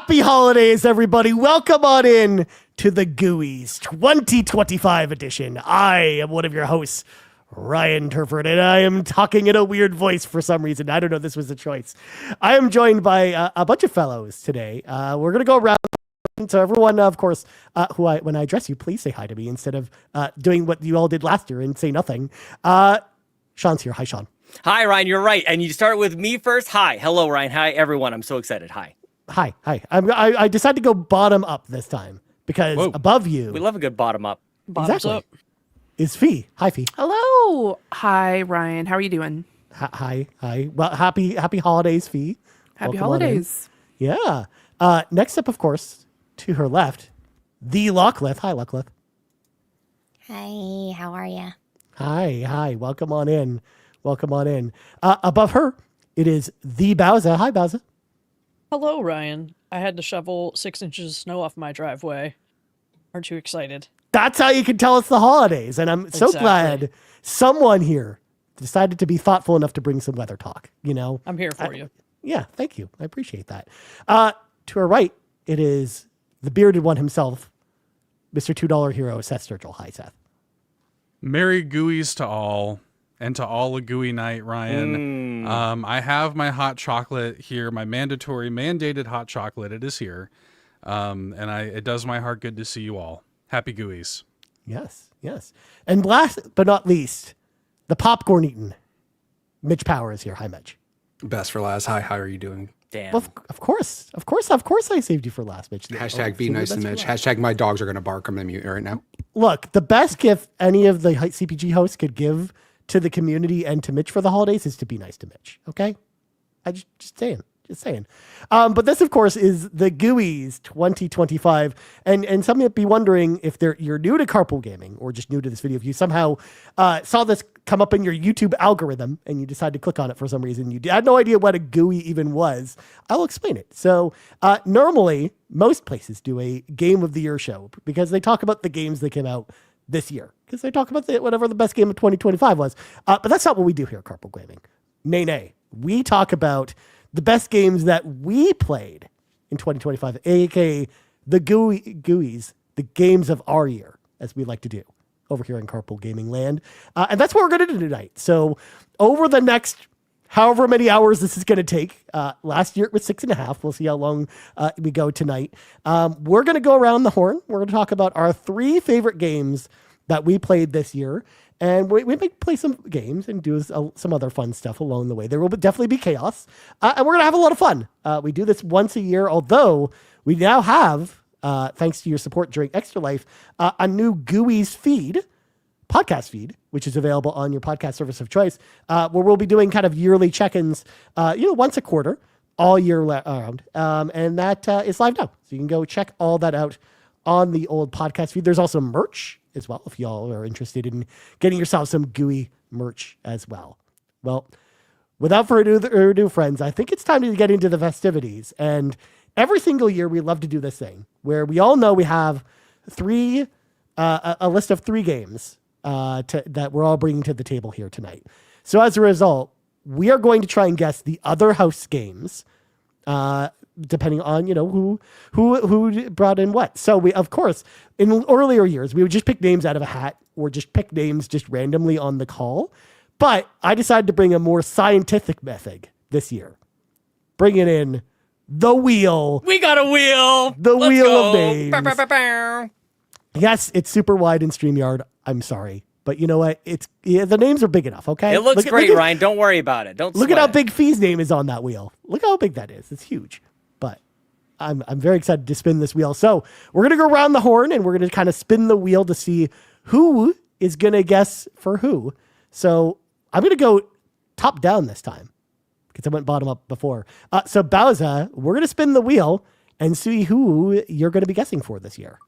Happy holidays, everybody. Welcome on in to the GOOYs 2025 edition. I am one of your hosts, Ryan Turford, and I am talking in a weird voice for some reason. I don't know. This was a choice. I am joined by a bunch of fellows today. We're going to go around. So everyone, of course, when I address you, please say hi to me instead of doing what you all did last year and say nothing. Sean's here. Hi, Sean. Hi, Ryan. You're right. And you start with me first. Hi. Hello, Ryan. Hi, everyone. I'm so excited. Hi. Hi. I decided to go bottom up this time because above you. We love a good bottom up. Exactly. Up. Is Fee. Hi, Fee. Hello. Hi, Ryan. How are you doing? Hi. Well, happy holidays, Fee. Happy holidays. Yeah. Next up, of course, to her left, the Lachlan. Hi, Lachlan. Hi. How are you? Hi. Welcome on in. Above her, it is the Bowser. Hi, Bowser. Hello, Ryan. I had to shovel 6 inches of snow off my driveway. Aren't you excited? That's how you can tell it's the holidays. And I'm so glad someone here decided to be thoughtful enough to bring some weather talk, you know? I'm here for you. Yeah, thank you. I appreciate that. To our right, it is the bearded one himself, Mr. $2 hero, Seth Sturgill. Hi, Seth. Merry GOOYs to all, and to all a GOOY night, Ryan. I have my hot chocolate here, my mandated hot chocolate. It is here. And it does my heart good to see you all. Happy GOOYs. Yes. And last but not least, the popcorn eating Mitch Power is here. Hi, Mitch. Best for last. Hi, how are you doing? Damn. Well, of course I saved you for last, Mitch. Hashtag be nice to Mitch. Hashtag my dogs are going to bark. I'm going to mute right now. Look, the best gift any of the CPG hosts could give to the community and to Mitch for the holidays is to be nice to Mitch. Okay? Just saying. But this, of course, is the GOOYs 2025. And some might be wondering if you're new to carpool gaming or just new to this video. If you somehow saw this come up in your YouTube algorithm and you decided to click on it for some reason, you had no idea what a GOOY even was, I'll explain it. So normally, most places do a Game of the Year show because they talk about the games that came out this year. Because they talk about whatever the best game of 2025 was. But that's not what we do here at Carpool Gaming. Nay. We talk about the best games that we played in 2025, aka the GOOYs, the games of our year, as we like to do over here in Carpool Gaming Land. And that's what we're going to do tonight. So over the next however many hours this is going to take, last year it was 6.5. We'll see how long we go tonight. We're going to go around the horn. We're going to talk about our 3 favorite games that we played this year. And we may play some games and do some other fun stuff along the way. There will definitely be chaos. And we're going to have a lot of fun. We do this once a year, although we now have, thanks to your support during Extra Life, a new GOOYs podcast feed, which is available on your podcast service of choice, where we'll be doing kind of yearly check-ins, once a quarter, all year round. And that is live now. So you can go check all that out on the old podcast feed. There's also merch as well, if y'all are interested in getting yourself some GOOY merch as well. Well, without further ado, friends, I think it's time to get into the festivities. And every single year, we love to do this thing where we all know we have a list of 3 games that we're all bringing to the table here tonight. So as a result, we are going to try and guess the other house games, depending on, who brought in what. So we, of course, in earlier years, we would just pick names out of a hat or just pick names just randomly on the call. But I decided to bring a more scientific method this year. Bringing in the wheel. We got a wheel. Let's wheel go. of names. Bow, bow, bow, bow. Yes, it's super wide in StreamYard. I'm sorry. But you know what? The names are big enough, okay? It looks great, Ryan. Don't worry about it. Don't look at how big Fee's name is on that wheel. Look how big that is. It's huge. But I'm very excited to spin this wheel. So we're going to go around the horn and we're going to kind of spin the wheel to see who is going to guess for who. So I'm going to go top down this time because I went bottom up before. So Bowser, we're going to spin the wheel and see who you're going to be guessing for this year.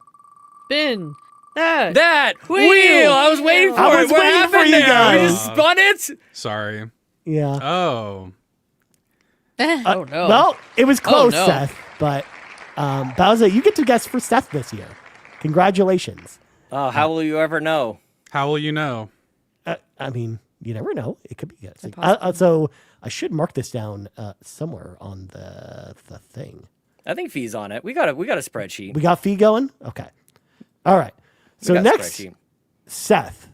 Spin. That wheel. I was waiting for it. What happened there? We just spun it? Sorry. Yeah. Oh. Oh, no. Well, it was close, no. Seth. But Bowser, you get to guess for Seth this year. Congratulations. Oh, how will you ever know? How will you know? I mean, you never know. It could be guessing. Impossible. So I should mark this down somewhere on the thing. I think Fee's on it. We got a spreadsheet. We got Fee going? Okay. All right. So got a next, spreadsheet. Seth,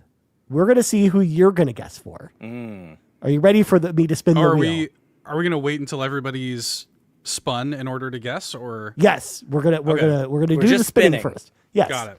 we're going to see who you're going to guess for. Are you ready for me to spin the wheel? Are we gonna wait until everybody's spun in order to guess, or? Yes, we're gonna do the just spinning spinning. first. Yes. Got it.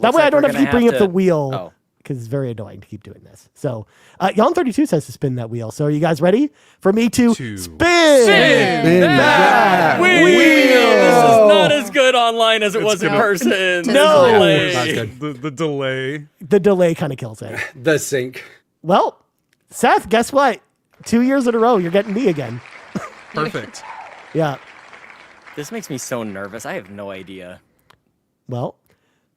That way I don't have to keep bringing up the to... wheel because it's very annoying to keep doing this. So, Jan32 says to spin that wheel. So, are you guys ready for me to spin that wheel? This is not as good online as it was in person. No. That's good. The delay. The delay kind of kills it. The sync. Well, Seth, guess what? 2 years in a row, you're getting me again. Perfect. Yeah. This makes me so nervous. I have no idea. Well,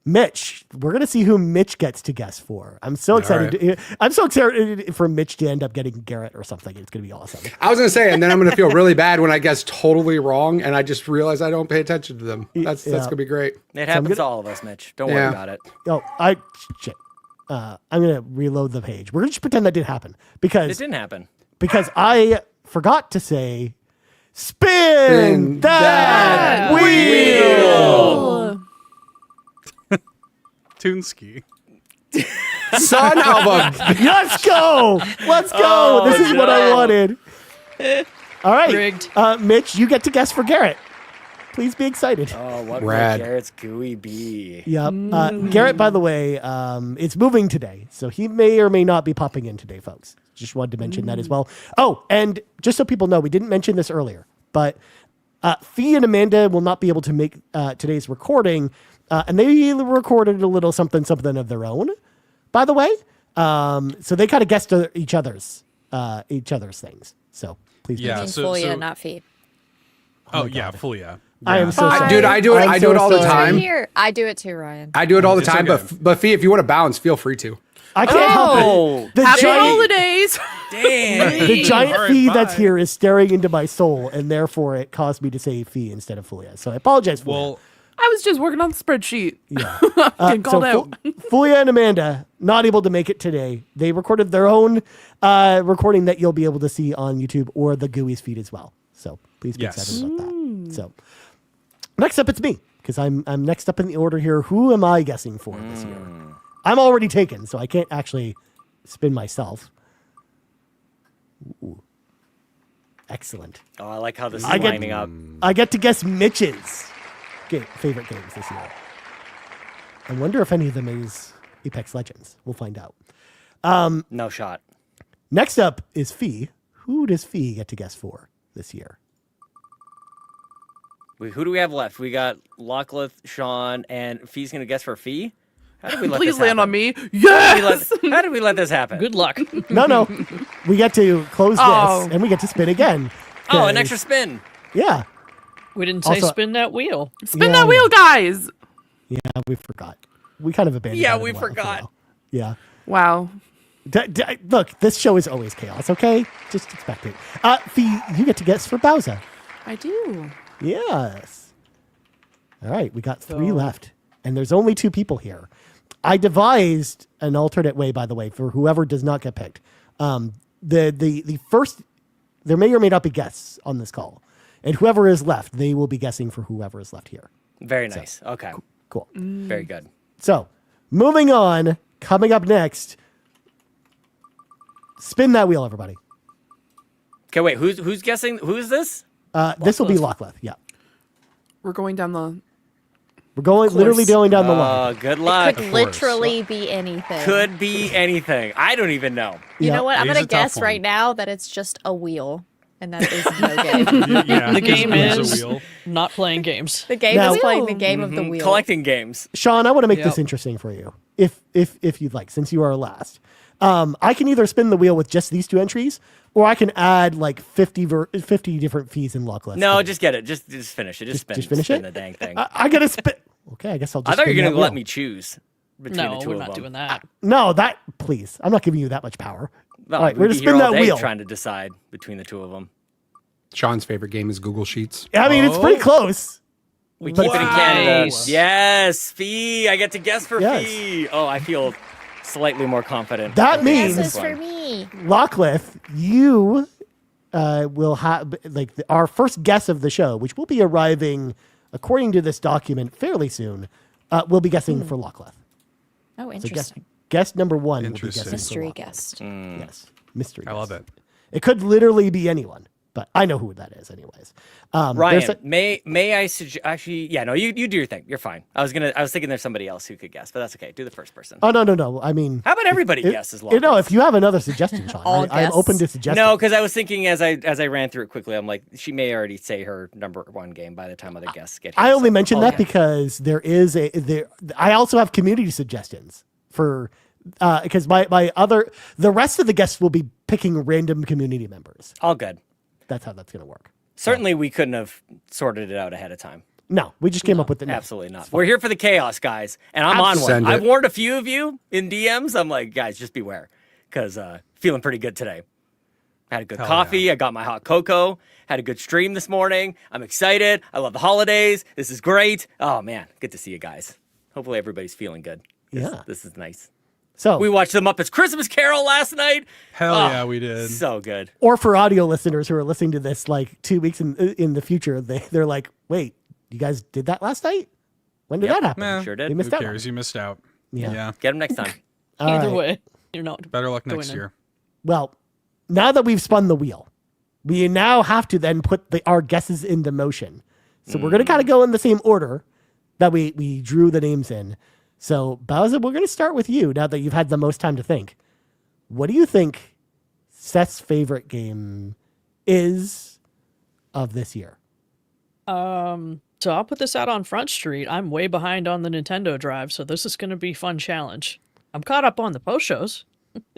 Mitch, we're gonna see who Mitch gets to guess for. I'm so excited. I'm so excited for Mitch to end up getting Garrett or something. It's gonna be awesome. I was gonna say, and then I'm gonna feel really bad when I guess totally wrong, and I just realize I don't pay attention to them. That's gonna be great. It happens to all of us, Mitch. Don't worry about it. Oh, shit. I'm gonna reload the page. We're gonna just pretend that didn't happen It because didn't happen. I forgot to say spin that wheel. Toonski. Sun album. Let's go. Let's go. Oh, this is what I wanted. All right. Rigged. Mitch, you get to guess for Garrett. Please be excited. Oh, what Rad. would Garrett's gooey be? Yep. Garrett, by the way, it's moving today, so he may or may not be popping in today, folks. Just wanted to mention that as well. Oh, and just so people know, we didn't mention this earlier, but Fee and Amanda will not be able to make today's recording, and they recorded a little something of their own, by the way. So they kind of guessed each other's things. So please, Yeah. Fulia, not Fee. Oh yeah, fully yeah. I am so sorry. Dude, I do it. I'm I do so it all the sorry. time. Here, I do it too, Ryan. I do it all the It's time. okay. But Fee, if you want to bounce, feel free to. I can't help Oh, it. The Happy giant, holidays. damn. the giant All right, Fee bye. that's here is staring into my soul, and therefore it caused me to say Fee instead of Fulia. So I apologize for that. Well, I was just working on the spreadsheet. Yeah. Getting called out. Fulia and Amanda, not able to make it today. They recorded their own recording that you'll be able to see on YouTube or the GOOYs feed as well. So please be Yes. excited about that. So next up, it's me because I'm next up in the order here. Who am I guessing for this year? I'm already taken, so I can't actually spin myself. Ooh. Excellent. Oh, I like how this is I get- lining up. I get to guess Mitch's favorite games this year. I wonder if any of them is Apex Legends. We'll find out. No shot. Next up is Fee. Who does Fee get to guess for this year? Wait, who do we have left? We got Lockleth, Sean, and Fee's gonna guess for Fee. How did we let Please this land happen? on me. How Yes. did we let this happen? Good luck. No. We get to close Oh. this and we get to spin again. Oh, an 'Cause- extra spin. Yeah. We didn't say Also- spin that wheel. Spin that wheel, guys. Yeah, we forgot. We kind of abandoned Yeah, that we for a forgot. while. Yeah. Wow. Look, this show is always chaos, okay? Just expect it. Fee, you get to guess for Bowser. I do. Yes. All right, we got 3 left, and there's only 2 people here. I devised an alternate way, by the way, for whoever does not get picked. The first, there may or may not be guests on this call, and whoever is left, they will be guessing for whoever is left here. Very nice. Okay. Cool. Very good. So, moving on, coming up next, spin that wheel, everybody. Okay, wait. Who's guessing? Who is this? This will be Lockleth. Yeah, We're going down the. we're literally going down the line. Good luck. Could literally be anything. Could be anything. I don't even know. You Yeah. know what? I'm It is going a to tough guess one. right now that it's just a wheel. And that is no game. yeah, The game there's is a wheel. not playing games. The game Now- is playing the game of the wheel. Collecting games. Sean, I want to make this Yep. interesting for you, if you'd like, since you are last. I can either spin the wheel with just these 2 entries, or I can add like 50 different fees in Lockleth. No, just get it. Just finish it. Just spin. just finish spin it? the dang thing. I gotta spin. Okay, I guess I'll just. I thought you spin were that gonna let wheel. me choose between No, the 2 we're of not them. doing that. No, that please. I'm not giving you that much power. No, All right, we'd we're gonna be spin here all that day wheel. trying to decide between the 2 of them. Sean's favorite game is Google Sheets. I mean, it's pretty close. We But- keep it in Canada. Nice. Yes, Fee. I get to guess for Yes. Fee. Oh, I feel slightly more confident. That with means- This this is for one. me. Lockleth, you will have our first guest of the show, which will be arriving, according to this document, fairly soon. We'll be guessing for Lachlan. Oh, So interesting. guest number one will be Interesting. guessing for Mystery Lachlan. guest. Yes, mystery. I love guest. it. It could literally be anyone, but I know who that is, anyways. Ryan, may I suggest? Actually, yeah, no, you do your thing. You're fine. I was thinking there's somebody else who could guess, but that's okay. Do the first person. Oh no! I mean, How about everybody guesses? If you have another suggestion, Sean, All I'm guess. open to suggestions. No, because I was thinking as I ran through it quickly, I'm like, she may already say her number one game by the time other guests get here. I only so mentioned I'll that guess. because I also have community suggestions for because the rest of the guests will be picking random community members. All good. That's how that's going to work. Certainly, we couldn't have sorted it out ahead of time. No, we just came up with it. Absolutely not. We're here for the chaos, guys, and I'm on one. Send it. I've warned a few of you in DMs. I'm like, guys, just beware, because feeling pretty good today. Had a good coffee. I got my hot cocoa. Had a good stream this morning. I'm excited. I love the holidays. This is great. Oh man, good to see you guys. Hopefully everybody's feeling good. Yeah. This is nice. So We watched the Muppets Christmas Carol last night. Hell Oh, yeah, we did. So good. or for audio listeners who are listening to this like 2 weeks in the future, they're like, wait, you guys did that last night? When did that happen? Nah, Sure did. We Who missed out. cares? You missed out. Yeah. Yeah. Get them next time. All Either right. way, you're not. Better luck Going next in. year. Well, now that we've spun the wheel, we now have to then put our guesses into motion. So we're going to kind of go in the same order that we drew the names in. So Bowser, we're going to start with you now that you've had the most time to think. What do you think Seth's favorite game is of this year? So I'll put this out on Front Street. I'm way behind on the Nintendo Drive, so this is going to be a fun challenge. I'm caught up on the post shows,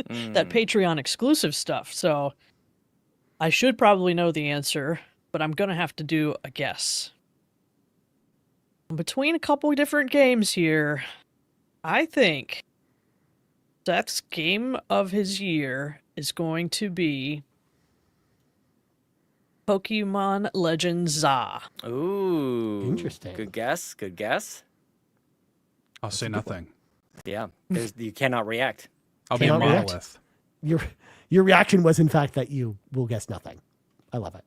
that Patreon exclusive stuff, so I should probably know the answer, but I'm going to have to do a guess. Between a couple different games here, I think Seth's game of his year is going to be Pokemon Legends ZA. Ooh. Interesting. Good guess. Good guess. I'll say nothing. Yeah. You cannot react. I'll be a Cannot react. monolith. Your reaction was in fact that you will guess nothing. I love it.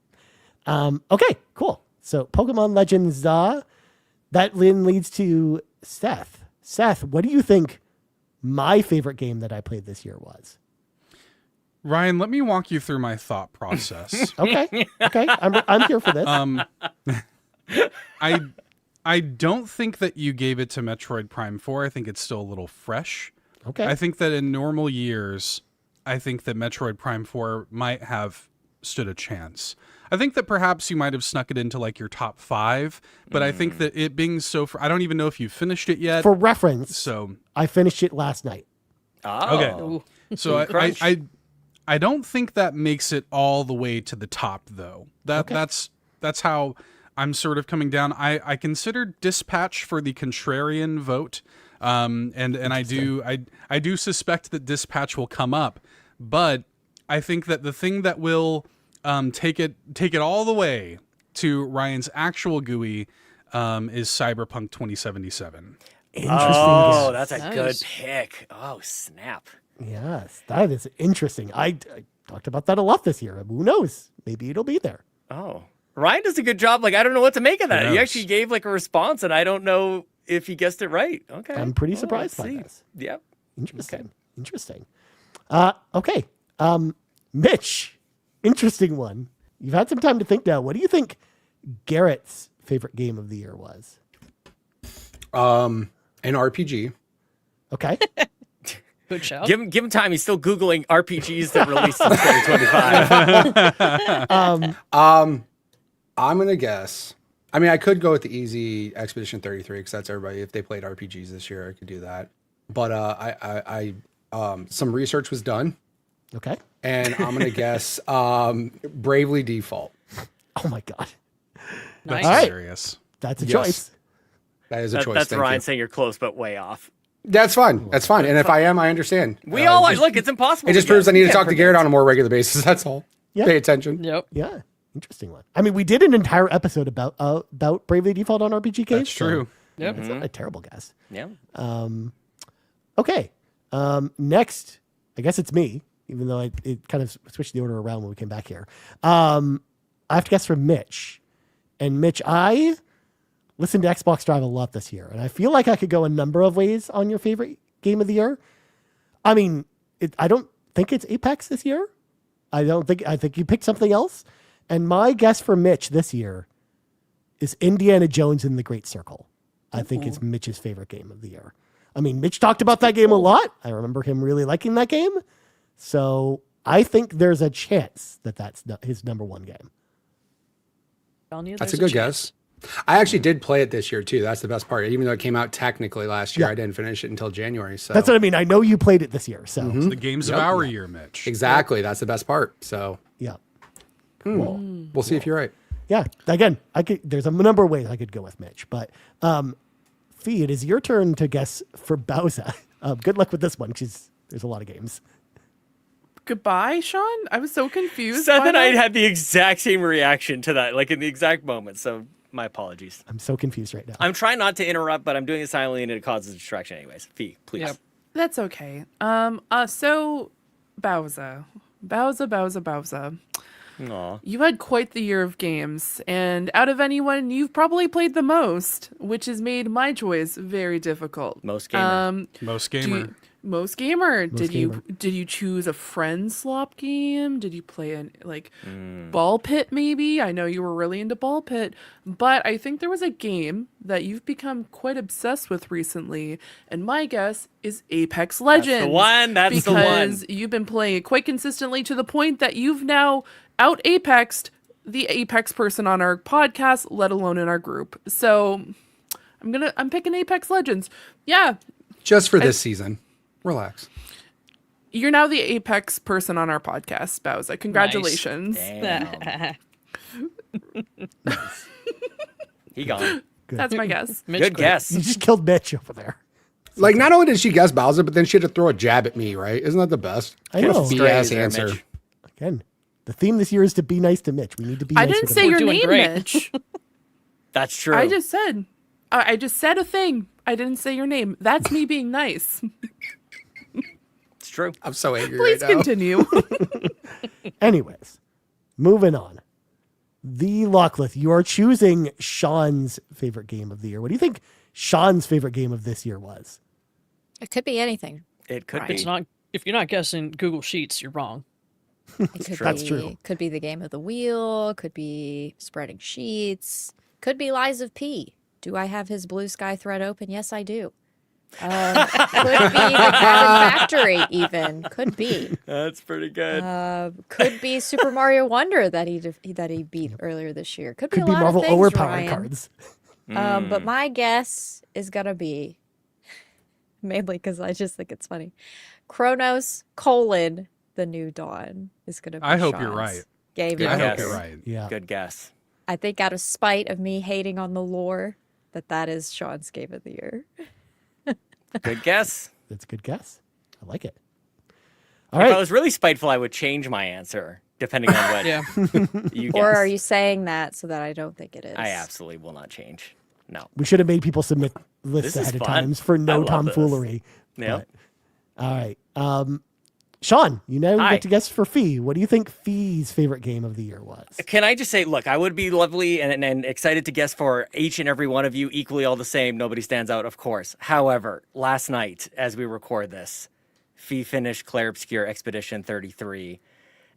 Okay, cool. So Pokemon Legends ZA, that then leads to Seth. Seth, what do you think my favorite game that I played this year was? Ryan, let me walk you through my thought process. Okay, I'm here for this. I don't think that you gave it to Metroid Prime 4. I think it's still a little fresh. Okay, I think that in normal years, I think that Metroid Prime 4 might have stood a chance. I think that perhaps you might have snuck it into like your top 5, but I think that it being so, I don't even know if you finished it yet. for reference, So, I finished it last night. Oh. okay. So Crunch. I don't think that makes it all the way to the top though. That's how I'm sort of coming down. I considered Dispatch for the contrarian vote. And I do suspect that Dispatch will come up, but I think that the thing that will take it all the way to Ryan's actual GUI is Cyberpunk 2077. Interesting. Oh, guess. that's a Nice. good pick. Oh, snap. Yes, that is interesting. I talked about that a lot this year. Who knows? Maybe it'll be there. Oh. Ryan does a good job. Like, I don't know what to make of that. He knows? actually gave like a response, and I don't know if he guessed it right. Okay. I'm pretty Oh, surprised let's by see. this. Yep. Interesting. Interesting. Okay. Mitch, interesting one. You've had some time to think now. What do you think Garrett's favorite game of the year was? An RPG. Okay. Good shout. Give him time. He's still Googling RPGs that released in 2025. I'm gonna guess. I mean, I could go with the easy Expedition 33 because that's everybody. If they played RPGs this year, I could do that. But I some research was done, Okay. and I'm gonna guess Bravely Default. Oh my God. Nice. That's All right. serious. That's a Yes. choice. That is a choice. That's Thank Ryan you. saying you're close, but way off. That's fine. That's fine. And if I am, I understand. We all just- look. It's impossible. It just to proves guess. I need You to can't talk to Garrett on a more regular basis. That's all. Yeah. Pay attention. Yep. Yeah. Interesting one. I mean, we did an entire episode about Bravely Default on RPG Cage. That's true. Yep. It's not a terrible guess. Yeah. Okay. Next, I guess it's me. even though it kind of switched the order around when we came back here. I have to guess for Mitch. And Mitch, I listened to Xbox Drive a lot this year, and I feel like I could go a number of ways on your favorite game of the year. I mean, I don't think it's Apex this year. I think you picked something else. And my guess for Mitch this year is Indiana Jones and the Great Circle. I think it's Mitch's favorite game of the year. I mean, Mitch talked about that game a lot. I remember him really liking that game. So I think there's a chance that that's his number one game. That's a good guess. I actually did play it this year too. That's the best part. Even though it came out technically last year, I didn't finish it until January. So that's what I mean. I know you played it this year. So It's the games of our year, Mitch. exactly, that's the best part. So yeah, we'll see if you're right. yeah. Again, there's a number of ways I could go with Mitch, but Fee, it is your turn to guess for Bowser. Good luck with this one because there's a lot of games. Goodbye, Sean. I was so confused. Seth by and I that. had the exact same reaction to that, like in the exact moment. So my apologies. I'm so confused right now. I'm trying not to interrupt, but I'm doing it silently and it causes a distraction anyways. Fee, please. Yep. That's okay. So Bowser. Aw. You had quite the year of games, and out of anyone, you've probably played the most, which has made my choice very difficult. Most gamer. Most Do gamer. you- Most gamer. Did gamer. you choose a friend slop game? Did you play Ball Pit maybe? I know you were really into Ball Pit, but I think there was a game that you've become quite obsessed with recently, and my guess is Apex Legends. the one. That's the one. Because you've been playing it quite consistently to the point that you've now out Apexed the Apex person on our podcast, let alone in our group. So I'm picking Apex Legends. Yeah. Just for this season. Relax. You're now the Apex person on our podcast, Bowser. Congratulations. Damn. He gone. That's my guess. Mitch Good quit. guess. You just killed Mitch over there. Like, not only did she guess Bowser, but then she had to throw a jab at me, right? Isn't that the best? I know. BS there, answer. Mitch. Again, the theme this year is to be nice to Mitch. We need to be I nice didn't with say him. your doing name, great. Mitch. That's true. I just said a thing. I didn't say your name. That's me being nice. It's true. I'm so angry Please right now. continue. Anyways, moving on. The Lockleth, you are choosing Sean's favorite game of the year. What do you think Sean's favorite game of this year was? It could be anything. It could Right. be. It's not. If you're not guessing Google Sheets, you're wrong. It could That's be, true. Could be the game of the wheel. Could be spreading sheets. Could be Lies of P. Do I have his Blue Sky thread open? Yes, I do. Could be the Cabin Factory. Even could be. That's pretty good. Could be Super Mario Wonder that he beat earlier this year. Could be Could a be lot Marvel of things, Overpower Ryan. cards. But my guess is gonna be mainly because I just think it's funny. Chronos: The New Dawn is gonna be. I hope you're Sean's right. Game Good I of the hope guess. you're year. right. Yeah. Good guess. I think out of spite of me hating on the lore, that is Sean's Game of the Year. Good guess. That's a good guess. I like it. All If I right. was really spiteful, I would change my answer depending on what Yeah. you guess. Or are you saying that so that I don't think it is? I absolutely will not change. No. We should have made people submit lists This is ahead of fun. times for I no love tomfoolery. Yep. But- all right. Sean, you now Hi. get to guess for Fee. What do you think Fee's favorite game of the year was? Can I just say, look, I would be lovely and excited to guess for each and every one of you equally all the same. Nobody stands out, of course. However, last night, as we record this, Fee finished Claire Obscure Expedition 33.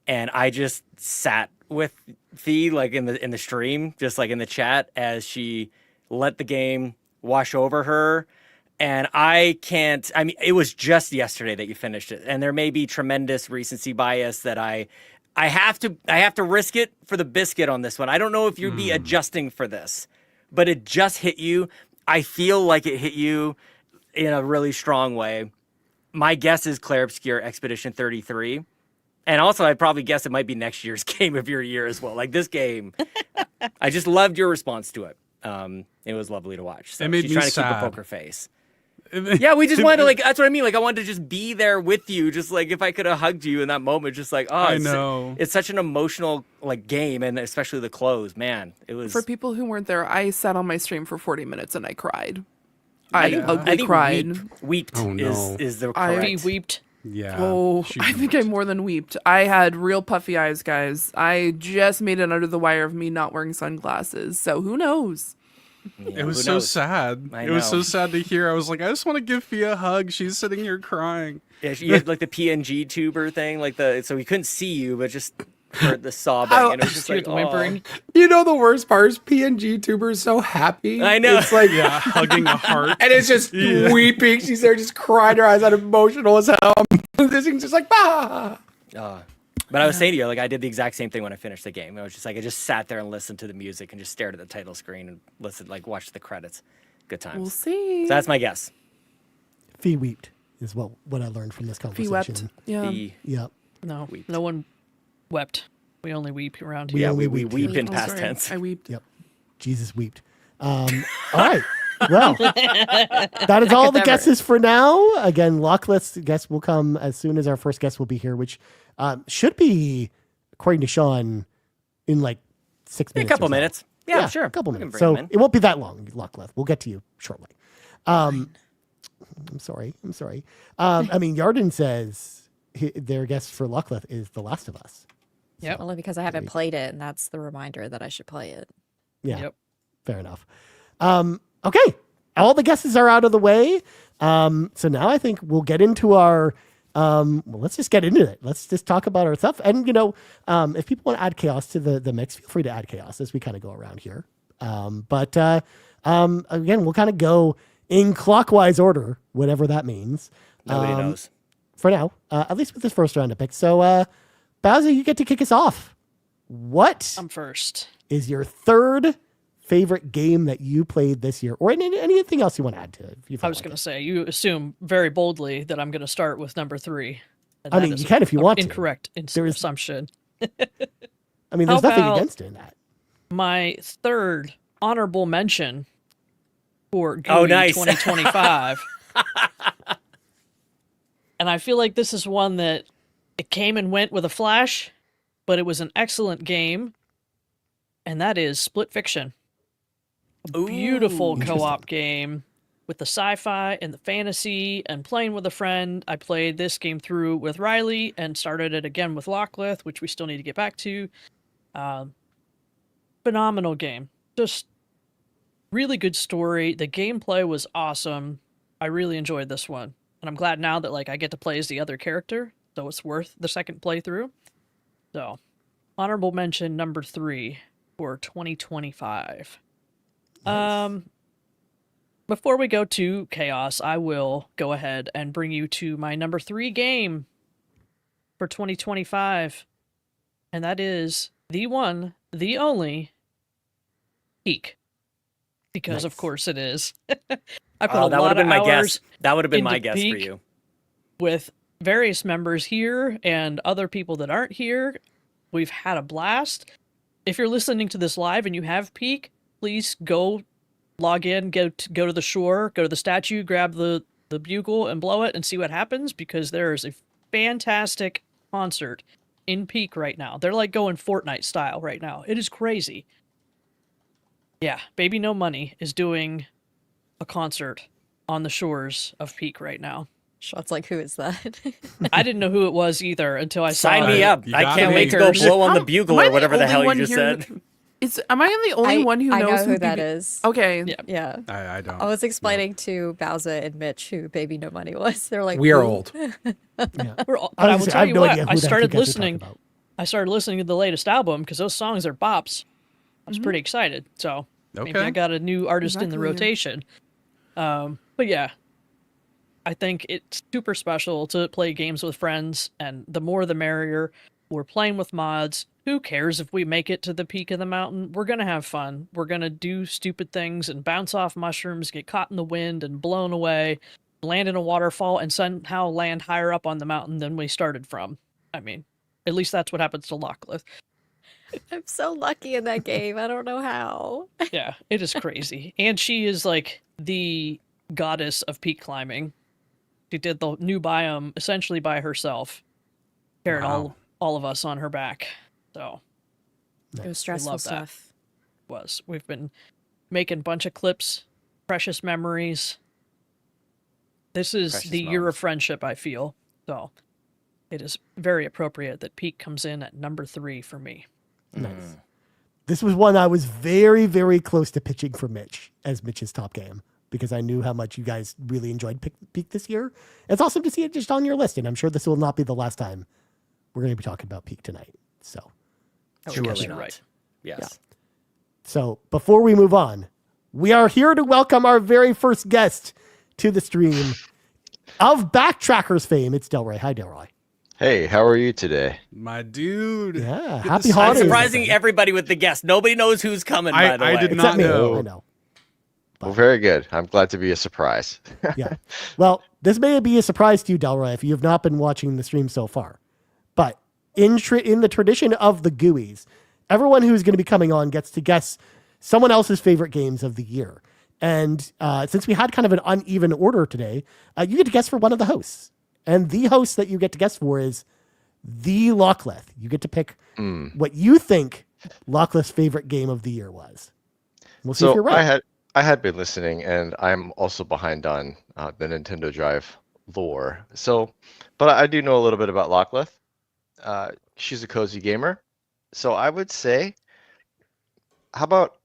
And I just sat with Fee like in the stream, just like in the chat, as she let the game wash over her. And I mean, it was just yesterday that you finished it. And there may be tremendous recency bias that I have to risk it for the biscuit on this one. I don't know if you'd be adjusting for this, but it just hit you. I feel like it hit you in a really strong way. My guess is Claire Obscure Expedition 33. And also, I'd probably guess it might be next year's game of your year as well. Like this game, I just loved your response to it. It was lovely to watch. So It made she's me trying to keep sad. a poker face. Yeah, we just wanted to, like, that's what I mean. Like, I wanted to just be there with you. Just like if I could have hugged you in that moment, just like, oh, I know. It's such an emotional, like, game. And especially the close, man. It was. For people who weren't there, I sat on my stream for 40 minutes and I cried. I I think ugly cried. weeped Oh, no. is the I- correct. Fee weeped. Yeah. Oh, she I think I went. more than weeped. I had real puffy eyes, guys. I just made it under the wire of me not wearing sunglasses. So who knows? Yeah, It was who so knows? sad. I It was so know. sad to hear. I was like, I just want to give Fia a hug. She's sitting here crying. Yeah, you had like the PNG tuber thing, like so we couldn't see you, but just heard the sobbing, Oh, and it was just Hear like the whimpering. You know the worst part is PNG tuber is so happy. I know. It's like Yeah, hugging a heart. and it's just weeping. She's there just crying her eyes out, emotional as hell. This thing's just like bah. But I was saying to you, like I did the exact same thing when I finished the game. I was just like I just sat there and listened to the music and just stared at the title screen and listened, like watched the credits. Good times. We'll see. So that's my guess. Fee weeped is what I learned from this He conversation. wept. Yeah. The Yep. No, Weeped. no one wept. We only weep around We here. only we weep. weep in Oh, past sorry. tense. I weeped. Yep. Jesus weeped. All right. Well, that is all the Never. guesses for now. Again, Lockless guest will come as soon as our first guest will be here, which should be, according to Sean, in like 6 minutes. A couple or so. minutes. Yeah, sure. A couple We can minutes. bring So him in. it won't be that long, Lockless. We'll get to you shortly. I'm sorry. I mean, Yarden says their guest for Lockless is The Last of Us. Yep. Only because I haven't played it, and that's the reminder that I should play it. Yeah. Yep. Fair enough. Okay. All the guesses are out of the way. So now I think we'll get into our, well, let's just get into it. Let's just talk about our stuff. And, if people want to add chaos to the mix, feel free to add chaos as we kind of go around here. But again, we'll kind of go in clockwise order, whatever that means. Nobody knows. For now, at least with this first round of picks. So, Bowser, you get to kick us off. What I'm first. is your third favorite game that you played this year, or anything else you want to add to it? If you feel I was like going it. to say, you assume very boldly that I'm going to start with number 3. And I that mean, is you can if you an want to. incorrect There is- assumption. I mean, there's How nothing about- against doing that. My third honorable mention for GOOY Oh, nice. 2025. And I feel like this is one that it came and went with a flash, but it was an excellent game. And that is Split Fiction. A beautiful co-op game with the sci-fi and the fantasy and playing with a friend. I played this game through with Riley and started it again with Lockleth, which we still need to get back to. Phenomenal game. Just really good story. The gameplay was awesome. I really enjoyed this one. And I'm glad now that I get to play as the other character, so it's worth the second playthrough. So, honorable mention number 3 for 2025. Before we go to Chaos, I will go ahead and bring you to my number 3 game for 2025. And that is the one, the only, Peak. Because of course it is. I put a That would lot have been of my hours guess. That would have been my into guess for Peak. you. With various members here and other people that aren't here. We've had a blast. If you're listening to this live and you have Peak, please go log in, go to the shore, go to the statue, grab the bugle and blow it and see what happens, because there is a fantastic concert in Peak right now. They're like going Fortnite style right now. It is crazy. Yeah, Baby No Money is doing a concert on the shores of Peak right now. Shots like, who is that? I didn't know who it was either until I saw Sign me it. up. You I got can't me. wait to go blow on the bugle Am I or whatever the only hell you one just here said. Am I the only one who I knows know who that BB is. Okay. Yeah. Yeah. Oh. I don't. I was explaining to Bowser and Mitch who Baby No Money was. They're like, We are "Who?" old. We're all- I but I was will gonna say, tell have you no what, idea who I the heck started you guys are talking listening. about. I started listening to the latest album because those songs are bops. I was pretty excited. So maybe Okay. I got a new artist in the Exactly. rotation. But yeah, I think it's super special to play games with friends, and the more the merrier. We're playing with mods. Who cares if we make it to the peak of the mountain? We're going to have fun. We're going to do stupid things and bounce off mushrooms, get caught in the wind and blown away, land in a waterfall, and somehow land higher up on the mountain than we started from. I mean, at least that's what happens to Lockleth. I'm so lucky in that game. I don't know how. Yeah, it is crazy. And she is like the goddess of peak climbing. She did the new biome essentially by herself. Carried all of us on her back. So It was stressful love that. stuff. we've been making a bunch of clips, precious memories. This is Precious the year of moments. friendship, I feel. So it is very appropriate that Peak comes in at number 3 for me. Nice. This was one I was very, very close to pitching for Mitch as Mitch's top game because I knew how much you guys really enjoyed Peak this year. It's awesome to see it just on your list, and I'm sure this will not be the last time we're going to be talking about Peak tonight. So, Surely you're not. right. Yes. so before we move on, we are here to welcome our very first guest to the stream of Backtrackers fame. It's Delroy. Hi, Delroy. Hey, how are you today? My dude. Yeah, Good to happy see you. I'm holidays. surprising everybody with the guest. Nobody knows who's coming, by the way. I did Except not me. know. I know. Well, very good. I'm glad to be a surprise. Yeah. Well, this may be a surprise to you, Delroy, if you have not been watching the stream so far. But in the tradition of the GOOYs, everyone who's going to be coming on gets to guess someone else's favorite games of the year. And since we had kind of an uneven order today, you get to guess for one of the hosts. And the host that you get to guess for is the Lockleth. You get to pick what you think Lockleth's favorite game of the year was. We'll see if So you're right. I had been listening, and I'm also behind on the Nintendo Drive lore. So, but I do know a little bit about Lockleth. She's a cozy gamer, so I would say, how about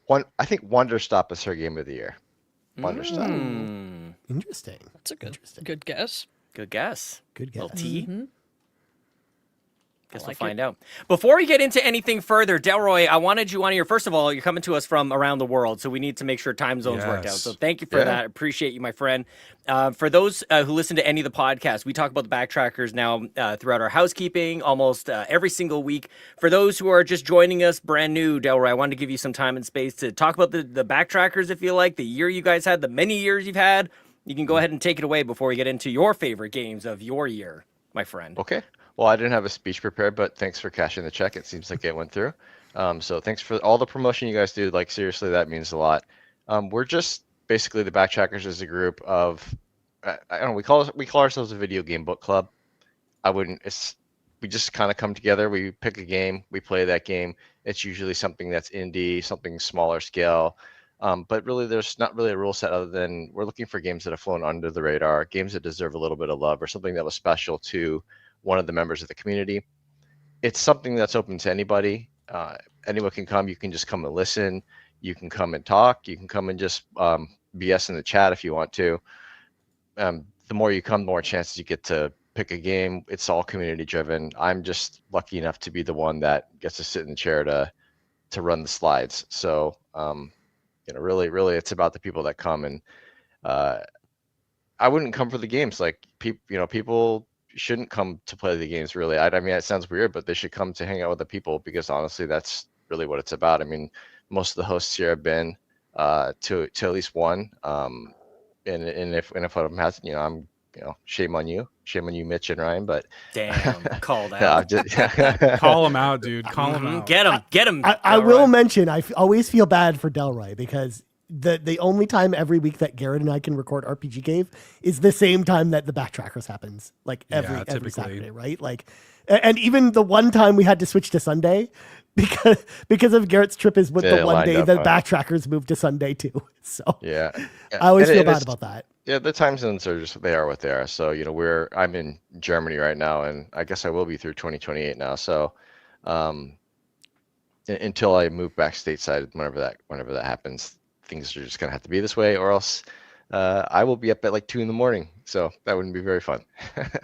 one? I think Wonderstop is her game of the year. Wonderstop. Interesting. That's a good Interesting. good guess. Good guess. Good guess. Little T. Mm-hmm. Guess like we'll find out. Before we get into anything further, Delroy, I wanted you on here. First of all, you're coming to us from around the world, so we need to make sure time zones work out. Yes. So thank you for Yeah. that. Appreciate you, my friend. For those who listen to any of the podcasts, we talk about the Backtrackers now throughout our housekeeping almost every single week. For those who are just joining us brand new, Delroy, I wanted to give you some time and space to talk about the Backtrackers, if you like, the year you guys had, the many years you've had. You can go ahead and take it away before we get into your favorite games of your year, my friend. Okay. Well, I didn't have a speech prepared, but thanks for cashing the check. It seems like it went through. So thanks for all the promotion you guys do. Like, seriously, that means a lot. We're just basically the Backtrackers as a group of, I don't know, we call ourselves a video game book club. We just kind of come together. We pick a game, we play that game. It's usually something that's indie, something smaller scale. But really, there's not really a rule set other than we're looking for games that have flown under the radar, games that deserve a little bit of love, or something that was special to one of the members of the community. It's something that's open to anybody. Anyone can come. You can just come and listen. You can come and talk. You can come and just BS in the chat if you want to. The more you come, the more chances you get to pick a game. It's all community driven. I'm just lucky enough to be the one that gets to sit in the chair to run the slides. So really, it's about the people that come. And I wouldn't come for the games. Like people shouldn't come to play the games, really. I mean, it sounds weird, but they should come to hang out with the people, because honestly, that's really what it's about. I mean, most of the hosts here have been to at least one. And if one of them hasn't, I'm shame on you, Mitch and Ryan. But Damn, called no, out. Call him out, dude. Call him out. Get him. I will mention, I always feel bad for Delroy because the only time every week that Garrett and I can record RPG Cave is the same time that the Backtrackers happens, like every typically. Saturday, right? Like, and even the one time we had to switch to Sunday because of Garrett's trip is with Yeah, the one lined day up, that huh? Backtrackers moved to Sunday too. So yeah, I always And feel it bad is- about that. Yeah, the time zones are just, they are what they are. So, I'm in Germany right now, and I guess I will be through 2028 now. So, until I move back stateside, whenever that happens, things are just gonna have to be this way, or else I will be up at like 2 a.m. So that wouldn't be very fun.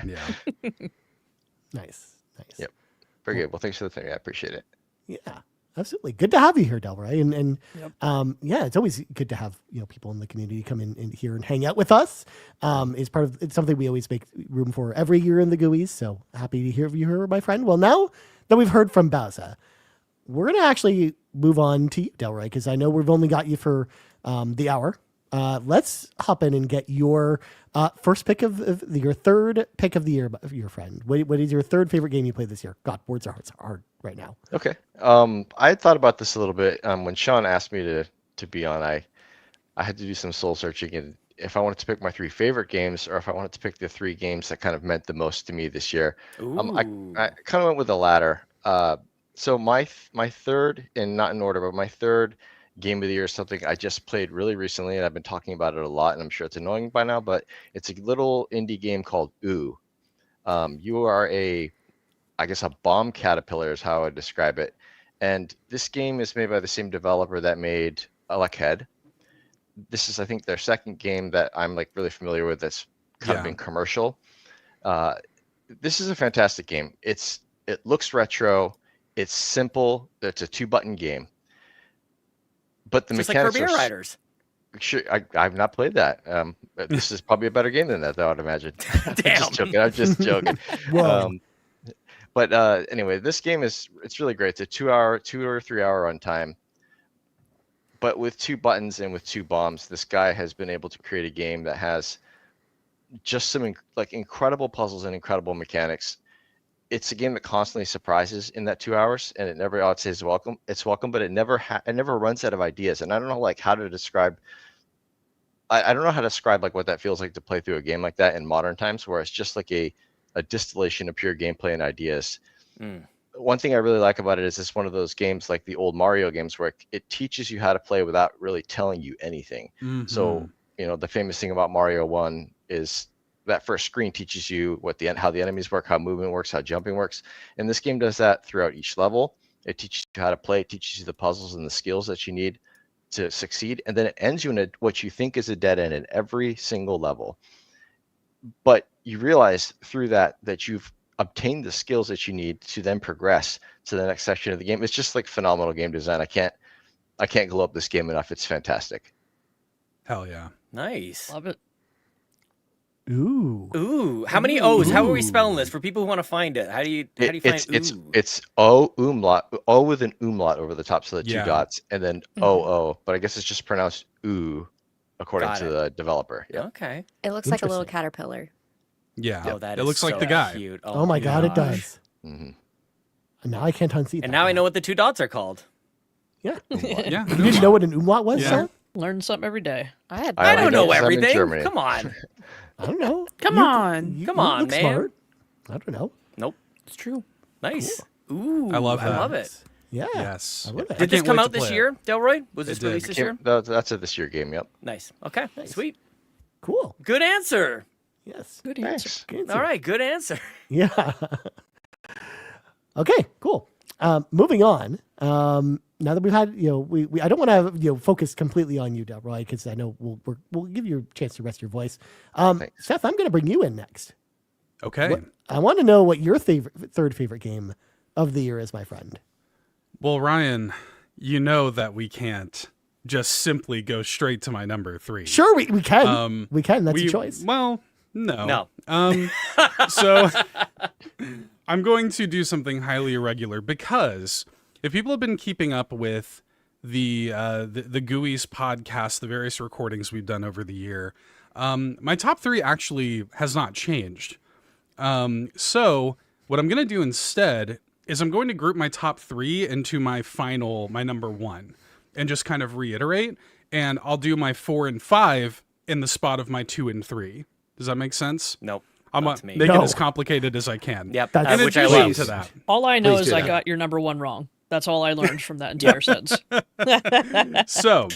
Yeah. Nice. Yep. Very good. Well, thanks for the thing. I appreciate it. Yeah, absolutely. Good to have you here, Delroy. And Yep. yeah, it's always good to have people in the community come in here and hang out with us. It's something we always make room for every year in the GOOYs. So happy to hear you here, my friend. Well, now that we've heard from Bowser, we're gonna actually move on to you, Delroy, because I know we've only got you for the hour. Let's hop in and get your first pick your third pick of the year, your friend. What is your third favorite game you played this year? God, words are hard right now. Okay. I had thought about this a little bit. When Sean asked me to be on, I had to do some soul searching, and if I wanted to pick my 3 favorite games, or if I wanted to pick the 3 games that kind of meant the most to me this year, I kind of went with the latter. So my third, and not in order, but my third game of the year is something I just played really recently, and I've been talking about it a lot, and I'm sure it's annoying by now, but it's a little indie game called You are I guess a bomb caterpillar is how I would describe it. And this game is made by the same developer that made Head. This is, I think, their second game that I'm like really familiar with that's kind of been commercial. This is a fantastic game. It looks retro. It's simple. It's a 2-button game. But the Just mechanics like Kirby are Riders. Sure, I've not played that. This is probably a better game than that, though, I'd imagine. I'm just joking. Whoa. But anyway, this game it's really great. It's a 2 or 3 hour runtime. But with 2 buttons and with 2 bombs, this guy has been able to create a game that has just some incredible puzzles and incredible mechanics. It's a game that constantly surprises in that 2 hours, and it never, I'd say, is welcome. It's welcome, but it never runs out of ideas. And I don't know how to describe. I don't know how to describe what that feels like to play through a game like that in modern times, where it's just like a distillation of pure gameplay and ideas. One thing I really like about it is it's one of those games like the old Mario games where it teaches you how to play without really telling you anything. So, the famous thing about Mario 1 is that first screen teaches you how the enemies work, how movement works, how jumping works. And this game does that throughout each level. It teaches you how to play, it teaches you the puzzles and the skills that you need to succeed. And then it ends you in what you think is a dead end in every single level. But you realize through that you've obtained the skills that you need to then progress to the next section of the game. It's just phenomenal game design. I can't glow up this game enough. It's fantastic. Hell yeah. Nice. Love it. Ooh. How many O's? How are we spelling this for people who want to find it? How do you find ooh? It's O umlaut, O with an umlaut over the top, so the 2 dots, and then O. But I guess it's just pronounced ooh, according to the developer. Yeah. Okay. It looks like a little caterpillar. Yeah. Oh, that it is looks like so the guy. Cute. Oh my God, it does. Mm-hmm. And now I can't unsee that. And now I know what the 2 dots are called. Yeah. Yeah. You didn't know what an umlaut was, Yeah. sir? Learn something every day. I don't know everything. Germany. Come on. I don't know. Come on. You Come on, look man. Smart. I don't know. Nope. It's true. Nice. Ooh. I love that. I love it. Yeah. Yes. I love it. Did this can't come wait out to this play it. year, Delroy? Was this did. released this year? That's a this year game. Yep. Nice. Okay. Sweet. Cool. Good answer. Yes. Good answer. Thanks. Good answer. All right. Good answer. Yeah. Okay, cool. Moving on. Now that we've had, we I don't want to focus completely on you, Delroy, because I know we'll give you a chance to rest your voice. Seth, I'm going to bring you in next. Okay. I want to know what your third favorite game of the year is, my friend. Well, Ryan, you know that we can't just simply go straight to my number 3. Sure, we can. We can. That's a choice. Well, no. No. So I'm going to do something highly irregular because if people have been keeping up with the GOOYs podcast, the various recordings we've done over the year, my top 3 actually has not changed. So what I'm going to do instead is I'm going to group my top 3 into my number 1 and just kind of reiterate. And I'll do my 4 and 5 in the spot of my 2 and 3. Does that make sense? Nope. I'm not going to me. to make No. it as complicated as I can. Yep. That's- In Which I addition love. to that, All I know Please is do I that. got your number 1 wrong. That's all I learned from that entire sentence. so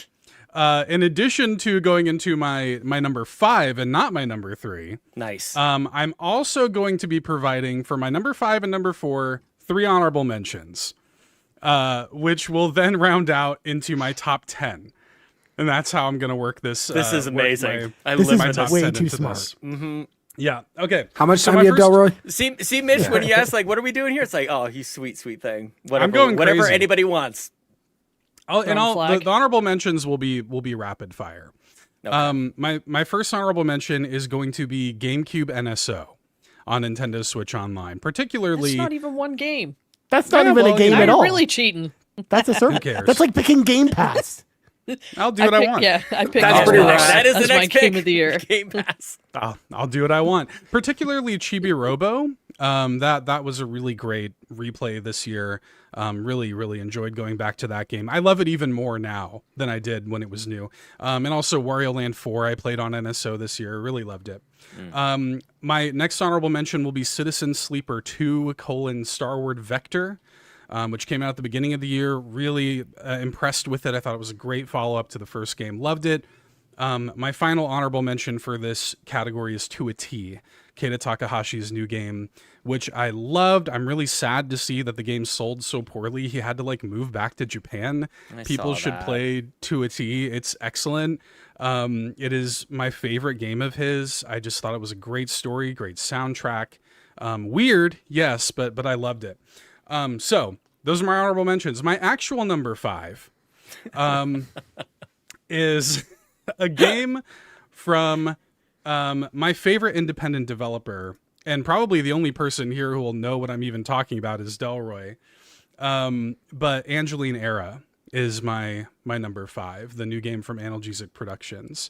in addition to going into my number 5 and not my number 3, Nice. I'm also going to be providing for my number 5 and number 4 3 honorable mentions, which will then round out into my top 10. And that's how I'm going to work this. This is amazing. I This live is for my top this. way 10 too into smart. this. Yeah. Okay. How much So time my do you have, first- Delroy? See, Mitch, when you ask what are we doing here? It's like, oh, he's sweet thing. Whatever, I'm going whatever crazy. anybody wants. Flag. The honorable mentions will be rapid fire. Okay. My first honorable mention is going to be GameCube NSO on Nintendo Switch Online, particularly. It's not even one game. That's not Yeah, even well, a game Now at you're all. really cheating. That's a service. cares? That's like picking Game Pass. I'll do what I want. Yeah, I picked That's Xbox pretty rad. That is as the my next game pick. of the year. Game Pass. I'll do what I want. Particularly Chibi Robo. That was a really great replay this year. Really enjoyed going back to that game. I love it even more now than I did when it was new. And also Wario Land 4 I played on NSO this year. Really loved it. My next honorable mention will be Citizen Sleeper 2: Starward Vector, which came out at the beginning of the year. Really impressed with it. I thought it was a great follow-up to the first game. Loved it. My final honorable mention for this category is To a T, Keita Takahashi's new game, which I loved. I'm really sad to see that the game sold so poorly. He had to like move back to Japan. People should play To a T. It's excellent. It is my favorite game of his. I just thought it was a great story, great soundtrack. Weird, yes, but I loved it. So those are my honorable mentions. My actual number 5 is a game from my favorite independent developer, and probably the only person here who will know what I'm even talking about is Delroy. But Angeline Era is my number 5, the new game from Analgesic Productions.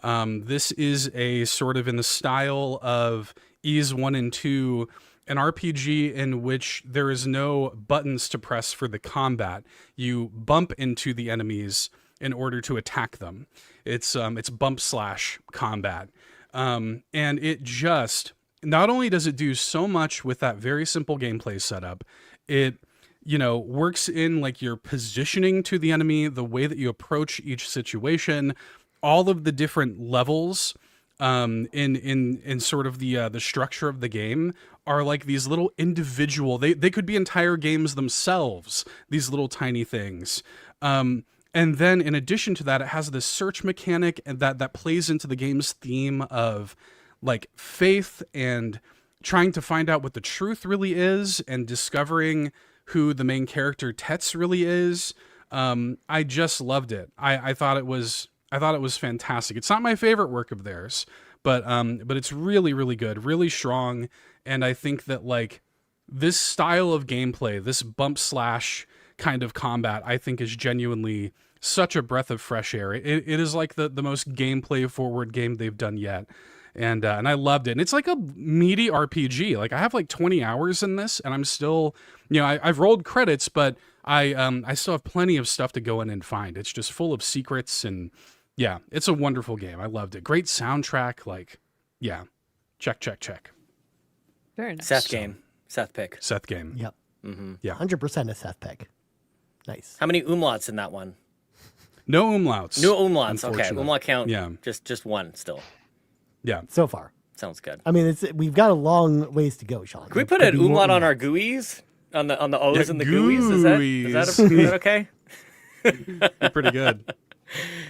This is a sort of in the style of Ys 1 and 2, an RPG in which there is no buttons to press for the combat. You bump into the enemies in order to attack them. It's bump slash combat. And it just, not only does it do so much with that very simple gameplay setup, it, works in like your positioning to the enemy, the way that you approach each situation, all of the different levels, in sort of the structure of the game are like these little individual, they could be entire games themselves, these little tiny things. And then in addition to that, it has this search mechanic and that plays into the game's theme of like faith and trying to find out what the truth really is and discovering who the main character Tets really is. I just loved it. I thought it was fantastic. It's not my favorite work of theirs, but it's really, really good, really strong. And I think that like this style of gameplay, this bump slash kind of combat, I think is genuinely such a breath of fresh air. It is like the most gameplay forward game they've done yet. And I loved it. And it's like a meaty RPG. Like I have like 20 hours in this and I'm still, I've rolled credits, but I still have plenty of stuff to go in and find. It's just full of secrets and yeah, it's a wonderful game. I loved it. Great soundtrack. Like, yeah, check. Very nice. Seth game. Seth pick. Seth game. Yep. Mm-hmm. Yeah. 100% a Seth pick. Nice. How many umlauts in that one? No umlauts. No umlauts. Okay. Unfortunately. Umlaut count. Yeah. Just one still. Yeah. So far. Sounds good. I mean, we've got a long ways to go, Sean. Can we put an umlaut on our GOOYs? On the O's and the GOOYs? Is that okay? You're pretty good.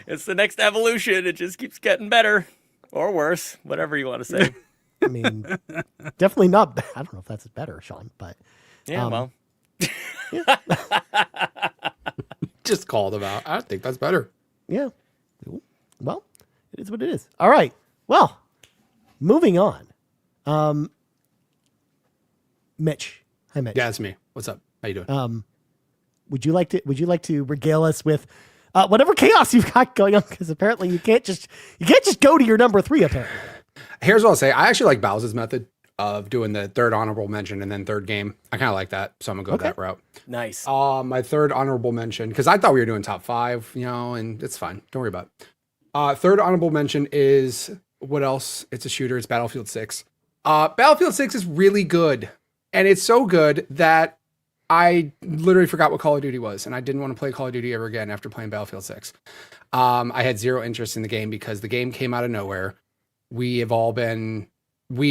It's the next evolution. It just keeps getting better or worse, whatever you want to say. I mean, definitely not. I don't know if that's better, Sean, but Yeah, well. Just called them out. I think that's better. yeah. Well, it is what it is. All right. Well, moving on. Mitch. Hi, Mitch. Yeah, it's me. What's up? How you doing? Would you like to regale us with whatever chaos you've got going on? Because apparently you can't just go to your number 3. Apparently. Here's what I'll say. I actually like Bowser's method of doing the third honorable mention and then third game. I kind of like that, so I'm gonna go that route. Nice. My third honorable mention, because I thought we were doing top 5, and it's fine. Don't worry about it. Third honorable mention is what else? It's a shooter. It's Battlefield 6. Battlefield 6 is really good, and it's so good that I literally forgot what Call of Duty was, and I didn't want to play Call of Duty ever again after playing Battlefield 6. I had zero interest in the game because the game came out of nowhere. We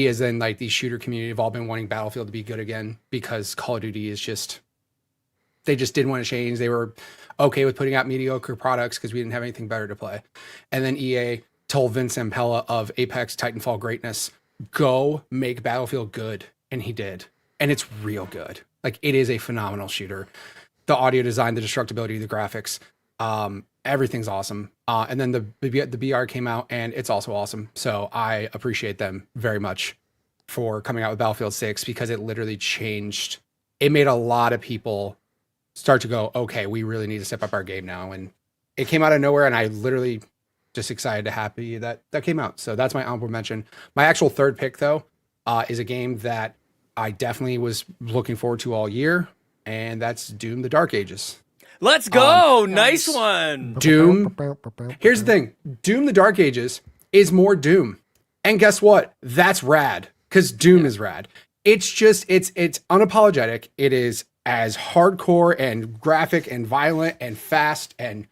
as in like the shooter community have all been wanting Battlefield to be good again because Call of Duty is they just didn't want to change. They were okay with putting out mediocre products because we didn't have anything better to play. And then EA told Vince Zampella of Apex Titanfall greatness, go make Battlefield good. And he did. And it's real good. Like, it is a phenomenal shooter. The audio design, the destructibility, the graphics, everything's awesome. And then the BR came out and it's also awesome. So I appreciate them very much for coming out with Battlefield 6 because it literally changed. It made a lot of people start to go, okay, we really need to step up our game now. And it came out of nowhere and I literally just excited to happy that came out. So that's my honorable mention. My actual third pick though, is a game that I definitely was looking forward to all year. And that's Doom: The Dark Ages. Let's go. Nice one. Doom. Here's the thing. Doom: The Dark Ages is more Doom. And guess what? That's rad. Because Doom is rad. It's just, it's unapologetic. It is as hardcore and graphic and violent and fast and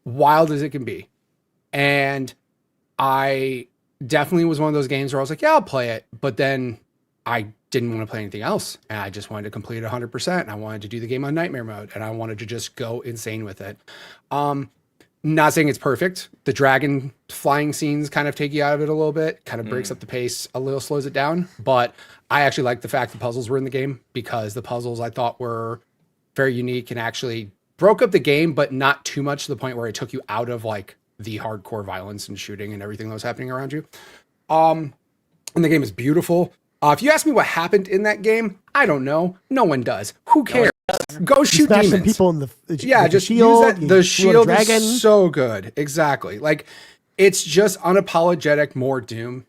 wild as it can be. And I definitely was one of those games where I was like, yeah, I'll play it. But then I didn't want to play anything else. And I just wanted to complete it 100%. And I wanted to do the game on nightmare mode. And I wanted to just go insane with it. Not saying it's perfect. The dragon flying scenes kind of take you out of it a little bit, kind of breaks up the pace a little, slows it down. But I actually like the fact the puzzles were in the game, because the puzzles I thought were very unique and actually broke up the game, but not too much to the point where it took you out of like the hardcore violence and shooting and everything that was happening around you. And the game is beautiful. If you ask me what happened in that game, I don't know. No one does. Who cares? Go shoot Smash demons. some people in the Just shield. use that. The shield dragon. is so good. Exactly. Like, it's just unapologetic more Doom,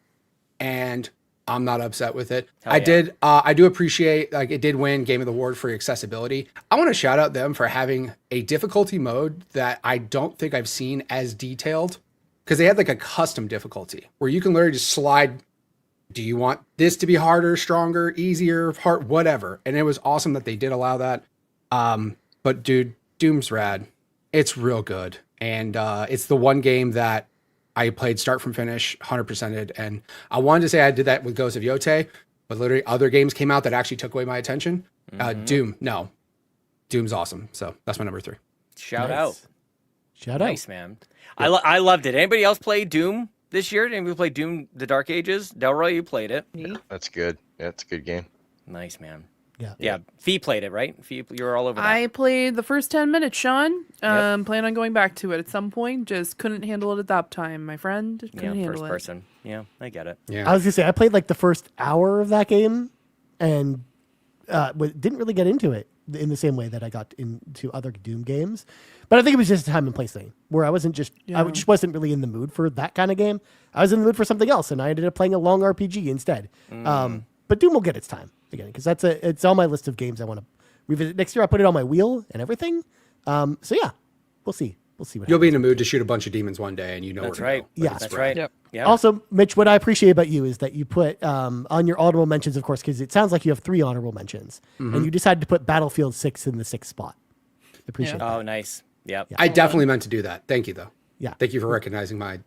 and I'm not upset with it. I do appreciate, like, it did win Game of the Award for accessibility. I want to shout out them for having a difficulty mode that I don't think I've seen as detailed, because they had like a custom difficulty where you can literally just slide. Do you want this to be harder, stronger, easier, hard, whatever? And it was awesome that they did allow that. But dude, Doom's rad. It's real good. And it's the one game that I played start from finish, 100%ed. And I wanted to say I did that with Ghost of Yote, but literally other games came out that actually took away my attention. Doom's awesome. So that's my number 3. Shout out. Nice, man. I loved it. Anybody else play Doom this year? Did anybody play Doom The Dark Ages? Delroy, you played it. That's good. Yeah, it's a good game. Nice, man. Yeah. Fee played it, right? Fee, you were all over that. I played the first 10 minutes, Sean. Plan on going back to it at some point. Just couldn't handle it at that time, my friend. Couldn't handle first it. person. Yeah, I get it. Yeah. I was gonna say I played like the first hour of that game, and didn't really get into it in the same way that I got into other Doom games. But I think it was just a time and place thing where I just wasn't really in the mood for that kind of game. I was in the mood for something else, and I ended up playing a long RPG instead. But Doom will get its time again, because it's on my list of games I want to revisit next year. I'll put it on my wheel and everything. So yeah, we'll see. We'll see what You'll happens. be in the mood to shoot a bunch of demons one day, and you know That's where to right. go. Yeah. That's right. Yep. Yeah. Also, Mitch, what I appreciate about you is that you put on your honorable mentions, of course, because it sounds like you have 3 honorable mentions, and you decided to put Battlefield 6 in the 6th spot. Appreciate that. Oh, nice. Yep. I definitely meant to do that. Thank you, though. Yeah. Thank you for recognizing my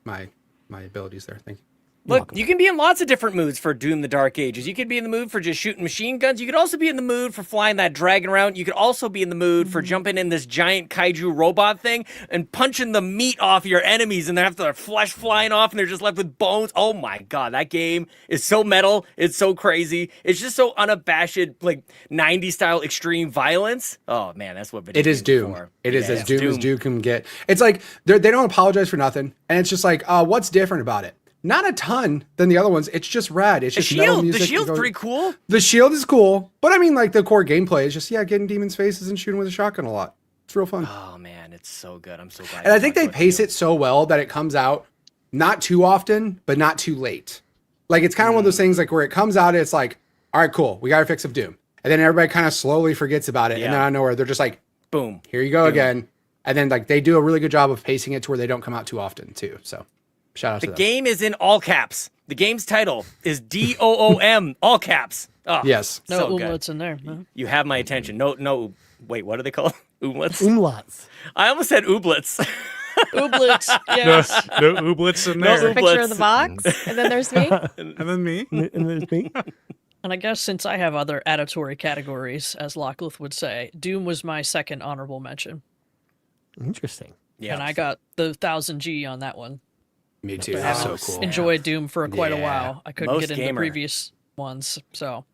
abilities there. Thank you. Look, you can be in lots of different moods for Doom the Dark Ages. You could be in the mood for just shooting machine guns. You could also be in the mood for flying that dragon around. You could also be in the mood for jumping in this giant kaiju robot thing and punching the meat off your enemies, and they have their flesh flying off and they're just left with bones. Oh my god, that game is so metal. It's so crazy. It's just so unabashed, like 90s style extreme violence. Oh man, that's what video It is games Doom. are for. It is Yeah, as it's Doom as Doom can get. It's like they don't apologize for nothing, and it's just like, what's different about it? Not a ton than the other ones. It's just rad. It's The just metal shield, music. the shield's pretty cool. The shield is cool, but I mean, like, the core gameplay is just getting demons' faces and shooting with a shotgun a lot. It's real fun. Oh man, it's so good. I'm so glad. And I think they pace it so well that it comes out not too often, but not too late. Like, it's kind of one of those things like where it comes out, it's like, all right, cool, we got our fix of Doom, and then everybody kind of slowly forgets about it, and then out of nowhere they're just like, boom, here you go again. And then like they do a really good job of pacing it to where they don't come out too often too. So shout out to The them. game is in all caps. The game's title is DOOM, all caps. Oh, Yes. No so good. umlauts in there. No. You have my attention. No, wait, what are they called? Oomlets? Umlauts. I almost said ooblets. Ooblets, yes. No ooblets in No there. ooblets. Picture of the box, and then there's me. And then me. And there's me. And I guess since I have other auditory categories, as Locklith would say, Doom was my second honorable mention. Interesting. Yeah. And I got the 1000G on that one. Me too. That's so cool. Enjoyed Doom for quite a Yeah. while. I couldn't Most get into gamer. previous ones, so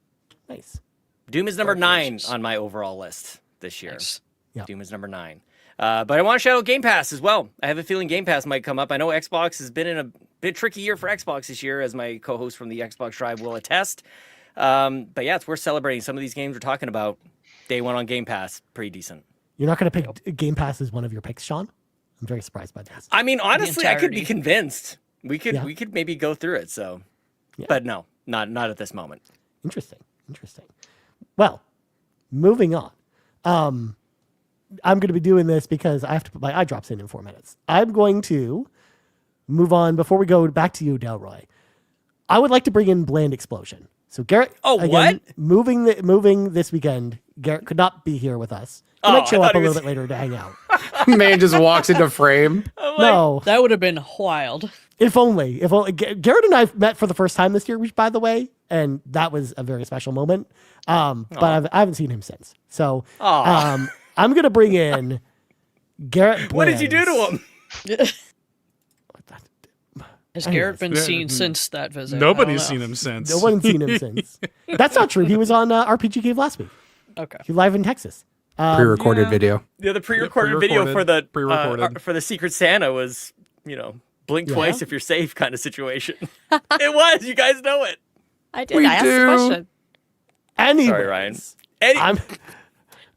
Nice. Doom is number 9 Congratulations. on my overall list this year. nice. Yeah. Doom is number 9. But I want to shout out Game Pass as well. I have a feeling Game Pass might come up. I know Xbox has been in a bit tricky year for Xbox this year, as my co-host from the Xbox Drive will attest. But yeah, it's worth celebrating. Some of these games we're talking about, day one on Game Pass, pretty decent. You're not going to pick Game Pass as one of your picks, Sean? I'm very surprised by this. I mean, honestly, I could be entirety. convinced. We Yeah. could maybe go through it. So, but no, not at this moment. Interesting. Well, moving on. I'm going to be doing this because I have to put my eye drops in 4 minutes. I'm going to move on before we go back to you, Delroy. I would like to bring in Bland Explosion. So Garrett, Oh, again, what? moving this weekend. Garrett could not be here with us. He Oh, might show I up thought a he little was- bit later to hang out. Man just walks into frame. I'm No, That would have been wild. if only. If only. Garrett and I met for the first time this year, which, by the way, and that was a very special moment. But I haven't seen him since. So Aw. I'm gonna bring in Garrett. What did you do to Bland's- him? Has Garrett been seen since that visit? Nobody's seen him since. No one's seen him since. That's not true. He was on RPG Cave last week. Okay. He live in Texas. Pre-recorded video. Yeah, the pre-recorded video for the pre-recorded. for the Secret Santa was, blink Yeah? twice if you're safe kind of situation. It was. You guys know it. I did. I asked the question. Anyways, Sorry, Ryan.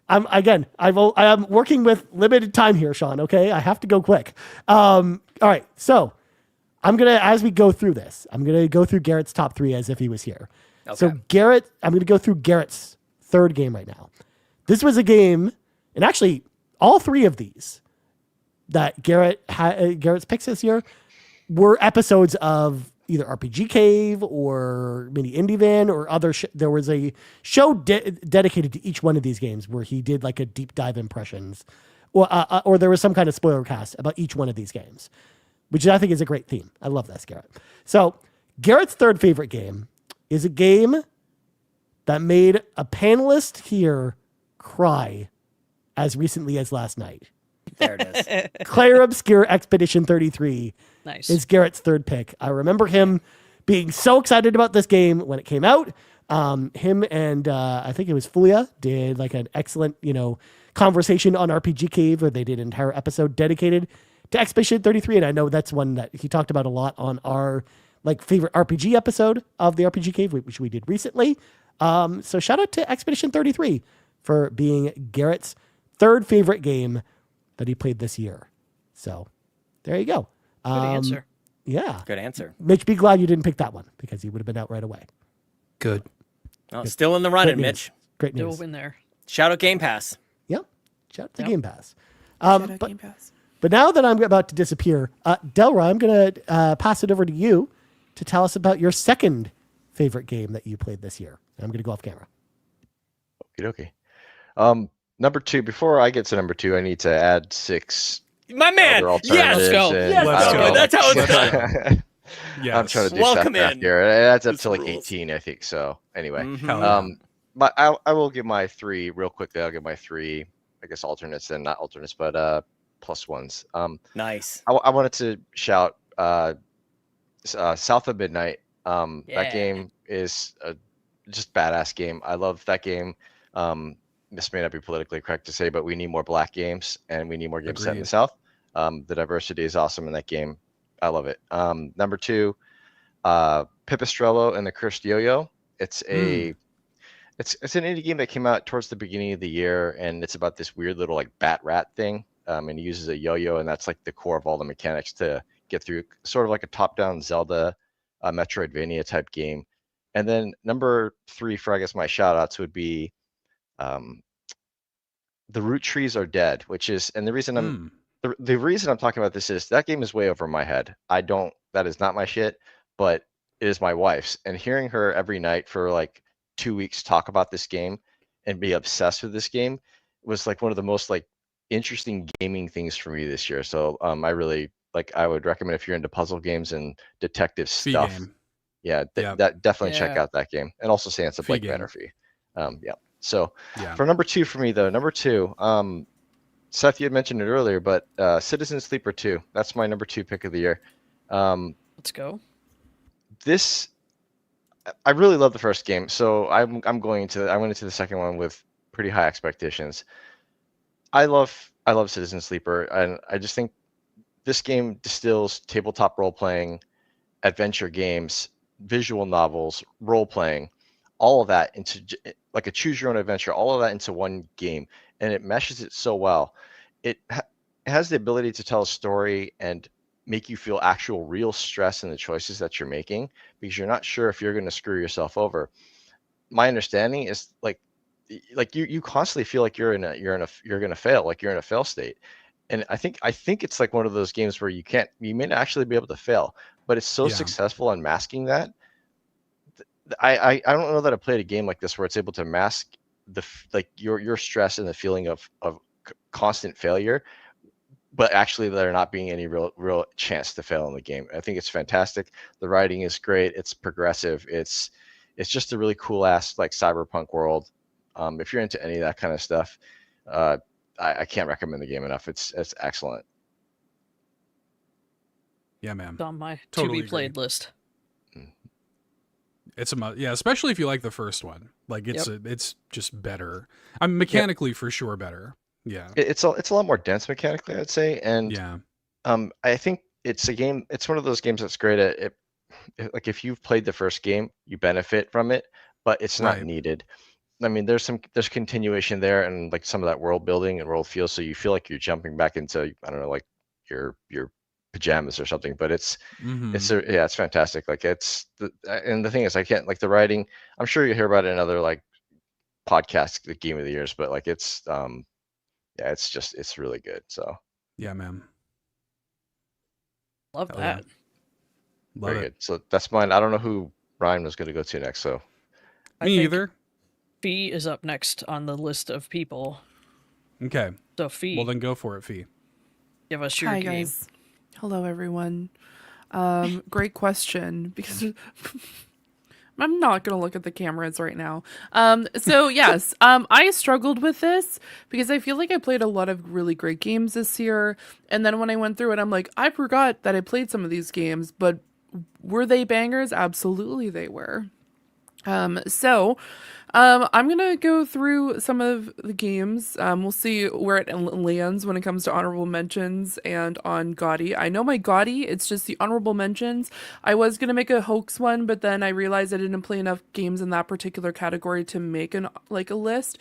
I'm working with limited time here, Sean. Okay, I have to go quick. All right, so I'm gonna, as we go through this, I'm gonna go through Garrett's top 3 as if he was here. So Okay. Garrett, I'm gonna go through Garrett's third game right now. This was a game, and actually all 3 of these that Garrett's picks this year were episodes of either RPG Cave or Mini Indie Van or other. There was a show dedicated to each one of these games where he did like a deep dive impressions, or there was some kind of spoiler cast about each one of these games, which I think is a great theme. I love this, Garrett. So Garrett's third favorite game is a game that made a panelist here cry as recently as last night. There it is. Claire Obscure Expedition 33 Nice. is Garrett's third pick. I remember him being so excited about this game when it came out. Him and I think it was Fulia did like an excellent, conversation on RPG Cave where they did an entire episode dedicated to Expedition 33. And I know that's one that he talked about a lot on our like favorite RPG episode of the RPG Cave, which we did recently. So shout out to Expedition 33 for being Garrett's third favorite game that he played this year. So there you go. Good answer. Yeah. Good answer. Mitch, be glad you didn't pick that one because he would have been out right away. Good. Oh, still in the running, Great news. Mitch. Great Still news. in there. Shout out Game Pass. Yep. Shout out to Yep. Game Pass. Shout out Game Pass. But now that I'm about to disappear, Delra, I'm going to pass it over to you to tell us about your second favorite game that you played this year. And I'm going to go off camera. Okie dokie. Number 2. Before I get to number 2, I need to add 6 My man. other Yes. alternatives. go. and Yes, I don't go. know. That's how it's done. Yes. I'm trying to do Welcome stat math in. here. It adds up This to like rules. 18, I think. So anyway, Mhm. Hell yeah. but I will give my 3 real quickly. I'll give my 3, I guess, alternates and not alternates, but plus ones. Nice. I wanted to shout South of Midnight. Yeah. That game is a just badass game. I love that game. This may not be politically correct to say, but we need more black games and we need more games set in the Agreed. South. The diversity is awesome in that game. I love it. Number 2, Pipistrello and the Cursed Yo-Yo. It's a it's an indie game that came out towards the beginning of the year, and it's about this weird little like bat rat thing. And he uses a yo-yo, and that's like the core of all the mechanics to get through, sort of like a top-down Zelda, Metroidvania type game. And then number 3 for I guess my shout-outs would be The Root Trees Are Dead, which is, and the reason the reason I'm talking about this is that game is way over my head. That is not my shit, but it is my wife's. And hearing her every night for like 2 weeks talk about this game and be obsessed with this game was like one of the most like interesting gaming things for me this year. So I would recommend if you're into puzzle games and detective Fee stuff. game. Yeah, Yeah. that definitely check Yeah. out that game. And also Sansa Fee Blake game. banner fee. Yeah. So Yeah. for number 2 for me though, number 2, Seth, you had mentioned it earlier, but Citizen Sleeper 2. That's my number 2 pick of the year. Let's go. I really love the first game, so I went into the second one with pretty high expectations. I love Citizen Sleeper, and I just think this game distills tabletop role playing, adventure games, visual novels, role playing, all of that into like a choose your own adventure, all of that into one game, and it meshes it so well. It has the ability to tell a story and make you feel actual real stress in the choices that you're making because you're not sure if you're going to screw yourself over. My understanding is like you constantly feel like you're going to fail, like you're in a fail state. And I think it's like one of those games where you may not actually be able to fail, but it's so Yeah. successful in masking that. I don't know that I played a game like this where it's able to mask your stress and the feeling of constant failure but actually there not being any real chance to fail in the game. I think it's fantastic. The writing is great. It's progressive. It's just a really cool ass like cyberpunk world. If you're into any of that kind of stuff, I can't recommend the game enough. It's excellent. Yeah, man. It's on my Totally to be played list. It's yeah, especially if you like the first one. Like it's just better. I'm mechanically for sure better. Yeah. It's a lot more dense mechanically, I'd say, and Yeah. I think it's a game. It's one of those games that's great at it. Like if you've played the first game, you benefit from it, but it's not Right. needed. I mean, there's continuation there, and like some of that world building and world feel, so you feel like you're jumping back into, I don't know, like your pajamas or something. But it's fantastic. Like and the thing is, I can't like the writing. I'm sure you hear about it in other like podcasts, the game of the years, but like it's it's really good. So Yeah, man. Love Hell yeah. that. Love very it. good. So that's mine. I don't know who Ryan was going to go to next. So I Me think either. Fee is up next on the list of people. Okay. So Fee, Well, then go for it, Fee. give us your Hi game. guys. Hello everyone. Great question because I'm not gonna look at the cameras right now. So yes, I struggled with this because I feel like I played a lot of really great games this year, and then when I went through it, I'm like, I forgot that I played some of these games, but were they bangers? Absolutely, they were. I'm gonna go through some of the games. We'll see where it lands when it comes to honorable mentions and on Gaudy. I know my Gaudy, it's just the honorable mentions. I was gonna make a hoax one, but then I realized I didn't play enough games in that particular category to make a list.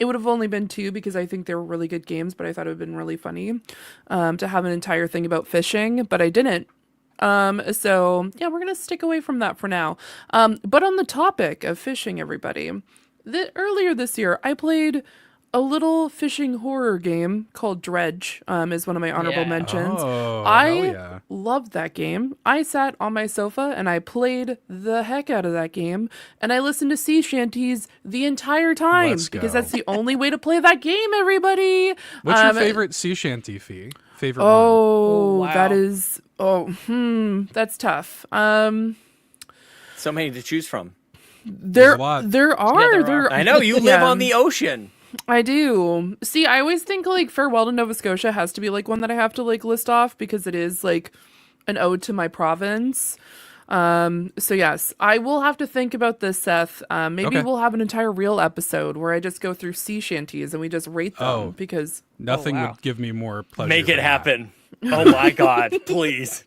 It would have only been 2 because I think they were really good games, but I thought it would have been really funny to have an entire thing about fishing, but I didn't. So yeah, we're gonna stick away from that for now. But on the topic of fishing, everybody, earlier this year I played a little fishing horror game called Dredge. Is one of my honorable Yeah. mentions. Oh, hell I yeah. loved that game. I sat on my sofa and I played the heck out of that game, and I listened to sea shanties the entire time Let's because go. that's the only way to play that game. Everybody, What's your favorite sea shanty, Fee? Favorite one? Oh, wow. that is. That's tough. So many to choose from. There's a lot. There are. I know you live Yeah. on the ocean. I do. See, I always think like Farewell to Nova Scotia has to be like one that I have to like list off because it is like an ode to my province. So yes, I will have to think about this, Seth. Maybe Okay. we'll have an entire real episode where I just go through sea shanties and we just rate them Oh. because Nothing wow. would give me more pleasure. Make it than that. happen. Oh my God, please.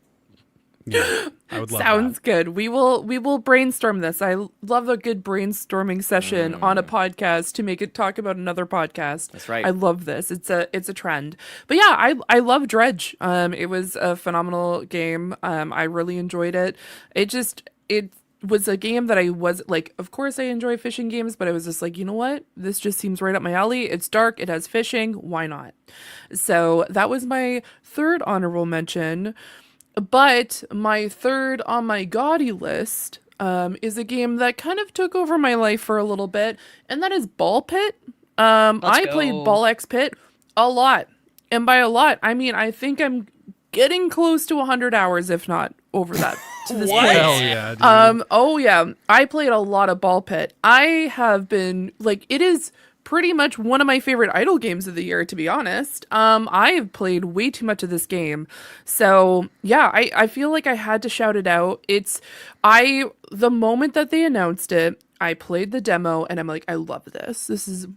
Yeah, I would love sounds that. good. We will brainstorm this. I love a good brainstorming session on a podcast to make it talk about another podcast. That's right. I love this. It's a trend. But yeah, I love Dredge. It was a phenomenal game. I really enjoyed it. It was a game that I was like, of course I enjoy fishing games, but I was just like, you know what? This just seems right up my alley. It's dark, it has fishing, why not? So that was my third honorable mention. But my third on my gaudy list is a game that kind of took over my life for a little bit, and that is Ball Pit. I played go. Ball X Pit a lot. And by a lot, I mean, I think I'm getting close to 100 hours, if not over that to this point. Hell yeah, dude. Oh yeah, I played a lot of Ball Pit. I have been like, it is pretty much one of my favorite idle games of the year, to be honest. I have played way too much of this game, so yeah, I feel like I had to shout it out. The moment that they announced it, I played the demo and I'm like, I love this. This is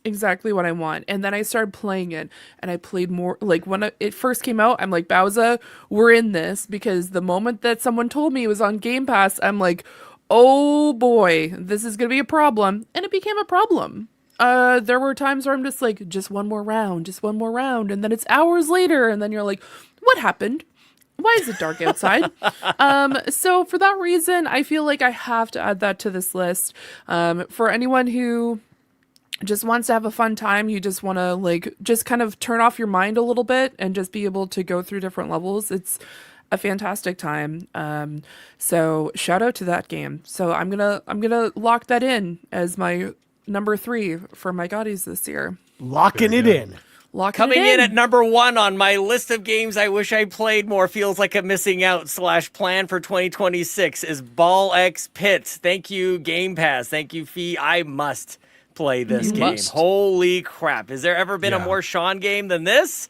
exactly what I want. And then I started playing it and I played more. Like when it first came out, I'm like, Bowser, we're in this, because the moment that someone told me it was on Game Pass, I'm like, oh boy, this is gonna be a problem. And it became a problem. There were times where I'm just like, just one more round, and then it's hours later, and then you're like, what happened? Why is it dark outside? So for that reason, I feel like I have to add that to this list. For anyone who just wants to have a fun time, you just want to like just kind of turn off your mind a little bit and just be able to go through different levels. It's a fantastic time. So shout out to that game. So I'm gonna lock that in as my number 3 for my Gaudies this year. Locking it in. Locking Coming it in at number 1 on my list of games I wish I played more, feels like a missing out / plan for 2026 is Ball X Pit. Thank you, Game Pass. Thank you, Fee. I must play this game. must. Holy crap. Has there ever been a Yeah. more Sean game than this?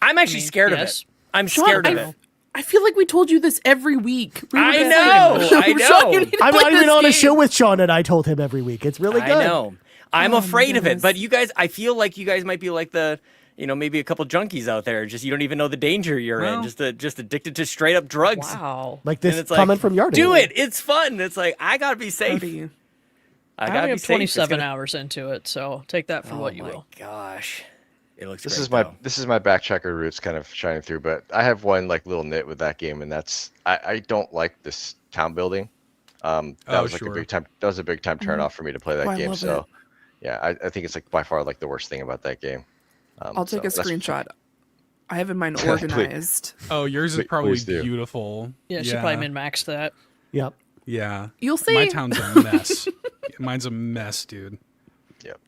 I'm actually scared of yes. it. I'm Sean, scared of it. I feel like we told you this every week. We were I just know, like, I Sean, know. you need to I'm play not even this on a game. show with Sean, and I told him every week. It's really good. I know. I'm afraid of it, goodness. but you guys, I feel like you guys might be like the, maybe a couple junkies out there. Just you don't even know the danger you're in. Just addicted to straight up drugs. Wow. Like And this it's like, comment from Yardy. do it. It's fun. It's like I gotta be safe. Cody. I I gotta only be have safe. It's 27 gonna- hours into it, so take that for Oh what you my will. gosh, it looks. This great, is my though. this is my backtracker roots kind of shining through, but I have one like little nit with that game, and that's I don't like this town building. That Oh, was like sure. a big time. That was a big time turn off for me to play that Oh, I game. love So it. yeah, I think it's like by far like the worst thing about that game. I'll take a so that's- screenshot. I have in mine Please. organized. Oh, yours is Please probably do. beautiful. Yeah, she probably min-maxed that. Yep. Yeah. You'll see. My town's a mess. Mine's a mess, dude. Yep.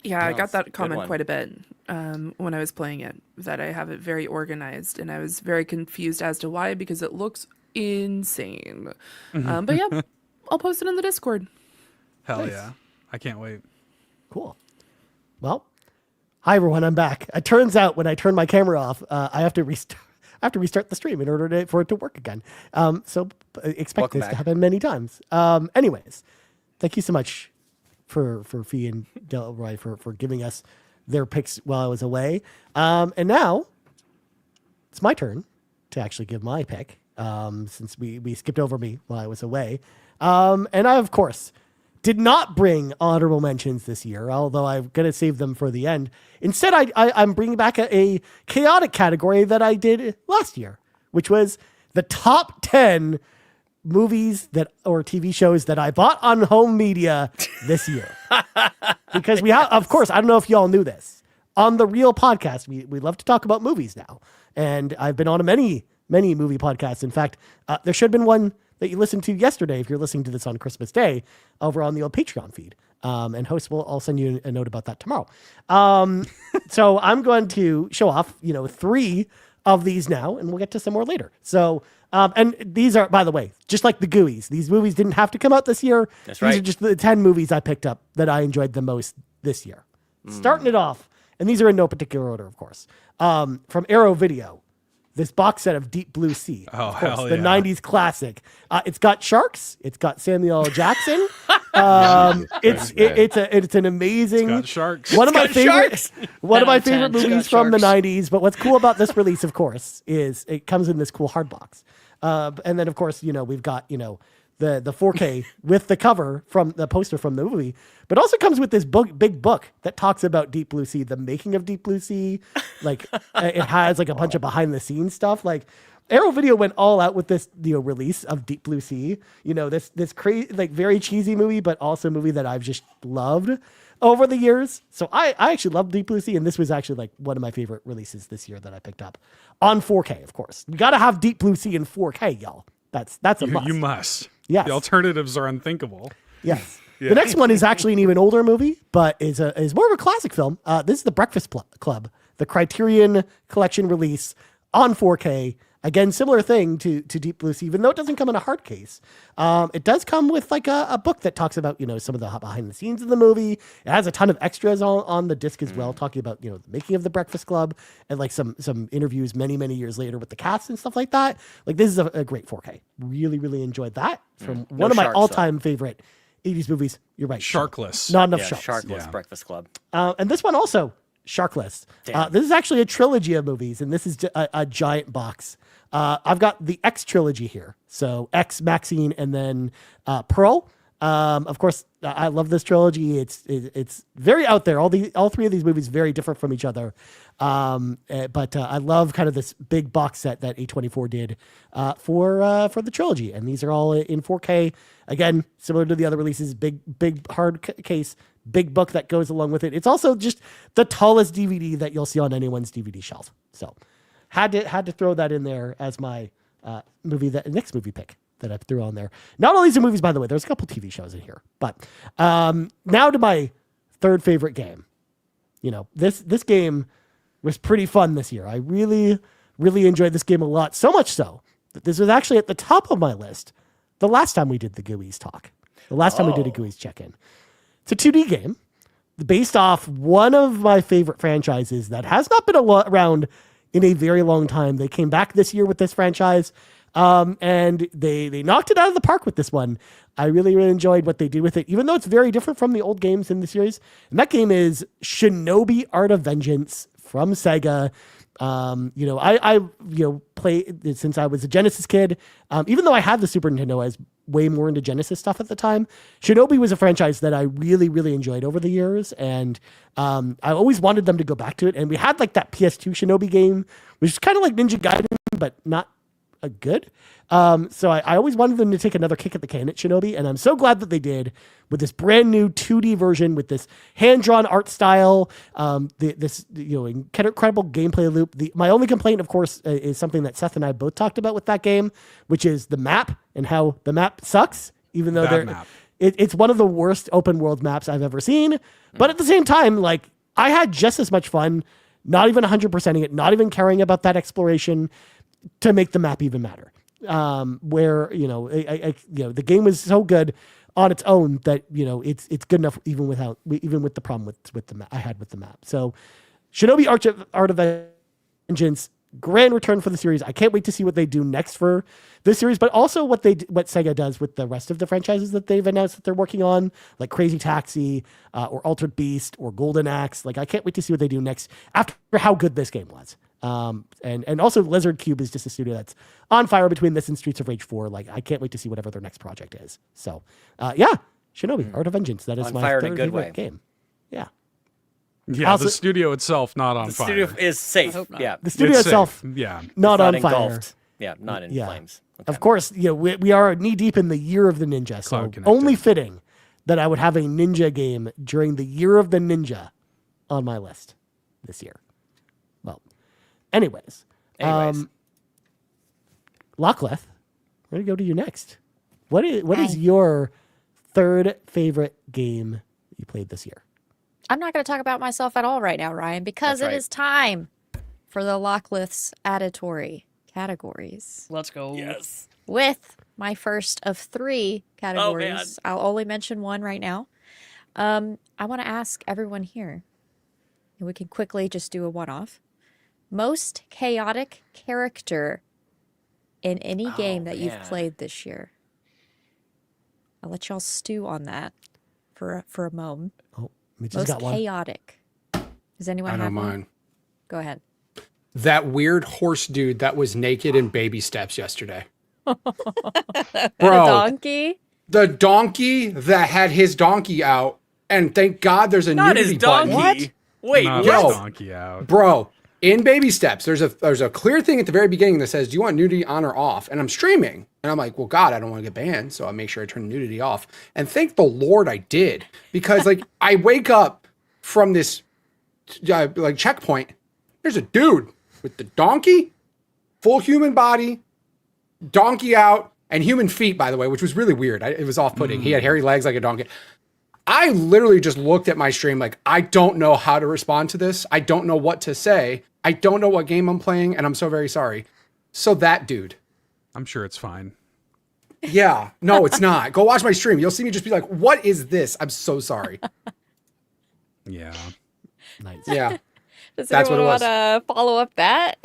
Yeah, I got that good comment one. quite a bit when I was playing it, that I have it very organized, and I was very confused as to why, because it looks insane. But yeah, I'll post it in the Discord. Hell Nice. yeah. I can't wait. Cool. Well, hi everyone. I'm back. It turns out when I turn my camera off, I have to restart the stream in order for it to work again. So expect Welcome this to back. happen many times. Anyways, thank you so much for Fee and Delroy for giving us their picks while I was away. And now it's my turn to actually give my pick, since we skipped over me while I was away. And I, of course, did not bring honorable mentions this year, although I'm going to save them for the end. Instead, I'm bringing back a chaotic category that I did last year, which was the top 10 movies or TV shows that I bought on home media this year. Because we have, of course, I don't know if y'all knew this. On the Real podcast, we love to talk about movies now. And I've been on many movie podcasts. In fact, there should have been one that you listened to yesterday if you're listening to this on Christmas Day over on the old Patreon feed. And host I'll send you a note about that tomorrow. So I'm going to show off, 3 of these now, and we'll get to some more later. So, and these are, by the way, just like the GOOYs. These movies didn't have to come out this year. That's These right. are just the 10 movies I picked up that I enjoyed the most this year. Starting it off, and these are in no particular order, of course. From Arrow Video, this box set of Deep Blue Sea. Oh, of course, hell the yeah. 90s classic. It's got sharks. It's got Samuel L. Jackson. It's an amazing. Got sharks. One of my got favorite. sharks. One of my 10 out of 10, favorite it's got movies from the sharks. 90s. But what's cool about this release, of course, is it comes in this cool hard box. And then, of course, we've got the 4K with the cover from the poster from the movie, but also comes with this big book that talks about Deep Blue Sea, the making of Deep Blue Sea. Like it has like a bunch of behind the scenes stuff. Like Arrow Video went all out with this release of Deep Blue Sea. This crazy, like very cheesy movie, but also a movie that I've just loved over the years. So I actually love Deep Blue Sea, and this was actually like one of my favorite releases this year that I picked up on 4K. Of course, you got to have Deep Blue Sea in 4K, y'all. That's a must. You must. Yes. The alternatives are unthinkable. Yes. The next one is actually an even older movie, but is more of a classic film. This is The Breakfast Club, the Criterion Collection release on 4K. Again, similar thing to Deep Blue Sea, even though it doesn't come in a hard case. It does come with like a book that talks about, some of the behind the scenes of the movie. It has a ton of extras on the disc as well, talking about, the making of The Breakfast Club and like some interviews many, many years later with the cast and stuff like that. Like this is a great 4K. Really, really enjoyed that from one of my sharks, though. all-time favorite 80s movies. You're right. Sharkless. Not enough Yeah, sharks. Sharkless Yeah. Breakfast Club. And this one also sharkless. This is actually a trilogy of movies, and this is a giant box. I've got the X trilogy here. So X, Maxine, and then Pearl. Of course, I love this trilogy. It's very out there. All 3 of these movies very different from each other. But I love kind of this big box set that A24 did for the trilogy, and these are all in 4K. Again, similar to the other releases, big hard case, big book that goes along with it. It's also just the tallest DVD that you'll see on anyone's DVD shelf. So had to throw that in there as my next movie pick that I threw on there. Not all these are movies, by the way. There's a couple TV shows in here, but now to my third favorite game. this game was pretty fun this year. I really, really enjoyed this game a lot. So much so that this was actually at the top of my list the last time we did the GOOYs talk. The last time we did a GOOYs check-in. It's a 2D game based off one of my favorite franchises that has not been around in a very long time. They came back this year with this franchise, and they knocked it out of the park with this one. I really, really enjoyed what they did with it, even though it's very different from the old games in the series. And that game is Shinobi Art of Vengeance from Sega. I play since I was a Genesis kid. Even though I had the Super Nintendo, I was way more into Genesis stuff at the time. Shinobi was a franchise that I really, really enjoyed over the years, and I always wanted them to go back to it. And we had like that PS2 Shinobi game, which is kind of like Ninja Gaiden, but not a good. So I always wanted them to take another kick at the can at Shinobi, and I'm so glad that they did with this brand new 2D version with this hand-drawn art style, this incredible gameplay loop. My only complaint, of course, is something that Seth and I both talked about with that game, which is the map and how the map sucks, even though it's one of the worst open world maps I've ever seen. But at the same time, like, I had just as much fun, not even 100%ing it, not even caring about that exploration to make the map even matter. The game was so good on its own that it's good enough even with the problem with the map I had with the map. So Shinobi Art of Vengeance, grand return for the series. I can't wait to see what they do next for this series, but also what Sega does with the rest of the franchises that they've announced that they're working on, like Crazy Taxi or Altered Beast or Golden Axe. Like, I can't wait to see what they do next after how good this game was. And also Lizard Cube is just a studio that's on fire between this and Streets of Rage 4. Like, I can't wait to see whatever their next project is. So, Shinobi Art of Vengeance. That is on my fire in third a good favorite way. game. Yeah. Yeah, Also- the studio itself not on The fire. studio is safe. hope not. Yeah. The studio It's safe. itself, Yeah. not on fire. engulfed. Yeah, not in Yeah. flames. Okay. Of course, we are knee deep in the year of the ninja. So Cloud connected. only fitting that I would have a ninja game during the year of the ninja on my list this year. Well, anyways. Lachlan, we're going to go to you next. What is your third favorite game you played this year? I'm not going to talk about myself at all right now, Ryan, because That's it right. is time for the Lochlith's auditory categories. Let's go. Yes. With my first of 3 categories. I'll only mention one right now. I want to ask everyone here, and we can quickly just do a one-off. Most chaotic character in any game that you've played this year. I'll let y'all stew on that for a moment. Oh, Mitch has Most got one. chaotic. Does anyone I know have one? mine. Go ahead. That weird horse dude that was naked in baby steps yesterday. The Bro, donkey? the donkey that had his donkey out, and thank God there's a Not nudity his donkey. button. Wait, Not what? a Yo. donkey out. Bro, in baby steps, there's a clear thing at the very beginning that says, "Do you want nudity on or off?" And I'm streaming, and I'm like, "Well, God, I don't want to get banned, so I make sure I turn nudity off." And thank the Lord I did, because like I wake up from this like checkpoint, there's a dude with the donkey, full human body, donkey out, and human feet, by the way, which was really weird. It was off-putting. He had hairy legs like a donkey. I literally just looked at my stream like, I don't know how to respond to this. I don't know what to say. I don't know what game I'm playing, and I'm so very sorry. So that dude. I'm sure it's fine. Yeah. No, it's not. Go watch my stream. You'll see me just be like, what is this? I'm so sorry. Yeah. Nice. Yeah. Does That's what anyone it want was. to follow up that?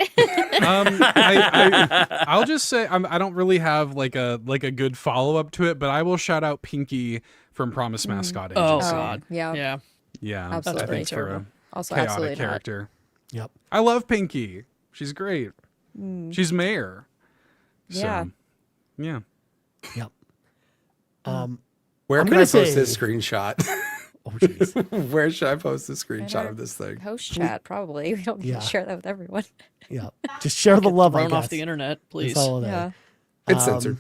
I'll just say I don't really have like a good follow up to it, but I will shout out Pinky from Promise Mascot Oh Agency. God. yeah. Yeah. Yeah, Absolutely. I think for a Terrible. Also, chaotic absolutely not. character. Yep. I love Pinky. She's great. She's mayor. Yeah. So, yeah. Yep. Where I'm can I gonna post say- this screenshot? Oh, jeez. Where should I post the screenshot of this thing? Host chat, probably. We don't need Yeah. to share that with everyone. Yeah. Just share the love, I Thrown guess. off the internet, please. That's all of that. Yeah. It's censored.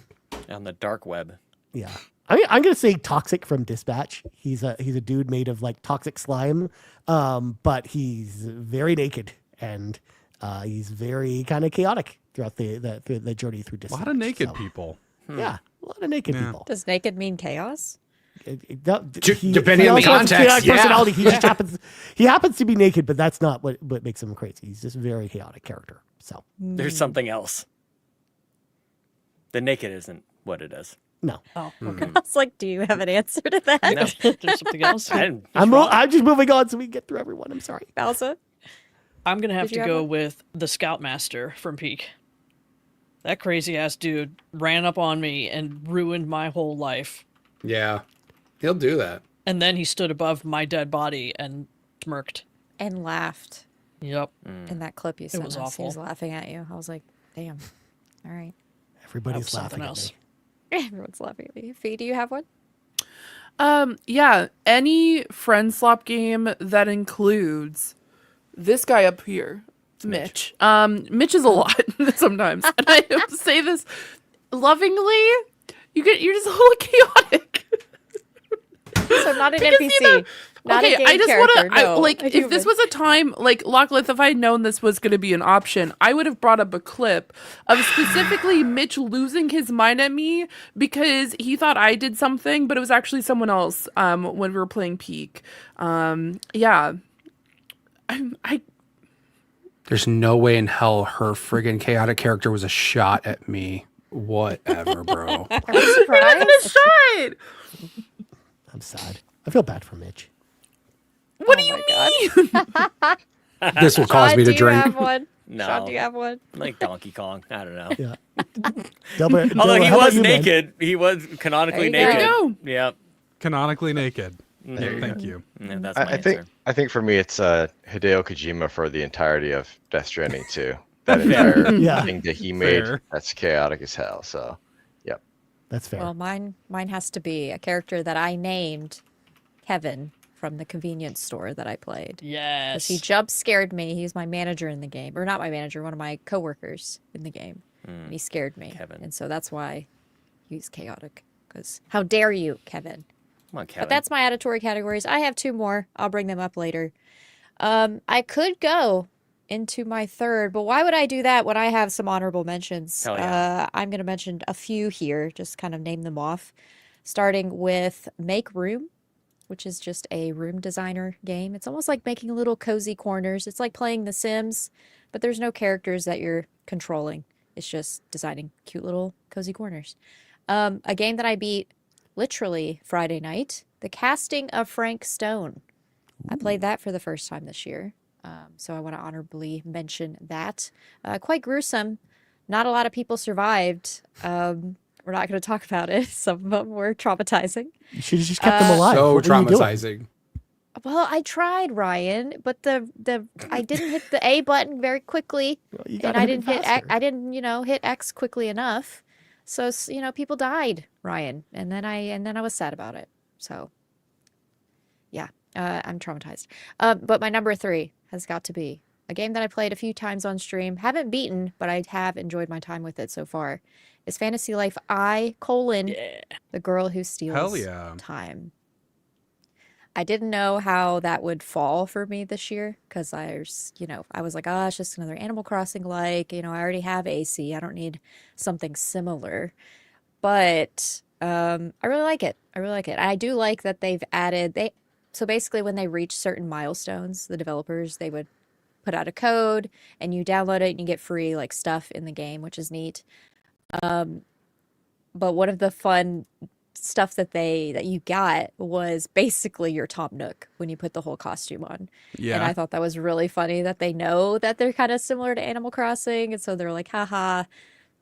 On the dark web. Yeah. I'm gonna say Toxic from Dispatch. He's a dude made of like toxic slime, but he's very naked and he's very kind of chaotic throughout the journey through A Dispatch. lot of naked So, people. Yeah, a lot of naked Yeah. people. Does naked mean chaos? Depending on the also has a context, chaotic yeah. personality. He happens to be naked, but that's not what makes him crazy. He's just a very chaotic character. So There's something else. The naked isn't what it is. no, Oh, okay. I was like, do you have an answer to that? No. There's something else. I'm just moving on so we can get through everyone. I'm sorry. Elsa? I'm gonna have Did to you have go one? with the Scoutmaster from Peak. That crazy ass dude ran up on me and ruined my whole life. Yeah, he'll do that. And then he stood above my dead body and smirked. And laughed Yep. in that clip you sent was us. He was awful. laughing at you. I was like, damn. All right. Everybody's That was laughing something at else. me. Everyone's laughing at me. Fee, do you have one? Yeah, any friend slop game that includes this guy up here, Mitch. Mitch is a lot sometimes, and I say this lovingly. You're just a little chaotic. So not an Because, NPC. you know, not okay, a game I just character. want to No, like a if human. this was a time like Lachlan, if I had known this was going to be an option, I would have brought up a clip of specifically Mitch losing his mind at me because he thought I did something, but it was actually someone else. When we were playing Peak, yeah, I There's no way in hell her friggin' chaotic character was a shot at me. Whatever, bro. Are we surprised? shot. I'm sad. I feel bad for Mitch. What do Oh you my mean? This will cause Sean, me to do you drink. have one? No. Sean, do you have one? Like Donkey Kong. I don't know. Yeah. Although he how about was you, man? naked. He was canonically There you naked. go. Yeah. Canonically naked. There you Thank you. Yeah, that's my I think answer. I think for me it's Hideo Kojima for the entirety of Death Stranding too. That entire Yeah. thing that he made, Fair. that's chaotic as hell. So, yep. That's fair. Well, mine has to be a character that I named Kevin from the convenience store that I played. 'Cause Yes. he jump scared me. He was my manager in the game, or not my manager, one of my coworkers in the game, and he scared me. Kevin. And so that's why he's chaotic. Because how dare you, Kevin? Come on, Kevin. But that's my auditory categories. I have two more. I'll bring them up later. I could go into my third, but why would I do that when I have some honorable mentions? Hell yeah. I'm going to mention a few here, just kind of name them off. Starting with Make Room, which is just a room designer game. It's almost like making little cozy corners. It's like playing The Sims, but there's no characters that you're controlling. It's just designing cute little cozy corners. A game that I beat literally Friday night, The Casting of Frank Stone. I played that for the first time this year. So I want to honorably mention that. Quite gruesome. Not a lot of people survived. We're not going to talk about it. Some of them were traumatizing. You should have just kept them alive. So What were you doing? traumatizing. Well, I tried, Ryan, but the I didn't hit the A button very quickly, Well, you and gotta I hit it didn't hit faster. I didn't hit X quickly enough. So people died, Ryan, and then I was sad about it. So yeah, I'm traumatized. But my number 3 has got to be a game that I played a few times on stream. Haven't beaten, but I have enjoyed my time with it so far. Is Fantasy Life I: The Girl Who Steals Hell yeah. Time. I didn't know how that would fall for me this year because I was like, it's just another Animal Crossing like, I already have AC. I don't need something similar. But I really like it. I do like that they've added so basically when they reach certain milestones, the developers, they would put out a code and you download it and you get free like stuff in the game, which is neat. But one of the fun stuff that you got was basically your Tom Nook when you put the whole costume on. Yeah. And I thought that was really funny that they know that they're kind of similar to Animal Crossing. And so they're like, haha,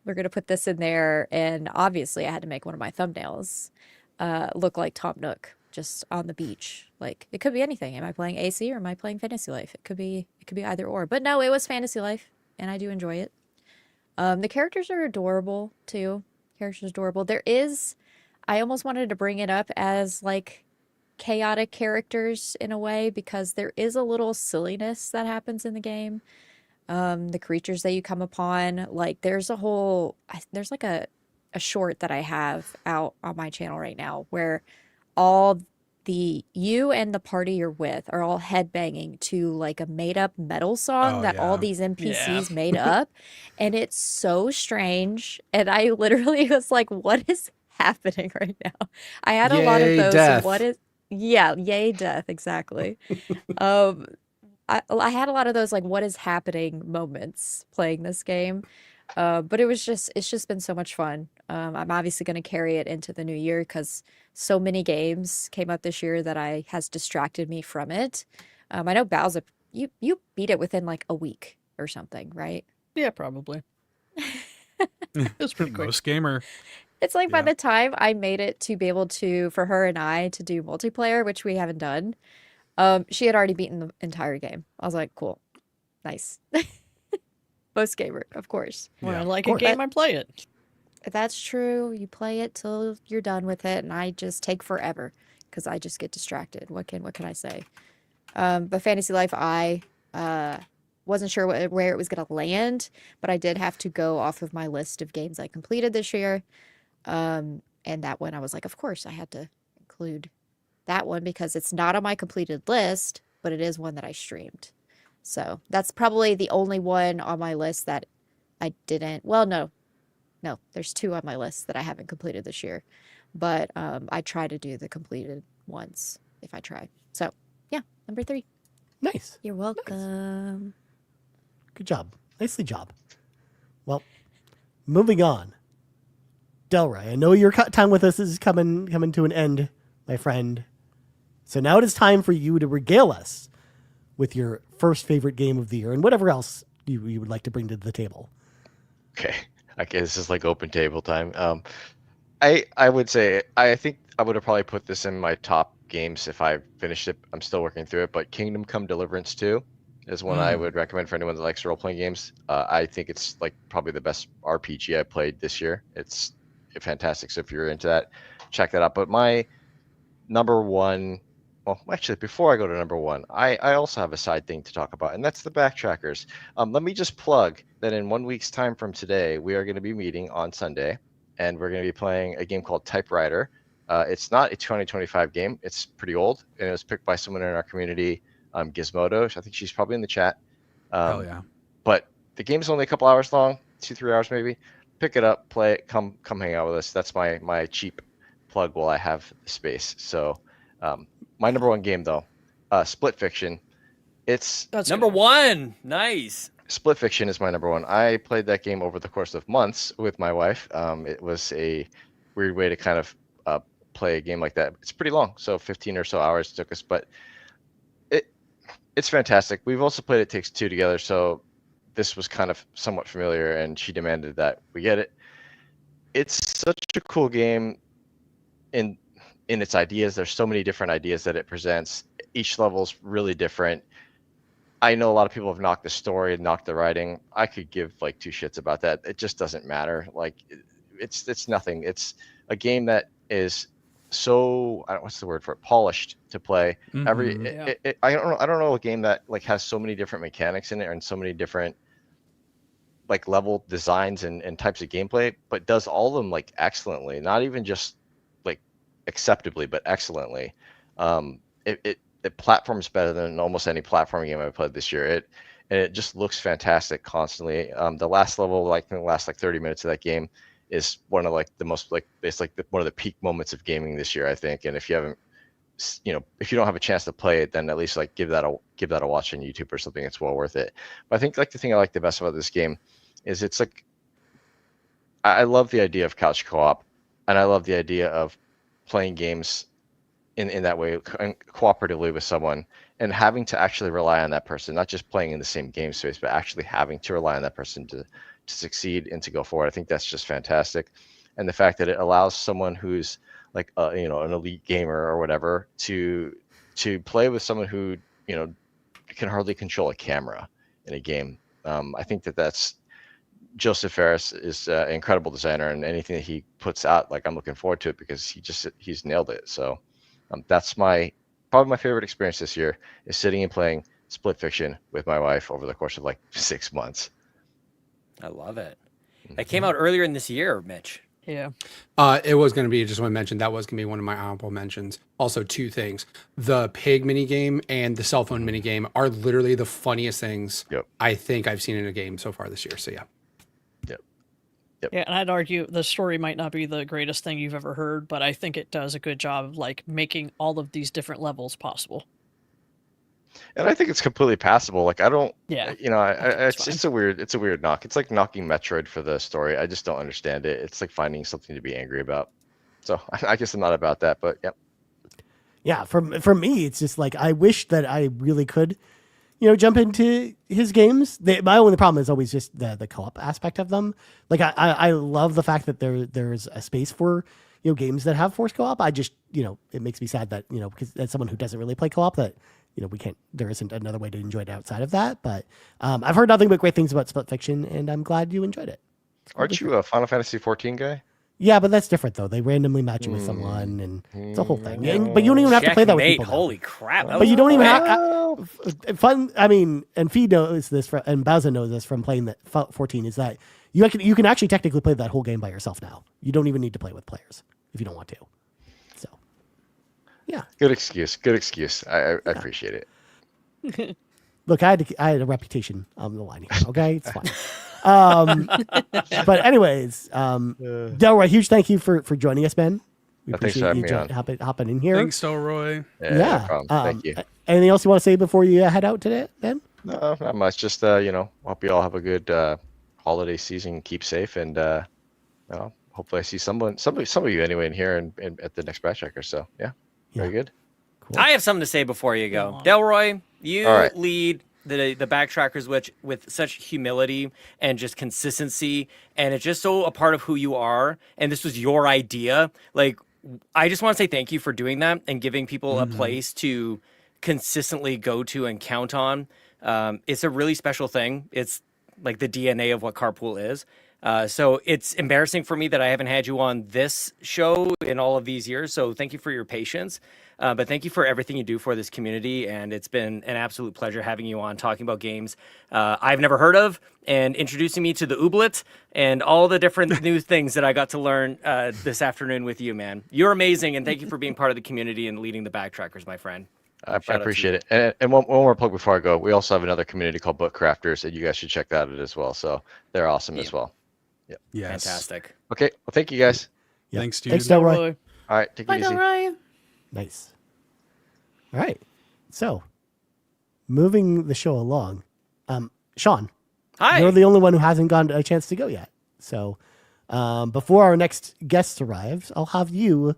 we're going to put this in there. And obviously I had to make one of my thumbnails look like Tom Nook just on the beach. Like it could be anything. Am I playing AC or am I playing Fantasy Life? It could be either or. But no, it was Fantasy Life and I do enjoy it. The characters are adorable too. I almost wanted to bring it up as like chaotic characters in a way because there is a little silliness that happens in the game. The creatures that you come upon, like there's like a short that I have out on my channel right now where you and the party you're with are all headbanging to like a made up metal song Oh, that all yeah. these NPCs made up. And it's so strange. And I literally was like, what is happening right now? I had a lot of Yay, those. death. Yeah, yay, death, exactly. Um, I had a lot of those like what is happening moments playing this game. But it's just been so much fun. I'm obviously going to carry it into the new year because so many games came out this year that I has distracted me from it. I know Bowser, you beat it within like a week or something, right? Yeah, probably. It was pretty quick. Most gamer. It's like by Yeah. the time I made it to be able to, for her and I to do multiplayer, which we haven't done, she had already beaten the entire game. I was like, cool, nice. Most gamer, of course. When Yeah, I like of a game, course. I play it. That's true. You play it till you're done with it, and I just take forever because I just get distracted. What can I say? But Fantasy Life, I wasn't sure where it was gonna land, but I did have to go off of my list of games I completed this year. And that one I was like, of course I had to include that one because it's not on my completed list, but it is one that I streamed. So that's probably the only one on my list that I didn't. Well, no, there's two on my list that I haven't completed this year, but I try to do the completed ones if I try. So yeah, number 3. Nice. You're welcome. Good job. Nicely job. Well, moving on. Delray, I know your time with us is coming to an end, my friend. So now it is time for you to regale us with your first favorite game of the year and whatever else you would like to bring to the table. Okay. I guess this is like open table time. I would say I think I would have probably put this in my top games if I finished it. I'm still working through it, but Kingdom Come Deliverance 2 is one I would recommend for anyone that likes role-playing games. I think it's like probably the best RPG I played this year. It's fantastic. So if you're into that, check that out. But my number one, well, actually, before I go to number one, I also have a side thing to talk about, and that's the Backtrackers. Let me just plug that in 1 week's time from today, we are going to be meeting on Sunday, and we're going to be playing a game called Typewriter. It's not a 2025 game. It's pretty old, and it was picked by someone in our community, Gizmodo. I think she's probably in the chat. Hell yeah. But the game's only a couple hours long, 2-3 hours maybe. Pick it up, play it, come hang out with us. That's my cheap plug while I have the space. So my number one game though, Split Fiction. It's That's Number good. 1. Nice. Split Fiction is my number one. I played that game over the course of months with my wife. It was a weird way to kind of play a game like that. It's pretty long, so 15 or so hours it took us, but it's fantastic. We've also played It Takes Two together, so this was kind of somewhat familiar, and she demanded that we get it. It's such a cool game in its ideas. There's so many different ideas that it presents. Each level's really different. I know a lot of people have knocked the story, knocked the writing. I could give like two shits about that. It just doesn't matter. Like it's nothing. It's a game that is so what's the word for it? Polished to play. Mhm. I don't know a game that like has so many different mechanics in it and so many different like level designs and types of gameplay, but does all of them like excellently. Not even just like acceptably, but excellently. It platforms better than almost any platforming game I've played this year. It just looks fantastic constantly. The last level, like the last like 30 minutes of that game, is one of like the most like it's like one of the peak moments of gaming this year, I think. And if you haven't, if you don't have a chance to play it, then at least like give that a watch on YouTube or something. It's well worth it. But I think like the thing I like the best about this game is it's like I love the idea of couch co-op, and I love the idea of playing games in that way cooperatively with someone and having to actually rely on that person, not just playing in the same game space, but actually having to rely on that person to succeed and to go forward. I think that's just fantastic. And the fact that it allows someone who's like an elite gamer or whatever to play with someone who can hardly control a camera in a game. I think that's Joseph Ferris is an incredible designer, and anything that he puts out, like I'm looking forward to it because he's nailed it. So that's probably my favorite experience this year is sitting and playing Split Fiction with my wife over the course of like 6 months. I love it. That came out earlier in this year, Mitch. Yeah. It was going to be, just want to mention, that was going to be one of my honorable mentions. Also, two things. The pig minigame and the cell phone minigame are literally the funniest things Yep. I think I've seen in a game so far this year. So, yeah. Yep. Yeah, and I'd argue the story might not be the greatest thing you've ever heard, but I think it does a good job of like making all of these different levels possible. And I think it's completely passable. Like I don't, Yeah, you know, it's it's a weird knock. It's like knocking Metroid for the story. I just don't understand it. It's like finding something to be angry about. So I guess I'm not about that, but yep. Yeah, for me, it's just like I wish that I really could, jump into his games. My only problem is always just the co-op aspect of them. Like I love the fact that there's a space for games that have forced co-op. I just it makes me sad that because as someone who doesn't really play co-op that there isn't another way to enjoy it outside of that. But I've heard nothing but great things about Split Fiction, and I'm glad you enjoyed it. Aren't you a Final Fantasy 14 guy? Yeah, but that's different though. They randomly match you with someone, and it's a whole thing. But you don't even have to play that with Checkmate. people. Now. Holy crap! But you don't even have fun. I mean, and Fee knows this, and Bowser knows this from playing that 14. Is that you can actually technically play that whole game by yourself now. You don't even need to play with players if you don't want to. So, yeah. Good excuse. Good excuse. I appreciate it. Look, I had a reputation on the line here. Okay, it's fine. But anyways, Delroy, huge thank you for joining us, man. We Thanks for having me on. Hopping in here. Thanks, Delroy. Yeah. Yeah. No problem. Thank you. Anything else you want to say before you head out today, Ben? No, not much. Just hope you all have a good holiday season. Keep safe, and hopefully I see some of you anyway in here and at the next batch checker. So yeah, very good. Cool. I have something to say before you go. Delroy, you lead the backtrackers with such humility and just consistency, and it's just so a part of who you are. And this was your idea. Like, I just want to say thank you for doing that and giving people a place to consistently go to and count on. It's a really special thing. It's like the DNA of what Carpool is. So it's embarrassing for me that I haven't had you on this show in all of these years. So thank you for your patience. But thank you for everything you do for this community. And it's been an absolute pleasure having you on talking about games I've never heard of and introducing me to the ooblet and all the different new things that I got to learn this afternoon with you, man. You're amazing. And thank you for being part of the community and leading the backtrackers, my friend. I appreciate it. And one more plug before I go. We also have another community called Book Crafters, and you guys should check that out as well. So they're awesome as well. Yep. Yes. Fantastic. Okay. Well, thank you guys. Yep. Thanks, dude. Thanks, Delroy. All right. Take it Bye, easy. Delroy. Nice. All right. So, moving the show along, Sean, Hi. you're the only one who hasn't gotten a chance to go yet. So, before our next guest arrives, I'll have you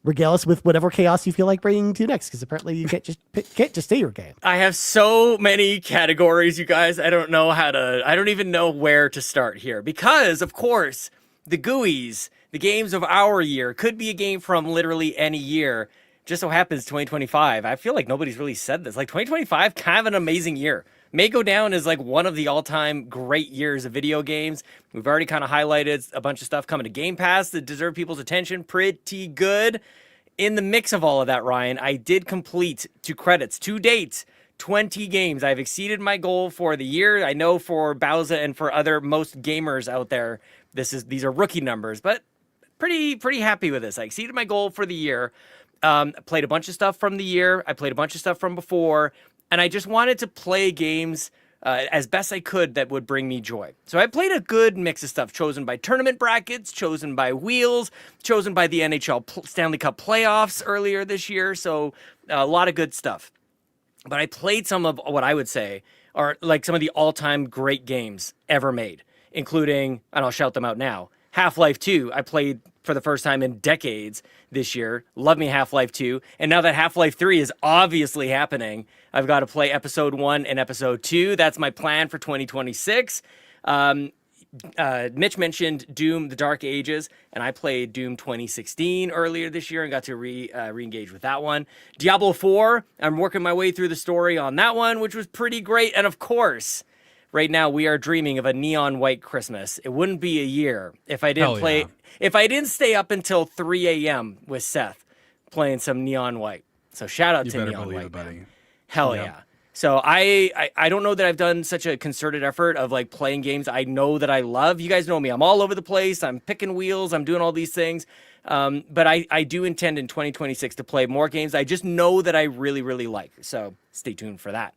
regale us with whatever chaos you feel like bringing to next, because apparently you can't just say your game. I have so many categories, you guys. I don't even know where to start here. Because, of course, the GOOYs, the games of our year, could be a game from literally any year. Just so happens 2025. I feel like nobody's really said this. Like 2025, kind of an amazing year. May go down as like one of the all-time great years of video games. We've already kind of highlighted a bunch of stuff coming to Game Pass that deserve people's attention. Pretty good. In the mix of all of that, Ryan, I did complete, to credits, to date, 20 games. I've exceeded my goal for the year. I know for Bowser and for other most gamers out there, these are rookie numbers, but pretty happy with this. I exceeded my goal for the year. I played a bunch of stuff from the year. I played a bunch of stuff from before, and I just wanted to play games as best I could that would bring me joy. So I played a good mix of stuff, chosen by tournament brackets, chosen by wheels, chosen by the NHL Stanley Cup playoffs earlier this year. So a lot of good stuff. But I played some of what I would say are like some of the all-time great games ever made, including, and I'll shout them out now, Half-Life 2. I played for the first time in decades this year. Love me Half-Life 2. And now that Half-Life 3 is obviously happening, I've got to play Episode 1 and Episode 2. That's my plan for 2026. Mitch mentioned Doom, The Dark Ages, and I played Doom 2016 earlier this year and got to re-engage with that one. Diablo 4, I'm working my way through the story on that one, which was pretty great. And of course, right now we are dreaming of a neon white Christmas. It wouldn't be a year if I didn't if I didn't stay up until 3 a.m. with Seth playing some neon white. So shout out to Neon White, buddy. man. Hell yeah. So I don't know that I've done such a concerted effort of like playing games I know that I love. You guys know me. I'm all over the place. I'm picking wheels. I'm doing all these things. But I do intend in 2026 to play more games I just know that I really, really like. So stay tuned for that.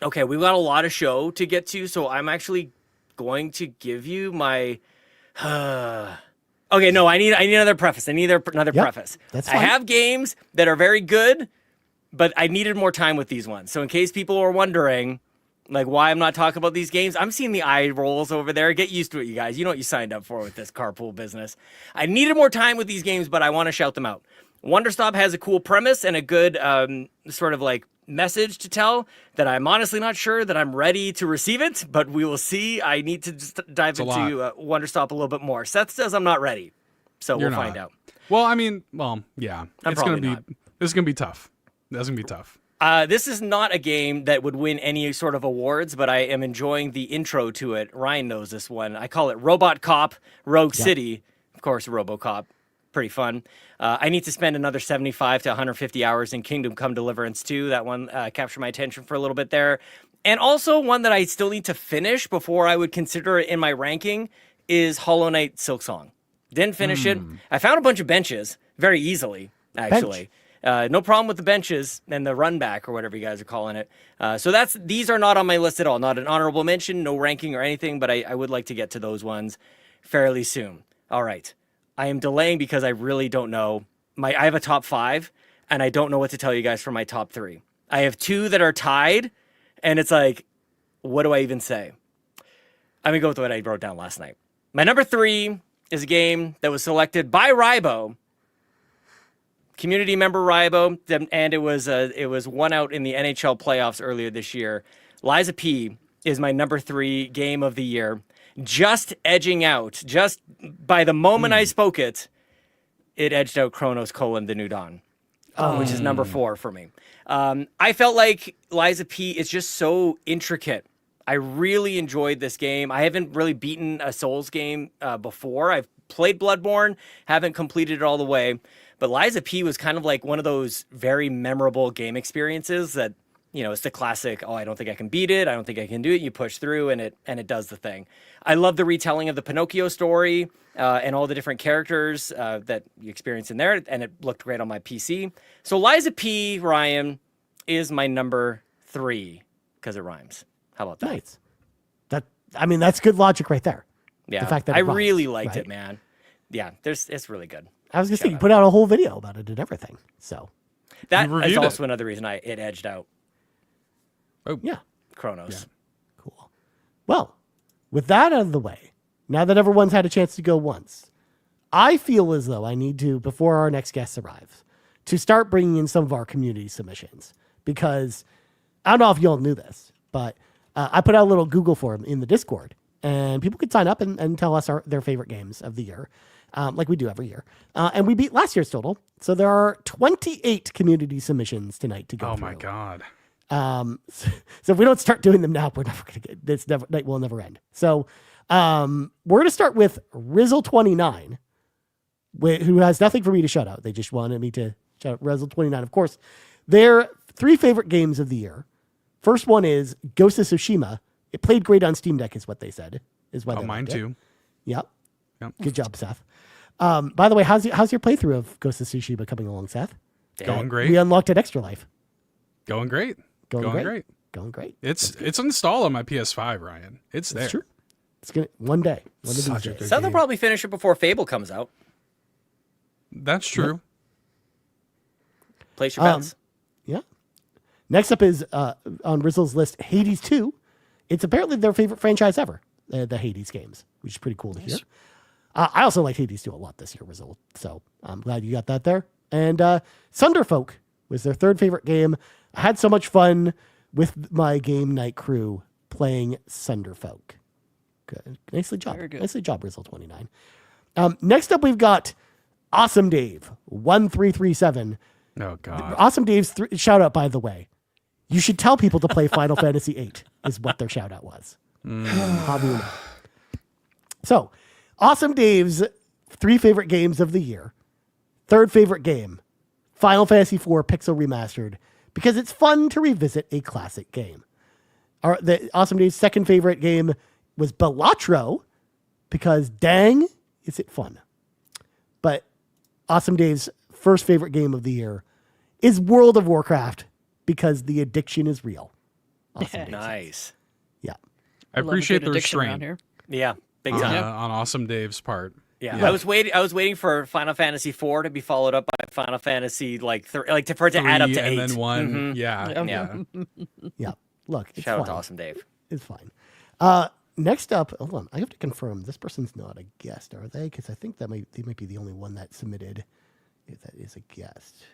Okay, we've got a lot of show to get to, so I'm actually going to give you my. Okay, no, I need another preface. I need another preface. that's I fine. have games that are very good, but I needed more time with these ones. So in case people are wondering, like, why I'm not talking about these games, I'm seeing the eye rolls over there. Get used to it, you guys. You know what you signed up for with this carpool business. I needed more time with these games, but I want to shout them out. Wonderstop has a cool premise and a good sort of like message to tell that I'm honestly not sure that I'm ready to receive it, but we will see. I need to just dive into Wonderstop a little bit more. Seth says I'm not ready, so we'll find out. Well, I mean, yeah, I'm it's gonna probably be. not. This is gonna be tough. That's gonna be tough. This is not a game that would win any sort of awards, but I am enjoying the intro to it. Ryan knows this one. I call it Robot Cop Rogue City. Of course, RoboCop. Pretty fun. I need to spend another 75 to 150 hours in Kingdom Come Deliverance 2. That one captured my attention for a little bit there. And also one that I still need to finish before I would consider it in my ranking is Hollow Knight Silksong. Didn't finish it. I found a bunch of benches very easily, actually. No problem with the benches and the run back or whatever you guys are calling it. So these are not on my list at all. Not an honorable mention, no ranking or anything, but I would like to get to those ones fairly soon. All right. I am delaying because I really don't know. I have a top 5, and I don't know what to tell you guys for my top 3. I have 2 that are tied, and it's like, what do I even say? I'm going to go with what I wrote down last night. My number 3 is a game that was selected by Rybo, community member Rybo, and it was one out in the NHL playoffs earlier this year. Liza P is my number 3 game of the year. Just edging out, just by the moment I spoke it edged out Chronos: The New Dawn, which is number 4 for me. I felt like Liza P is just so intricate. I really enjoyed this game. I haven't really beaten a Souls game before. I've played Bloodborne, haven't completed it all the way, but Liza P was kind of like one of those very memorable game experiences that, you know, it's the classic, I don't think I can beat it. I don't think I can do it. You push through and it does the thing. I love the retelling of the Pinocchio story and all the different characters that you experience in there. And it looked great on my PC. So Liza P, Ryan, is my number 3 because it rhymes. How about that? Nice. That's good logic right there. Yeah. The fact that I it rhymes, really liked right? it, man. Yeah. It's really good. I was going to say, you put out a whole video about it and everything. So that You is reviewed also it. another reason it edged out yeah. Chronos. Cool. Well, with that out of the way, now that everyone's had a chance to go once, I feel as though I need to, before our next guest arrives, to start bringing in some of our community submissions. Because I don't know if y'all knew this, but I put out a little Google form in the Discord, and people could sign up and tell us their favorite games of the year, like we do every year. And we beat last year's total. So there are 28 community submissions tonight to go Oh through. my god. So if we don't start doing them now, we're never going to get this. Night will never end. So we're going to start with Rizzle29, who has nothing for me to shout out. They just wanted me to shout out Rizzle29. Of course, their 3 favorite games of the year. First one is Ghost of Tsushima. It played great on Steam Deck, is what they said. Is why they Mine liked it. too. Yep. Yep. Good job, Seth. By the way, how's your playthrough of Ghost of Tsushima coming along, Seth? Going great. We unlocked an extra life. Going great. Going Going great. great. Going great. It's installed on my PS5, Ryan. It's there. It's true. It's gonna one day. One of these Such a days. good Seth will game. probably finish it before Fable comes out. That's true. Place your bets. Yeah. Next up is on Rizzle's list, Hades 2. It's apparently their favorite franchise ever, the Hades games, which is pretty cool to hear. I also like Hades 2 a lot this year, Rizzle. So I'm glad you got that there. And Sunderfolk was their 3rd favorite game. I had so much fun with my game night crew playing Sunderfolk. Good. Nicely job. Very good. Nicely job, Rizzle29. Next up, we've got Awesome Dave 1337. Oh god. Awesome Dave's shout out, by the way. You should tell people to play Final Fantasy VIII, is what their shout out was. How do you know? So, Awesome Dave's 3 favorite games of the year. 3rd favorite game, Final Fantasy IV Pixel Remastered, because it's fun to revisit a classic game. The Awesome Dave's 2nd favorite game was Balatro, because dang, is it fun. But Awesome Dave's 1st favorite game of the year is World of Warcraft, because the addiction is real. Awesome Dave says. Nice. Yeah. I Love a appreciate good the addiction around restraint here. Yeah, big time. on Awesome Dave's part. Yeah, I was waiting for Final Fantasy IV to be followed up by Final Fantasy for it to add up to 8. And then 1. Yeah. Yeah. Yeah. Look, it's Shout out to fine. Awesome Dave. It's fine. Next up, hold on. I have to confirm this person's not a guest, are they? Because I think they might be the only one that submitted. If that is a guest.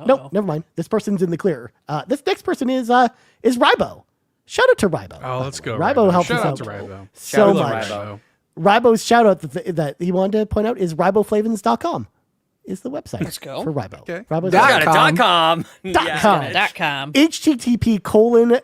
No, never mind. This person's in the clear. This next person is Rybo. Shout out to Rybo. Oh, let's go. Rybo helps Shout us out out to Rybo. so Shout out to much. Rybo. Rybo's shout out that he wanted to point out is riboflavins.com is the website. Let's go. For Rybo. Okay. Rybo's Got it. .com. .com. .com. .com. http://Rybo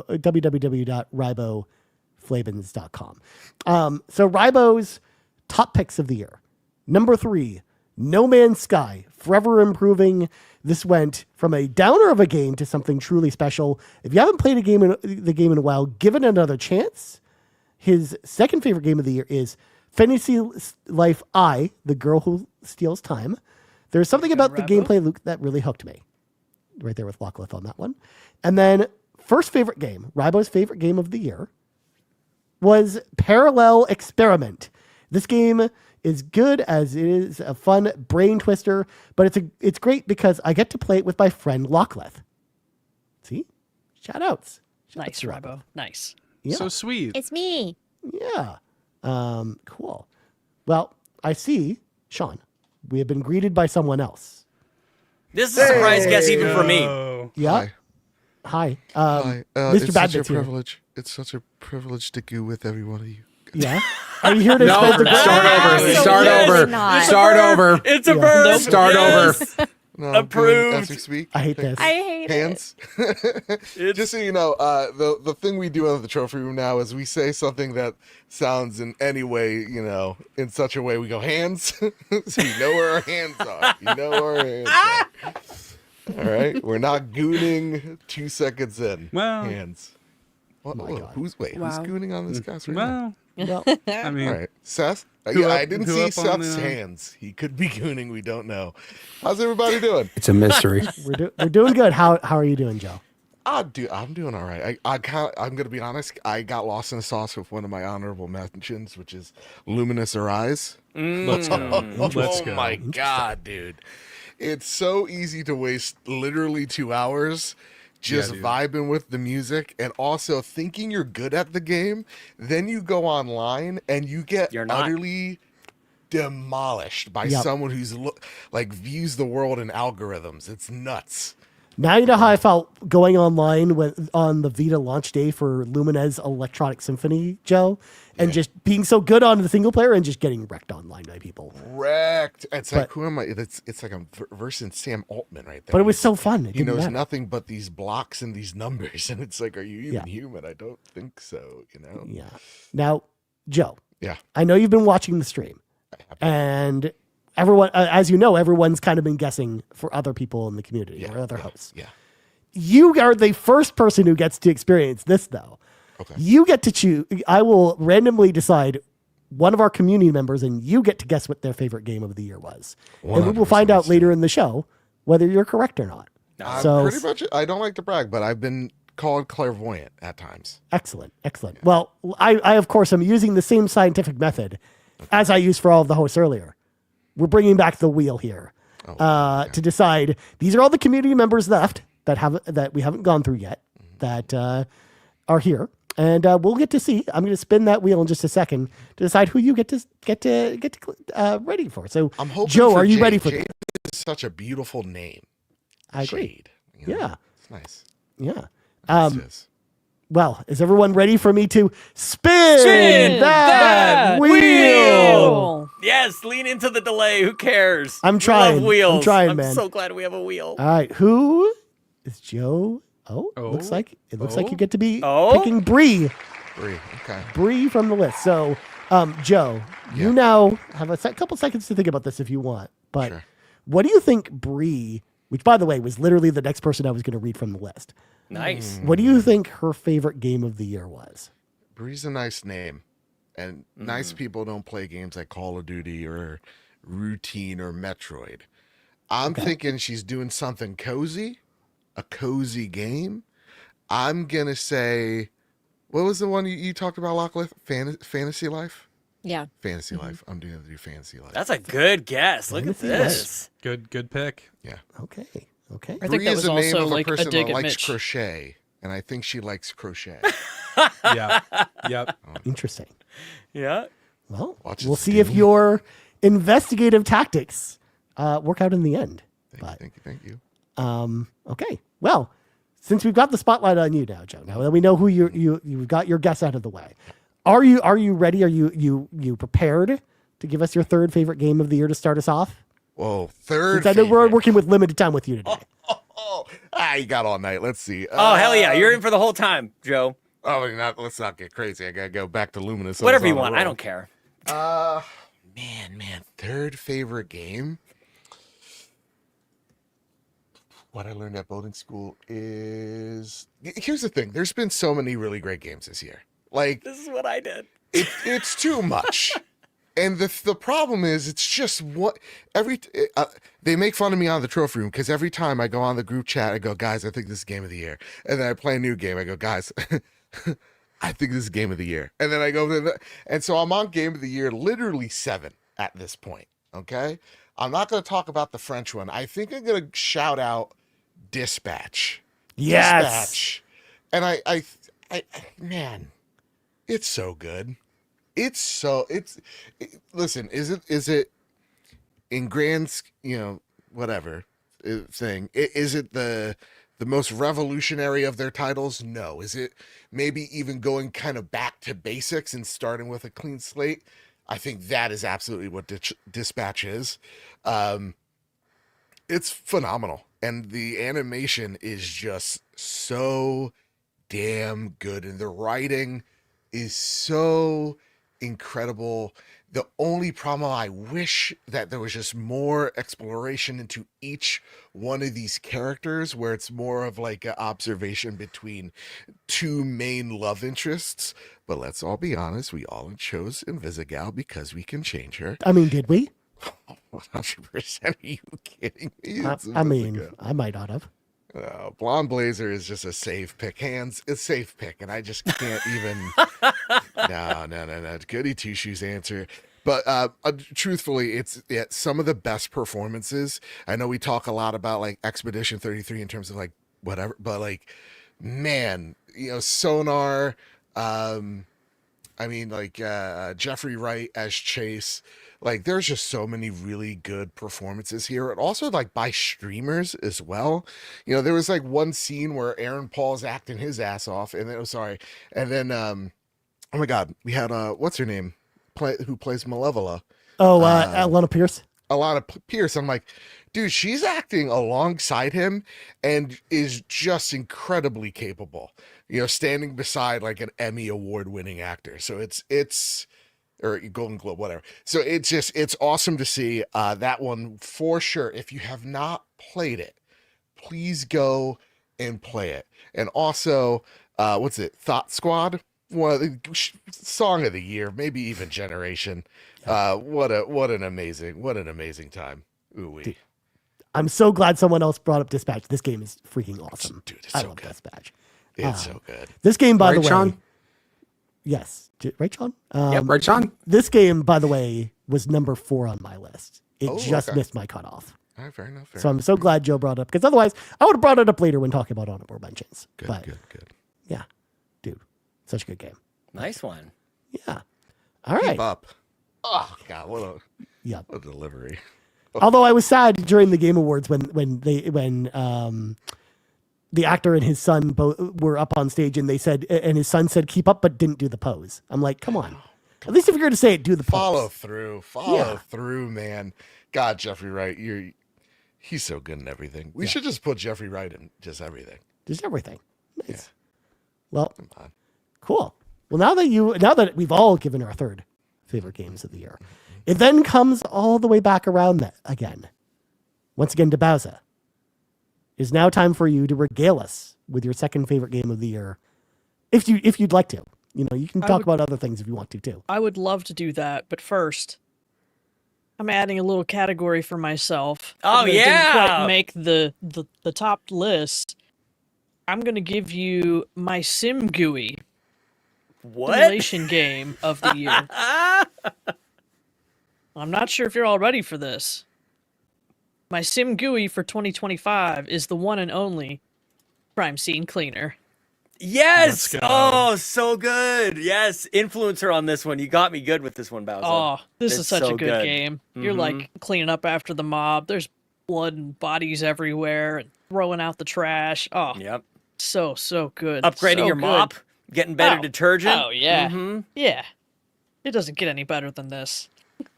www.riboflavins.com. So Rybo's top picks of the year. Number 3, No Man's Sky, forever improving. This went from a downer of a game to something truly special. If you haven't played the game in a while, give it another chance. His second favorite game of the year is Fantasy Life I, The Girl Who Steals Time. There's something about the gameplay loop that really hooked me. Right there with Lockleth on that one. And then first favorite game, Rybo's favorite game of the year, was Parallel Experiment. This game is good as it is a fun brain twister, but it's great because I get to play it with my friend Lockleth. See? Shout outs. Nice, Rybo. Nice. Yeah. So sweet. It's me. Yeah. Cool. Well, I see, Sean, we have been greeted by someone else. This is a surprise guest even for me. Oh. Yeah. Hi. Hi. Mr. It's such a Badmin's here. privilege. It's such a privilege to go with every one of you. Yeah. Are you here to No, spread the start over. Absolutely Start over. not. Start over. It's a bird. Start over. No, I'm doing Approved. As we speak. I hate this. I hate it. Hands. Just so you know, the thing we do in the trophy room now is we say something that sounds in any way, in such a way we go hands, so you know where our hands are. You know where our hands are. All right, we're not gooning 2 seconds in. Well. Hands. What, God. who's Wow. gooning on this cast right now? Well, Well, I mean, All right, Seth. Who Yeah, up- I didn't who see up on Seth's the- hands. He could be gooning. We don't know. How's everybody doing? It's a mystery. we're doing good. How are you doing, Joe? I'm doing all right. I'm gonna be honest. I got lost in the sauce with one of my honorable mentions, which is Luminous Arise. let's go. Let's Oh go. my god, dude! It's so easy to waste literally 2 hours just dude. vibing with the music and also thinking you're good at the game. Then you go online and you get You're not. utterly demolished by Yep. someone who's views the world in algorithms. It's nuts. Now you know how I felt going online on the Vita launch day for Luminez Electronic Symphony, Joe, and just being so good on the single player and just getting wrecked online by people. Wrecked. It's like, But- who am I? It's like I'm versing Sam Altman right there. But it was so fun. It He didn't knows matter. nothing but these blocks and these numbers, and it's like, are you even Yeah. human? I don't think so. Yeah. Now, Joe, Yeah. I know you've been watching the stream, and everyone, as you know, everyone's kind of been guessing for other people in the community or other hosts. Yeah. You are the first person who gets to experience this, though. Okay. You get to choose. I will randomly decide one of our community members, and you get to guess what their favorite game of the year was. And we will find out later in the show whether you're correct or not. So Pretty much. I don't like to brag, but I've been called clairvoyant at times. excellent. Well, I of course am using the same scientific method as I used for all of the hosts earlier. We're bringing back the wheel here to decide. These are all the community members left that we haven't gone through yet that are here, and we'll get to see. I'm going to spin that wheel in just a second to decide who you get to ready for. So, I'm hoping. Joe, for are you Jade. ready for Jade this? is such a beautiful name. I agree. Jade. Yeah. It's nice. Yeah. It is. Well, is everyone ready for me to spin that wheel? Wheel! Yes, lean into the delay. Who cares? I'm We trying. love wheels. I'm trying, I'm man. so glad we have a wheel. All right, who is Joe? Oh, looks like you get to be picking Bree Bree. Okay. from the list. So, Joe, you now have a couple seconds to think about this if you want. But Sure. what do you think Bree, which by the way was literally the next person I was going to read from the list, Nice. what do you think her favorite game of the year was? Bree's a nice name, and nice people don't play games like Call of Duty or Routine or Metroid. I'm thinking she's doing something cozy, a cozy game. I'm gonna say, what was the one you talked about, Lachlan? Fantasy Life. Yeah. Fantasy Life. I'm gonna do Fantasy Life. That's a good guess. Look at Fantasy Life. this. Good pick. Yeah. Okay. Okay. I think Bree that is was the name also of a like a person dig that at likes Mitch. crochet, and I think she likes crochet. Yeah. Yep. Interesting. Yeah. Well, Watch we'll it see if steam. your investigative tactics work out in the end. Thank you. Okay. Well, since we've got the spotlight on you now, Joe, now that we know who you've got your guess out of the way, are you ready? Are you prepared to give us your third favorite game of the year to start us off? Whoa, third. Since I know we're favorite. working with limited time with you today. You got all night. Let's see. Oh, hell yeah. You're in for the whole time, Joe. Let's not get crazy. I gotta go back to Luminous. I was Whatever you on a want. I roll. don't care. Man, third favorite game. What I learned at boating school is, here's the thing. There's been so many really great games this year. Like, This is what I did. it's too much. And the problem is, it's just what they make fun of me on the trophy room because every time I go on the group chat, I go, guys, I think this is game of the year. And then I play a new game. I go, guys, I think this is game of the year. And then I go, and so I'm on game of the year, literally 7 at this point. Okay. I'm not going to talk about the French one. I think I'm going to shout out Dispatch. Yes. Dispatch. And I man, it's so good. Listen, is it in grand, whatever thing, is it the most revolutionary of their titles? No. Is it maybe even going kind of back to basics and starting with a clean slate? I think that is absolutely what Dispatch is. It's phenomenal. And the animation is just so damn good. And the writing is so incredible. The only problem, I wish that there was just more exploration into each one of these characters, where it's more of like an observation between two main love interests. But let's all be honest, we all chose Invisigal because we can change her. I mean, did we? 100%. Are you kidding me? It's I mean, Invisigal. I might not have. Blonde Blazer is just a safe pick. It's a safe pick, and I just can't even. No. Goody Two Shoes answer. But truthfully, it's some of the best performances. I know we talk a lot about like Expedition 33 in terms of like whatever, but like, man, Sonar. Jeffrey Wright as Chase. Like, there's just so many really good performances here, and also like by streamers as well. There was like one scene where Aaron Paul's acting his ass off, and then oh my God, we had what's her name, who plays Malevola. Oh, Alana Pierce. Alana Pierce. I'm like, dude, she's acting alongside him and is just incredibly capable. Standing beside like an Emmy award-winning actor. So it's or Golden Globe, whatever. So it's awesome to see that one for sure. If you have not played it, please go and play it. And also, what's it? Thought Squad, one of the song of the year, maybe even generation. What an amazing time. Ooh-wee. I'm so glad someone else brought up Dispatch. This game is freaking awesome. Dude, it's I so love good. Dispatch. It's so good. This game, by Right, the way, Sean? yes, right, Sean. Right, Sean? This game, by the way, was number 4 on my list. It Oh, just okay. missed my cutoff. All right, fair enough. So I'm so glad Joe brought it up, because otherwise I would have brought it up later when talking about honorable mentions. Good. Yeah, dude, such a good game. Nice one. Yeah. All right. Keep up. Oh God, what Yeah. a delivery. Although I was sad during the Game Awards when the actor and his son both were up on stage and they said, and his son said, "Keep up," but didn't do the pose. I'm like, come on. At least if you're going to say it, do the pose. Follow through, man. God, Jeffrey Wright, he's so good in everything. We should just put Jeffrey Wright in just everything. Just everything. Nice. Yeah. Well, Come on. cool. Well, now that we've all given our third favorite games of the year, it then comes all the way back around that again. Once again to Bowser. It is now time for you to regale us with your second favorite game of the year, if you'd like to. You can talk about other things if you want to too. I would love to do that, but first, I'm adding a little category for myself. Oh, that didn't yeah! quite make the top list. I'm going to give you my Sim GUI What? simulation game of the year. I'm not sure if you're all ready for this. My Sim GUI for 2025 is the one and only Crime Scene Cleaner. Yes. Let's go. Oh, so good. Yes. Influencer on this one. You got me good with this one, Bowser. Oh, this is It's such so a good game. You're like cleaning up after the mob. There's blood and bodies everywhere and throwing out the trash. Oh, Yep. so good. Upgrading So your good. mop, getting better Oh, detergent. Oh, yeah. Mm-hmm. Yeah. It doesn't get any better than this.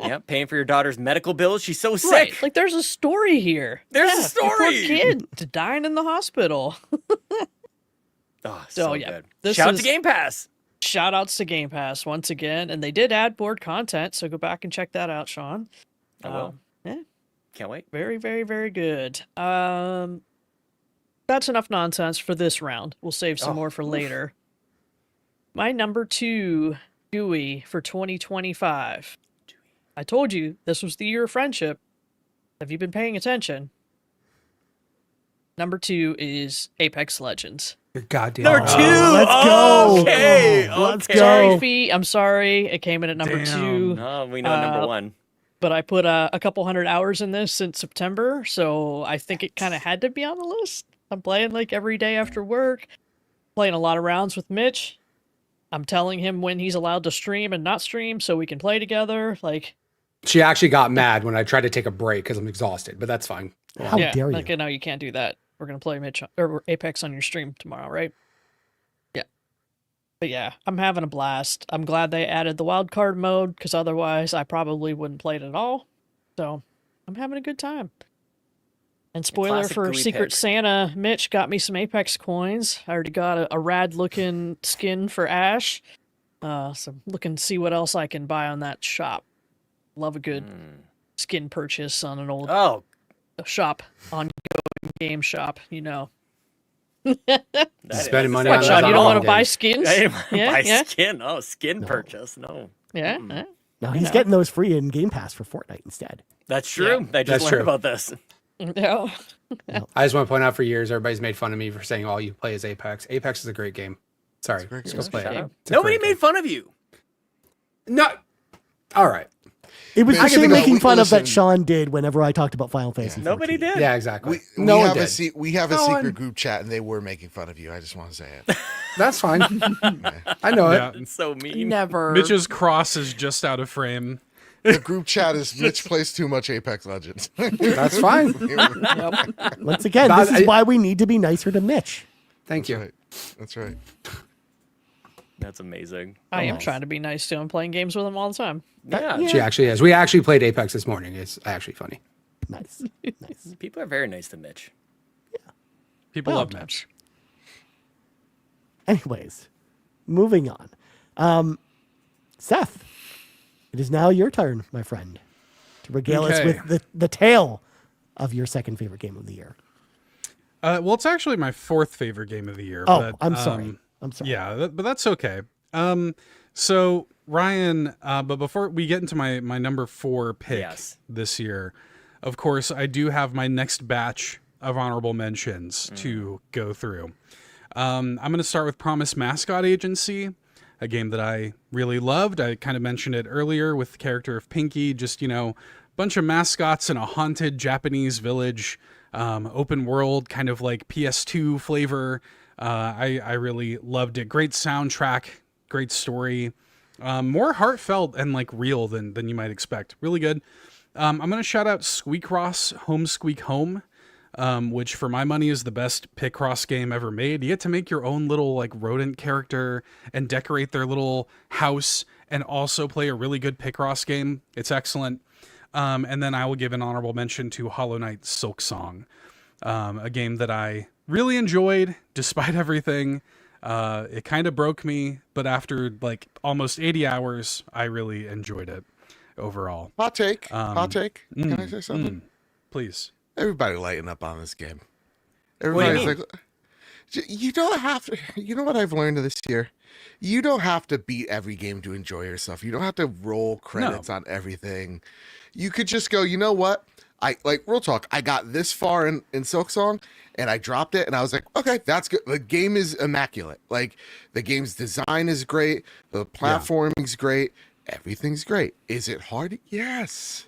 Yep. Paying for your daughter's medical bills. She's so sick. Right. Like, there's a story here. There's a Yeah, your poor story. kid dying in the hospital. Oh, So, so yeah, good. this Shout out is- to Game Pass. Shout outs to Game Pass once again. And they did add board content, so go back and check that out, Sean. I will. Yeah. Can't wait. Very, very, very good. That's enough nonsense for this round. We'll save some more for later. My number 2 GUI for 2025. I told you this was the year of friendship. Have you been paying attention? Number 2 is Apex Legends. You're goddamn Number right. 2. let's go. Okay. Let's okay. go. Sorry, Fee. I'm sorry. It came in at number Damn. 2. No, we know number 1. But I put a couple hundred hours in this since September, so I think it kind of had to be on the list. I'm playing like every day after work, playing a lot of rounds with Mitch. I'm telling him when he's allowed to stream and not stream so we can play together. Like, She actually got mad when I tried to take a break because I'm exhausted, but that's fine. How dare you? like, no, you can't do that. We're gonna play Mitch or Apex on your stream tomorrow, right? Yeah. But yeah, I'm having a blast. I'm glad they added the wild card mode because otherwise I probably wouldn't play it at all. So I'm having a good time. And spoiler classic for GUI Secret pick. Santa, Mitch got me some Apex coins. I already got a rad looking skin for Ash. So I'm looking to see what else I can buy on that shop. Love a good skin purchase on an old Oh, shop, ongoing game shop, you know. Spending money What, on Sean, that you don't want to holiday. buy skins? I didn't want to Yeah, buy yeah. skin. Oh, skin purchase. No. Yeah. No, he's getting those free in Game Pass for Fortnite instead. That's true. I just That's learned true. about this. Yeah. I just want to point out for years, everybody's made fun of me for saying all you play is Apex. Apex is a great game. Sorry. great Just game. go play Shut it. up. It's a Nobody great made game. fun of you. No. All right. It was Man, the I can same think of- making fun of that listen. Sean did whenever I talked about Final Fantasy. Nobody 14. did. Yeah, exactly. We no one have did. we have a No secret one- group chat, and they were making fun of you. I just want to say it. That's fine. I know Yeah. it. It's so mean. Never. Mitch's cross is just out of frame. The group chat is Mitch plays too much Apex Legends. That's fine. Once again, But this is I- why we need to be nicer to Mitch. Thank you. Right. That's right. That's amazing. I am trying to be nice to him, playing games with him all the time. Yeah. She actually is. We actually played Apex this morning. It's actually funny. Nice. Nice. People are very nice to Mitch. People Well love done. Mitch. Anyways, moving on. Seth, it is now your turn, my friend, to regale us Okay. with the tale of your second favorite game of the year. Well, it's actually my 4th favorite game of the year. Oh, but, I'm sorry. I'm sorry. Yeah, but that's okay. So Ryan, but before we get into my number 4 pick Yes. this year, of course, I do have my next batch of honorable mentions to go through. I'm going to start with Promise Mascot Agency, a game that I really loved. I kind of mentioned it earlier with the character of Pinky, just, bunch of mascots in a haunted Japanese village, open world, kind of like PS2 flavor. I really loved it. Great soundtrack, great story, more heartfelt and like real than you might expect. Really good. I'm going to shout out Squeakross Home Squeak Home, which for my money is the best Picross game ever made. You get to make your own little like rodent character and decorate their little house and also play a really good Picross game. It's excellent. And then I will give an honorable mention to Hollow Knight Silk Song, a game that I really enjoyed despite everything. It kind of broke me, but after like almost 80 hours, I really enjoyed it overall. Hot take. Hot take. Can I say something? Please. Everybody lighten up on this game. do you Everybody's mean? like, you don't have to. You know what I've learned this year? You don't have to beat every game to enjoy yourself. You don't have to roll credits on everything. You could just go, you know what? I like real talk. I got this far in Silksong and I dropped it and I was like, okay, that's good. The game is immaculate. Like the game's design is great. The platforming's great. Everything's great. Is it hard? Yes.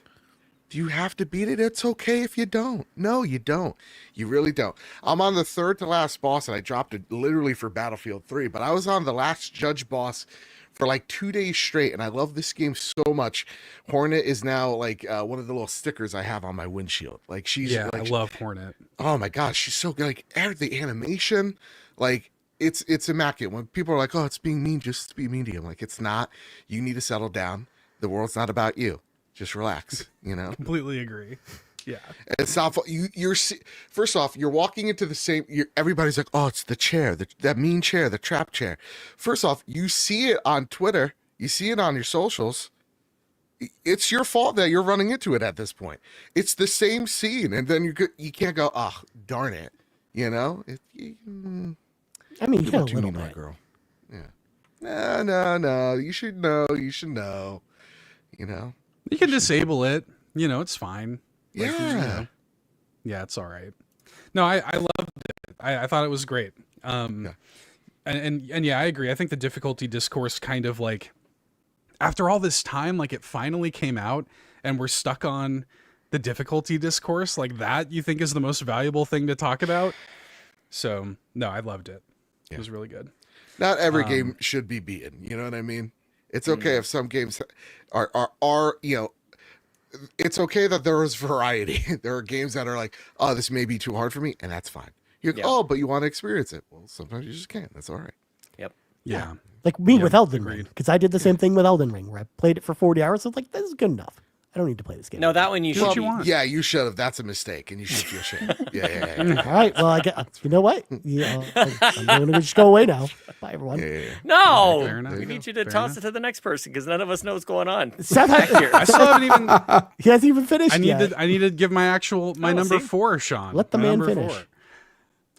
Do you have to beat it? It's okay if you don't. No, you don't. You really don't. I'm on the third to last boss, and I dropped it literally for Battlefield 3, but I was on the last judge boss for like 2 days straight, and I love this game so much. Hornet is now like one of the little stickers I have on my windshield. Like she's Yeah, like, I love Hornet. oh my gosh, she's so good. Like the animation, like it's immaculate. When people are like, oh, it's being mean, just be mean to you. I'm like, it's not. You need to settle down. The world's not about you. Just relax, you know. Completely agree. Yeah. It's not you're first off, you're walking into the same. Everybody's like, oh, it's the chair, that mean chair, the trap chair. First off, you see it on Twitter, you see it on your socials. It's your fault that you're running into it at this point. It's the same scene, and then you can't go, oh, darn it, you know. I mean, you You're got a too little mean, my bit. girl. Yeah. No. You should know. You should know. You know. You can disable it. You know, it's fine. Like, Yeah. you know. Yeah, it's all right. No, I loved it. I thought it was great. And yeah, I agree. I think the difficulty discourse kind of like, after all this time, like it finally came out and we're stuck on the difficulty discourse. Like that, you think is the most valuable thing to talk about. So no, I loved it. It was really good. Not every game should be beaten. You know what I mean? It's okay if some games are you know, it's okay that there is variety. There are games that are like, oh, this may be too hard for me, and that's fine. You're like, oh, but you want to experience it. Well, sometimes you just can't. That's all right. Yep. Yeah. Like me Yeah, with Elden agreed. Ring, because I did the same thing with Elden Ring, where I played it for 40 hours. I was like, this is good enough. I don't need to play this game. No, that one you Do what should. you want. Yeah, you should have. That's a mistake, and you should feel shame. Yeah. All right. Well, I get. You know what? Yeah, I'm going to just go away now. Bye, everyone. No, Fair enough. we need you to Fair toss enough. it to the next person because none of us know what's going on. Seth, I still haven't even. he hasn't even finished I yet. need to give my number see? 4, Sean. Let the My man number finish.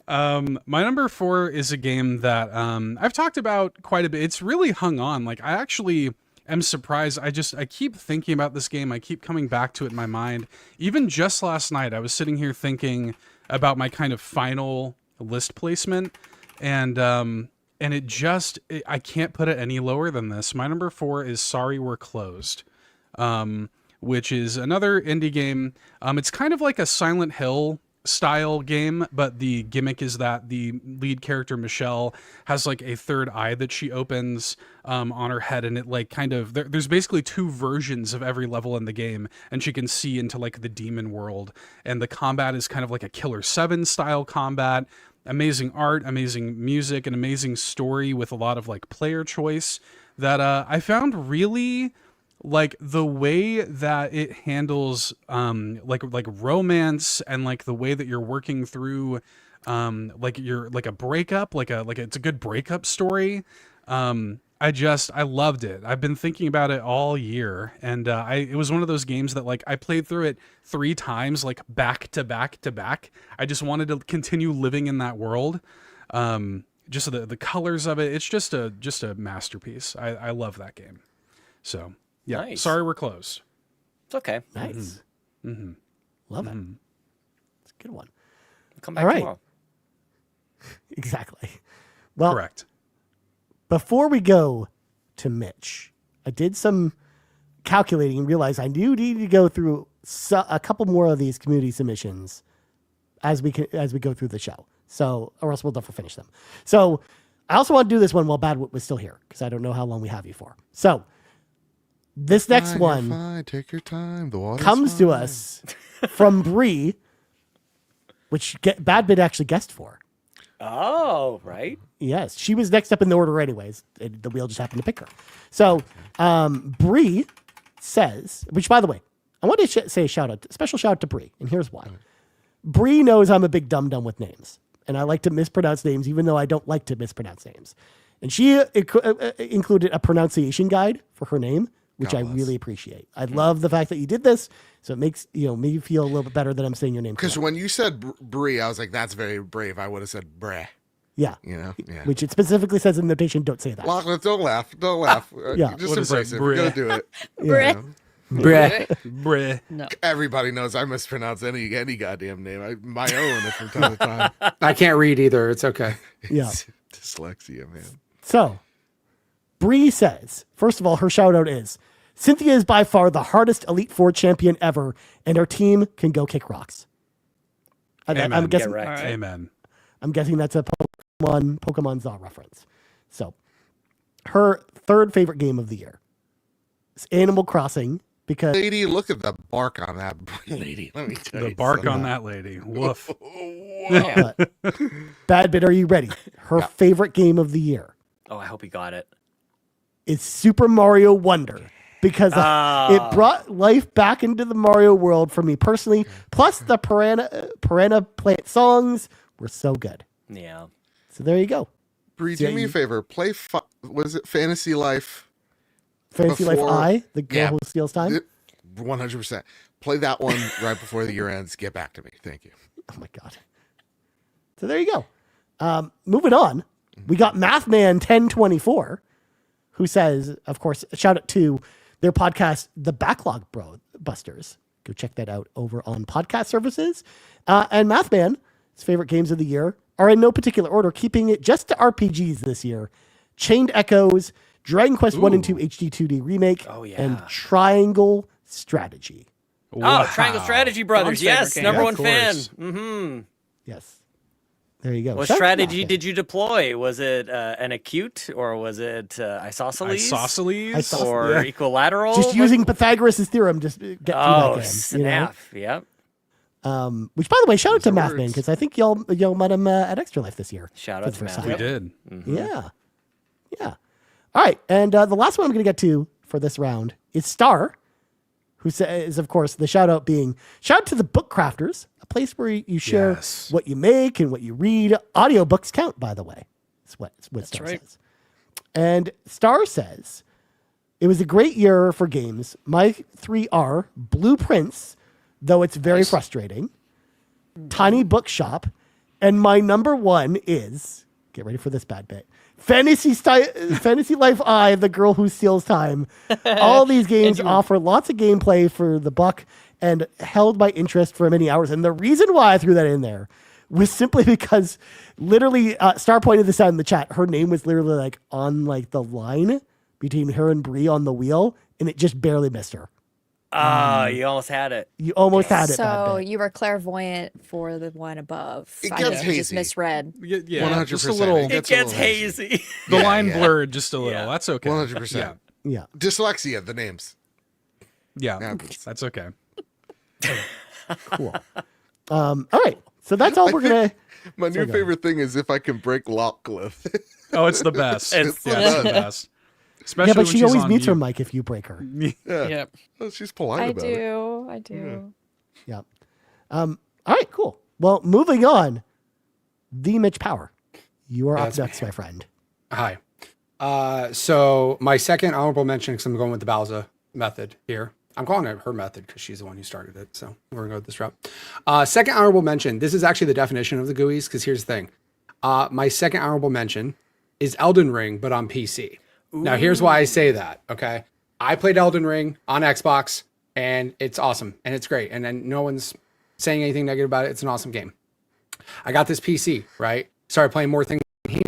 4. My number 4 is a game that I've talked about quite a bit. It's really hung on. Like I actually am surprised. I keep thinking about this game. I keep coming back to it in my mind. Even just last night, I was sitting here thinking about my kind of final list placement, and I can't put it any lower than this. My number 4 is Sorry We're Closed, which is another indie game. It's kind of like a Silent Hill style game, but the gimmick is that the lead character Michelle has like a third eye that she opens on her head, and it like kind of there's basically 2 versions of every level in the game, and she can see into like the demon world, and the combat is kind of like a Killer 7 style combat. Amazing art, amazing music, an amazing story with a lot of like player choice that I found really like the way that it handles like romance, and like the way that you're working through like you're like a breakup, like it's a good breakup story. I loved it. I've been thinking about it all year, and it was one of those games that like I played through it 3 times, like back to back to back. I just wanted to continue living in that world. Just the colors of it, it's just a masterpiece. I love that game. So yeah, Nice. Sorry We're Closed. It's okay. Nice. Love it. It's a good one. Come back All right. tomorrow. Exactly. Well, Correct. before we go to Mitch, I did some calculating and realized I do need to go through a couple more of these community submissions as we go through the show. So, or else we'll never finish them. So, I also want to do this one while Badwit was still here because I don't know how long we have you for. So, this next Fine, one you're fine. Take your time. The water's comes to fine. us from Bree, which Badbit actually guessed for. Oh, right. Yes, she was next up in the order anyways. The wheel just happened to pick her. So, Bree says, which by the way, I want to say a special shout out to Bree, and here's why. Bree knows I'm a big dum-dum with names, and I like to mispronounce names, even though I don't like to mispronounce names. And she included a pronunciation guide for her name, which I really appreciate. I love the fact that you did this, so it makes me feel a little bit better that I'm saying your name Because correctly. when you said Brie, I was like, that's very brave. I would have said Breh. Yeah. You know? Yeah. Which it specifically says in the notation, don't say that. Lachlan, don't laugh. Don't laugh. Yeah. Just What is embrace that, it. We're Breh? going to do it. Yeah. You know? Bruh. Bruh. No. Everybody knows I mispronounce any goddamn name. My own from time to time. I can't read either. It's okay. Yeah. Dyslexia, man. So, Bree says, first of all, her shout out is Cynthia is by far the hardest Elite Four champion ever, and her team can go kick rocks. Amen. I'm guessing. Get wrecked. All right. Amen. I'm guessing that's a Pokemon Zaw reference. So, her third favorite game of the year is Animal Crossing because Lady, look at the bark on that lady. Let me tell you. The bark something. on that lady. Woof. Bad Bit, are you ready? Her favorite game of the year Oh, I hope he got it. is Super Mario Wonder because it brought life back into the Mario world for me personally. Plus, the Piranha Plant songs were so good. Yeah. So there you go. Bree, do me a favor. Play, was it Fantasy Life? Fantasy Life Before- I, the girl Yeah. who steals time. 100%. Play that one right before the year ends. Get back to me. Thank you. Oh my God. So there you go. Moving on, we got Mathman 1024, who says, of course, a shout out to their podcast, The Backlog Busters. Go check that out over on podcast services. And Mathman, his favorite games of the year are in no particular order, keeping it just to RPGs this year. Chained Echoes, Dragon Quest 1 and 2 HD 2D Remake, Oh, yeah. and Triangle Strategy. Oh, Triangle Strategy Brothers. Mom's favorite Yes, game. number Yeah, one of fan. course. Mm-hmm. Yes. There you go. What Shout out to strategy Mathman. did you deploy? Was it an acute or was it isosceles? Isosceles? Or Yeah. equilateral? Just using Pythagoras' theorem, just get through Oh, that game. snap. Yep. Which, by the way, shout out to Those are Mathman words. because I think y'all met him at Extra Life this year. Shout for out the to first Matt. We time. did. Yeah. Yeah. All right. And the last one I'm going to get to for this round is Star, who says, of course, the shout out being shout out to the Book Crafters, a place where you share Yes. what you make and what you read. Audiobooks count, by the way. That's what Star right. says. And Star says, it was a great year for games. My three are Blueprints, though it's very frustrating, Tiny Bookshop, and my number one is, get ready for this bad bit, Fantasy Life I, the girl who steals time. All these games offer lots of gameplay for the buck and held my interest for many hours. And the reason why I threw that in there was simply because literally Star pointed this out in the chat. Her name was literally like on like the line between her and Bree on the wheel, and it just barely missed her. Ah, you almost had it. You almost had it. So Bad Bit. you were clairvoyant for the one above. It I gets just hazy. misread. Yeah, 100%. just a little. It It gets gets a little hazy. The Yeah, line yeah. blurred just a little. Yeah. That's okay. 100%. Yeah. Dyslexia, the names. Yeah, Happens. that's okay. Cool. All right. So that's all we're gonna. My new favorite thing is if I can break Lockcliff. Oh, it's the best. It's yeah, the it's the best. Especially Yeah, but when she she's always on mutes her mute. mic if you break her. Yeah. Yep. Oh, she's polite I about it. do. I do. Yeah. All right. Cool. Well, moving on. The Mitch Power. You are up That's next, my friend. Hi. So my second honorable mention, because I'm going with the Bowser method here. I'm calling it her method because she's the one who started it. So we're gonna go with this route. Second honorable mention. This is actually the definition of the GOOYs. Because here's the thing. My second honorable mention is Elden Ring, but on PC. Now here's why I say that. Okay, I played Elden Ring on Xbox, and it's awesome and it's great. And then no one's saying anything negative about it. It's an awesome game. I got this PC, right? Started playing more things here.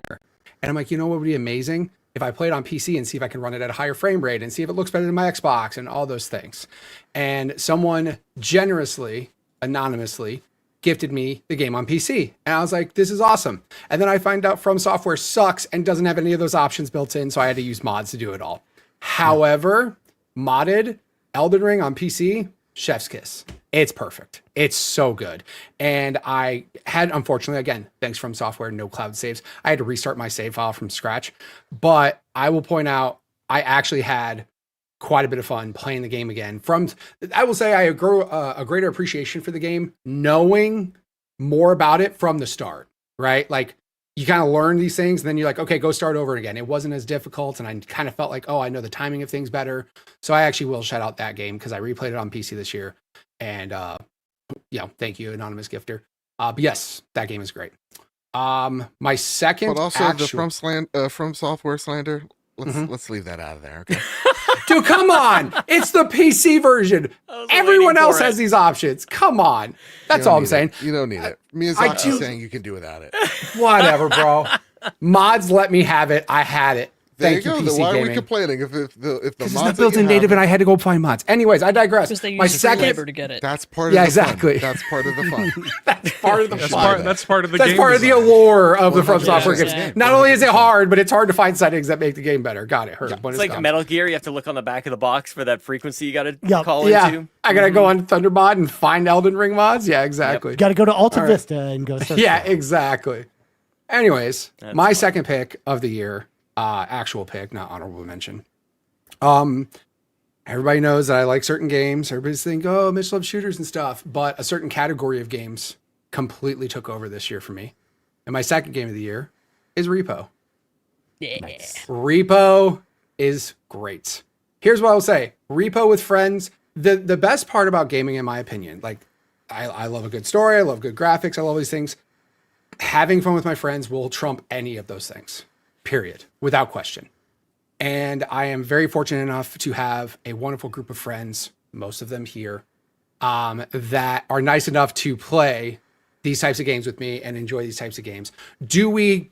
And I'm like, you know what would be amazing? If I play it on PC and see if I can run it at a higher frame rate and see if it looks better than my Xbox and all those things. And someone generously, anonymously, gifted me the game on PC. And I was like, this is awesome. And then I find out From Software sucks and doesn't have any of those options built in. So I had to use mods to do it all. However, modded Elden Ring on PC, chef's kiss. It's perfect. It's so good. And I had, unfortunately, again, thanks From Software, no cloud saves. I had to restart my save file from scratch. But I will point out, I actually had quite a bit of fun playing the game again. I will say I grew a greater appreciation for the game, knowing more about it from the start, right? Like you kind of learn these things and then you're like, okay, go start over again. It wasn't as difficult. And I kind of felt like, oh, I know the timing of things better. So I actually will shout out that game because I replayed it on PC this year. And thank you, anonymous gifter. But yes, that game is great. My second But also actual... the From Software slander. Let's leave that out of there. Okay. Dude, come on. It's the PC version. Everyone else has these options. Come on. That's all I'm saying. You don't need it. Miyazaki's saying you can do without it. Whatever, bro. Mods let me have it. I had it. There Thank you go. you, Then PC why are we Gaming. complaining if the It's mods not that built you in native have- and I had to go find mods. Anyways, I digress. Because they My use free second labor to get it. That's part of Yeah, the exactly. fun. That's part of the fun. That's part of the fun. That's part of the That's game part of the design. allure of the From 100%. Software games. Yeah. Not only is it hard, but it's hard to find settings that make the game better. Got it. Heard. It's like Metal Gear. You have to look on the back of the box for that frequency you got to Yep. call Yeah, into. I gotta go on Thunderbot and find Elden Ring mods. Yeah, exactly. Got to go to Alta All right. Vista and go search. Yeah, for it. exactly. Anyways, That's my fun. second pick of the year, actual pick, not honorable mention. Everybody knows that I like certain games. Everybody's thinking, oh, Mitch loves shooters and stuff. But a certain category of games completely took over this year for me. And my second game of the year is Repo. Yeah. Repo is great. Here's what I'll say. Repo with friends. The best part about gaming, in my opinion, like I love a good story. I love good graphics. I love these things. Having fun with my friends will trump any of those things, period, without question. And I am very fortunate enough to have a wonderful group of friends, most of them here, that are nice enough to play these types of games with me and enjoy these types of games. Do we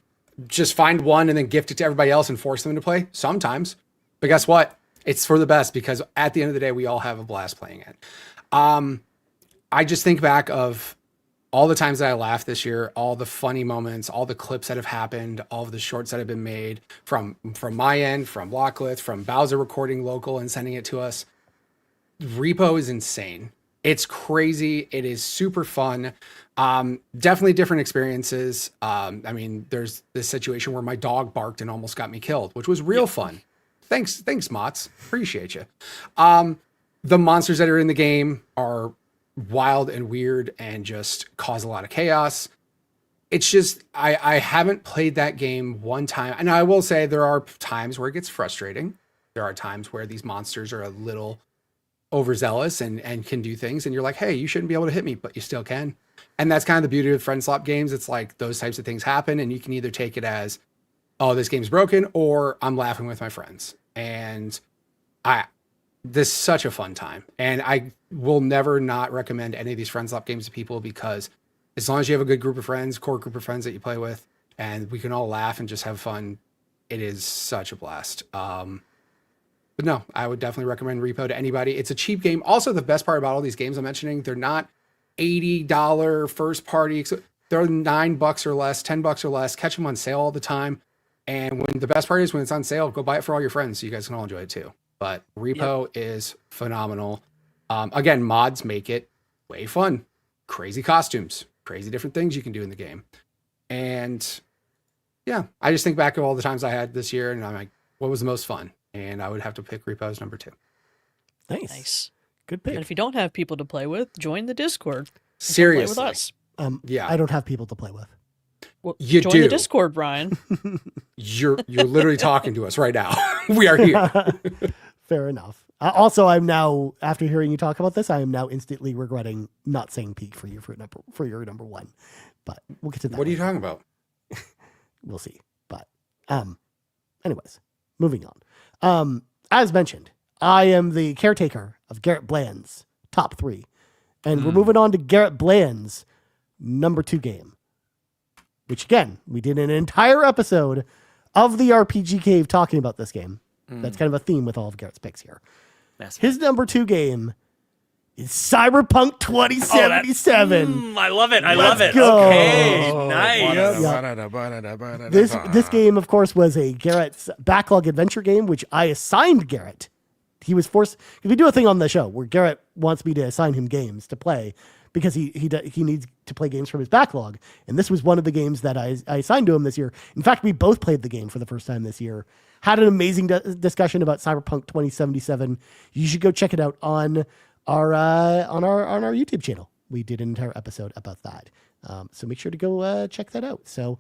just find one and then gift it to everybody else and force them to play? Sometimes. But guess what? It's for the best because at the end of the day, we all have a blast playing it. I just think back of all the times that I laughed this year, all the funny moments, all the clips that have happened, all of the shorts that have been made from my end, from Locklith, from Bowser recording local and sending it to us. Repo is insane. It's crazy. It is super fun. Definitely different experiences. I mean, there's this situation where my dog barked and almost got me killed, which was real fun. Thanks, Mots. Appreciate you. The monsters that are in the game are wild and weird and just cause a lot of chaos. It's just, I haven't played that game one time. And I will say there are times where it gets frustrating. There are times where these monsters are a little overzealous and can do things. And you're like, hey, you shouldn't be able to hit me, but you still can. And that's kind of the beauty of friend slop games. It's like those types of things happen and you can either take it as, oh, this game's broken, or I'm laughing with my friends. And this is such a fun time. And I will never not recommend any of these friend slop games to people because as long as you have a good group of friends, core group of friends that you play with, and we can all laugh and just have fun, it is such a blast. But no, I would definitely recommend Repo to anybody. It's a cheap game. Also, the best part about all these games I'm mentioning, they're not $80 first party. They're $9 or less, $10 or less. Catch them on sale all the time. And when the best part is when it's on sale, go buy it for all your friends so you guys can all enjoy it too. But Repo is phenomenal. Again, mods make it way fun. Crazy costumes, crazy different things you can do in the game. And yeah, I just think back of all the times I had this year and I'm like, what was the most fun? And I would have to pick Repo as number 2. Nice. Good And pick. if you don't have people to play with, join the Discord. Seriously. Play with us. Yeah. I don't have people to play with. Well, You join do. the Discord, Brian. You're literally talking to us right now. We are here. Fair enough. Also, I'm now, after hearing you talk about this, I am now instantly regretting not saying Pete for you for your number 1. But we'll get to that. What are you later. talking about? We'll see. But anyways, moving on. As mentioned, I am the caretaker of Garrett Bland's top 3. And we're moving on to Garrett Bland's number 2 game. Which again, we did an entire episode of the RPG Cave talking about this game. That's kind of a theme with all of Garrett's picks here. Massive. His number 2 game is Cyberpunk 2077. I love it. I love it. go. Okay, Oh, nice. This game, of course, was a Garrett's backlog adventure game, which I assigned Garrett. He was forced, because we do a thing on the show where Garrett wants me to assign him games to play because he needs to play games from his backlog. And this was one of the games that I assigned to him this year. In fact, we both played the game for the first time this year. Had an amazing discussion about Cyberpunk 2077. You should go check it out on our YouTube channel. We did an entire episode about that. So make sure to go check that out. So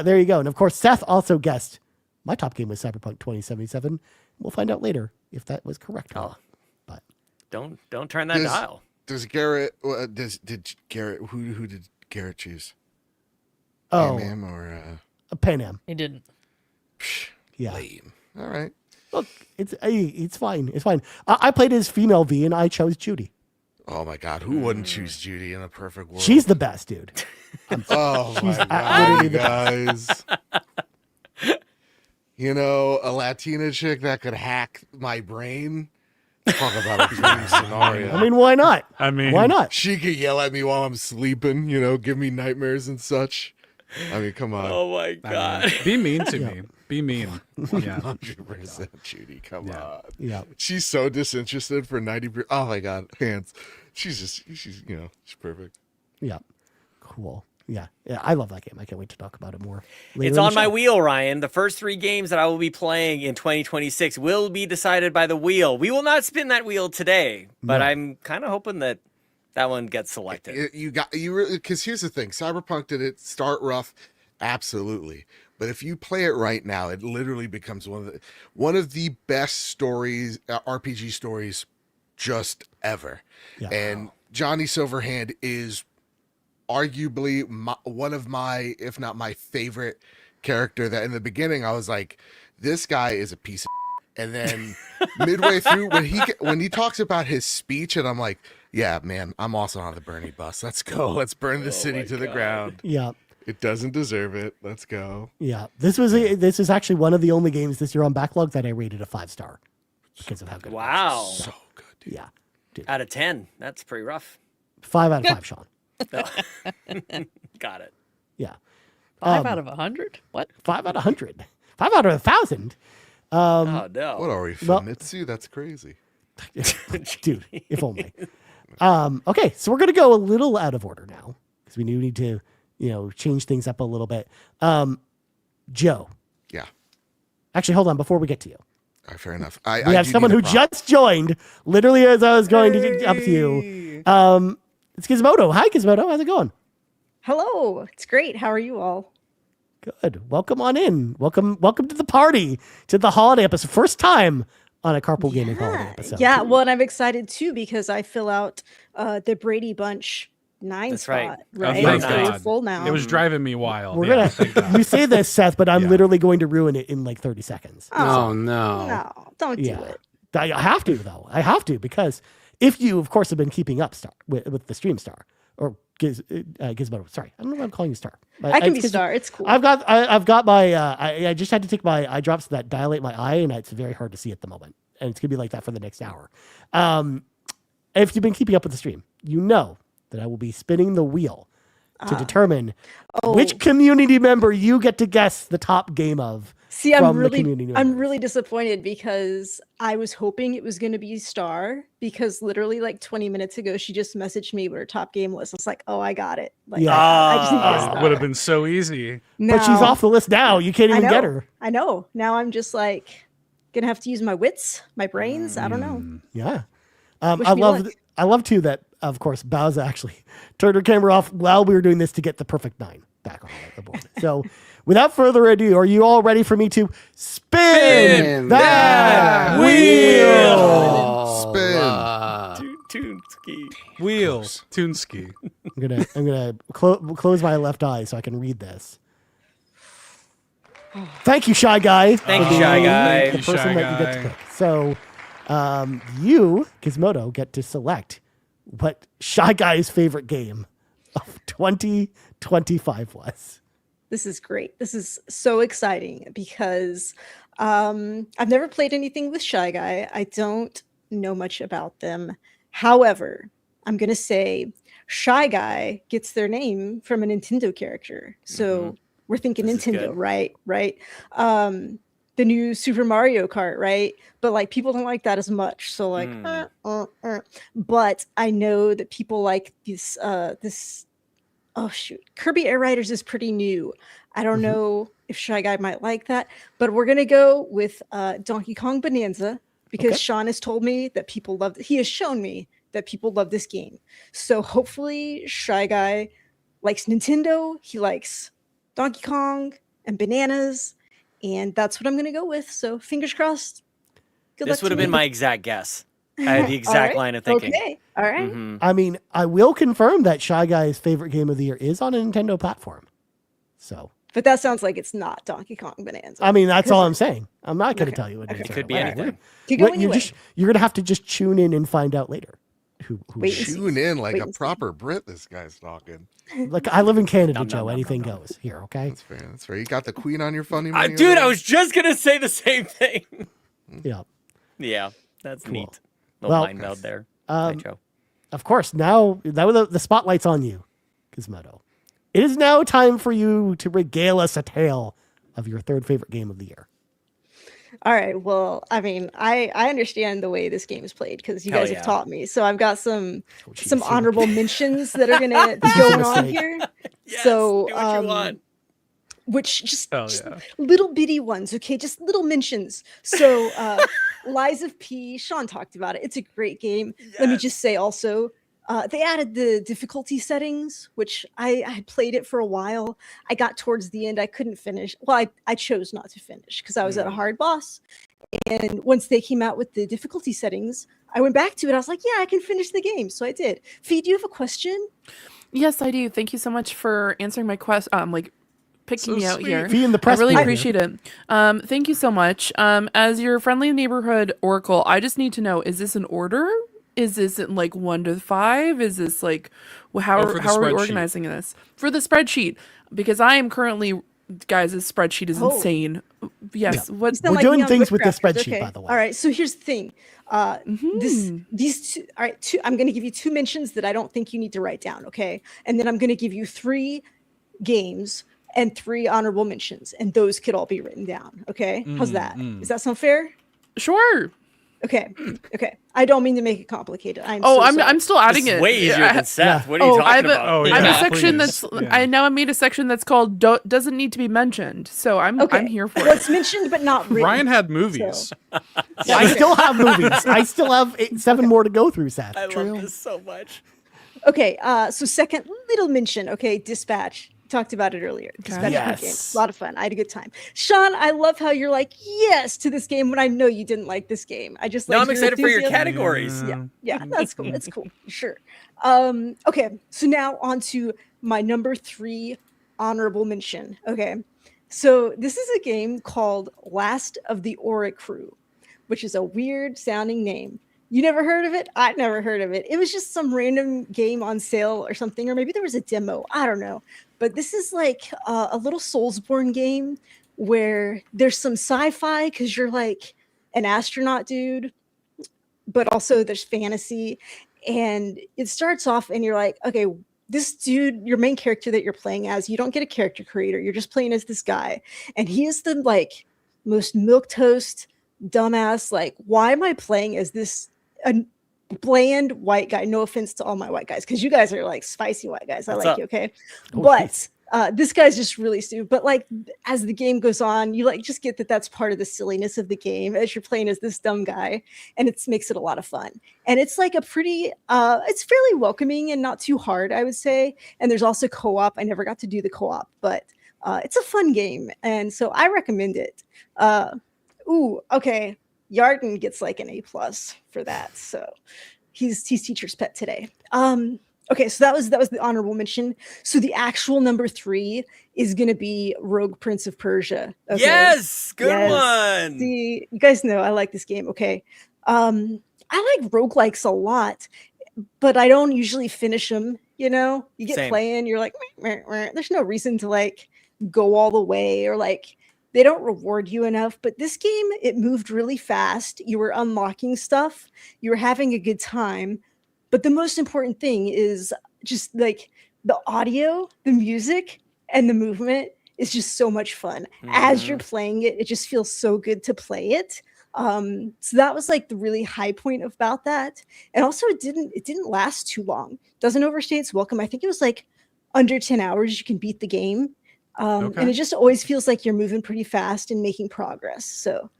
there you go. And of course, Seth also guessed my top game was Cyberpunk 2077. We'll find out later if that was correct or not. But Don't turn that dial. Does Garrett? Did Garrett? Who did Garrett choose? oh, Pan Am or Pan Am. He didn't. Yeah. lame? All right. Look, it's fine. It's fine. I played as female V, and I chose Judy. Oh my God, who wouldn't choose Judy in a perfect world? She's the best, dude. Oh my literally God, the guys. You know, a Latina chick that could hack my brain. Talk about a dream scenario. I mean, why not? I mean, Why not? She could yell at me while I'm sleeping, you know, give me nightmares and such. I mean, come on. Oh my I god. mean, be mean to me. Be mean. Yeah. 100% Judy, come on. Yeah. She's so disinterested for 90%. Oh my God, hands. She's perfect. Yeah. Cool. Yeah. I love that game. I can't wait to talk about it more. later It's in the on my show. wheel, Ryan. The first 3 games that I will be playing in 2026 will be decided by the wheel. We will not spin that wheel today, but No. I'm kind of hoping that one gets selected. Because here's the thing: Cyberpunk did it start rough, absolutely. But if you play it right now, it literally becomes one of the best stories, RPG stories, just ever. Yeah. And Johnny Silverhand is arguably one of my, if not my favorite character. That in the beginning I was like, this guy is a piece of and then midway through when he talks about his speech, and I'm like, yeah, man, I'm also on the Bernie bus. Let's go. Let's burn the city to the ground. Yeah. It doesn't deserve it. Let's go. Yeah. This is actually one of the only games this year on backlog that I rated a 5-star because of how good. Wow. So good, dude. It was. Yeah. Out of 10. That's pretty rough. 5 out of 5, Sean. Got it. Yeah. 5 out of 100? What? 5 out of 100. 5 out of 1,000. Oh no. What are we, well- Famitsu? That's crazy. Dude, if only. Okay, so we're gonna go a little out of order now because we do need to, change things up a little bit. Joe. Yeah. Actually, hold on. Before we get to you, All right, fair enough. we have someone who just joined, literally as I was going to get up to you. It's Gizmodo. Hi, Gizmodo. How's it going? Hello, it's great. How are you all? Good. Welcome on in. Welcome to the party, to the holiday episode. First time on a Carpool Gaming holiday episode. Yeah, well, and I'm excited too because I fill out the Brady Bunch 9 That's spot. right. Right, Oh, thank so we're God. full now. It was driving me wild. We're Yeah, gonna. thank God. You say this, Seth, but I'm Yeah. literally going to ruin it in like 30 seconds. Oh no. No, don't do Yeah. it. I have to though. I have to because if you, of course, have been keeping up with the stream star or Gizmodo. Sorry, I don't know why I'm calling you Star. But I can be it's 'cause Star. It's cool. I've got my I just had to take my eye drops that dilate my eye, and it's very hard to see at the moment, and it's gonna be like that for the next hour. If you've been keeping up with the stream, you know that I will be spinning the wheel to determine which community member you get to guess the top game of. See, I'm from the community really, members. disappointed because I was hoping it was going to be Star because literally like 20 minutes ago she just messaged me what her top game was. I was like, oh, I got it. Like, Yeah. I just need to guess It Star. would have been so easy. But she's Now- off the list now. You can't I even know. get her. I know. Now I'm just like gonna have to use my wits, my brains. I don't know. Yeah. Wish I me love luck. I love too that of course Bowser actually turned her camera off while we were doing this to get the perfect 9 back on the board. So without further ado, are you all ready for me to spin that wheel? Spin. Toonski. Wheel. Toonski. I'm gonna close my left eye so I can read this. Thank you, Shy Guy. Thank for you, Shy being Guy. The Thank you, person Shy that you get to Guy. pick. So, you, Gizmodo, get to select what Shy Guy's favorite game of 2025 was. This is great. This is so exciting because I've never played anything with Shy Guy. I don't know much about them. However, I'm gonna say Shy Guy gets their name from a Nintendo character. So we're thinking This is Nintendo, good. right? The new Super Mario Kart, right? But like people don't like that as much. So like, but I know that people like this. Oh shoot, Kirby Air Riders is pretty new. I don't know if Shy Guy might like that, but we're gonna go with Donkey Kong Bonanza because Okay. Sean has told me that people love. He has shown me that people love this game. So hopefully, Shy Guy likes Nintendo. He likes Donkey Kong and bananas, and that's what I'm gonna go with. So fingers crossed. Good luck This would to have been me. my exact guess. I had the All exact right. line of thinking. Okay, all right. Mhm. I mean, I will confirm that Shy Guy's favorite game of the year is on a Nintendo platform. So But that sounds like it's not Donkey Kong Bonanza. I mean, that's all I'm saying. I'm not going to tell you what it is. It could be Whatever. anything. Could go What, anyway. you're going to have to just tune in and find out later. Who Wait and see. Tune in like Wait a and see. proper Brit. This guy's talking. Like, I live in Canada, Nom, Joe. nom, nom, Anything nom, nom. goes here, okay? That's fair. That's fair. You got the queen on your funny money. Dude, over I was just gonna say the same thing. Yeah. Yeah, that's Cool. neat. Little Well, mind meld there. Hi, Joe. Of course, now the spotlight's on you, Gizmodo. It is now time for you to regale us a tale of your third favorite game of the year. All right. Well, I mean, I understand the way this game is played because you Hell guys yeah. have taught me. So I've got some jeez. honorable mentions that are gonna be is a going on mistake. here. Yes, so do what you want. which just, Hell just yeah. little bitty ones, okay? Just little mentions. So Lies of P, Sean talked about it. It's a great game. Let me just say also, they added the difficulty settings, which I had played it for a while. I got towards the end, I couldn't finish. Well, I chose not to finish because I was at a hard boss. And once they came out with the difficulty settings, I went back to it. I was like, yeah, I can finish the game. So I did. Fee, do you have a question? Yes, I do. Thank you so much for answering my question. Like picking me out here. Fee in the I press really board appreciate it. Thank you so much. As your friendly neighborhood oracle, I just need to know: is this an order? Is this in like 1 to 5? Is this like how for the are we spreadsheet. organizing this for the spreadsheet? Because I am currently, guys, this spreadsheet is Oh. insane. Yes. What? You sound We're doing Neon things with the Woodcrafters. spreadsheet, by the way. All right, so here's the thing. These two, all right, I'm going to give you 2 mentions that I don't think you need to write down, okay? And then I'm going to give you 3 games and 3 honorable mentions, and those could all be written down, okay? How's that? Does that sound fair? Sure. Okay. Okay. I don't mean to make it complicated. I'm Oh, so I'm sorry. still adding This is it. way easier I- than Seth. Yeah. What are you I talking have a, about? Oh, I have yeah, a section please. that's. Yeah. I made a section that's called doesn't need to be mentioned. So I'm here for What's it. mentioned but not written. Ryan had movies. I still have movies. I still have 7 more to go through, Seth. I love this so much. Okay, so second little mention, okay, Dispatch. Talked about it earlier. Dispatch Yes. game. A lot of fun. I had a good time. Sean, I love how you're like, yes, to this game when I know you didn't like this game. I just like Now I'm excited for your enthusiasm. categories. Yeah, that's cool. It's cool. Sure. Okay, so now on to my number 3 honorable mention. Okay. So this is a game called Last of the Aura Crew, which is a weird sounding name. You never heard of it? I'd never heard of it. It was just some random game on sale or something, or maybe there was a demo. I don't know. But this is like a little Soulsborne game where there's some sci-fi because you're like an astronaut dude, but also there's fantasy. And it starts off and you're like, okay, this dude, your main character that you're playing as, you don't get a character creator. You're just playing as this guy. And he is the like most milquetoast, dumbass, like, why am I playing as this bland white guy? No offense to all my white guys, because you guys are like spicy white guys. I What's like up? you, okay? Oh, But this guy's just really stupid. But like as the game goes on, you like just get that that's part of the silliness of the game as you're playing as this dumb guy, and it makes it a lot of fun. And it's like a pretty, it's fairly welcoming and not too hard, I would say. And there's also co-op. I never got to do the co-op, but it's a fun game, and so I recommend it. Okay. Yarden gets like an A+ for that. So he's teacher's pet today. Okay, so that was the honorable mention. So the actual number 3 is gonna be Rogue Prince of Persia. Okay? Yes, good Yes. one. See, you guys know I like this game. Okay. I like roguelikes a lot, but I don't usually finish them. You know, you get Same. playing, you're like, meh, meh, meh. There's no reason to like go all the way, or like they don't reward you enough. But this game, it moved really fast. You were unlocking stuff. You were having a good time. But the most important thing is just like the audio, the music, and the movement is just so much fun. As you're playing it, it just feels so good to play it. So that was like the really high point about that. And also it didn't last too long. Doesn't overstay its welcome. I think it was like under 10 hours you can beat the game. Okay. And it just always feels like you're moving pretty fast and making progress. So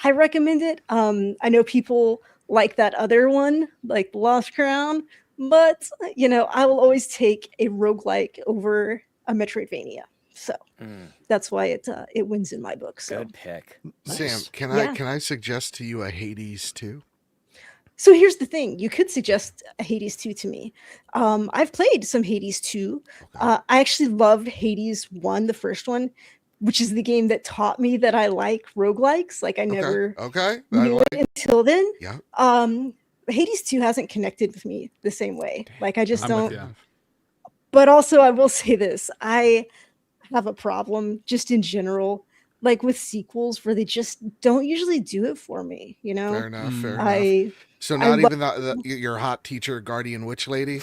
I recommend it. I know people like that other one, like Lost Crown, but you know, I will always take a roguelike over a Metroidvania. So that's why it wins in my book. So Good pick. Sam, can Yeah. I suggest to you a Hades too? So here's the thing: you could suggest Hades 2 to me. I've played some Hades 2. I actually loved Hades 1, the first one, which is the game that taught me that I like roguelikes. Like I never Okay. knew it until then. Yeah. Hades 2 hasn't connected with me the same way. Like I just I'm don't. with you. But also, I will say this: I have a problem just in general, like with sequels, where they just don't usually do it for me. You know, Fair enough. Fair enough. I So I not lo- even your hot teacher, guardian witch lady,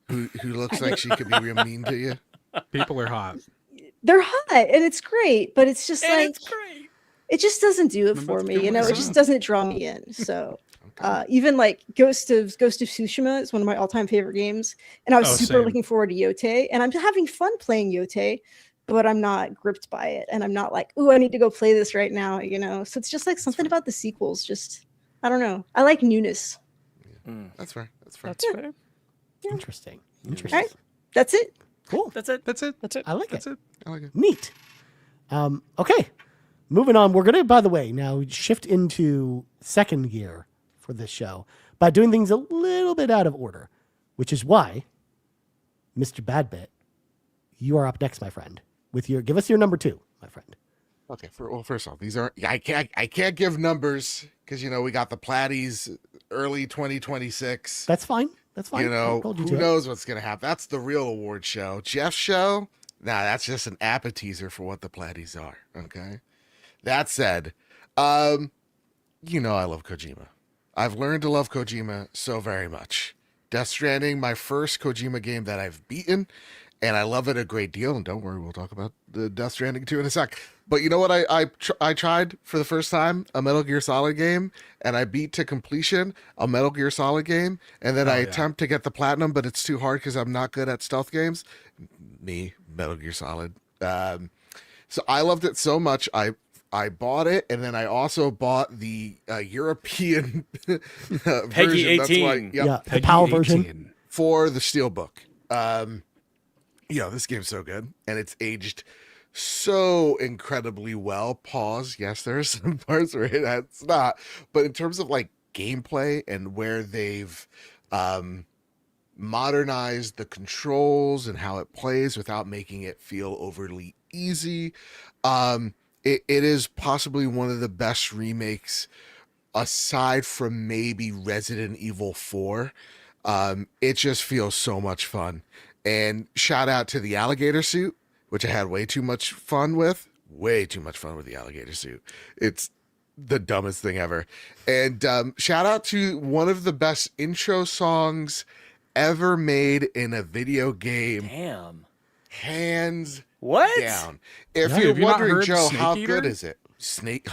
who looks like she could be real mean to you. People are hot. they're hot and it's great, but it's just like It's great. it just doesn't do it Then for that's me. good You know, it reason. just doesn't draw me in. So. Even like Ghost of Tsushima is one of my all-time favorite games, and I was Oh, super same. looking forward to Yote, and I'm having fun playing Yote, but I'm not gripped by it, and I'm not like, ooh, I need to go play this right now, you know. So it's just like something about the sequels, just I don't know. I like newness. That's fair. That's fair. That's fair. Interesting. All Interesting. right, that's it. Cool. That's it. That's it. That's it. I like That's it. it. I like it. Neat. Okay. Moving on. We're gonna, by the way, now shift into second gear for this show by doing things a little bit out of order, which is why, Mr. Badbit, you are up next, my friend. Give us your number 2, my friend. Okay. First off, these aren't. I can't give numbers because we got the Platties early 2026. That's fine. That's fine. I told you Who to. knows what's gonna happen? That's the real award show. Jeff's show. Nah, that's just an appetizer for what the Platties are. Okay. That said, I love Kojima. I've learned to love Kojima so very much. Death Stranding, my first Kojima game that I've beaten, and I love it a great deal. And don't worry, we'll talk about the Death Stranding 2 in a sec. But you know what? I tried for the first time a Metal Gear Solid game, and I beat to completion a Metal Gear Solid game, and then I attempt to get the platinum, but it's too hard because I'm not good at stealth games. Metal Gear Solid. So I loved it so much. I bought it, and then I also bought the European Peggy version. That's 18. why, Yeah, the PAL version. 18. for the Steelbook. This game's so good, and it's aged so incredibly well. Pause. Yes, there are some parts where it's not, but in terms of like gameplay and where they've modernized the controls and how it plays without making it feel overly easy, it is possibly one of the best remakes aside from maybe Resident Evil 4. It just feels so much fun. And shout out to the alligator suit, which I had way too much fun with the alligator suit. It's the dumbest thing ever. And shout out to one of the best intro songs ever made in a video game. Damn. Hands What? down. If Yeah, you're have you not wondering, heard Joe, Snake how Eater? good is it? Snake.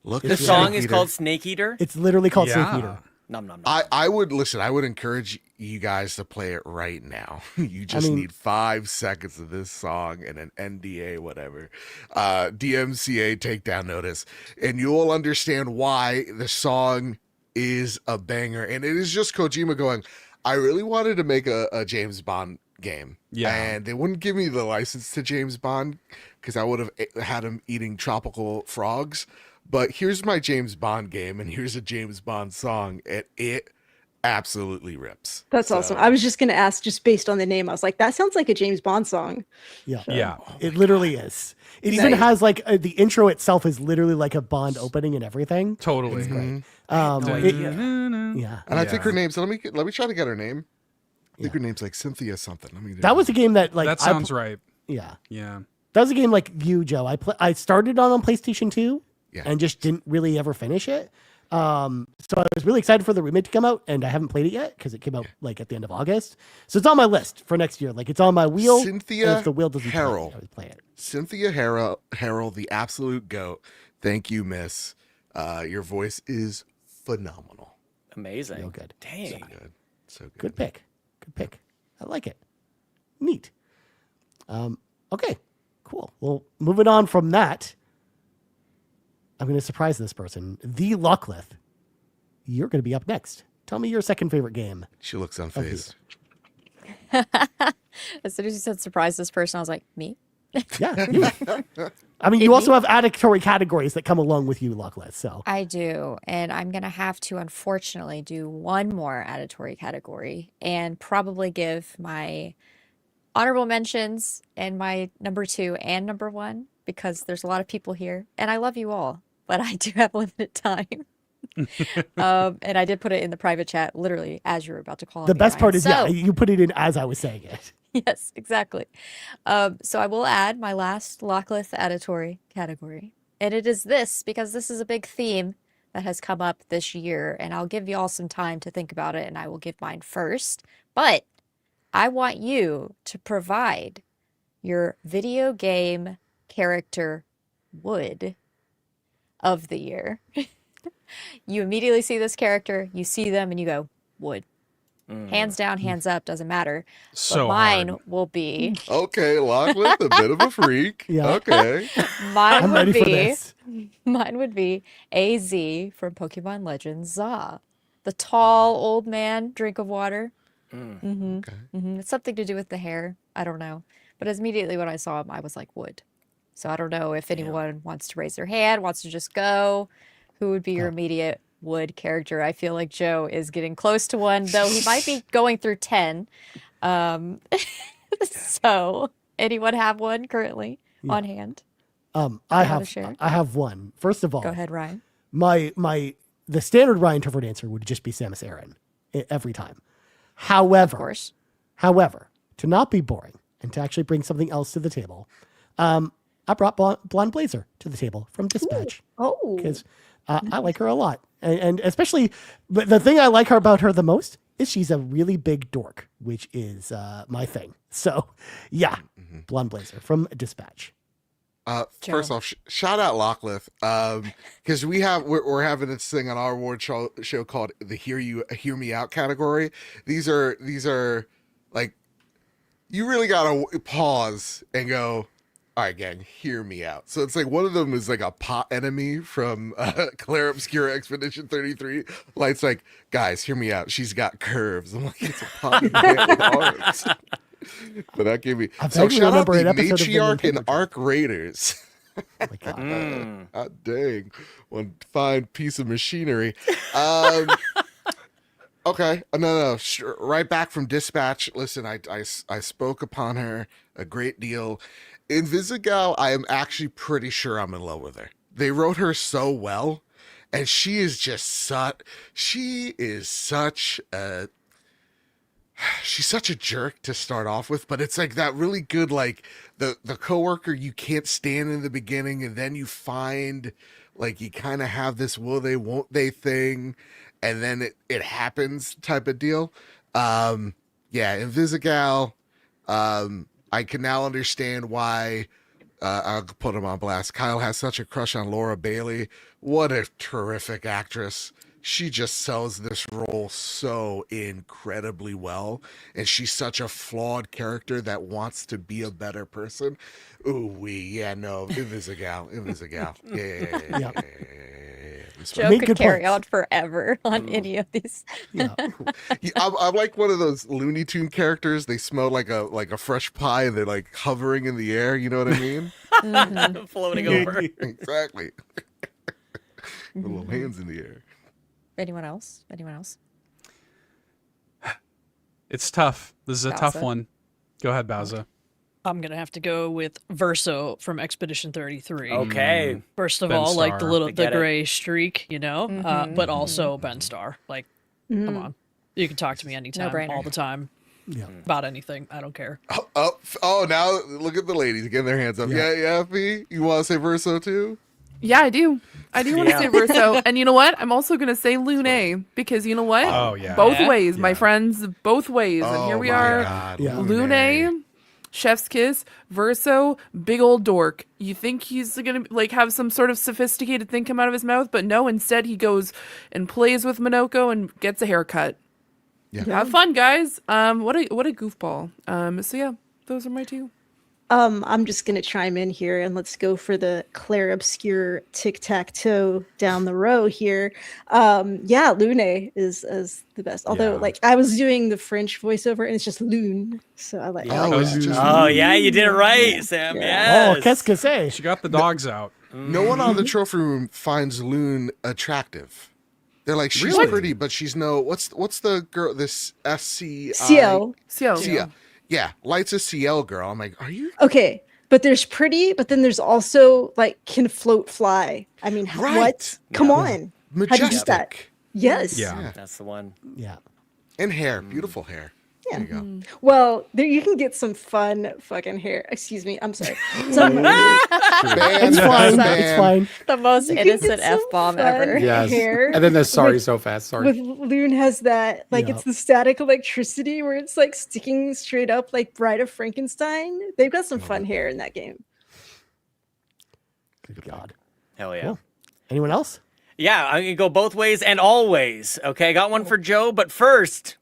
Look The at song Snake is Eater. called Snake Eater. It's literally called Yeah. Snake Eater. Nom nom nom. I would listen. I would encourage you guys to play it right now. You just mean- need 5 seconds of this song and an NDA, whatever, DMCA takedown notice, and you will understand why the song is a banger. And it is just Kojima going, I really wanted to make a James Bond game. Yeah. And they wouldn't give me the license to James Bond because I would have had him eating tropical frogs. But here's my James Bond game, and here's a James Bond song, and it absolutely rips. That's awesome. I was just gonna ask, just based on the name, I was like, that sounds like a James Bond song. Yeah. Yeah. It literally is. It even has like the intro itself is literally like a Bond opening and everything. Totally. Mhm. No idea. Yeah. And I think her Yeah. name's, let me try to get her name. I think her name's like Cynthia something. Let me That was a game that like That sounds right. yeah. Yeah. That was a game like you, Joe. I started on PlayStation 2 Yeah. and just didn't really ever finish it. So I was really excited for the remake to come out, and I haven't played it yet because it came out like at the end of August. So it's on my list for next year. Like it's on my wheel. and Cynthia if the wheel doesn't Harrell. play, I would play it. Cynthia Harrell, the absolute goat. Thank you, miss. Your voice is phenomenal. Amazing. Real good. Dang. So good. So good. Good pick. Good pick. I like it. Neat. Okay. Cool. Well, moving on from that, I'm going to surprise this person. The Lucklith. You're going to be up next. Tell me your second favorite game. She looks unfazed. As soon as you said surprise this person, I was like, me? Yeah. You. I mean, you also have auditory categories that come along with you, Luckless. So I do. And I'm going to have to, unfortunately, do one more auditory category and probably give my honorable mentions and my number 2 and number 1 because there's a lot of people here. And I love you all, but I do have limited time. And I did put it in the private chat, literally, as you were about to call the me, best part Ryan. is, yeah, you put it in as I was saying it. Yes, exactly. So I will add my last Lockless auditory category. And it is this, because this is a big theme that has come up this year. And I'll give you all some time to think about it, and I will give mine first. But I want you to provide your video game character wood of the year. You immediately see this character, you see them, and you go, wood. Hands down, hands up, doesn't matter. So but mine hard. will be Okay, Lachlan, a bit of a freak. Yeah. Okay. mine I'm would ready for be this. mine would be AZ from Pokemon Legends Za. The tall old man, drink of water. It's something to do with the hair. I don't know. But immediately when I saw him, I was like, wood. So I don't know if anyone wants to raise their hand, wants to just go. Who would be your immediate wood character? I feel like Joe is getting close to one, though he might be going through 10. So anyone have one currently on hand? I wanna share? have one. First of all, Go ahead, Ryan. the standard Ryan Turford answer would just be Samus Aran every time. Of However, course. to not be boring and to actually bring something else to the table, I brought Blonde Blazer to the table from Dispatch Oh, because I like her a lot. And especially, but the thing I like her about her the most is she's a really big dork, which is my thing. So yeah, Blonde Blazer from Dispatch. First Joe. off, shout out Lockleth, because we're having this thing on our award show called the Hear Me Out category. These are like, you really gotta pause and go, all right, gang, hear me out. So it's like one of them is like a pot enemy from Claire Obscura Expedition 33. Light's like, guys, hear me out. She's got curves. I'm like, it's a pot enemy with arms. But that gave me. I So vaguely shout out remember the an episode of the Matriarch and Nintendo Arc Raiders. Oh my God. God dang, one fine piece of machinery. Okay, no, right back from Dispatch. Listen, I spoke upon her a great deal. Invisigal, I am actually pretty sure I'm in love with her. They wrote her so well, and she is such a she's such a jerk to start off with, but it's like that really good, like the coworker you can't stand in the beginning, and then you find like you kind of have this will they won't they thing, and then it happens type of deal. Yeah, Invisigal, I can now understand why I'll put him on blast. Kyle has such a crush on Laura Bailey. What a terrific actress. She just sells this role so incredibly well, and she's such a flawed character that wants to be a better person. Invisigal. Yeah. Joe Make could good carry points. on forever on any of these. Yeah. I'm like one of those Looney Tune characters. They smell like a fresh pie. They're like hovering in the air. You know what I mean? Floating over. Exactly. With little hands in the air. Anyone else? Anyone else? It's tough. This is a tough Bowser? one. Go ahead, Bowser. I'm gonna have to go with Verso from Expedition 33. Okay. First of Ben all, like Starr. I the get it. gray streak, you know, but also Ben Starr. Like, come on, you can talk to me anytime, No-brainer. all the time, Yeah. about anything. I don't care. Oh! Now look at the ladies getting their hands up. Yeah, Fee. You want to say Verso too? Yeah, I do. I do want to Yeah. say Verso. And you know what? I'm also going to say Lune because you know what? Oh, yeah. Both Yeah. ways, my Yeah. friends, both ways. And here we are. Yeah. Lune, Chef's Kiss, Verso, big old dork. You think he's going to like have some sort of sophisticated thing come out of his mouth, but no, instead he goes and plays with Minoko and gets a haircut. Yeah. Have fun, guys. What a goofball. So yeah, those are my two. I'm just gonna chime in here and let's go for the Claire obscure tic-tac-toe down the row here. Yeah, Lune is the best. Although, Yeah. like, I was doing the French voiceover and it's just Lune, so I like. Oh, it's just Oh yeah, you did it right, Sam. Yeah. Oh, Yes. qu'est-ce que c'est? She got the dogs out. no one out of the trophy room finds Loon attractive. They're like, she's Really? pretty, but she's no. What's the girl? This SCI. CL. CL. Yeah, Light's a CL girl. I'm like, are you Okay, but there's pretty, but then there's also like can float fly. I mean, Right. what? Come on. How do you do that? majestic? Yes. Yeah. That's the one. Yeah. And hair, beautiful hair. Yeah. There you go. Well, there you can get some fun fucking hair. Excuse me. I'm sorry. Some, It's fine. It's fine. The most you can get innocent some F-bomb fun ever. Yes. hair And then the sorry with- so fast. Sorry. with Loon has that like Yeah. it's the static electricity where it's like sticking straight up like Bride of Frankenstein. They've got some fun hair in that game. Good God. Hell yeah. Cool. Anyone else? Yeah, I'm gonna go both ways and always. Okay, I got one for Joe, but first,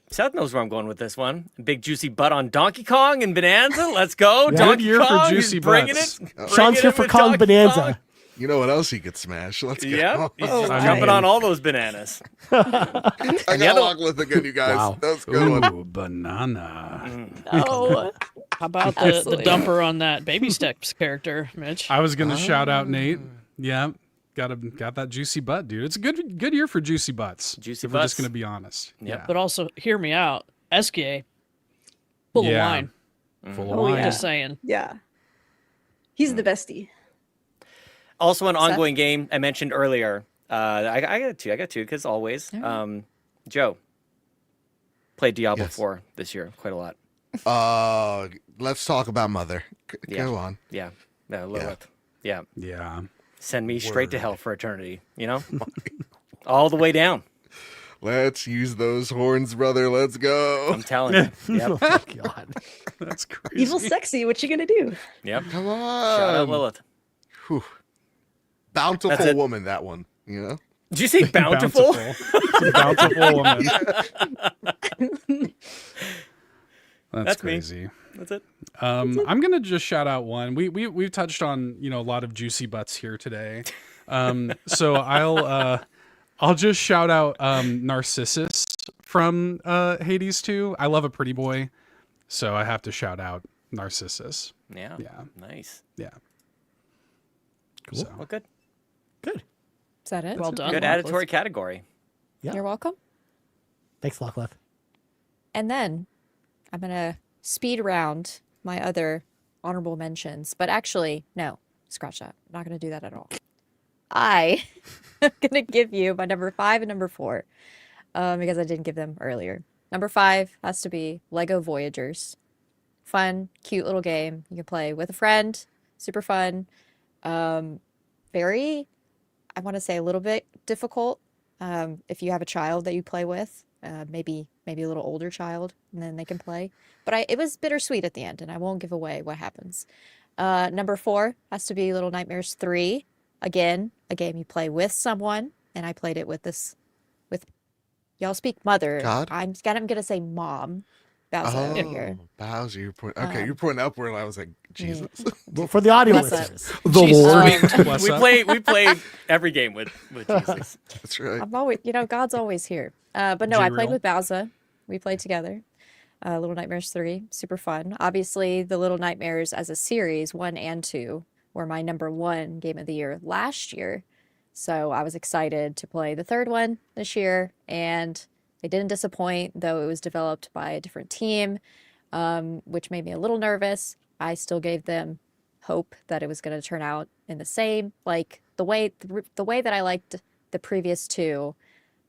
Seth knows where I'm going with this one. Big juicy butt on Donkey Kong and Bonanza. Let's go, Yeah. Donkey Good year for Kong. juicy He's bringing butts. it. Sean's bringing here it for with Kong Donkey Bonanza. Kong. You know what else he could smash? Let's go. Yep, he's Oh, just I jumping mean- on all those bananas. I the got other- Lachlan again, you guys. Wow. That's a good one. Ooh, banana. Oh, How about the Absolutely. dumper on that Baby Steps character, Mitch? I was gonna shout out Nate. Yeah, got that juicy butt, dude. It's a good year for juicy butts. Juicy if we're just butts. gonna be honest. Yep. Yeah. But also, hear me out. SK, full of Yeah. wine. Full of Oh, wine. yeah. Just saying. Yeah. He's the bestie. Also, an ongoing game I mentioned earlier. I got two. I got two because always. Joe played Diablo Yes. 4 this year quite a lot. Let's talk about Mother. Yeah. Go on. Yeah, Lilith. Yeah. Yeah. Send me straight to hell for eternity. You know, all the way down. Let's use those horns, brother. Let's go. I'm telling you. Yep. Oh my God. That's crazy. Evil sexy. What you gonna do? Yep. Come Shout out on. Lilith. Whew. That's Bountiful it. woman, that one. You know? Did you say bountiful? It's a bountiful woman. That's That's me. crazy. That's it. I'm gonna just shout out one. We've touched on a lot of juicy butts here today. So I'll just shout out Narcissus from Hades 2. I love a pretty boy, so I have to shout out Narcissus. Yeah. Yeah. Nice. Yeah. Cool. So, Well, good. Good. is that it? Well done. Good Lachlan. auditory category. Yeah. You're welcome. Thanks, Lachlan. And then I'm going to speed round my other honorable mentions. But actually, no, scratch that. I'm not going to do that at all. I am going to give you my number 5 and number 4 because I didn't give them earlier. Number 5 has to be Lego Voyagers. Fun, cute little game. You can play with a friend. Super fun. Very, I want to say a little bit difficult if you have a child that you play with. Maybe a little older child, and then they can play. But it was bittersweet at the end, and I won't give away what happens. Number 4 has to be Little Nightmares 3. Again, a game you play with someone, and I played it with y'all speak mother. God? I'm gonna say mom. Bowser over here. Bowser. You're pointing. Okay, you're pointing upward, and I was like, Jesus. Well, for the audio Bless listeners. The Jesus. Lord. bless We up. play every game with Jesus. That's right. I'm always, God's always here. But no, I played G-Real. with Bowser. We played together. Little Nightmares 3, super fun. Obviously, the Little Nightmares as a series, 1 and 2, were my number 1 game of the year last year. So I was excited to play the third one this year, and they didn't disappoint, though it was developed by a different team, which made me a little nervous. I still gave them hope that it was going to turn out in the same, like the way that I liked the previous 2.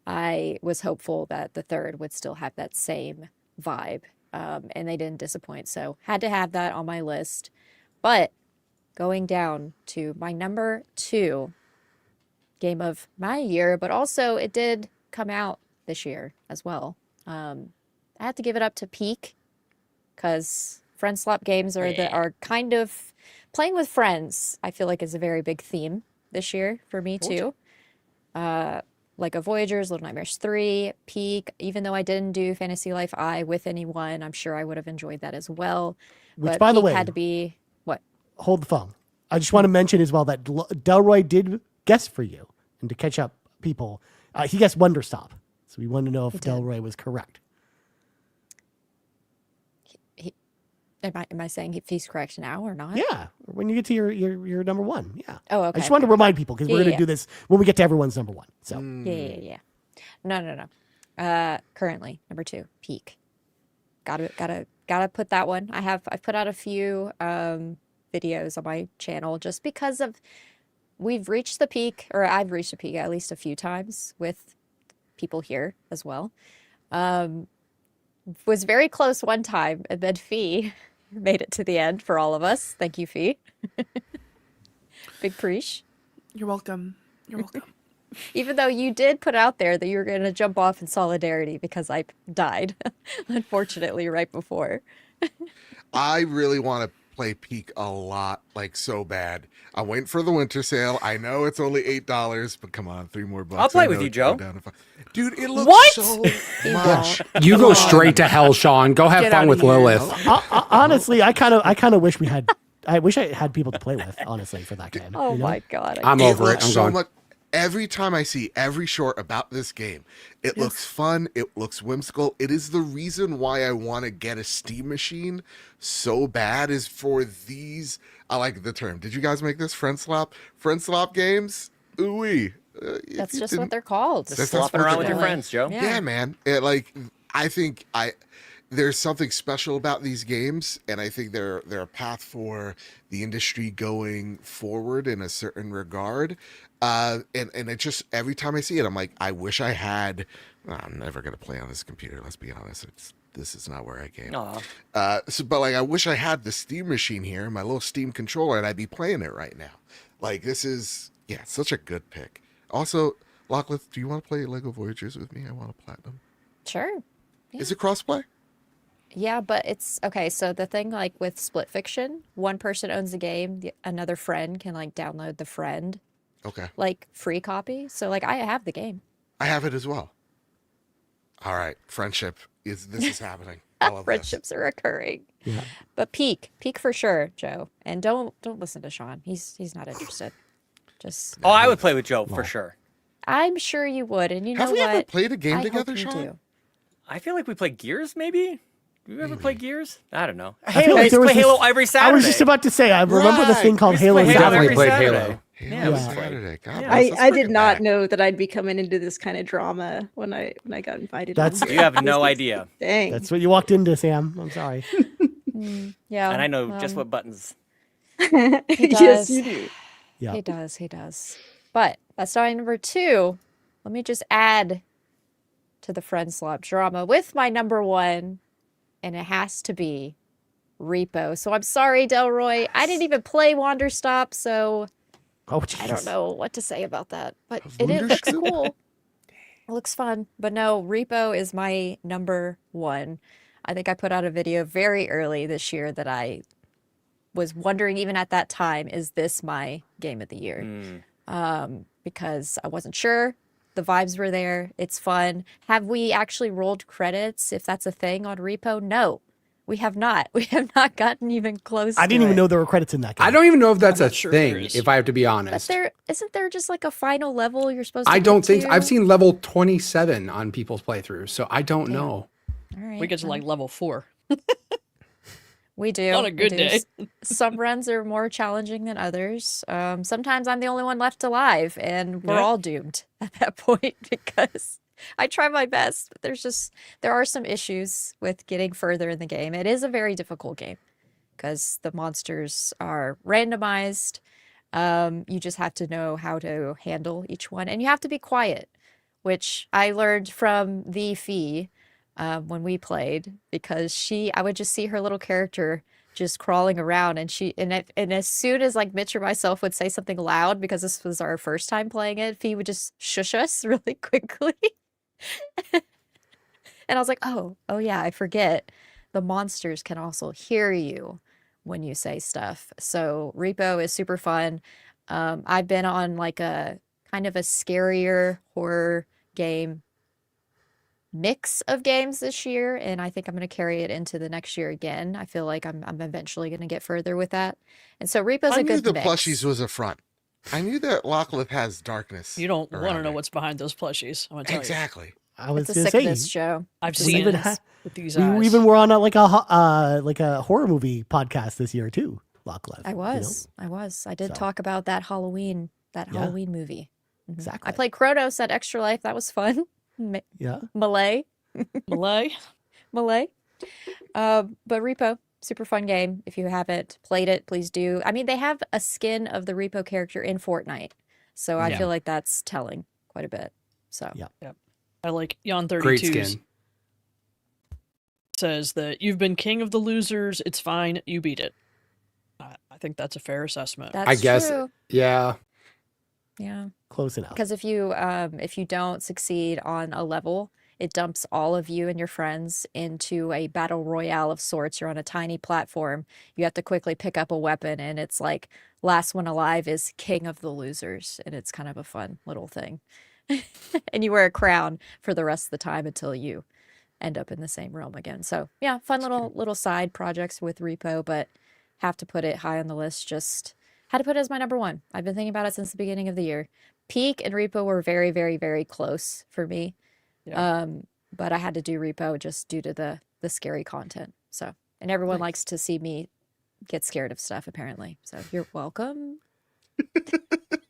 I was hopeful that the third would still have that same vibe, and they didn't disappoint. So had to have that on my list. But going down to my number 2 game of my year, but also it did come out this year as well. I had to give it up to Peak because friend swap games are kind of playing with friends. I feel like is a very big theme this year for me too. Lego Voyagers, Little Nightmares 3, Peak. Even though I didn't do Fantasy Life I with anyone, I'm sure I would have enjoyed that as well. Which, but by the peak way, had to be what? hold the phone. I just want to mention as well that Delroy did guess for you, and to catch up people, he guessed Wonder Stop. So we wanted to know if Delroy was correct. Am I saying if he's correct now or not? Yeah, when you get to your number one. Yeah. Oh, okay. I just wanted to remind people because we're going to do this when we get to everyone's number one. So Yeah. No. Currently number 2, peak. Gotta put that one. I've put out a few videos on my channel just because of we've reached the peak, or I've reached the peak at least a few times with people here as well. Was very close one time, and then Fee made it to the end for all of us. Thank you, Fee. Big preach. You're welcome. Even though you did put out there that you were going to jump off in solidarity because I died, unfortunately, right before. I really want to play Peak a lot, like so bad. I'm waiting for the winter sale. I know it's only $8, but come on, $3 more. I'll play I with know you, it can go Joe. down to $5. Dude, it looks What? so He much. won't. You go straight to hell, Sean. Go have Get fun outta with here. Lilith. honestly, I kind of wish we had. I wish I had people to play with. Honestly, for that game. Oh you know? my God. I'm over it. looks I'm so going. much. Every time I see every short about this game, it looks fun. It looks whimsical. It is the reason why I want to get a Steam machine so bad. Is for these. I like the term. Did you guys make this friend slap games? Ooh-wee. That's just what they're called. Just That's slopping what around they're with your doing. friends, Joe. Yeah. Yeah, man. I think there's something special about these games, and I think they're a path for the industry going forward in a certain regard. And it just every time I see it, I'm like, I wish I had. I'm never gonna play on this computer. Let's be honest. This is not where I game. Aw. But like, I wish I had the Steam machine here, my little Steam controller, and I'd be playing it right now. Like, this is such a good pick. Also, Locklith, do you want to play Lego Voyagers with me? I want a platinum. Sure. Is it crossplay? Yeah, but it's okay. So the thing like with Split Fiction, one person owns the game, another friend can like download the friend Okay. like free copy. So like I have the game. I have it as well. All right, friendship this is happening. I love Friendships are occurring. Yeah. But peak for sure, Joe. And don't listen to Sean. He's not interested. Just Oh, I would play with Joe for sure. I'm sure you would. And you know Have we what? ever played a game I hope together, you Sean? do. I feel like we play Gears, maybe. Do you ever play Gears? I don't know. I feel Halo. like I used to there was play Halo this- every Saturday. I was just about to say. I remember this thing Right. called We used to Halo. play We definitely every played Saturday. Halo. Halo Yeah. Saturday. God Yeah. bless, let's I bring did it not back. know that I'd be coming into this kind of drama when I got invited. That's- on You have no idea. Dang. That's what you walked into, Sam. I'm sorry. Yeah. And I know just what buttons. He Yes, does. you do. Yeah. He does. But that's not number 2. Let me just add to the friend slop drama with my number 1, and it has to be Repo. So I'm sorry, Delroy. I didn't even play Wander Stop, so Oh, I don't jeez. know what to say about that. But Wander it looks Stop? cool. It looks fun. But no, Repo is my number 1. I think I put out a video very early this year that I was wondering, even at that time, is this my game of the year? Because I wasn't sure. The vibes were there. It's fun. Have we actually rolled credits, if that's a thing, on Repo? No, we have not. We have not gotten even close I to didn't even it. know there were credits in that game. I don't even know if that's I'm a not sure there thing, is. if I have to be But honest. isn't there just like a final level you're supposed to I don't get think to? I've seen level 27 on people's playthroughs, so I don't Damn. know. All right, We get to well, like level 4. we do. on a we good do. day. Some runs are more challenging than others. Sometimes I'm the only one left alive, and we're Yeah. all doomed at that point because I try my best, but there are some issues with getting further in the game. It is a very difficult game because the monsters are randomized. You just have to know how to handle each one, and you have to be quiet, which I learned from the Fee when we played, because I would just see her little character just crawling around, and as soon as like Mitch or myself would say something loud, because this was our first time playing it, Fee would just shush us really quickly. And I was like, oh yeah, I forget. The monsters can also hear you when you say stuff. So Repo is super fun. I've been on like a kind of a scarier horror game mix of games this year, and I think I'm going to carry it into the next year again. I feel like I'm eventually going to get further with that. And so Repo's I a knew good the mix. plushies was a front. I knew that Lachlan has darkness. You don't want to around know it. what's behind those plushies. I'm gonna tell you. Exactly. I was It's a going to say, sickness show. I've We seen even it ha- with these we eyes. even were on like a horror movie podcast this year too, Locklev. I was. I did So. talk about that Halloween movie. Mhm. Exactly. I played Kronos at Extra Life. That was fun. Yeah. Malay. Malay. But Repo, super fun game. If you haven't played it, please do. I mean, they have a skin of the Repo character in Fortnite, so I Yeah. feel like that's telling quite a bit. So Yeah. I like Yon Great 32's skin. says that you've been king of the losers. It's fine. You beat it. I think that's a fair assessment. that's I guess. true. Yeah. Yeah, Close enough. because if you don't succeed on a level, it dumps all of you and your friends into a battle royale of sorts. You're on a tiny platform. You have to quickly pick up a weapon, and it's like last one alive is king of the losers, and it's kind of a fun little thing. And you wear a crown for the rest of the time until you end up in the same realm again. So yeah, fun little side projects with Repo, but have to put it high on the list. Just had to put it as my number one. I've been thinking about it since the beginning of the year. Peak and Repo were very, very, very close for me. Yeah. But I had to do Repo just due to the scary content. So, and everyone likes to see me get scared of stuff apparently. So you're welcome.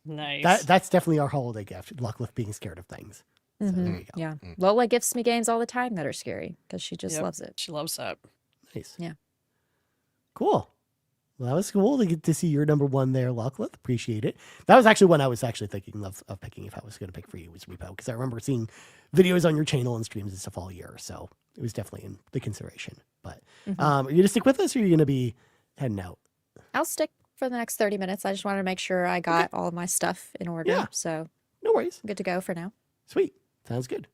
Nice. That's definitely our holiday gift. Luckless being scared of things. So there you go. Yeah. Lola gifts me games all the time that are scary because she just Yep. loves it. She loves that. Nice. Yeah. Cool. Well, that was cool to get to see your number one there, Luckless. Appreciate it. That was actually one I was actually thinking of picking if I was going to pick for you was Repo because I remember seeing videos on your channel and streams and stuff all year. So it was definitely in the consideration. But are you going to stick with us or are you going to be heading out? I'll stick for the next 30 minutes. I just wanted to make sure I got all of my stuff in order. Yeah. So No worries. I'm good to go for now. Sweet. Sounds good.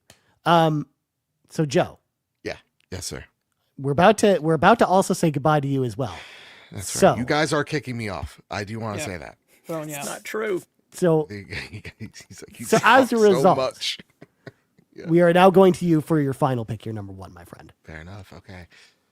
So Joe, Yeah. Yes, sir. we're about to also say goodbye to you as well. That's So- right. You guys are kicking me off. I do want to Yeah. say that. Throwing you It's out. not true. So He's like, you So talk as a result- so much. we are now going to you for your final pick, your number one, my friend. Fair enough. Okay.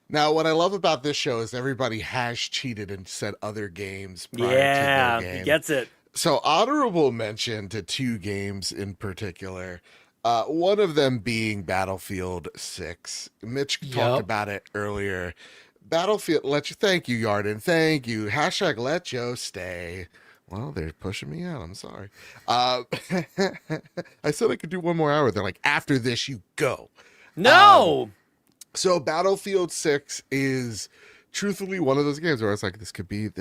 Now, what I love about this show is everybody has cheated and said other games prior Yeah, to their he game. gets it. So, honorable mention to two games in particular. One of them being Battlefield 6. Mitch Yep. talked about it earlier. Battlefield, thank you, Yarden. Thank you. Hashtag let Joe stay. Well, they're pushing me out. I'm sorry. I said I could do one more hour. They're like, after this, you go. No. So Battlefield 6 is truthfully one of those games where I was like, this could be it.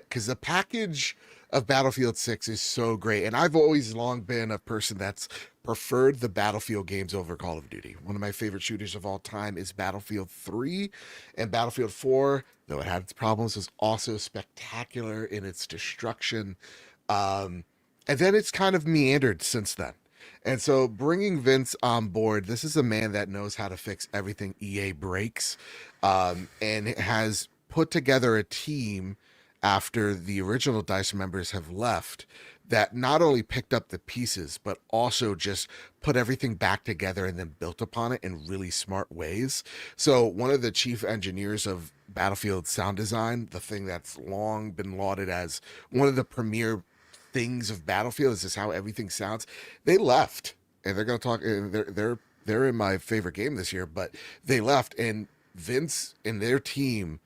Because the package of Battlefield 6 is so great. And I've always long been a person that's preferred the Battlefield games over Call of Duty. One of my favorite shooters of all time is Battlefield 3, and Battlefield 4, though it had its problems, was also spectacular in its destruction. And then it's kind of meandered since then. And so bringing Vince on board, this is a man that knows how to fix everything EA breaks, and has put together a team after the original DICE members have left that not only picked up the pieces, but also just put everything back together and then built upon it in really smart ways. So one of the chief engineers of Battlefield sound design, the thing that's long been lauded as one of the premier things of Battlefield is just how everything sounds. They left, and they're going to talk. They're in my favorite game this year, but they left, and Vince and their team,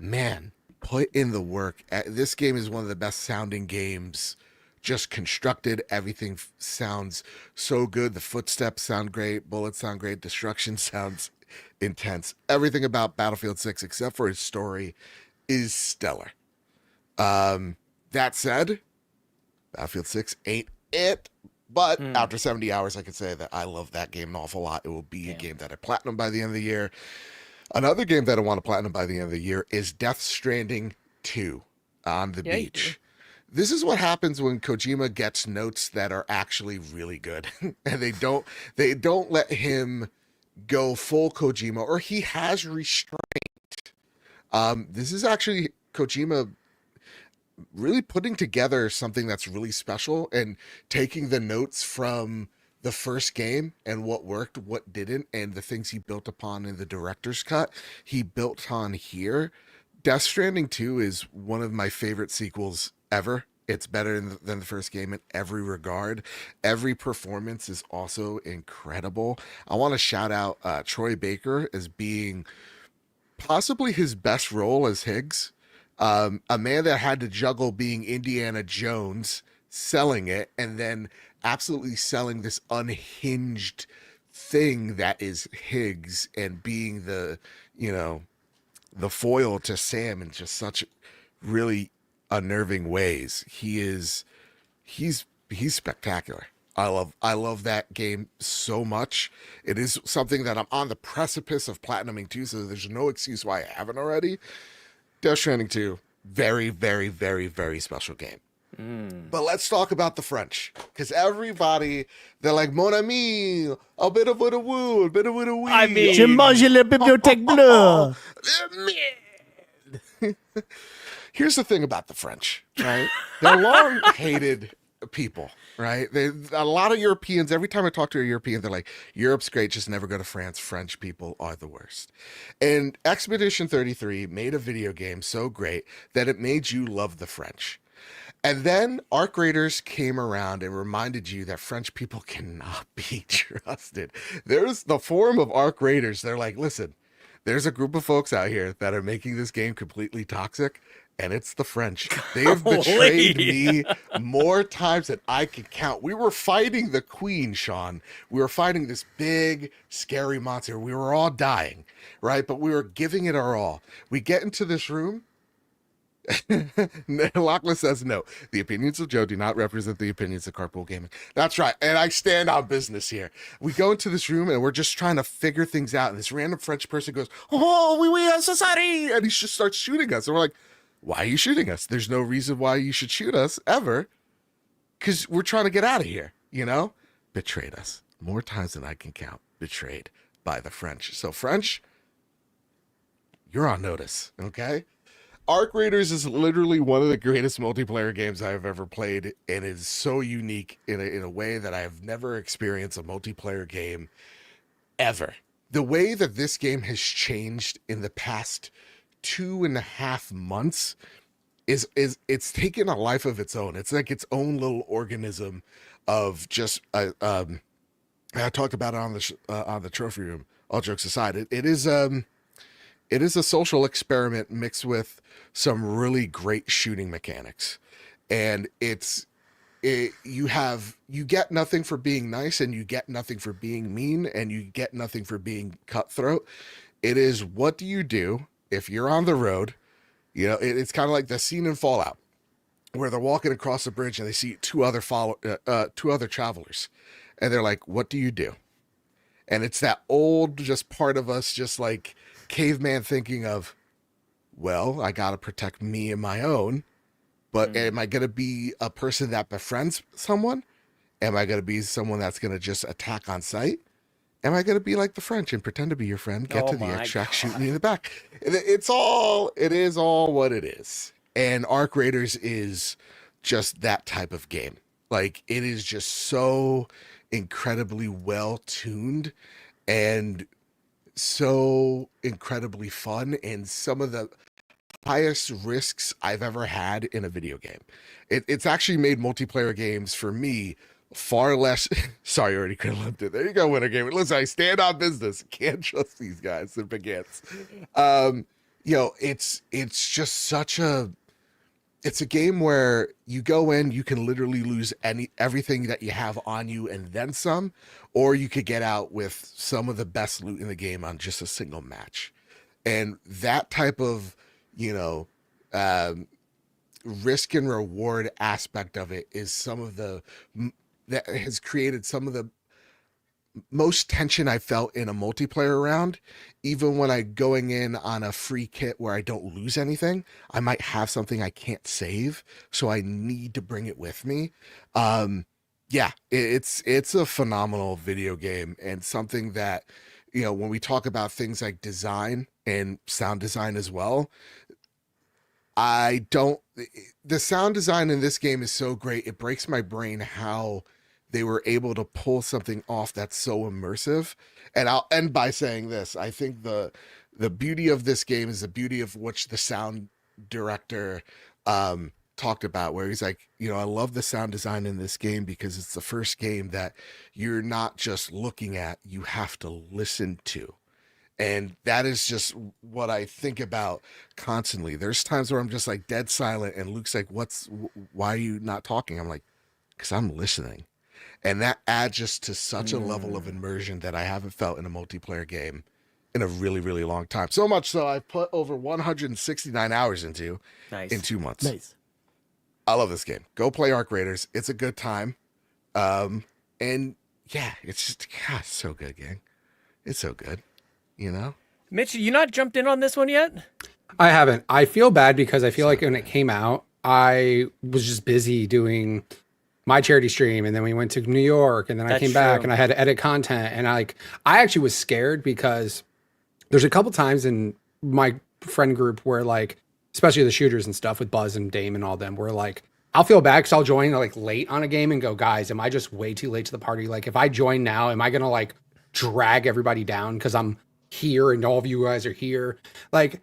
man, put in the work. This game is one of the best sounding games. Just constructed, everything sounds so good. The footsteps sound great, bullets sound great, destruction sounds intense. Everything about Battlefield 6, except for its story, is stellar. That said, Battlefield 6 ain't it, but after 70 hours, I could say that I love that game an awful lot. It will be a game that I platinum by the end of the year. Another game that I want to platinum by the end of the year is Death Stranding 2 on the Yeah, you beach. This is what happens when Kojima gets notes that are actually really good, and they don't let him go full Kojima, or he has restraint. This is actually Kojima really putting together something that's really special and taking the notes from the first game and what worked, what didn't, and the things he built upon in the director's cut, he built on here. Death Stranding 2 is one of my favorite sequels ever. It's better than the first game in every regard. Every performance is also incredible. I want to shout out Troy Baker as being possibly his best role as Higgs. A man that had to juggle being Indiana Jones, selling it, and then absolutely selling this unhinged thing that is Higgs, and being the, you know, the foil to Sam in just such really unnerving ways. He's spectacular. I love that game so much. It is something that I'm on the precipice of platinuming too, so there's no excuse why I haven't already. Death Stranding 2, very, very, very, very special game. But let's talk about the French, because everybody, they're like, mon ami, a bit of a woo, a bit of a wee. I mean, Je mange la bibliothèque bleue. Here's the thing about the French, right? They're long-hated people, right? A lot of Europeans, every time I talk to a European, they're like, Europe's great, just never go to France. French people are the worst. And Expedition 33 made a video game so great that it made you love the French. And then Arc Raiders came around and reminded you that French people cannot be trusted. There's the forum of Arc Raiders. They're like, listen, there's a group of folks out here that are making this game completely toxic, and it's the French. They have betrayed me more times than I can count. We were fighting the Queen, Sean. We were fighting this big, scary monster. We were all dying, right? But we were giving it our all. We get into this room. Lachlan says no. The opinions of Joe do not represent the opinions of Carpool Gaming. That's right, and I stand on business here. We go into this room and we're just trying to figure things out, and this random French person goes, "Oh, oui, society," and he just starts shooting us, and we're like, "Why are you shooting us? There's no reason why you should shoot us ever, because we're trying to get out of here." You know, betrayed us more times than I can count. Betrayed by the French. So French, you're on notice, okay? Arc Raiders is literally one of the greatest multiplayer games I have ever played, and is so unique in a way that I have never experienced a multiplayer game ever. The way that this game has changed in the past 2.5 months is it's taken a life of its own. It's like its own little organism of just I talked about it on the trophy room. All jokes aside, it is a social experiment mixed with some really great shooting mechanics. And you get nothing for being nice, and you get nothing for being mean, and you get nothing for being cutthroat. It is, what do you do if you're on the road? You know, it's kind of like the scene in Fallout where they're walking across the bridge and they see two other travelers, and they're like, what do you do? And it's that old just part of us, just like caveman thinking of, well, I got to protect me and my own, but am I going to be a person that befriends someone? Am I going to be someone that's going to just attack on sight? Am I going to be like the French and pretend to be your friend, get to the extract, shoot me in the back? It is all what it is. And Arc Raiders is just that type of game. Like, it is just so incredibly well tuned and so incredibly fun, and some of the highest risks I've ever had in a video game. It's actually made multiplayer games for me far less. Sorry, I already could have lived it. There you go, Winter Gamer. Listen, I stand on business. Can't trust these guys. They're baguettes. You know, it's just such it's a game where you go in, you can literally lose everything that you have on you and then some, or you could get out with some of the best loot in the game on just a single match. And that type of, you know, risk and reward aspect of it is that has created some of the most tension I felt in a multiplayer round. Even when I going in on a free kit where I don't lose anything, I might have something I can't save, so I need to bring it with me. Yeah, it's a phenomenal video game, and something that, you know, when we talk about things like design and sound design as well, the sound design in this game is so great, it breaks my brain how they were able to pull something off that's so immersive. And I'll end by saying this. I think the beauty of this game is the beauty of which the sound director talked about, where he's like, I love the sound design in this game because it's the first game that you're not just looking at, you have to listen to. And that is just what I think about constantly. There's times where I'm just like dead silent and Luke's like, why are you not talking? I'm like, because I'm listening. And that adds just to such a level of immersion that I haven't felt in a multiplayer game in a really, really long time. So much so I've put over 169 hours into in 2 months. Nice. I love this game. Go play Arc Raiders. It's a good time. And yeah, it's just, God, it's so good, gang. It's so good. Mitch, you not jumped in on this one yet? I haven't. I feel bad because I feel like when it came out, I was just busy doing my charity stream, and then we went to New York, and then I came back and I had to edit content, and I actually was scared because there's a couple times in my friend group where, like, especially the shooters and stuff with Buzz and Dame and all them, where like I'll feel bad because I'll join like late on a game and go, guys, am I just way too late to the party? Like, if I join now, am I gonna like drag everybody down because I'm here and all of you guys are here? Like,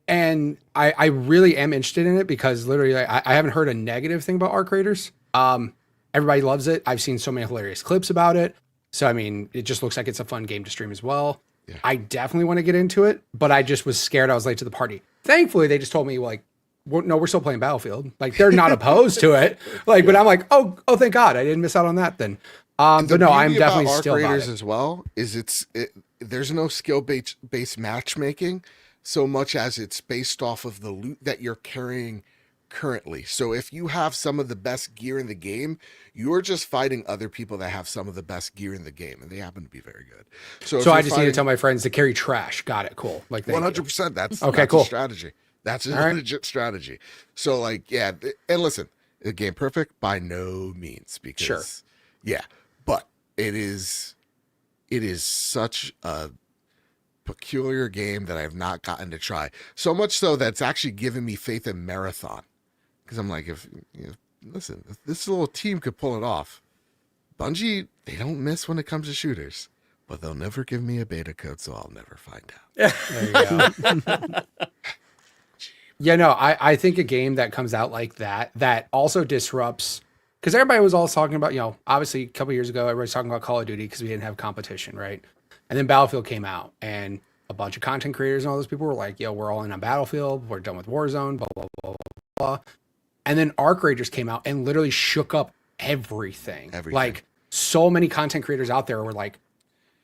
and I really am interested in it because literally I haven't heard a negative thing about Arc Raiders. Everybody loves it. I've seen so many hilarious clips about it. So, I mean, it just looks like it's a fun game to stream as well. Yeah. I definitely want to get into it, but I just was scared I was late to the party. Thankfully, they just told me like, no, we're still playing Battlefield. Like, they're not opposed to it. Like, but I'm like, oh, thank God, I didn't miss out on that then. But no, I'm definitely still Arc Raiders as well. Is there's no skill-based matchmaking so much as it's based off of the loot that you're carrying currently. So if you have some of the best gear in the game, you're just fighting other people that have some of the best gear in the game, and they happen to be very good. So I just need to tell my friends to carry trash. Got it. Cool. Like 100%. That's okay. Cool a strategy. That's a legit strategy. So like, yeah, and listen, the game perfect by no means because but it is such a peculiar game that I have not gotten to try. So much so that's actually given me faith in Marathon. Because I'm like, listen, if this little team could pull it off, Bungie, they don't miss when it comes to shooters, but they'll never give me a beta code, so I'll never find out. There you go. Yeah, no, I think a game that comes out like that also disrupts, because everybody was all talking about, obviously a couple years ago, everybody's talking about Call of Duty because we didn't have competition, right? And then Battlefield came out, and a bunch of content creators and all those people were like, we're all in on Battlefield, we're done with Warzone, blah, blah, blah, blah. And then Arc Raiders came out and literally shook up everything. Like, so many content creators out there were like,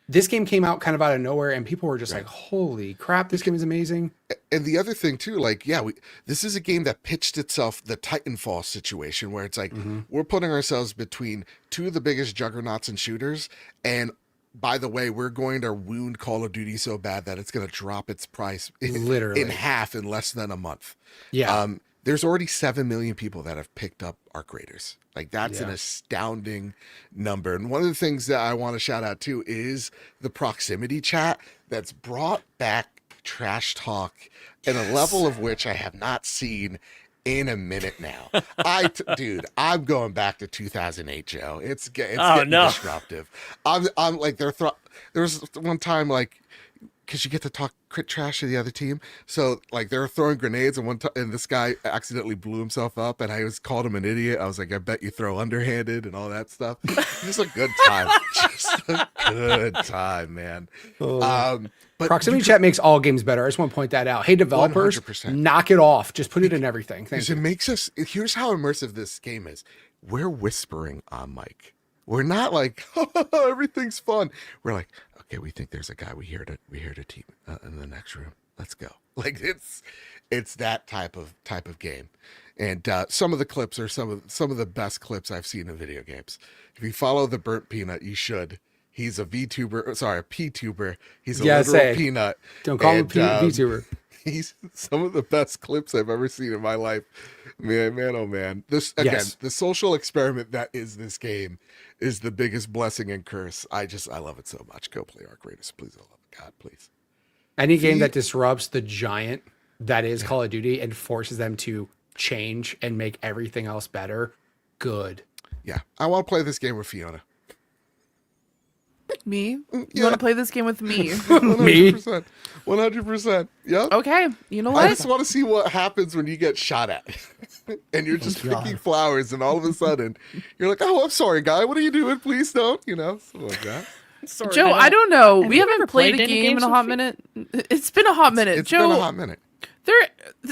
this game came out kind of out of nowhere, and people were just like, holy crap, this game is amazing. And the other thing too, like, this is a game that pitched itself the Titanfall situation where it's like, we're putting ourselves between two of the biggest juggernauts and shooters, and by the way, we're going to wound Call of Duty so bad that it's going to drop its price literally in half in less than a month. Yeah. There's already 7 million people that have picked up Arc Raiders. Like, that's an astounding number. And one of the things that I want to shout out to is the proximity chat that's brought back trash talk at a level of which I have not seen in a minute now. Dude, I'm going back to 2008, Joe. It's getting disruptive. I'm like, there was one time, like, because you get to talk crit trash to the other team. So like, they were throwing grenades, and and this guy accidentally blew himself up, and I called him an idiot. I was like, I bet you throw underhanded and all that stuff. Just a good time. Just a good time, man. But proximity chat makes all games better. I just want to point that out. Hey, developers, 100%. Knock it off. Just put it in everything. Thanks. It makes us. Here's how immersive this game is. We're whispering on mic. We're not like, everything's fun. We're like, okay, we think there's a guy. We hear a team in the next room. Let's go. Like, it's that type of game. And some of the clips are some of the best clips I've seen in video games. If you follow the Burnt Peanut, you should. He's a VTuber. Sorry, a P-tuber. He's a literal peanut. Don't call him VTuber. He's some of the best clips I've ever seen in my life. Man, oh man. This again, the social experiment that is this game is the biggest blessing and curse. I love it so much. Go play Arc Raiders, please. I love it. God, please. Any game that disrupts the giant that is Call of Duty and forces them to change and make everything else better, good. Yeah, I want to play this game with Fiona. Me? You Yeah. want to play this game with me? 100%. 100%. Yep. Okay. You know I what? just want to see what happens when you get shot at. And you're just picking flowers, and all of a sudden, you're like, oh, I'm sorry, guy. What are you doing? Please don't. Something like that. Sorry, Joe, I don't know. Have We you haven't ever played played a any game in games a with hot Fi- minute. It's been a hot minute. It's Joe, been a hot minute.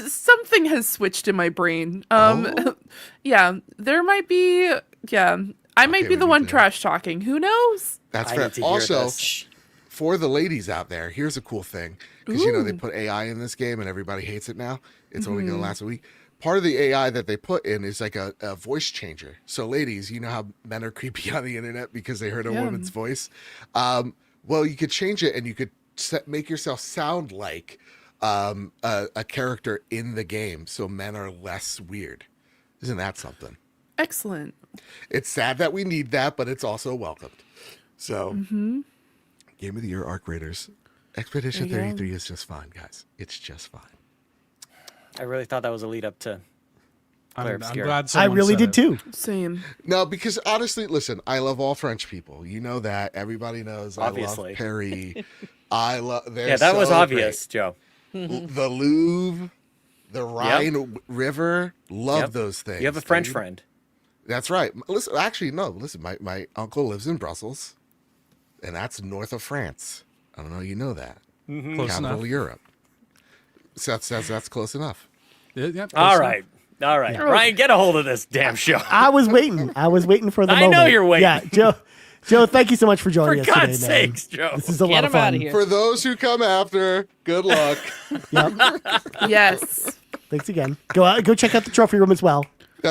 something has switched in my brain. Oh? Yeah, there might be. Yeah, I might Okay, be we the need one to- trash talking. Who knows? That's I fair. need to hear Also, this. for the ladies out there, here's a cool thing. Because, they put AI in this game, and everybody hates it now. It's only going to last a week. Part of the AI that they put in is like a voice changer. So, ladies, you know how men are creepy on the internet because they heard a woman's voice? Well, you could change it, and you could make yourself sound like a character in the game, so men are less weird. Isn't that something? Excellent. It's sad that we need that, but it's also welcomed. So, Game of the Year Arc Raiders. Expedition There you go. 33 is just fine, guys. It's just fine. I really thought that was a lead up to Claire I'm Obscure. glad I someone really said did it. too. Same. No, because honestly, listen, I love all French people. You know that. Everybody knows Obviously. I love Paris. I love. Yeah, that was obvious, Joe. The Louvre, the Rhine River. Love Yep. those things. You have a French dude. friend. That's right. Listen, actually, no. Listen, my uncle lives in Brussels, and that's north of France. I don't know. You know that. Close Capital enough. of Europe. So that's close enough. Yep, close All enough. right. Ryan, get a hold of this damn show. I was waiting. I was waiting for the I moment. know you're waiting. Yeah, Joe, thank you so much for For joining us God's today, man. sakes, Joe. This is a Get lot of him fun. outta here. For those who come after, good luck. Yep. Yes. Thanks again. Go check out the trophy room as well.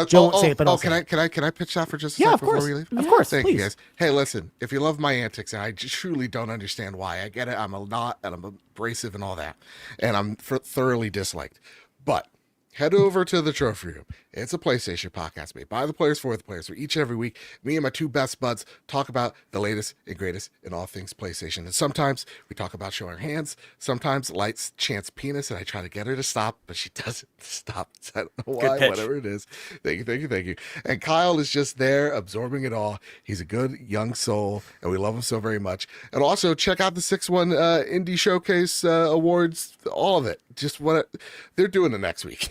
Joe won't say it, but I'll say can I pitch that for just a Yeah, sec of before course. we leave? Of course, Thank please. you guys. Hey, listen, if you love my antics, and I truly don't understand why. I get it. I'm a lot, and I'm abrasive and all that, and I'm thoroughly disliked. But head over to the trophy room. It's a PlayStation podcast made by the players for the players. Where each and every week, me and my two best buds talk about the latest and greatest in all things PlayStation. And sometimes we talk about showing our hands. Sometimes Light's chance penis, and I try to get her to stop, but she doesn't stop. I don't know why. pitch. Whatever it is. Thank you. And Kyle is just there absorbing it all. He's a good young soul, and we love him so very much. And also check out the 6-1 Indie Showcase Awards. All of it. Just what they're doing the next week.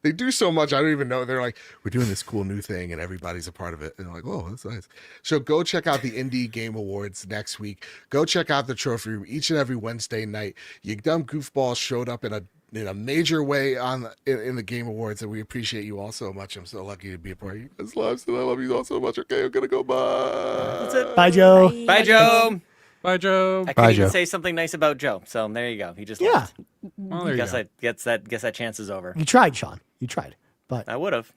They do so much, I don't even know. They're like, we're doing this cool new thing, and everybody's a part of it. And they're like, oh, that's nice. So go check out the Indie Game Awards next week. Go check out the trophy room each and every Wednesday night. You dumb goofballs showed up in a major way in the Game Awards, and we appreciate you all so much. I'm so lucky to be a part of you guys' lives, and I love you all so much. Okay, I'm gonna go. Bye. That's it. Bye, Joe. Bye, Joe. Bye, Joe. I Bye, couldn't even Joe. say something nice about Joe. So there you go. He just Yeah, left. Well, there you Guess go. guess that chance is over. you tried, Sean. You tried. But I would have.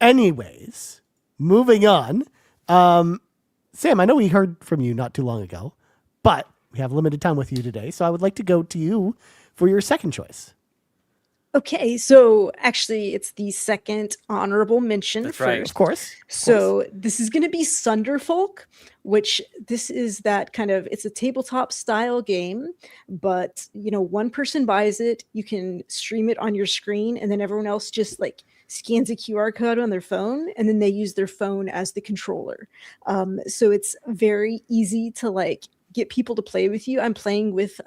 anyways, moving on. Sam, I know we heard from you not too long ago, but we have limited time with you today, so I would like to go to you for your second choice. Okay, so actually, it's the second honorable mention That's first. right. Of course. So this is going to be Sunderfolk, which this is that kind of, it's a tabletop style game, but one person buys it, you can stream it on your screen, and then everyone else just like scans a QR code on their phone, and then they use their phone as the controller. So it's very easy to like get people to play with you. I'm playing with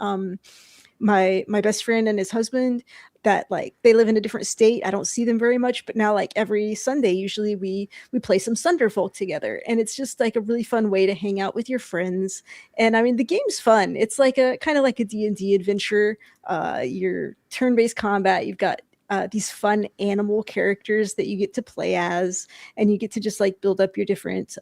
my best friend and his husband that like they live in a different state. I don't see them very much, but now like every Sunday, usually we play some Sunderfolk together, and it's just like a really fun way to hang out with your friends. And I mean, the game's fun. It's like a kind of like a D&D adventure. Your turn-based combat. You've got these fun animal characters that you get to play as, and you get to just like build up your different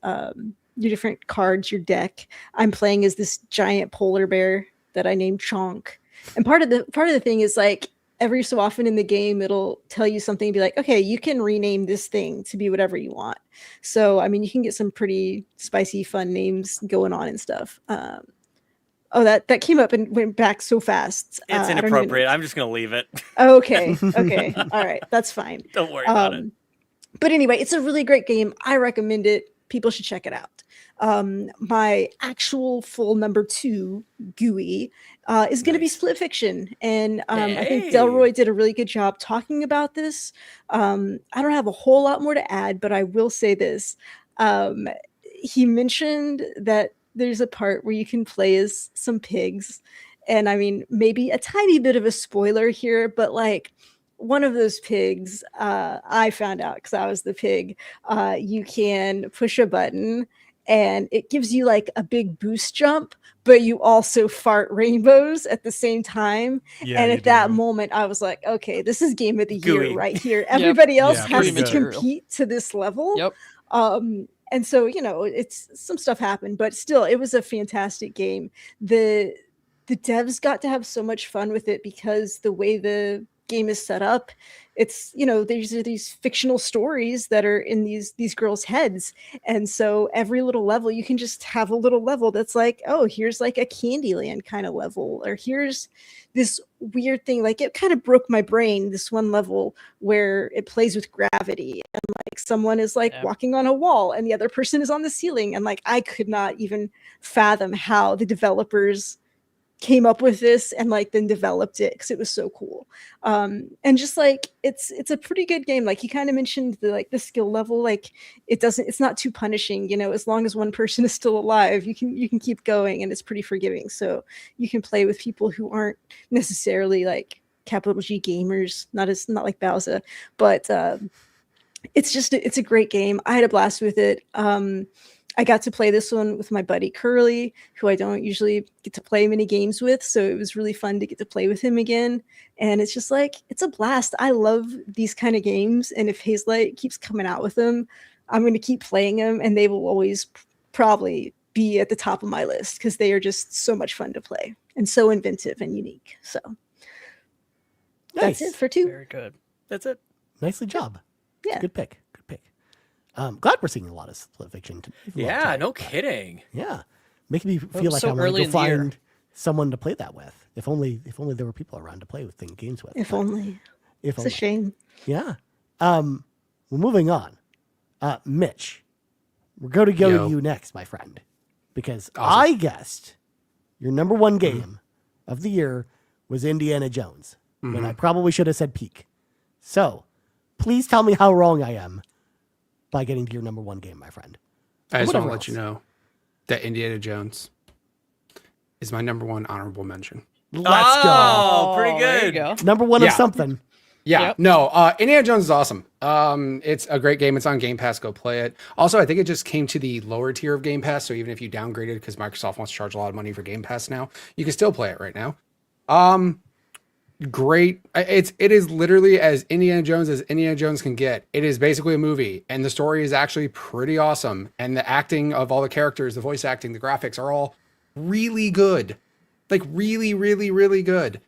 cards, your deck. I'm playing as this giant polar bear that I named Chonk. And part of the thing is like every so often in the game, it'll tell you something and be like, okay, you can rename this thing to be whatever you want. So, I mean, you can get some pretty spicy, fun names going on and stuff. That came up and went back so fast. It's I don't even- inappropriate. I'm just gonna leave it. Okay. All right. That's fine. Don't worry about it. But anyway, it's a really great game. I recommend it. People should check it out. My actual full number 2 GUI is going to be Split Fiction, and I think Delroy did a really good job talking about this. I don't have a whole lot more to add, but I will say this. He mentioned that there's a part where you can play as some pigs, and I mean, maybe a tiny bit of a spoiler here, but like, one of those pigs, I found out because I was the pig, you can push a button and it gives you like a big boost jump, but you also fart rainbows at the same time. Yeah, And you at that do. moment, I was like, okay, this is game of the Gooey. year right here. Everybody else Yeah, has pretty to good. compete to this level. Yep. And so, you know, it's some stuff happened, but still, it was a fantastic game. The devs got to have so much fun with it because the way the game is set up, it's, you know, there's these fictional stories that are in these girls' heads, and so every little level you can just have a little level that's like, oh, here's like a Candyland kind of level, or here's this weird thing. Like, it kind of broke my brain, this one level where it plays with gravity, and like someone is like walking on a wall and the other person is on the ceiling, and like I could not even fathom how the developers came up with this and like then developed it, because it was so cool. And just like, it's a pretty good game. Like, you kind of mentioned the skill level, like it's not too punishing, you know, as long as one person is still alive, you can keep going, and it's pretty forgiving. So you can play with people who aren't necessarily like capital G gamers, not like Bowser, but it's a great game. I had a blast with it. I got to play this one with my buddy Curly, who I don't usually get to play many games with. So it was really fun to get to play with him again. And it's just like, it's a blast. I love these kind of games. And if Hazelight keeps coming out with them, I'm going to keep playing them. And they will always probably be at the top of my list because they are just so much fun to play and so inventive and unique. So Nice. that's it for 2. Very good. That's it. Nicely job. Yeah. Good pick. Glad we're seeing a lot of Split Fiction. Yeah, no kidding. Yeah, making me feel like so I'm going early to in go the year. find someone to play that with. If only there were people around to play with games with. If But only. If It's only. a shame. Yeah. Well, moving on. Mitch, we're going to go Yo. to you next, my friend, because Awesome. I guessed your number one game of the year was Indiana Jones, when I probably should have said Peak. So, please tell me how wrong I am by getting to your number one game, my friend. I just want Whatever to let you know that Indiana Jones is my number 1 honorable mention. Let's Oh, pretty There you good. go. Number one Yeah. of something. Yeah, Yep. no, Indiana Jones is awesome. It's a great game. It's on Game Pass. Go play it. Also, I think it just came to the lower tier of Game Pass. So even if you downgraded because Microsoft wants to charge a lot of money for Game Pass now, you can still play it right now. Great. It is literally as Indiana Jones can get. It is basically a movie, and the story is actually pretty awesome. And the acting of all the characters, the voice acting, the graphics are all really good. Like really, really, really good.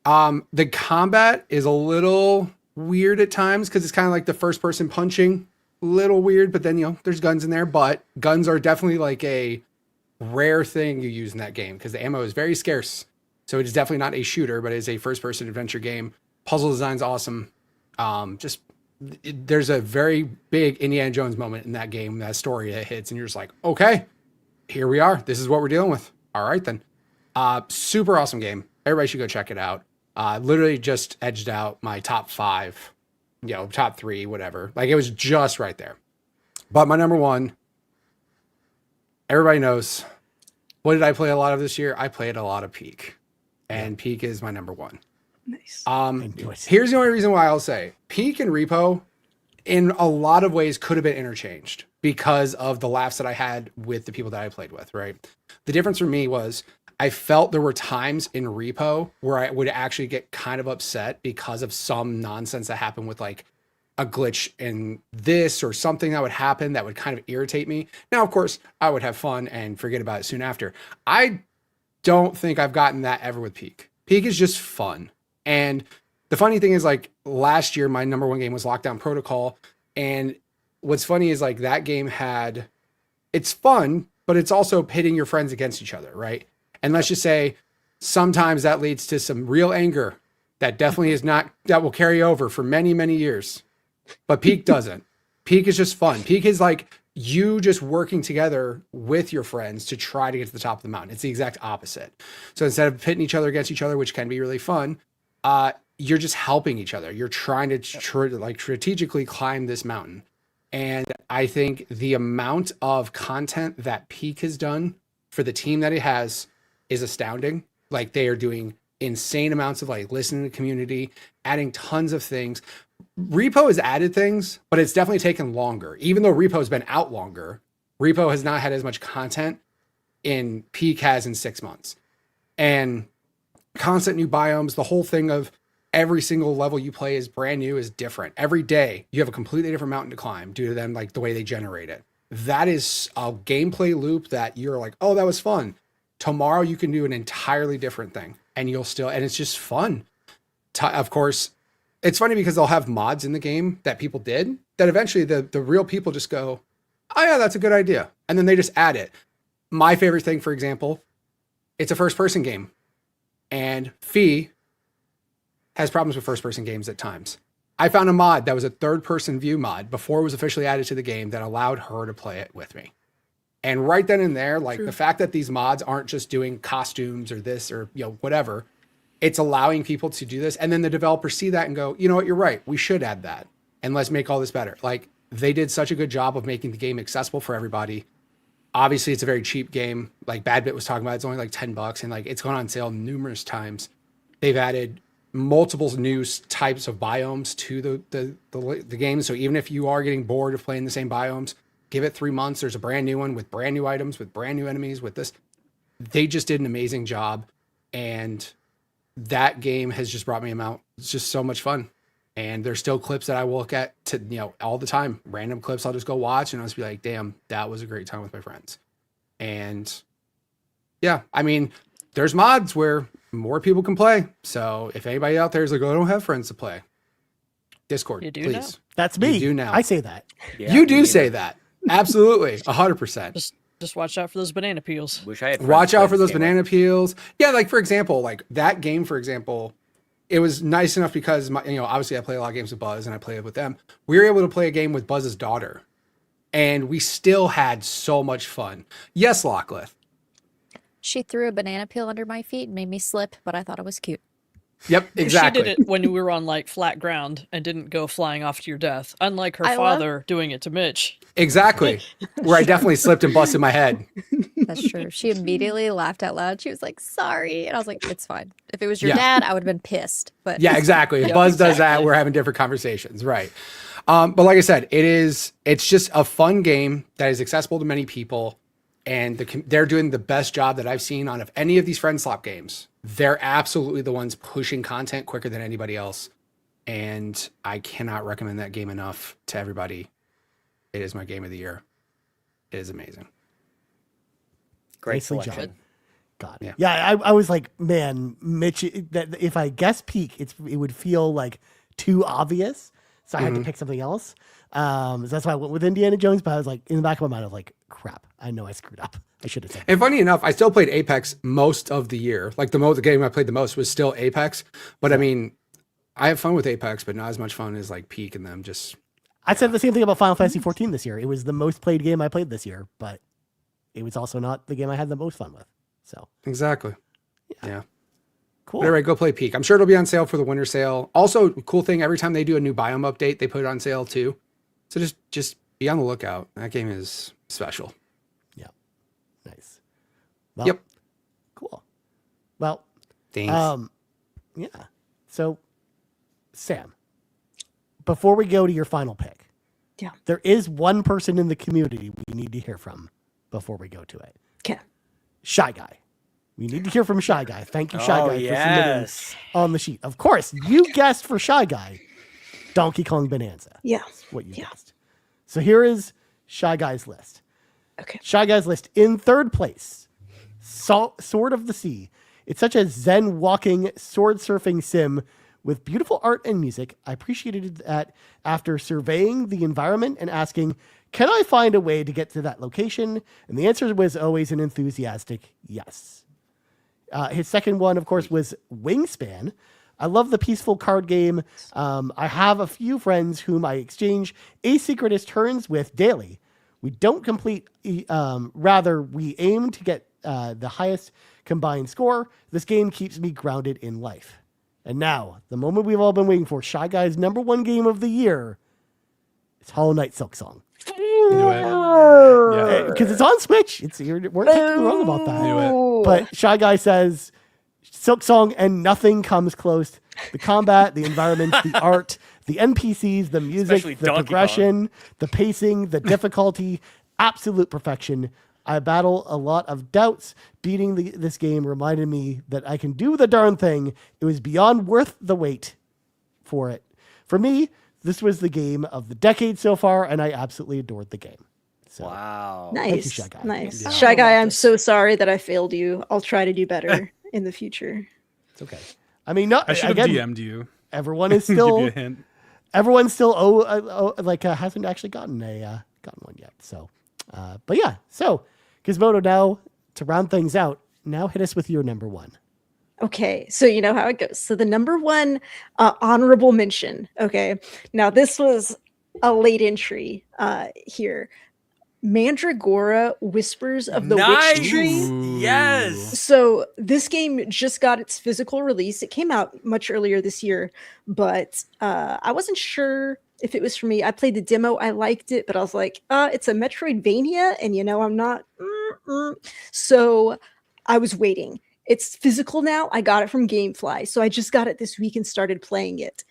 The combat is a little weird at times because it's kind of like the first person punching, a little weird, but then, you know, there's guns in there, but guns are definitely like a rare thing you use in that game because the ammo is very scarce. So it is definitely not a shooter, but it is a first person adventure game. Puzzle design's awesome. There's a very big Indiana Jones moment in that game, that story that hits, and you're just like, okay, here we are. This is what we're dealing with. All right, then. Super awesome game. Everybody should go check it out. Literally just edged out my top 5, you know, top 3, whatever. Like, it was just right there. But my number 1, everybody knows. What did I play a lot of this year? I played a lot of Peak. And Peak is my number 1. Nice. Here's the only reason why I'll say Peak and Repo in a lot of ways could have been interchanged because of the laughs that I had with the people that I played with, right? The difference for me was I felt there were times in Repo where I would actually get kind of upset because of some nonsense that happened with like a glitch in this or something that would happen that would kind of irritate me. Now, of course, I would have fun and forget about it soon after. I don't think I've gotten that ever with Peak. Peak is just fun. And the funny thing is, like, last year, my number 1 game was Lockdown Protocol. And what's funny is, like, that game it's fun, but it's also pitting your friends against each other, right? And let's just say sometimes that leads to some real anger that definitely that will carry over for many, many years. But Peak doesn't. Peak is just fun. Peak is like, you just working together with your friends to try to get to the top of the mountain. It's the exact opposite. So instead of pitting each other against each other, which can be really fun, you're just helping each other. You're trying to strategically climb this mountain. And I think the amount of content that Peak has done for the team that it has is astounding. Like, they are doing insane amounts of like listening to the community, adding tons of things. Repo has added things, but it's definitely taken longer. Even though Repo has been out longer, Repo has not had as much content in Peak has in 6 months. And constant new biomes, the whole thing of every single level you play is brand new, is different. Every day you have a completely different mountain to climb due to them, like the way they generate it. That is a gameplay loop that you're like, oh, that was fun. Tomorrow you can do an entirely different thing and you'll still, and it's just fun. Of course, it's funny because they'll have mods in the game that people did that eventually the real people just go, oh yeah, that's a good idea. And then they just add it. My favorite thing, for example, it's a first person game and Fee has problems with first person games at times. I found a mod that was a third person view mod before it was officially added to the game that allowed her to play it with me. And right then and there, like the fact that these mods aren't just doing costumes or this or, you know, whatever, it's allowing people to do this. And then the developers see that and go, you know what, you're right. We should add that and let's make all this better. Like, they did such a good job of making the game accessible for everybody. Obviously it's a very cheap game. Like Badbit was talking about, it's only like $10 and like it's gone on sale numerous times. They've added multiple new types of biomes to the game. So even if you are getting bored of playing the same biomes, give it 3 months. There's a brand new one with brand new items, with brand new enemies, with this. They just did an amazing job. And that game has just brought me out. It's just so much fun. And there's still clips that I will look at to, you know, all the time. Random clips I'll just go watch and I'll just be like, damn, that was a great time with my friends. And yeah, I mean, there's mods where more people can play. So if anybody out there is like, oh, I don't have friends to play, Discord, You do please. now? That's me. You do now. I say that. Yeah, You do me say neither. that. Absolutely. 100%. Just watch out for those banana peels. Wish I had friends Watch to play out for this those game banana with. peels. Yeah, like for example, like that game, for example, it was nice enough because obviously I play a lot of games with Buzz and I play it with them. We were able to play a game with Buzz's daughter and we still had so much fun. Yes, Lockleth. She threw a banana peel under my feet and made me slip, but I thought it was cute. Yep, exactly. She did it when we were on like flat ground and didn't go flying off to your death, unlike her I love- father doing it to Mitch. Exactly. Where I definitely slipped and busted my head. That's true. She immediately laughed out loud. She was like, sorry. And I was like, it's fine. If it was your Yeah. dad, I would have been pissed. But Yeah, exactly. If Buzz does that, we're having different conversations, right? But like I said, it's just a fun game that is accessible to many people, and they're doing the best job that I've seen on of any of these friend slop games. They're absolutely the ones pushing content quicker than anybody else, and I cannot recommend that game enough to everybody. It is my game of the year. It is amazing. Great Nicely selection. done. God. Yeah. Yeah, I was like, man, Mitch, that if I guess Peak, it would feel like too obvious. So I had to pick something else. So that's why I went with Indiana Jones, but I was like, in the back of my mind, I was like, crap, I know I screwed up. I should have said that. And funny enough, I still played Apex most of the year. Like the game I played the most was still Apex. But I mean, I have fun with Apex, but not as much fun as like Peak and them. Just I said the same thing about Final Fantasy 14 this year. It was the most played game I played this year, but it was also not the game I had the most fun with. So exactly. Yeah. cool. But anyway, go play Peak. I'm sure it'll be on sale for the winter sale. Also, cool thing, every time they do a new biome update, they put it on sale too. So just be on the lookout. That game is special. Yeah. Nice. Well, Yep. Cool. Well, Thanks. yeah. So, Sam, before we go to your final pick, Yeah. there is one person in the community we need to hear from before we go to it. Okay. Shy Guy. We need to hear from Shy Guy. Thank you, Shy Oh, Guy, for yes. submitting on the sheet. Of course, you guessed for Shy Guy, Donkey Kong Bonanza. Yeah. That's what you Yeah. guessed. So here is Shy Guy's list. Okay. Shy Guy's list in third place, Sword of the Sea. It's such a zen walking sword surfing sim with beautiful art and music. I appreciated that after surveying the environment and asking, can I find a way to get to that location? And the answer was always an enthusiastic yes. His second one, of course, was Wingspan. I love the peaceful card game. I have a few friends whom I exchange asynchronous turns with daily. We don't complete, rather, we aim to get the highest combined score. This game keeps me grounded in life. And now, the moment we've all been waiting for, Shy Guy's #1 game of the year, it's Hollow Knight Silksong. Knew it. Yeah. Because it's on Switch. You weren't technically wrong about that. Knew it. But Shy Guy says, Silksong and nothing comes close. The combat, the environments, the art, the NPCs, the music, Especially the Donkey progression, the pacing, the difficulty, absolute perfection. I battle a lot of doubts. Beating this game reminded me that I can do the darn thing. It was beyond worth the wait for it. For me, this was the game of the decade so far, and I absolutely adored the game. So, Wow. Thank you, Nice. Shy Guy. Nice. Yeah. Shy Guy, I'm so sorry that I failed you. I'll try to do better in the future. It's okay. I mean, not I should have again, DM'd you. everyone is Give you still a hint. everyone still hasn't actually gotten one yet. So, but yeah. So, Gizmodo, now to round things out, now hit us with your #1. Okay, so you know how it goes. So the #1 honorable mention. Okay, now this was a late entry here. Mandragora Whispers of the Nice. Witch Tree. Ooh. Yes. So this game just got its physical release. It came out much earlier this year, but I wasn't sure if it was for me. I played the demo. I liked it, but I was like, it's a Metroidvania, and I'm not. So I was waiting. It's physical now. I got it from Gamefly, so I just got it this week and started playing it.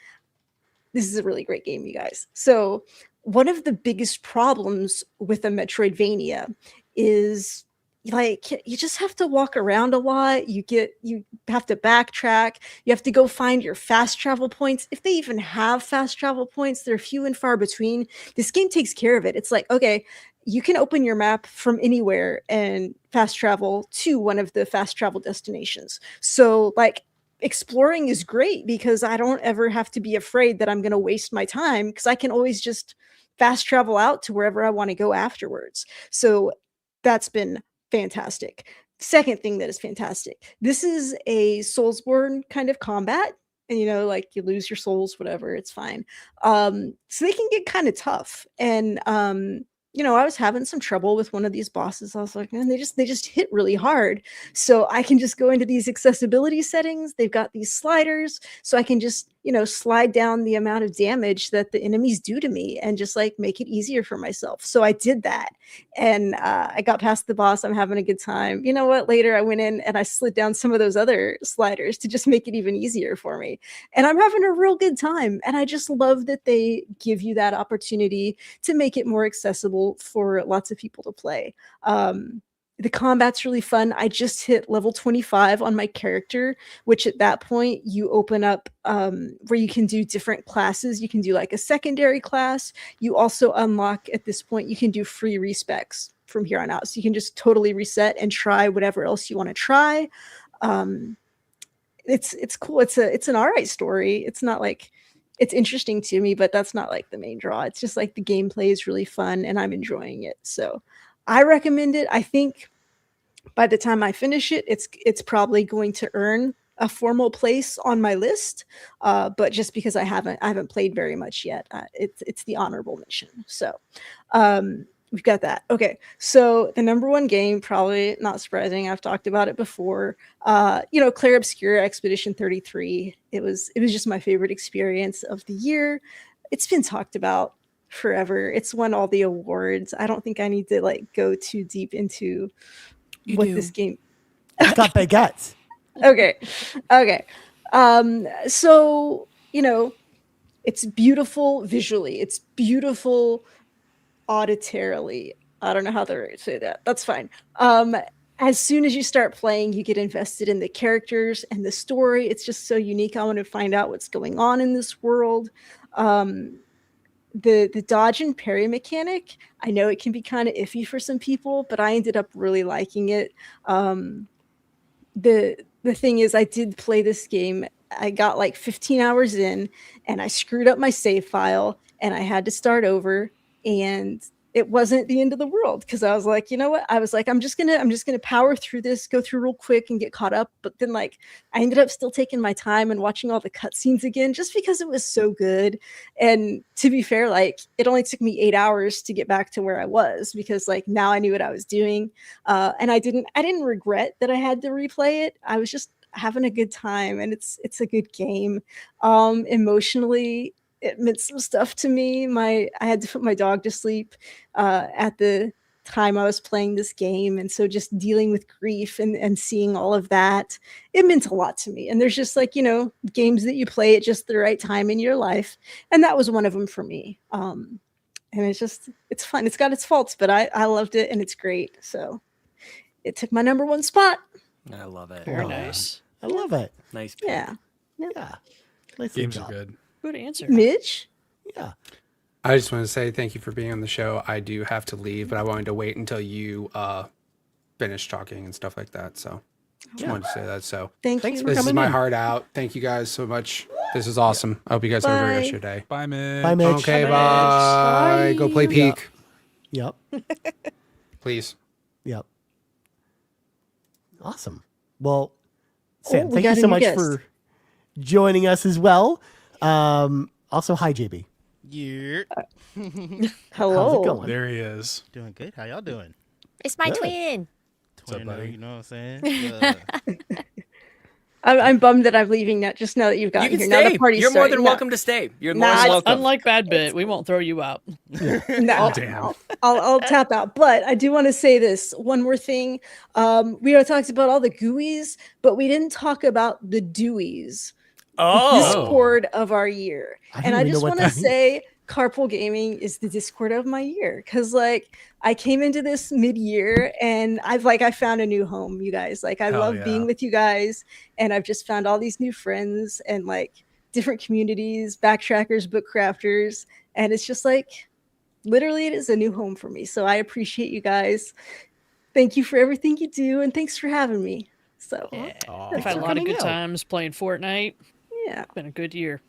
This is a really great game, you guys. So one of the biggest problems with a Metroidvania is like you just have to walk around a lot. You have to backtrack. You have to go find your fast travel points. If they even have fast travel points, they're few and far between. This game takes care of it. It's like, okay, you can open your map from anywhere and fast travel to one of the fast travel destinations. So like exploring is great because I don't ever have to be afraid that I'm going to waste my time because I can always just fast travel out to wherever I want to go afterwards. So that's been fantastic. Second thing that is fantastic. This is a Soulsborne kind of combat. And like you lose your souls, whatever, it's fine. So they can get kind of tough. And I was having some trouble with one of these bosses. I was like, man, they just hit really hard. So I can just go into these accessibility settings. They've got these sliders, so I can just slide down the amount of damage that the enemies do to me and just like make it easier for myself. So I did that, and I got past the boss. I'm having a good time. You know what? Later I went in and I slid down some of those other sliders to just make it even easier for me. And I'm having a real good time. And I just love that they give you that opportunity to make it more accessible for lots of people to play. The combat's really fun. I just hit level 25 on my character, which at that point you open up where you can do different classes. You can do like a secondary class. You also unlock at this point, you can do free respecs from here on out. So you can just totally reset and try whatever else you want to try. It's cool. It's an all right story. It's not like it's interesting to me, but that's not like the main draw. It's just like the gameplay is really fun and I'm enjoying it. So I recommend it. I think by the time I finish it, it's probably going to earn a formal place on my list. But just because I haven't played very much yet, it's the honorable mention. So we've got that. Okay, so the #1 game, probably not surprising. I've talked about it before. Clair Obscura Expedition 33. It was just my favorite experience of the year. It's been talked about forever. It's won all the awards. I don't think I need to like go too deep into this game. It's got baguettes. Okay. So it's beautiful visually. It's beautiful auditorily. I don't know how to say that. That's fine. As soon as you start playing, you get invested in the characters and the story. It's just so unique. I want to find out what's going on in this world. The dodge and parry mechanic, I know it can be kind of iffy for some people, but I ended up really liking it. The thing is, I did play this game. I got like 15 hours in, and I screwed up my save file, and I had to start over. And it wasn't the end of the world, because I was like, you know what? I was like, I'm just gonna power through this, go through real quick and get caught up. But then like I ended up still taking my time and watching all the cutscenes again, just because it was so good. And to be fair, like it only took me 8 hours to get back to where I was, because like now I knew what I was doing. And I didn't regret that I had to replay it. I was just having a good time, and it's a good game. Emotionally, it meant some stuff to me. I had to put my dog to sleep at the time I was playing this game, and so just dealing with grief and seeing all of that, it meant a lot to me. And there's just like, you know, games that you play at just the right time in your life, and that was one of them for me. And it's fun. It's got its faults, but I loved it, and it's great. So it took my number 1 spot. I love it. Very nice. I love it. Nice pick. Yeah. Yeah. Nice Games job. are good. Good answer. Mitch? Yeah. I just want to say thank you for being on the show. I do have to leave, but I wanted to wait until you finish talking and stuff like that. So just wanted to say that. So Thanks for you. this is coming my in. heart out. Thank you guys so much. This is awesome. I hope you guys have a great rest of your day. Bye, Mitch. Bye, Mitch. Okay, bye. Go play Peak, Yep. please. Yep. Awesome. Well, Sam, we thank got you a so new much guest. for joining us as well. Also, hi, JB. Yeah. Hello. How's it going? There he is. Doing good. How y'all doing? It's my Good. twin. Twin, buddy? you know what I'm saying? I'm bummed that I'm leaving now. Just now that you've You gotten can here. Now stay. the party's You're more starting. than No. welcome to stay. You're Nah, more than it's welcome. Unlike Bad Bit, we won't throw you out. No, Damn. I'll tap out. But I do want to say this one more thing. We already talked about all the GOOYs, but we didn't talk about the DEWYs. Oh, Discord of our year. I don't And I even know just what want to that means. say Carpool Gaming is the Discord of my year, because like I came into this mid-year and I found a new home, you guys. Like I Hell love yeah. being with you guys, and I've just found all these new friends and like different communities, backtrackers, book crafters, and it's just like literally it is a new home for me. So I appreciate you guys. Thank you for everything you do, and thanks for having me. So I've had a lot of good times playing Fortnite. yeah. It's been a good year.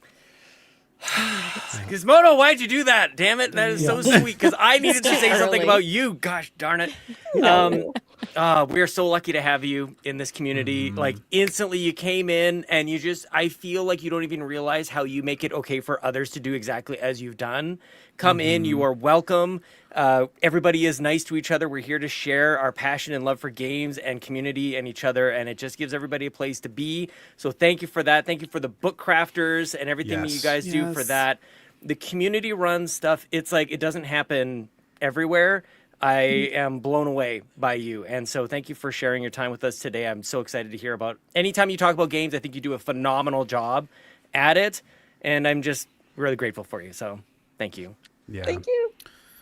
Gizmodo, why'd you do that? Damn it, that is so sweet. Because I needed to say something early. about you. Gosh darn it. We are so lucky to have you in this community. Like instantly you came in and I feel like you don't even realize how you make it okay for others to do exactly as you've done. Come in, you are welcome. Everybody is nice to each other. We're here to share our passion and love for games and community and each other, and it just gives everybody a place to be. So thank you for that. Thank you for the book crafters and everything that you Yes. guys do for Yes. that. The community run stuff, it's like it doesn't happen everywhere. I am blown away by you. And so thank you for sharing your time with us today. I'm so excited to hear about anytime you talk about games. I think you do a phenomenal job at it. And I'm just really grateful for you. So thank you. Yeah. Thank you.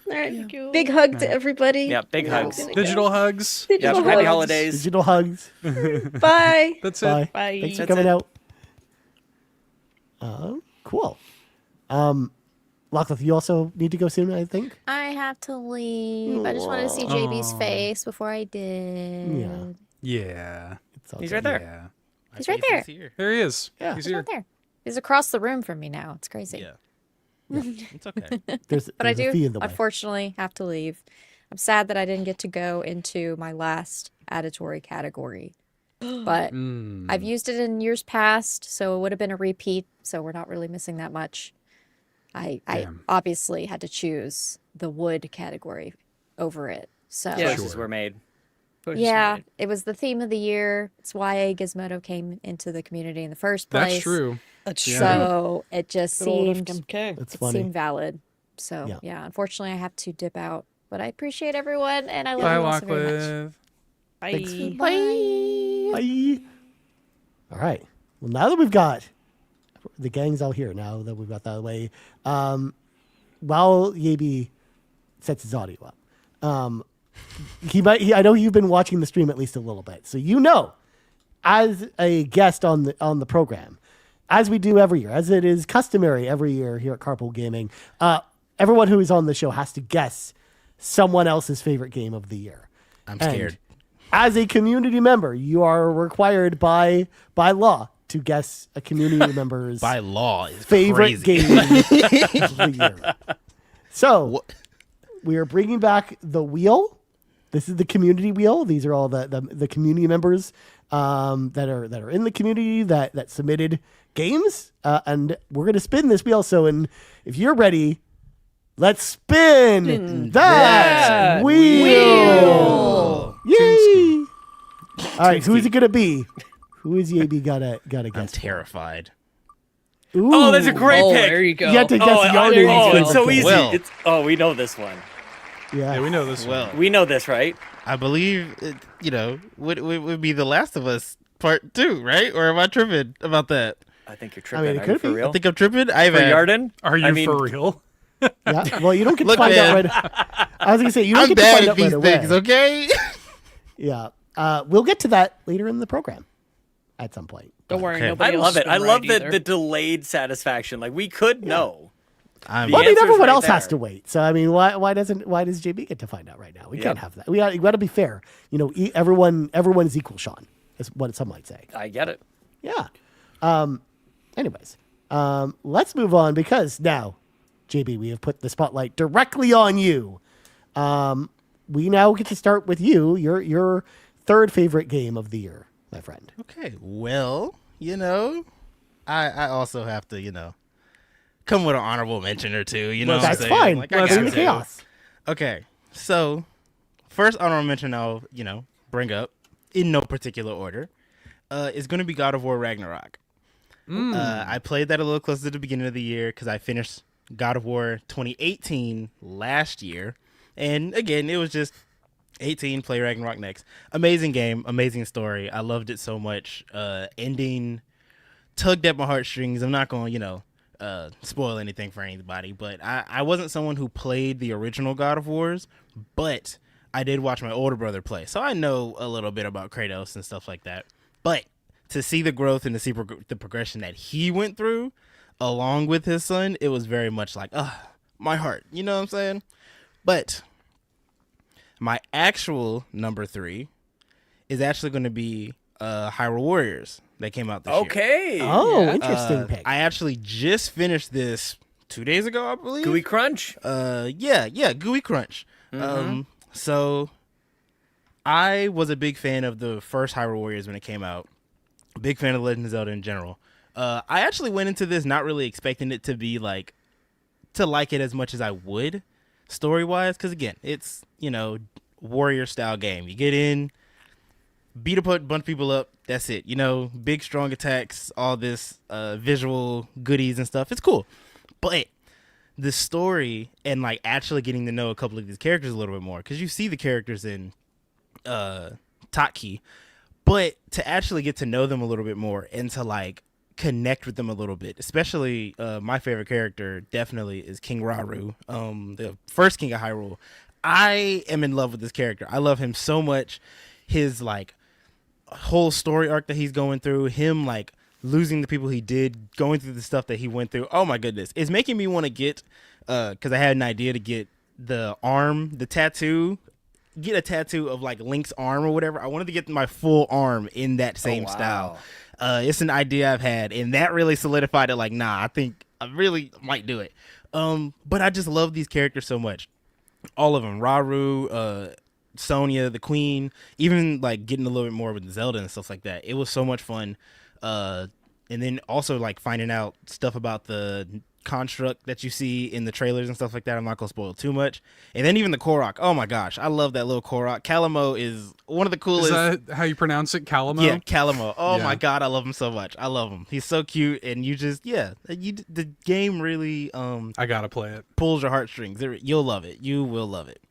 All right. Thank you. Big hug to everybody. Yeah, big hugs. Digital hugs. Yeah, Digital happy hugs. holidays. Digital hugs. Bye. That's it. Bye. Bye. Thanks for That's coming it. out. Cool. Lachlan, you also need to go soon, I think. I have to leave. I just wanted to see JB's face before I did. Yeah. Yeah. It's all He's good. right there. Yeah. He's right there. Here. There he is. Yeah. He's He's here. right there. He's across the room from me now. It's crazy. Yeah. It's okay. There's But I a fee do in the way. unfortunately have to leave. I'm sad that I didn't get to go into my last auditory category. But I've used it in years past, so it would have been a repeat, so we're not really missing that much. I Damn. obviously had to choose the wood category over it. So Choices were made. Choices yeah, made. it was the theme of the year. It's why Gizmodo came into the community in the first place. That's true. That's Yeah. So it just Good old seemed FMK. It's it funny. seemed valid. So Yeah. yeah, unfortunately I have to dip out. But I appreciate everyone and I love Bye, you all so very much. Lachlan. Bye. Bye. All right. Well, now that we've got the gang's all here, now that we've got that away, while Yabi sets his audio up, I know you've been watching the stream at least a little bit, so you know, as a guest on the program, as we do every year, as it is customary every year here at Carpool Gaming, everyone who is on the show has to guess someone else's favorite game of the year. I'm And scared. as a community member, you are required by law to guess a community member's By law, it's favorite crazy. game of the year. So, we are bringing back the wheel. This is the community wheel. These are all the community members that are in the community that submitted games, and we're gonna spin this wheel. So, if you're ready, let's spin that wheel. Yay! All right, who's it gonna be? Who is YB gotta I'm guess? terrified. Ooh. Oh, that's a great pick. There you go. You have to guess Oh, your name. it's so easy. Well. We know this one. Yeah. Yeah, we know this Well, one. We know this, right? I believe it, would be The Last of Us Part 2, right? Or am I tripping about that? I think you're I tripping. mean, it Are could you for be. real? I think I'm tripping. I For haven't. Yarden? Are you I mean, for real? Yeah. Well, you don't get to Look, find out man. right. I was gonna say you don't I'm get to bad find at out right these away. things, okay? Yeah. We'll get to that later in the program at some point. Don't worry, Okay. nobody I else love it. has I been love right either. the delayed satisfaction. Like we could know. I'm Well, I mean, answer's everyone right else has there. to wait. So I mean, why does JB get to find out right now? We can't have that. We got to be fair. Everyone is equal. Sean is what some might say. I get it. Yeah. Anyways, let's move on because now, JB, we have put the spotlight directly on you. We now get to start with you. Your third favorite game of the year, my friend. Okay, well, I also have to, come with an honorable mention or two. You know, what I'm That's saying? fine. Like, I Bring got the to. chaos. Okay, so first honorable mention I'll, bring up in no particular order is going to be God of War Ragnarok. I played that a little closer to the beginning of the year because I finished God of War 2018 last year. And again, it was just 18, play Ragnarok next. Amazing game, amazing story. I loved it so much. Ending tugged at my heartstrings. I'm not going to, spoil anything for anybody, but I wasn't someone who played the original God of Wars, but I did watch my older brother play. So I know a little bit about Kratos and stuff like that. But to see the growth and to see the progression that he went through along with his son, it was very much like, my heart. You know what I'm saying? But my actual number 3 is actually going to be Hyrule Warriors that came out this year. Okay. Oh, interesting pick. I actually just finished this 2 days ago, I believe. Gooey Crunch. Yeah, Gooey Crunch. So I was a big fan of the first Hyrule Warriors when it came out. Big fan of Legend of Zelda in general. I actually went into this not really expecting it to be to like it as much as I would story-wise, because again, it's, warrior style game. You get in, beat a bunch of people up, that's it. Big strong attacks, all this visual goodies and stuff. It's cool. But the story and actually getting to know a couple of these characters a little bit more, because you see the characters in Taki, but to actually get to know them a little bit more and to connect with them a little bit, especially my favorite character definitely is King Rauru, the first king of Hyrule. I am in love with this character. I love him so much. His whole story arc that he's going through, him losing the people he did, going through the stuff that he went through. Oh my goodness, it's making me want to get because I had an idea to get the tattoo. Get a tattoo of Link's arm or whatever. I wanted to get my full arm in that same style. It's an idea I've had, and that really solidified it. Nah, I think I really might do it. But I just love these characters so much. All of them. Rauru, Sonya, the Queen, even getting a little bit more with Zelda and stuff like that. It was so much fun. And then also finding out stuff about the construct that you see in the trailers and stuff like that. I'm not gonna spoil too much. And then even the Korok. Oh my gosh, I love that little Korok. Calamo is one of the coolest. Is that how you pronounce it? Calamo? Yeah, Calamo. Oh Yeah. my god, I love him so much. I love him. He's so cute, and the game really I gotta play it. pulls your heartstrings. You'll love it. You will love it.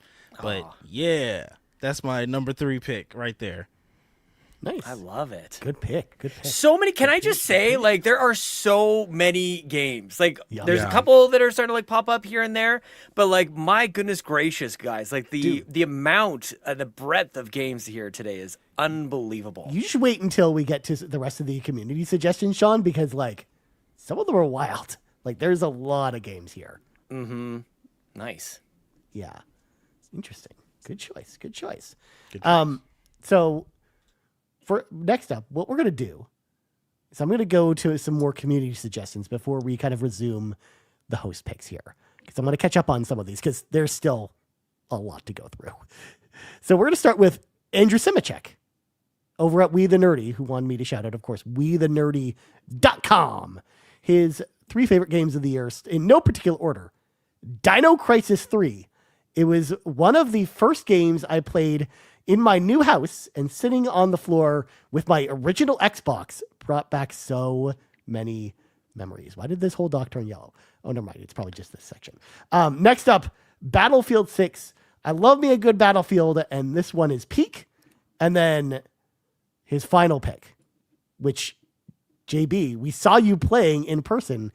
But yeah, that's my number 3 pick right there. Nice. I love it. Good pick. So many. Can I just say, there are so many games. Yeah. There's a couple that are starting to pop up here and there, but my goodness gracious, guys, the amount, the breadth of games here today is unbelievable. You should wait until we get to the rest of the community suggestions, Sean, because some of them are wild. There's a lot of games here. Mm-hmm. Nice. Yeah. Interesting. Good choice. So for next up, what we're going to do is I'm going to go to some more community suggestions before we kind of resume the host picks here. Because I'm going to catch up on some of these because there's still a lot to go through. So we're going to start with Andrew Simachek over at We the Nerdy, who wanted me to shout out, of course, WeTheNerdy.com. His 3 favorite games of the year in no particular order. Dino Crisis 3. It was one of the first games I played in my new house, and sitting on the floor with my original Xbox brought back so many memories. Why did this whole dock turn yellow? Oh, never mind. It's probably just this section. Next up, Battlefield 6. I love me a good Battlefield, and this one is peak. And then his final pick, which, JB, we saw you playing in person,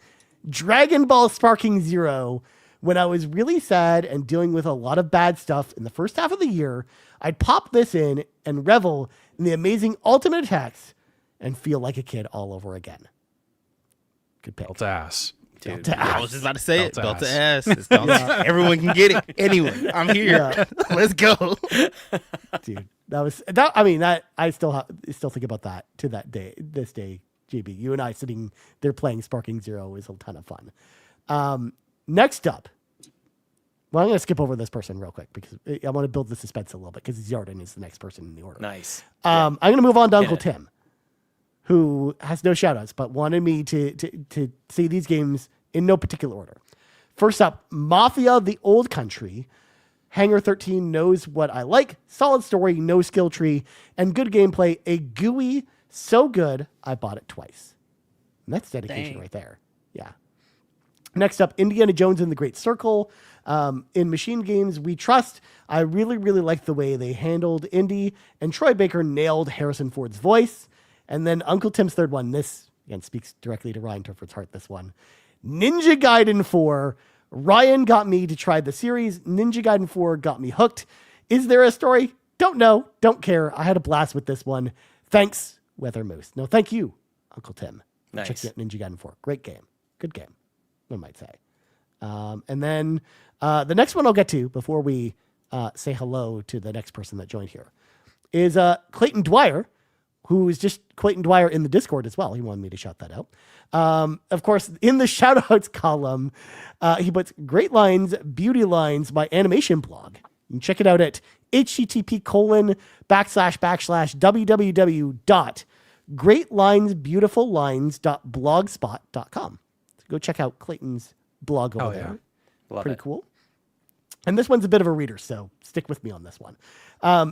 Dragon Ball Sparking Zero. When I was really sad and dealing with a lot of bad stuff in the first half of the year, I'd pop this in and revel in the amazing ultimate attacks and feel like a kid all over again. Good pick. Belt ass. Dude, Belt to I ass. was just about to say it. Belt Belt to ass. ass. It's everyone can get it. Anyway, I'm here. Yeah. Let's go. Dude, I still think about that to this day, JB. You and I sitting there playing Sparking Zero is a ton of fun. Next up, well, I'm going to skip over this person real quick because I want to build the suspense a little bit because Yarden is the next person in the order. Nice. I'm going to move on to Uncle it. Tim, who has no shout outs, but wanted me to see these games in no particular order. First up, Mafia, the Old Country. Hangar 13 knows what I like. Solid story, no skill tree, and good gameplay. A GUI so good, I bought it twice. And that's dedication Dang. right there. Yeah. Next up, Indiana Jones and the Great Circle. In machine games we trust, I really, really like the way they handled Indy, and Troy Baker nailed Harrison Ford's voice. And then Uncle Tim's third one, this, again, speaks directly to Ryan Turford's heart, this one. Ninja Gaiden 4. Ryan got me to try the series. Ninja Gaiden 4 got me hooked. Is there a story? Don't know. Don't care. I had a blast with this one. Thanks, Weather Moose. No, thank you, Uncle Tim. Nice. Check out Ninja Gaiden 4. Great game. Good game, one might say. And then the next one I'll get to before we say hello to the next person that joined here is Clayton Dwyer, who is just Clayton Dwyer in the Discord as well. He wanted me to shout that out. Of course, in the shout-outs column, he puts great lines, beauty lines, my animation blog. You can check it out at http://www.greatlinesbeautifullines.blogspot.com. So go check out Clayton's blog over there. Love Pretty it. cool. And this one's a bit of a reader, so stick with me on this one.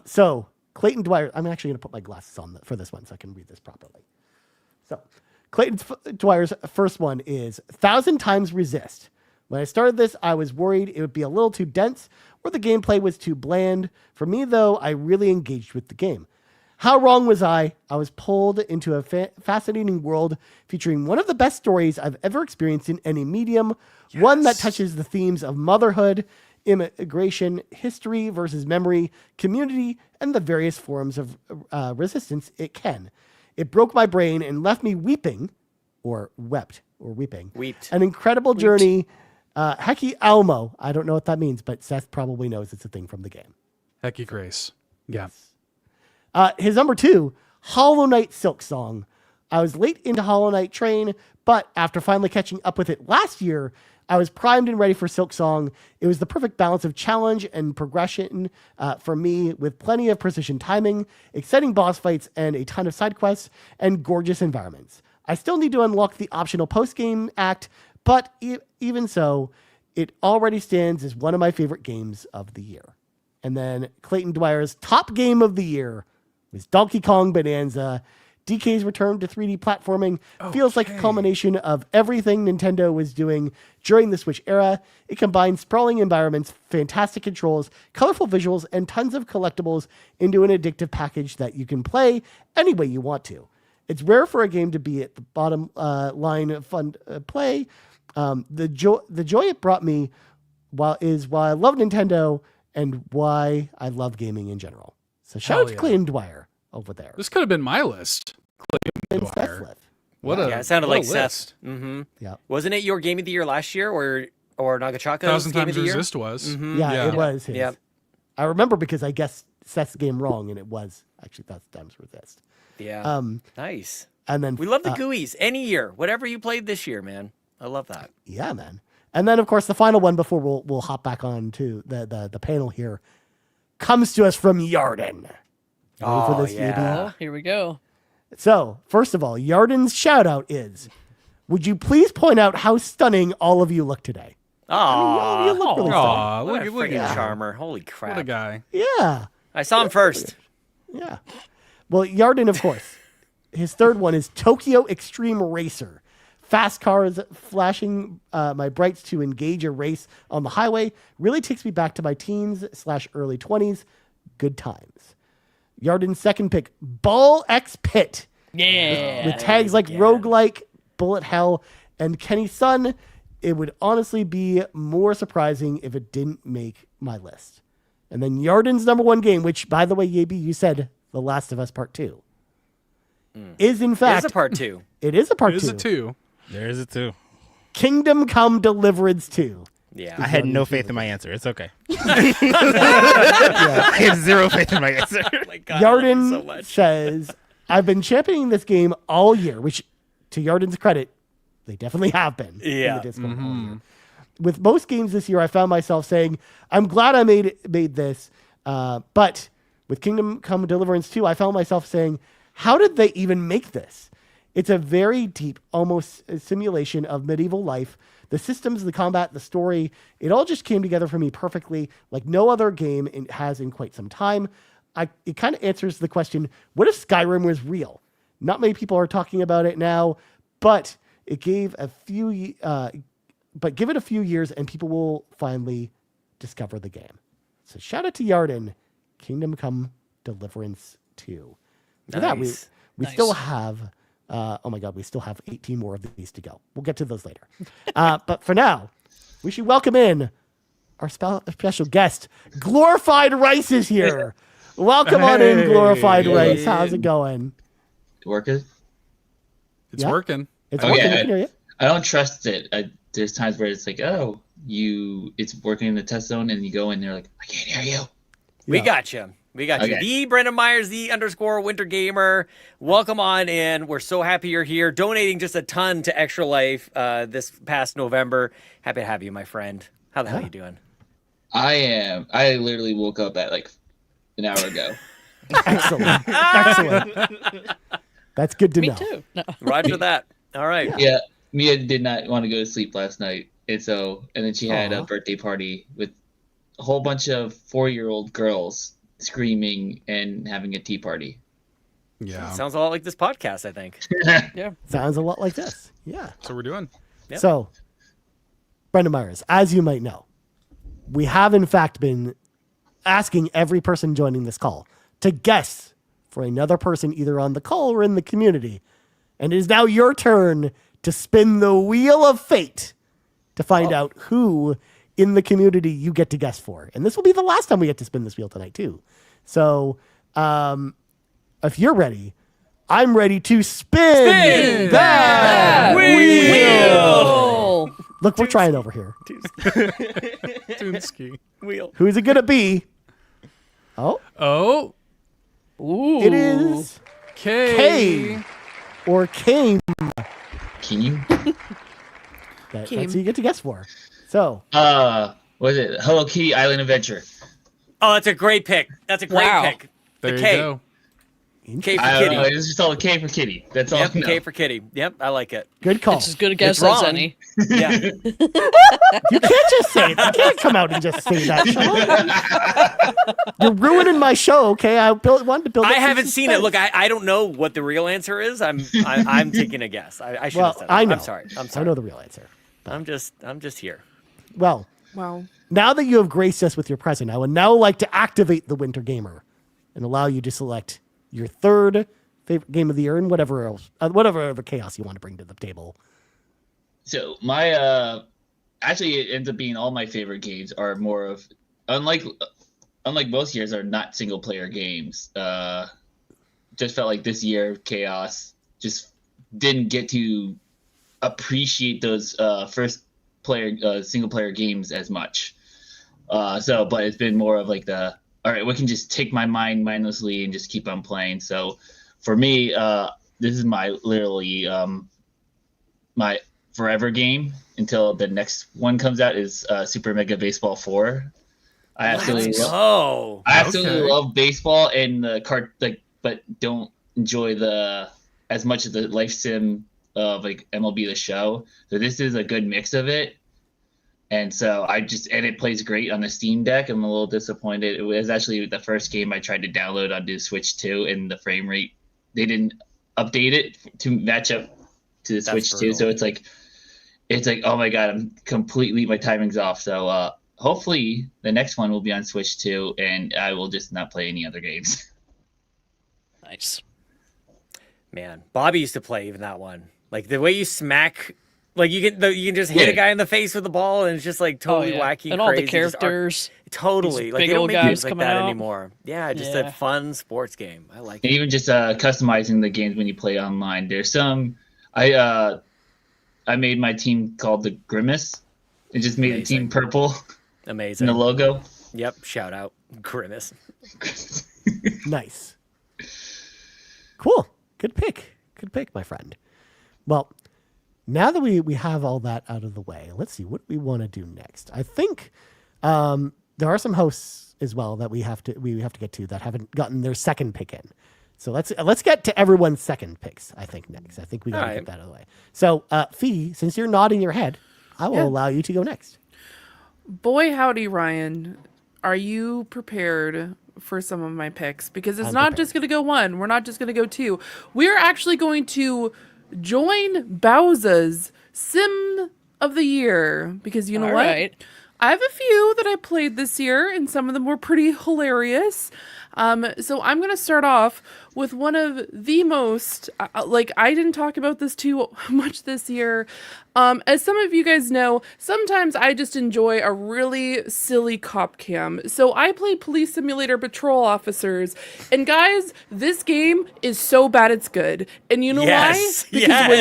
So Clayton Dwyer, I'm actually going to put my glasses on for this one so I can read this properly. So Clayton Dwyer's first one is 1,000 Times Resist. When I started this, I was worried it would be a little too dense or the gameplay was too bland. For me, though, I really engaged with the game. How wrong was I? I was pulled into a fascinating world featuring one of the best stories I've ever experienced in any medium, one that touches the themes of motherhood, immigration, history versus memory, community, and the various forms of resistance it can. It broke my brain and left me weeping, or wept, or weeping. Weeped. An incredible journey. Heki Almo. I don't know what that means, but Seth probably knows it's a thing from the game. Hecky Grace. Yeah. His number 2, Hollow Knight Silk Song. I was late into Hollow Knight train, but after finally catching up with it last year, I was primed and ready for Silk Song. It was the perfect balance of challenge and progression for me, with plenty of precision timing, exciting boss fights, and a ton of side quests, and gorgeous environments. I still need to unlock the optional post-game act, but even so, it already stands as one of my favorite games of the year. And then Clayton Dwyer's top game of the year was Donkey Kong Bonanza. DK's return to 3D platforming feels like a culmination of everything Nintendo was doing during the Switch era. It combines sprawling environments, fantastic controls, colorful visuals, and tons of collectibles into an addictive package that you can play any way you want to. It's rare for a game to be at the bottom line of fun play. The joy it brought me is why I love Nintendo and why I love gaming in general. So shout out to Clayton Dwyer over there. This could have been my list. And Dwyer. Seth's list. What Yeah, it sounded what a like Seth. list. Mm-hmm. Yeah. Wasn't it your game of the year last year, or Nagachaka's 1,000 game of Times the year? Resist was. Mhm. Yeah, it was his. Yep. I remember because I guessed Seth's game wrong, and it was actually 1,000 Times Resist. Yeah. Nice. And then We love the GUIs any year, whatever you played this year, man. I love that. Yeah, man. And then, of course, the final one before we'll hop back on to the panel here comes to us from Yarden. Ready for this, yeah. Yabi? Oh, here we go. So, first of all, Yarden's shout out is, would you please point out how stunning all of you look today? Aw, You look really stunning. Aw, what a look freaking at charmer. Holy crap. What a guy. Yeah. I saw him first. Yeah. Well, Yarden, of course. His third one is Tokyo Extreme Racer. Fast cars flashing my brights to engage a race on the highway really takes me back to my teens/early 20s. Good times. Yarden's second pick, Ball X Pit. Yeah. With tags like Roguelike, Bullet Hell, and Kenny's Son, it would honestly be more surprising if it didn't make my list. And then Yarden's number one game, which, by the way, Yabi, you said The Last of Us Part 2, is in fact... It's a part 2. It is a part It 2. is a 2. There is it too. Kingdom Come Deliverance 2. Yeah. I had no faith in my answer. It's okay. I had zero faith in my answer. Oh my God, I love you Yarden so much. says, I've been championing this game all year, which, to Yarden's credit, they definitely have been in Yeah. the Discord all year. With most games this year, I found myself saying, I'm glad I made this. But with Kingdom Come Deliverance 2, I found myself saying, how did they even make this? It's a very deep, almost a simulation of medieval life. The systems, the combat, the story, it all just came together for me perfectly, like no other game has in quite some time. It kind of answers the question, what if Skyrim was real? Not many people are talking about it now, but it gave a few, but give it a few years and people will finally discover the game. So shout out to Yarden, Kingdom Come Deliverance 2. For that, we Nice. still have, oh my God, we still have 18 more of these to go. We'll get to those later. But for now, we should welcome in our special guest. Glorified Rice is here. Welcome on in, Glorified Rice. How's it going? Working? It's Yeah. working. It's Oh, working. yeah. I can hear you. I don't trust it. There's times where it's like, oh, it's working in the test zone, and you go in there like, I can't hear you. We Yeah. got you. We got you. Okay. The Brendan Myers, the _ Winter Gamer. Welcome on in. We're so happy you're here. Donating just a ton to Extra Life this past November. Happy to have you, my friend. How the hell are you doing? I am. I literally woke up at like an hour ago. Excellent. Excellent. That's good to Me know. too. No. Roger that. All right. Yeah, Mia did not want to go to sleep last night, and then she had Aw. a birthday party with a whole bunch of 4-year-old girls screaming and having a tea party. Yeah. Sounds a lot like this podcast, I think. Yeah. Sounds a lot like this. Yeah. That's what we're doing. Yep. So, Brendan Myers, as you might know, we have in fact been asking every person joining this call to guess for another person either on the call or in the community. And it is now your turn to spin the wheel of fate to find out who in the community you get to guess for. And this will be the last time we get to spin this wheel tonight too. So if you're ready, I'm ready to spin that wheel. Look, we're trying over here. Toonski. Wheel. Who's it going to be? Oh, Oh, Ooh. it is K. K or Kame. Can you? That's who you get to guess for. So, What is it? Hello Kitty Island Adventure. Oh, that's a great pick. That's a great Wow. pick. There The you K. go. K for I don't know. Kitty. It's just all K for Kitty. That's all. Yep, I know. K for Kitty. Yep, I like it. good call. It's as good a guess wrong. as any. Yeah. You can't just say it. You can't come out and just say that. Sean. You're ruining my show. Okay, wanted to build. I up some haven't seen it. suspense. Look, I don't know what the real answer is. I'm taking a guess. I should Well, have said it. I know. I'm sorry. I know the real answer. I'm just here. Well, Wow. now that you have graced us with your presence, I would now like to activate the Winter Gamer and allow you to select your third favorite game of the year and whatever else, whatever other chaos you want to bring to the table. So my actually it ends up being all my favorite games are more of unlike most years are not single player games. Just felt like this year Chaos just didn't get to appreciate those first player single player games as much. But it's been more of like all right, we can just take my mind mindlessly and just keep on playing. So for me, this is my literally my forever game until the next one comes out is Super Mega Baseball 4. I absolutely love baseball and the card, like, but don't enjoy as much of the life sim of like MLB The Show. So this is a good mix of it. And so and it plays great on the Steam Deck. I'm a little disappointed. It was actually the first game I tried to download onto Switch 2, and the frame rate, they didn't update it to match up to the Switch 2. So it's like, oh my God, my timing's off. So hopefully the next one will be on Switch 2, and I will just not play any other games. Nice. Man, Bobby used to play even that one. Like the way you smack, like you can just hit a guy in the face with the ball, and it's just like totally wacky, and crazy. all the characters, totally. Like big they don't old make guys games like coming that out anymore. Yeah, just a fun sports game. I like it. And even just customizing the games when you play online. There's some I made my team called the Grimace. It just made the team purple. Amazing. And the logo. Yep. Shout out Grimace. Nice. Cool. Good pick, my friend. Well, now that we have all that out of the way, let's see what we want to do next. I think there are some hosts as well that we have to get to that haven't gotten their second pick in. So let's get to everyone's second picks. I think next. I think we got to get that out of the way. So Fee, since you're nodding your head, I will allow you to go next. Boy, howdy, Ryan. Are you prepared for some of my picks? Because it's not just going to go one. We're not just going to go two. We're actually going to join Bowser's Sim of the Year. Because you know what? Right. I have a few that I played this year, and some of them were pretty hilarious. So I'm going to start off with one of the most, I didn't talk about this too much this year. As some of you guys know, sometimes I just enjoy a really silly cop cam. So I play Police Simulator Patrol Officers. And guys, this game is so bad it's good. And you know why? Because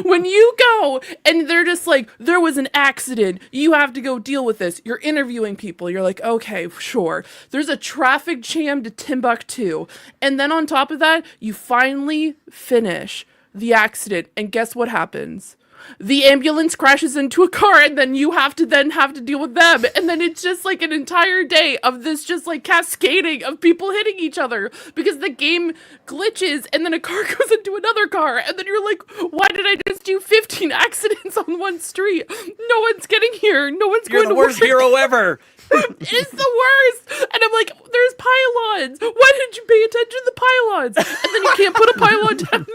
when you go and they're just like, there was an accident, you have to go deal with this. You're interviewing people. You're like, okay, sure. There's a traffic jam to Timbuktu. And then on top of that, you finally finish the accident. And guess what happens? The ambulance crashes into a car, and then you have to deal with them. And then it's just like an entire day of this just like cascading of people hitting each other because the game glitches, and then a car goes into another car, and then you're like, why did I just do 15 accidents on one street? No one's getting here. No one's going to work. You're the worst hero ever. It's the worst. And I'm like, there's pylons. Why didn't you pay attention to the pylons? And then you can't put a pylon down.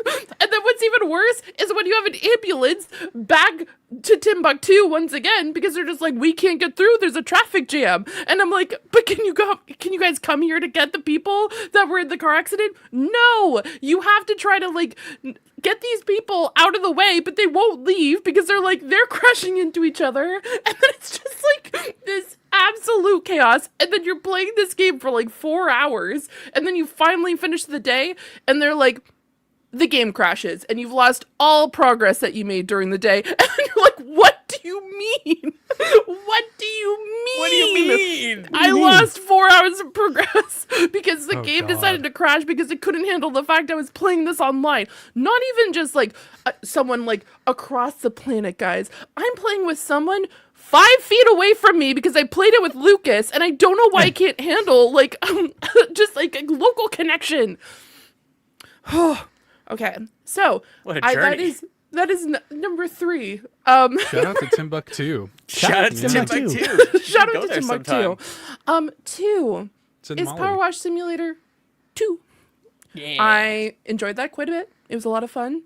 And then what's even worse is when you have an ambulance back to Timbuktu once again because they're just like, we can't get through. There's a traffic jam. And I'm like, but can you guys come here to get the people that were in the car accident? No, you have to try to like get these people out of the way, but they won't leave because they're crashing into each other. And then it's just like this absolute chaos. And then you're playing this game for like 4 hours, and then you finally finish the day, and they're like, the game crashes, and you've lost all progress that you made during the day. And you're like, what do you mean? What do you mean? What do you mean? I lost 4 hours of progress because the game decided to crash because it couldn't handle the fact I was playing this online. Not even just like someone like across the planet, guys. I'm playing with someone 5 feet away from me because I played it with Lucas, and I don't know why I can't handle like just like a local connection. Okay, so what a journey. that is number 3. Shout out to Timbuktu. Shout out to Timbuktu. Shout out to Timbuktu. 2 is Mali. Power Wash Simulator 2. Yeah. I enjoyed that quite a bit. It was a lot of fun.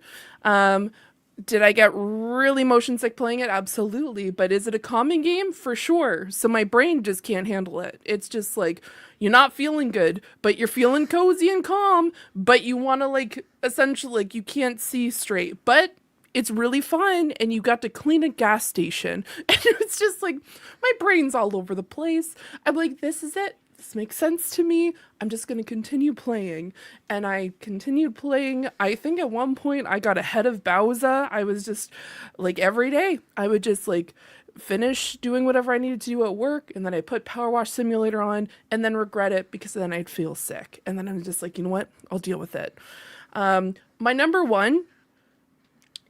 Did I get really motion sick playing it? Absolutely. But is it a calming game? For sure. So my brain just can't handle it. It's just like, you're not feeling good, but you're feeling cozy and calm, but you want to like, essentially, like you can't see straight, but it's really fun. And you got to clean a gas station. And it's just like, my brain's all over the place. I'm like, this is it. This makes sense to me. I'm just going to continue playing. And I continued playing. I think at one point I got ahead of Bowser. I was just like every day I would just like finish doing whatever I needed to do at work. And then I put Power Wash Simulator on and then regret it because then I'd feel sick. And then I'm just like, you know what? I'll deal with it. My number 1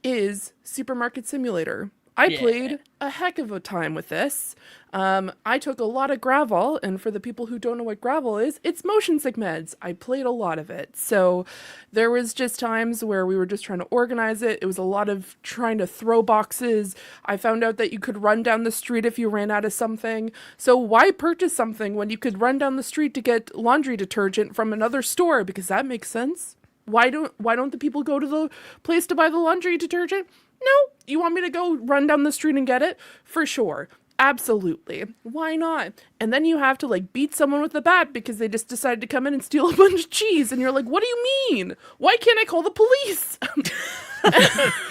is Supermarket Simulator. I played a heck of a time with this. I took a lot of Gravel, and for the people who don't know what Gravel is, it's motion sick meds. I played a lot of it. So there was just times where we were just trying to organize it. It was a lot of trying to throw boxes. I found out that you could run down the street if you ran out of something. So why purchase something when you could run down the street to get laundry detergent from another store? Because that makes sense. Why don't the people go to the place to buy the laundry detergent? No, you want me to go run down the street and get it? For sure. Absolutely. Why not? And then you have to like beat someone with a bat because they just decided to come in and steal a bunch of cheese. And you're like, what do you mean? Why can't I call the police?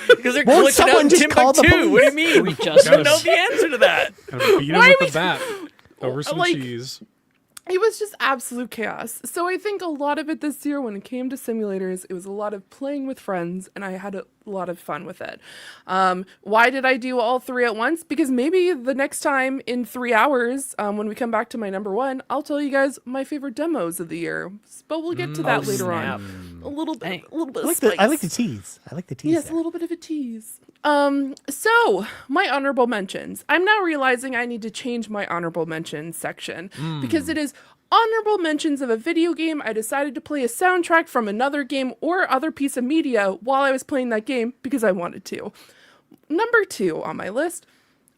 Because they're Won't glitching out someone in just call the Timbuktu. What do you police? mean? We just don't know the answer to that. Beat him Why with we- the bat over some like- cheese. It was just absolute chaos. So I think a lot of it this year when it came to simulators, it was a lot of playing with friends, and I had a lot of fun with it. Why did I do all three at once? Because maybe the next time in 3 hours, when we come back to my number one, I'll tell you guys my favorite demos of the year. But we'll get to that later on. A little bit of spice. I like the tease. I like the tease. Yes, there. a little bit of a tease. So my honorable mentions. I'm now realizing I need to change my honorable mentions section because it is honorable mentions of a video game. I decided to play a soundtrack from another game or other piece of media while I was playing that game because I wanted to. Number 2 on my list,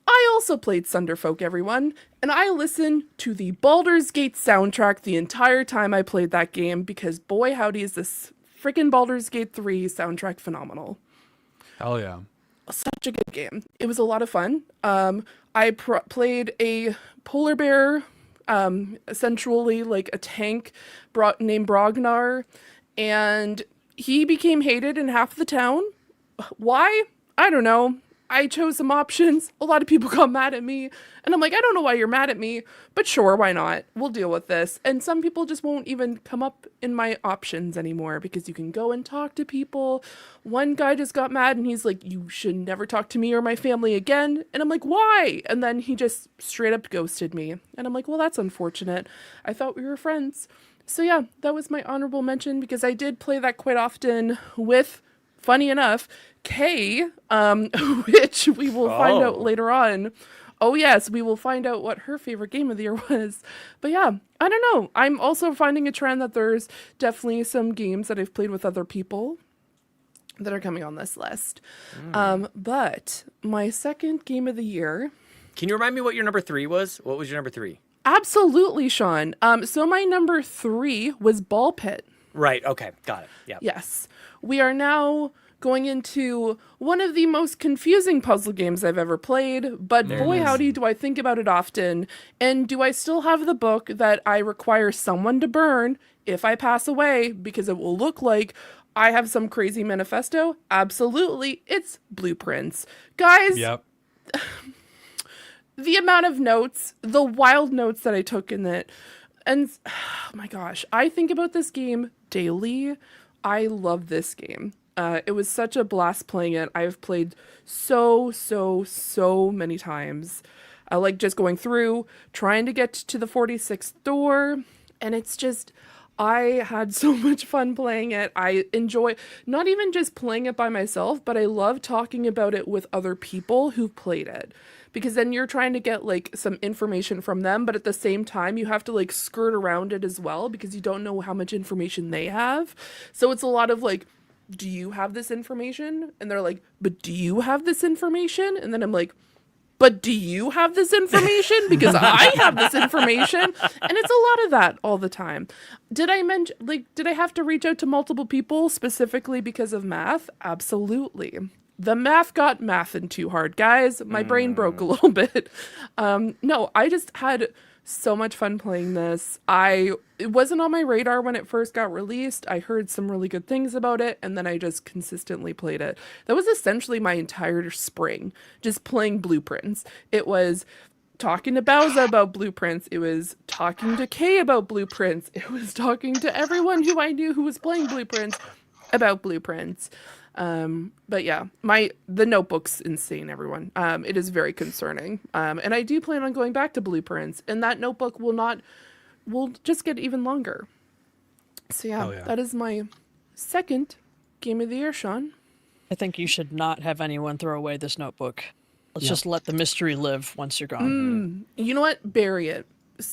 I also played Thunderfolk, everyone, and I listened to the Baldur's Gate soundtrack the entire time I played that game because boy howdy is this freaking Baldur's Gate 3 soundtrack phenomenal. Hell yeah. Such a good game. It was a lot of fun. I played a polar bear, essentially like a tank named Brognar, and he became hated in half the town. Why? I don't know. I chose some options. A lot of people got mad at me. And I'm like, I don't know why you're mad at me, but sure, why not? We'll deal with this. And some people just won't even come up in my options anymore because you can go and talk to people. One guy just got mad and he's like, you should never talk to me or my family again. And I'm like, why? And then he just straight up ghosted me. And I'm like, well, that's unfortunate. I thought we were friends. So yeah, that was my honorable mention because I did play that quite often with, funny enough, Kay, which we will find out later on. Oh yes, we will find out what her favorite game of the year was. But yeah, I don't know. I'm also finding a trend that there's definitely some games that I've played with other people that are coming on this list. But my second game of the year. Can you remind me what your number 3 was? What was your number 3? Absolutely, Sean. So my number 3 was Ball Pit. Right. Okay. Got it. Yeah. Yes. We are now going into one of the most confusing puzzle games I've ever played, but boy howdy do I think about it often. And do I still have the book that I require someone to burn if I pass away because it will look like I have some crazy manifesto? Absolutely. It's Blueprints. Guys, Yep. the amount of notes, the wild notes that I took in it, and oh my gosh, I think about this game daily. I love this game. It was such a blast playing it. I've played so many times. I like just going through, trying to get to the 46th door, and it's just, I had so much fun playing it. I enjoy not even just playing it by myself, but I love talking about it with other people who've played it. Because then you're trying to get like some information from them, but at the same time you have to like skirt around it as well because you don't know how much information they have. So it's a lot of like, do you have this information? And they're like, but do you have this information? And then I'm like, but do you have this information? Because I have this information. And it's a lot of that all the time. Did I have to reach out to multiple people specifically because of math? Absolutely. The math got mathin' too hard, guys. My brain broke a little bit. No, I just had so much fun playing this. It wasn't on my radar when it first got released. I heard some really good things about it, and then I just consistently played it. That was essentially my entire spring, just playing Blueprints. It was talking to Bowser about Blueprints. It was talking to Kay about Blueprints. It was talking to everyone who I knew who was playing Blueprints about Blueprints. But yeah, the notebook's insane, everyone. It is very concerning. And I do plan on going back to Blueprints, and that notebook will just get even longer. So yeah, Hell yeah. that is my second game of the year, Sean. I think you should not have anyone throw away this notebook. Let's just let the mystery live once you're gone. You know what? Bury it.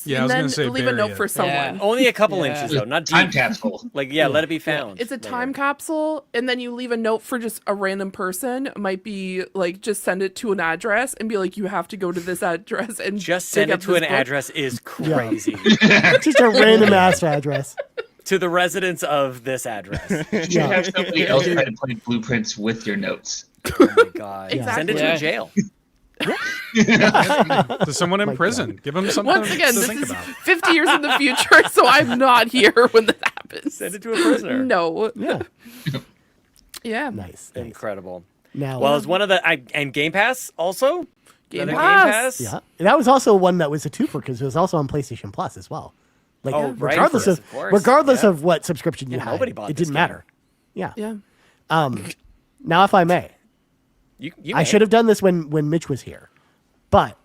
Yeah, I and was then gonna say leave a bury note it. for someone. Only a couple Yeah. inches though, not deep. Time capsule. Like let it be found. It's a later. time capsule, and then you leave a note for just a random person. It might be like just send it to an address and be like, you have to go to this address and Just dig send it up to this an book. address is crazy. Just a random ass address. To the residents of this address. You should Yeah. have somebody else try to play blueprints with your notes. Oh my god. Exactly. Send it to a jail. To someone in My prison. Give them something Once again, to this think is about. 50 years in the future, so I'm not here when that happens. Send it to a prisoner. No. Yeah. Yeah. Nice. Incredible. Now, Well, it's one of the and Game Pass also. Game Another Pass. yeah, and that was also one that was a twofer because it was also on PlayStation Plus as well. Like, Oh, right, regardless of of course. regardless Yeah. of what subscription you had, nobody bought it this didn't game. matter. Yeah. Yeah. Now, if I may, You I should have done this when Mitch was here, but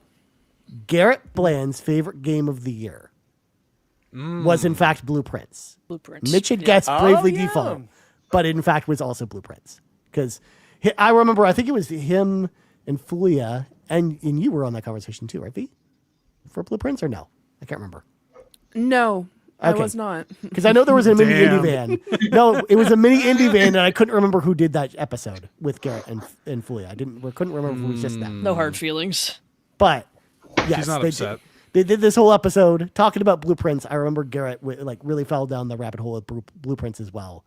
Garrett Bland's favorite game of the year was in fact Blueprints. Blueprints. Mitch had guessed Bravely yeah. Default, but it in fact was also Blueprints. Because I remember, I think it was him and Fulia, and you were on that conversation too, right, V? For Blueprints or no? I can't remember. No, I Okay. was not. Because I know there was a mini Damn. indie van. No, it was a mini indie van, and I couldn't remember who did that episode with Garrett and Fulia. Couldn't remember if it was just them. No hard feelings. But yes, She's not they upset. They did this whole episode talking about Blueprints. I remember Garrett really fell down the rabbit hole of Blueprints as well.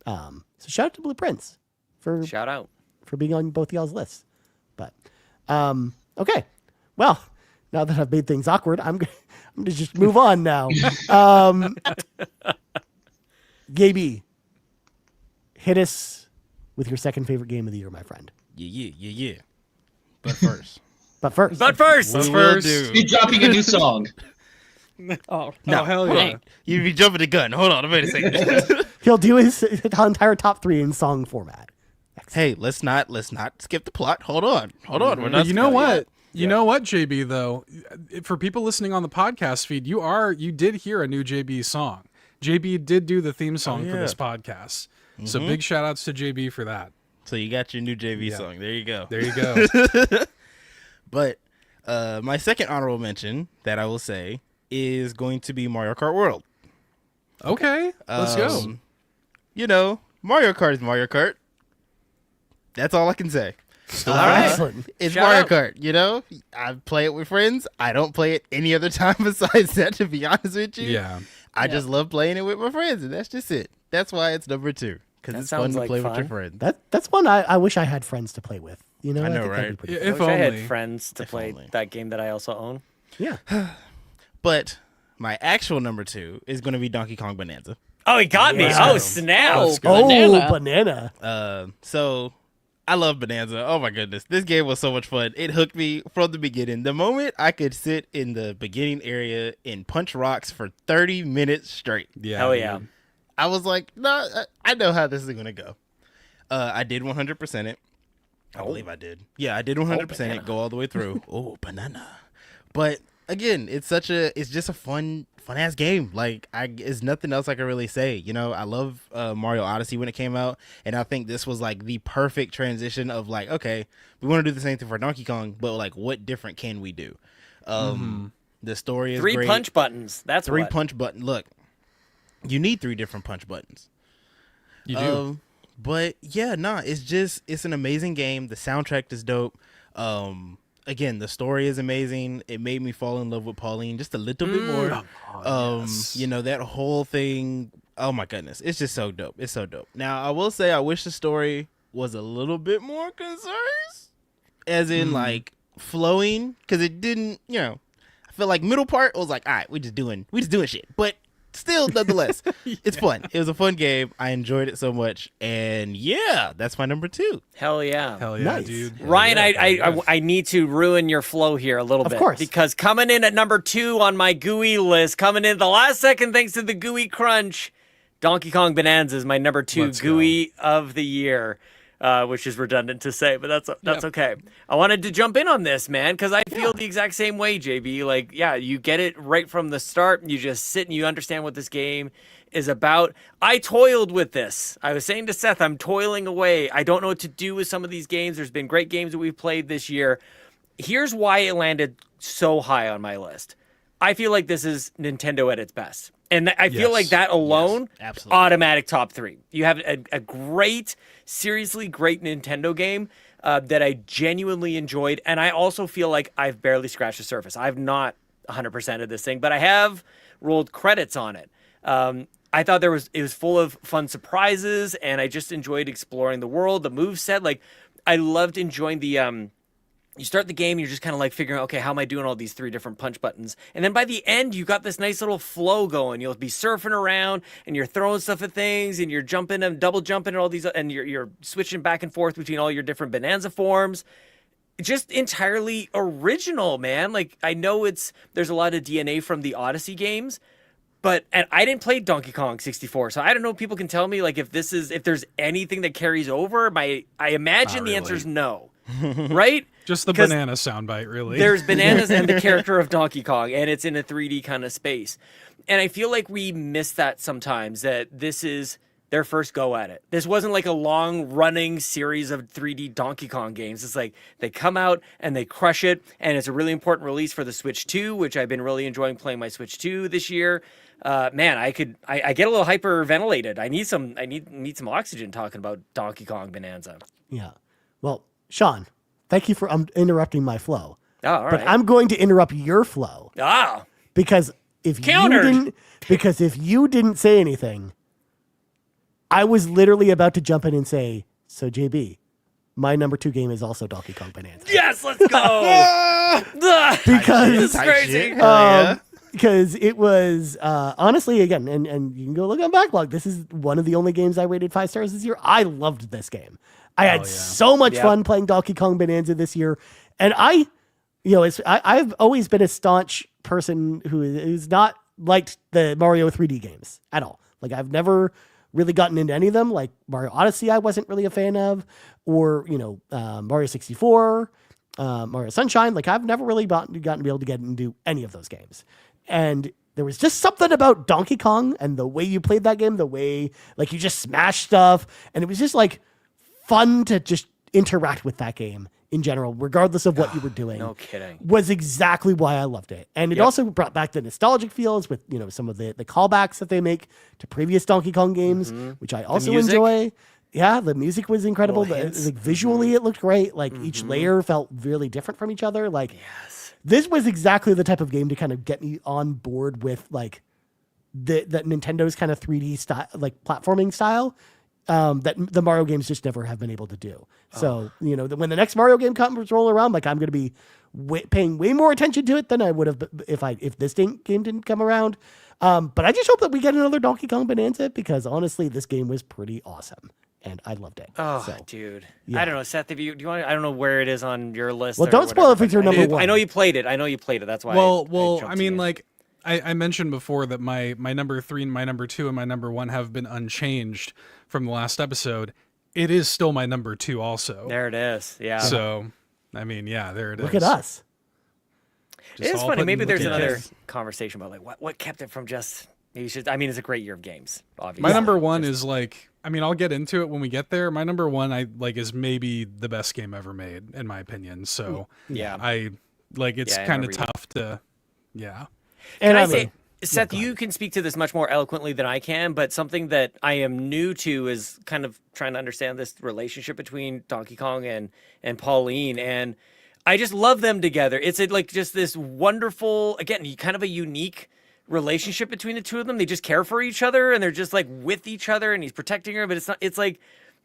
So shout out to Blueprints for Shout out. being on both y'all's lists. But okay, well, now that I've made things awkward, I'm gonna just move on now. Gaby, hit us with your second favorite game of the year, my friend. Yeah. But first, But first, But first, we will first. do. Be dropping a new song. Oh, Oh, hell yeah. Hold on. You'd be jumping the gun. Hold on, wait a second. he'll do his entire top three in song format. Hey, let's not skip the plot. Hold on. We're not. You know skipping what? it. You know what, JB, though? For people listening on the podcast feed, you did hear a new JB song. JB did do the theme song for this podcast. So big shout outs to JB for that. So you got your new JV Yeah. song. There you go. There you go. But my second honorable mention that I will say is going to be Mario Kart World. Okay, let's go. You know, Mario Kart is Mario Kart. That's all I can say. all right. Excellent. It's Shout Mario out. Kart, you know? I play it with friends. I don't play it any other time besides that, to be honest with you. Yeah. I just love playing it with my friends, and that's just it. That's why it's number 2. Because That it's fun sounds to like play with fun. your friends. That's one I wish I had friends to play with. You know, I know, think that'd be right? pretty Yeah, fun. I if wish I had only. friends to play only. that game that I also own. Yeah. But my actual number 2 is going to be Donkey Kong Bonanza. Oh, he got me. Yeah. Oh, snap. Oh, Oh, Banana. banana. So I love Bonanza. Oh my goodness. This game was so much fun. It hooked me from the beginning. The moment I could sit in the beginning area and punch rocks for 30 minutes straight, Yeah. Hell yeah. I was like, no, I know how this is going to go. I did 100% it. I believe I did. Yeah, I did 100% it, go all the way through. Oh, banana. But again, it's just a fun ass game. Like, it's nothing else I can really say. You know, I love Mario Odyssey when it came out, and I think this was like the perfect transition of like, okay, we want to do the same thing for Donkey Kong, but like, what different can we do? The story is Three great. punch buttons. That's Three what. punch button. Look, you need 3 different punch buttons. You do. But yeah, it's an amazing game. The soundtrack is dope. Again, the story is amazing. It made me fall in love with Paullin just a little bit more. Yes. You know, that whole thing. Oh my goodness. It's just so dope. It's so dope. Now, I will say I wish the story was a little bit more concise. As in like flowing. Cause it didn't, you know, I feel like middle part was like, all right, we just doing shit. But still, nonetheless, it's fun. It was a fun game. I enjoyed it so much. And yeah, that's my number 2. Hell yeah. Hell yeah, Nice. dude. Ryan, Yeah. I need to ruin your flow here a little Of bit. course. Because coming in at number 2 on my GUI list, coming in at the last second thanks to the GUI crunch, Donkey Kong Bonanza is my number 2 Let's GUI of the year, which is redundant to say, but that's okay. I wanted to jump in on this, man, because I feel the exact same way, JB. Like, yeah, you get it right from the start. You just sit and you understand what this game is about. I toiled with this. I was saying to Seth, I'm toiling away. I don't know what to do with some of these games. There's been great games that we've played this year. Here's why it landed so high on my list. I feel like this is Nintendo at its best. And I feel like that alone, automatic top 3. You have a great, seriously great Nintendo game that I genuinely enjoyed. And I also feel like I've barely scratched the surface. I've not 100% of this thing, but I have rolled credits on it. I thought it was full of fun surprises, and I just enjoyed exploring the world, the moveset. Like, I loved enjoying the you start the game, you're just kind of like figuring out, okay, how am I doing all these 3 different punch buttons? And then by the end, you got this nice little flow going. You'll be surfing around, and you're throwing stuff at things, and you're jumping and double jumping and all these, and you're switching back and forth between all your different Bonanza forms. Just entirely original, man. Like, I know there's a lot of DNA from the Odyssey games, and I didn't play Donkey Kong 64, so I don't know if people can tell me, like, if there's anything that carries over. I imagine the answer is no. Right? Just the banana soundbite, really. There's bananas and the character of Donkey Kong, and it's in a 3D kind of space. And I feel like we miss that sometimes, that this is their first go at it. This wasn't like a long-running series of 3D Donkey Kong games. It's like they come out and they crush it, and it's a really important release for the Switch 2, which I've been really enjoying playing my Switch 2 this year. Man, I get a little hyperventilated. I need some oxygen talking about Donkey Kong Bonanza. Yeah. Well, Sean, thank you for interrupting my flow. Oh, all right. But I'm going to interrupt your flow. Ah. Because if Countered. you didn't say anything, I was literally about to jump in and say, so JB, my number 2 game is also Donkey Kong Bonanza. Yes, let's go. Because this is crazy. Because it was honestly, again, and you can go look on backlog. This is one of the only games I rated 5 stars this year. I loved this game. I had so much fun playing Donkey Kong Bonanza this year, and I've always been a staunch person who's not liked the Mario 3D games at all. Like, I've never really gotten into any of them. Like Mario Odyssey, I wasn't really a fan of, or Mario 64, Mario Sunshine. Like, I've never really gotten to be able to get into any of those games. And there was just something about Donkey Kong and the way you played that game, the way like you just smashed stuff, and it was just like fun to just interact with that game in general, regardless of what you were doing. No kidding. Was exactly why I loved it. And it also brought back the nostalgic feels with, some of the callbacks that they make to previous Donkey Kong games, which I also enjoy. Yeah, the music was incredible. Visually, it looked great. Like, each layer felt really different from each other. Like, this was exactly the type of game to kind of get me on board with, like, that Nintendo's kind of 3D style, like platforming style. That the Mario games just never have been able to do. So, when the next Mario game comes rolling around, like, I'm going to be paying way more attention to it than I would have if this game didn't come around. But I just hope that we get another Donkey Kong Bonanza, because honestly, this game was pretty awesome and I loved it. Oh, dude. Yeah. I don't know, Seth, do you want? I don't know where it is on your list. Well, don't spoil it if it's your number 1. I know you played it. That's why. I mean, like, I mentioned before that my number 3 and my number 2 and my number 1 have been unchanged from the last episode. It is still my number 2 also. There it is. Yeah. So, I mean, yeah, there it is. Look at us. It's funny. Maybe there's another conversation about like what kept it from just maybe it's a great year of games, obviously. My number 1 is like, I'll get into it when we get there. My number 1 is maybe the best game ever made, in my opinion. So yeah, it's kind of tough to, yeah. And I say, Seth, you can speak to this much more eloquently than I can, but something that I am new to is kind of trying to understand this relationship between Donkey Kong and Paullin, and I just love them together. It's just this wonderful, again, kind of a unique relationship between the two of them. They just care for each other, and they're just like with each other, and he's protecting her, but it's like,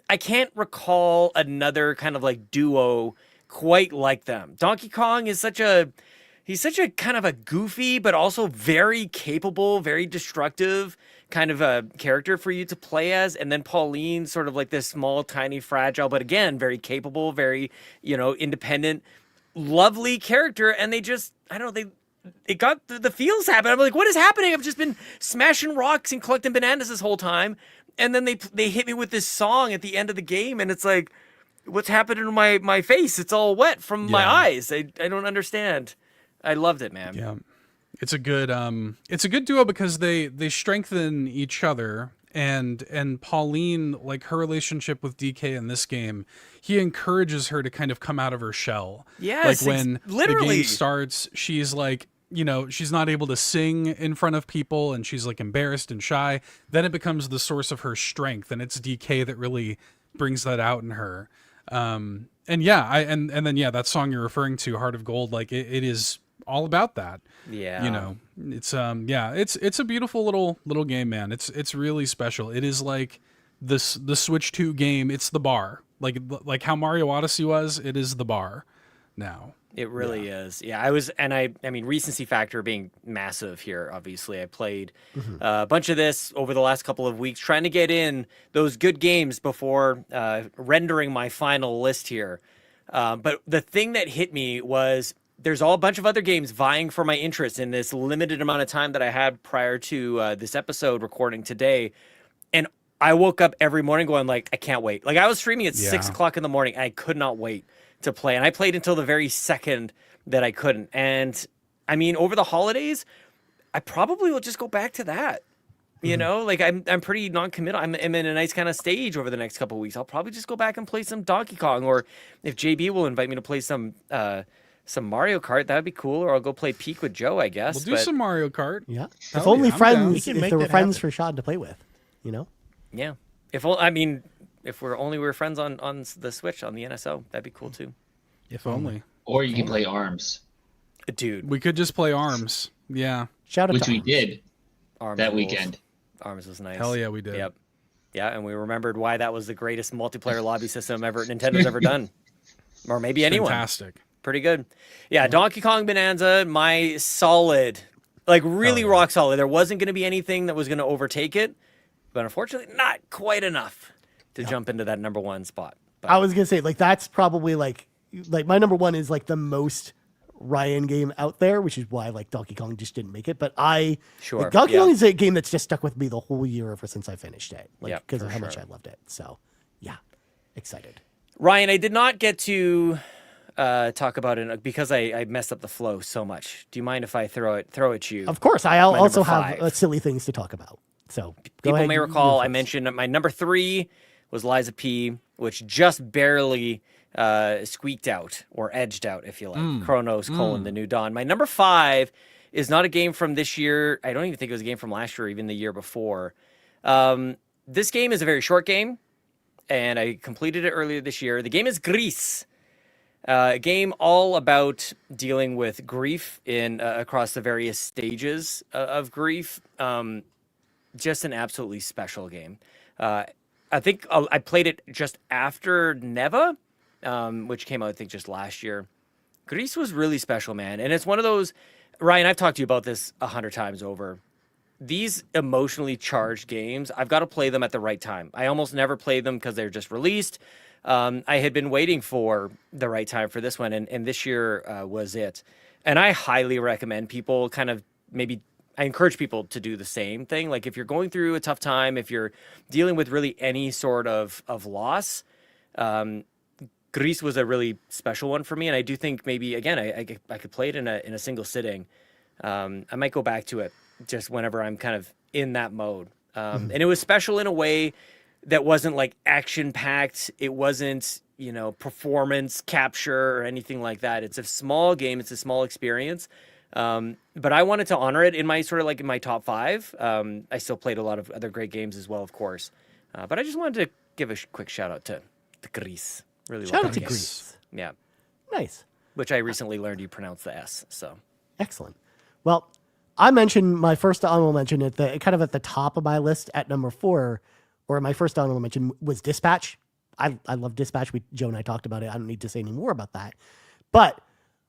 I can't recall another kind of like duo quite like them. Donkey Kong is he's such a kind of a goofy, but also very capable, very destructive kind of a character for you to play as. And then Paullin, sort of like this small, tiny, fragile, but again, very capable, very, independent, lovely character. And they just, I don't know, it got the feels happen. I'm like, what is happening? I've just been smashing rocks and collecting bananas this whole time. And then they hit me with this song at the end of the game. And it's like, what's happening to my face? It's all wet from my eyes. I don't understand. I loved it, man. Yeah. It's a good duo because they strengthen each other. And Paullin, like her relationship with DK in this game, he encourages her to kind of come out of her shell. Yes, like when literally. the game starts, she's like, she's not able to sing in front of people and she's like embarrassed and shy. Then it becomes the source of her strength, and it's DK that really brings that out in her. And yeah, and then that song you're referring to, Heart of Gold, like it is all about that. Yeah. It's it's a beautiful little game, man. It's really special. It is like the Switch 2 game. It's the bar. Like how Mario Odyssey was, it is the bar now. It really is. Yeah, I mean, recency factor being massive here, obviously. I played a bunch of this over the last couple of weeks, trying to get in those good games before rendering my final list here. But the thing that hit me was there's a bunch of other games vying for my interest in this limited amount of time that I had prior to this episode recording today. And I woke up every morning going like, I can't wait. Like I was streaming at 6 o'clock in the morning and I could not wait to play. And I played until the very second that I couldn't. And I mean, over the holidays, I probably will just go back to that. You know, like I'm pretty non-committal. I'm in a nice kind of stage over the next couple of weeks. I'll probably just go back and play some Donkey Kong, or if JB will invite me to play some Mario Kart, that'd be cool. Or I'll go play Peak with Joe, I guess. We'll do some Mario Kart. Yeah. Hell If only yeah, I'm friends, down. if there were friends for Sean to play with, Yeah. If we're friends on the Switch, on the NSO, that'd be cool too. If only. Or you can play ARMS, Dude, We could just play ARMS. Yeah. Shout out which to we Arms. did ARMS that rules. weekend. ARMS was nice. Hell yeah, we did. Yep. Yeah, and we remembered why that was the greatest multiplayer lobby system Nintendo's ever done. Or maybe anyone. Fantastic. Pretty good. Yeah, Donkey Kong Bonanza, my solid, like really rock solid. There wasn't going to be anything that was going to overtake it, but unfortunately not quite enough to jump into that number one spot. But I was gonna say, like, that's probably like my number one is like the most Ryan game out there, which is why like Donkey Kong just didn't make it. But like, Donkey Kong is a game that's just stuck with me the whole year ever since I finished it, like because of how much I loved it. So yeah, excited. Ryan, I did not get to talk about it because I messed up the flow so much. Do you mind if I throw at you? Of course, I My also number have five. silly things to talk about. So go People ahead, may you recall go I first. mentioned my number 3 was Liza P, which just barely squeaked out or edged out, if you like. Chronos: The New Dawn. My number 5 is not a game from this year. I don't even think it was a game from last year or even the year before. This game is a very short game, and I completed it earlier this year. The game is Reese. A game all about dealing with grief in across the various stages of grief. Just an absolutely special game. I think I played it just after Neva, which came out, I think, just last year. Greece was really special, man. And it's one of those, Ryan, I've talked to you about this 100 times over. These emotionally charged games, I've got to play them at the right time. I almost never play them because they're just released. I had been waiting for the right time for this one, and this year was it. And I highly recommend people I encourage people to do the same thing. Like if you're going through a tough time, if you're dealing with really any sort of loss, Greece was a really special one for me. And I do think maybe, again, I could play it in a single sitting. I might go back to it just whenever I'm kind of in that mode. And it was special in a way that wasn't like action packed. It wasn't, performance capture or anything like that. It's a small game. It's a small experience. But I wanted to honor it in my in my top 5. I still played a lot of other great games as well, of course. But I just wanted to give a quick shout out to Greece. Really Shout love out to that game. Greece. Yeah. Nice. Which I recently learned you pronounce the S. So Excellent. Well, I mentioned my first honorable mention at the top of my list at number 4, or my first honorable mention was Dispatch. I love Dispatch. Joe and I talked about it. I don't need to say any more about that. But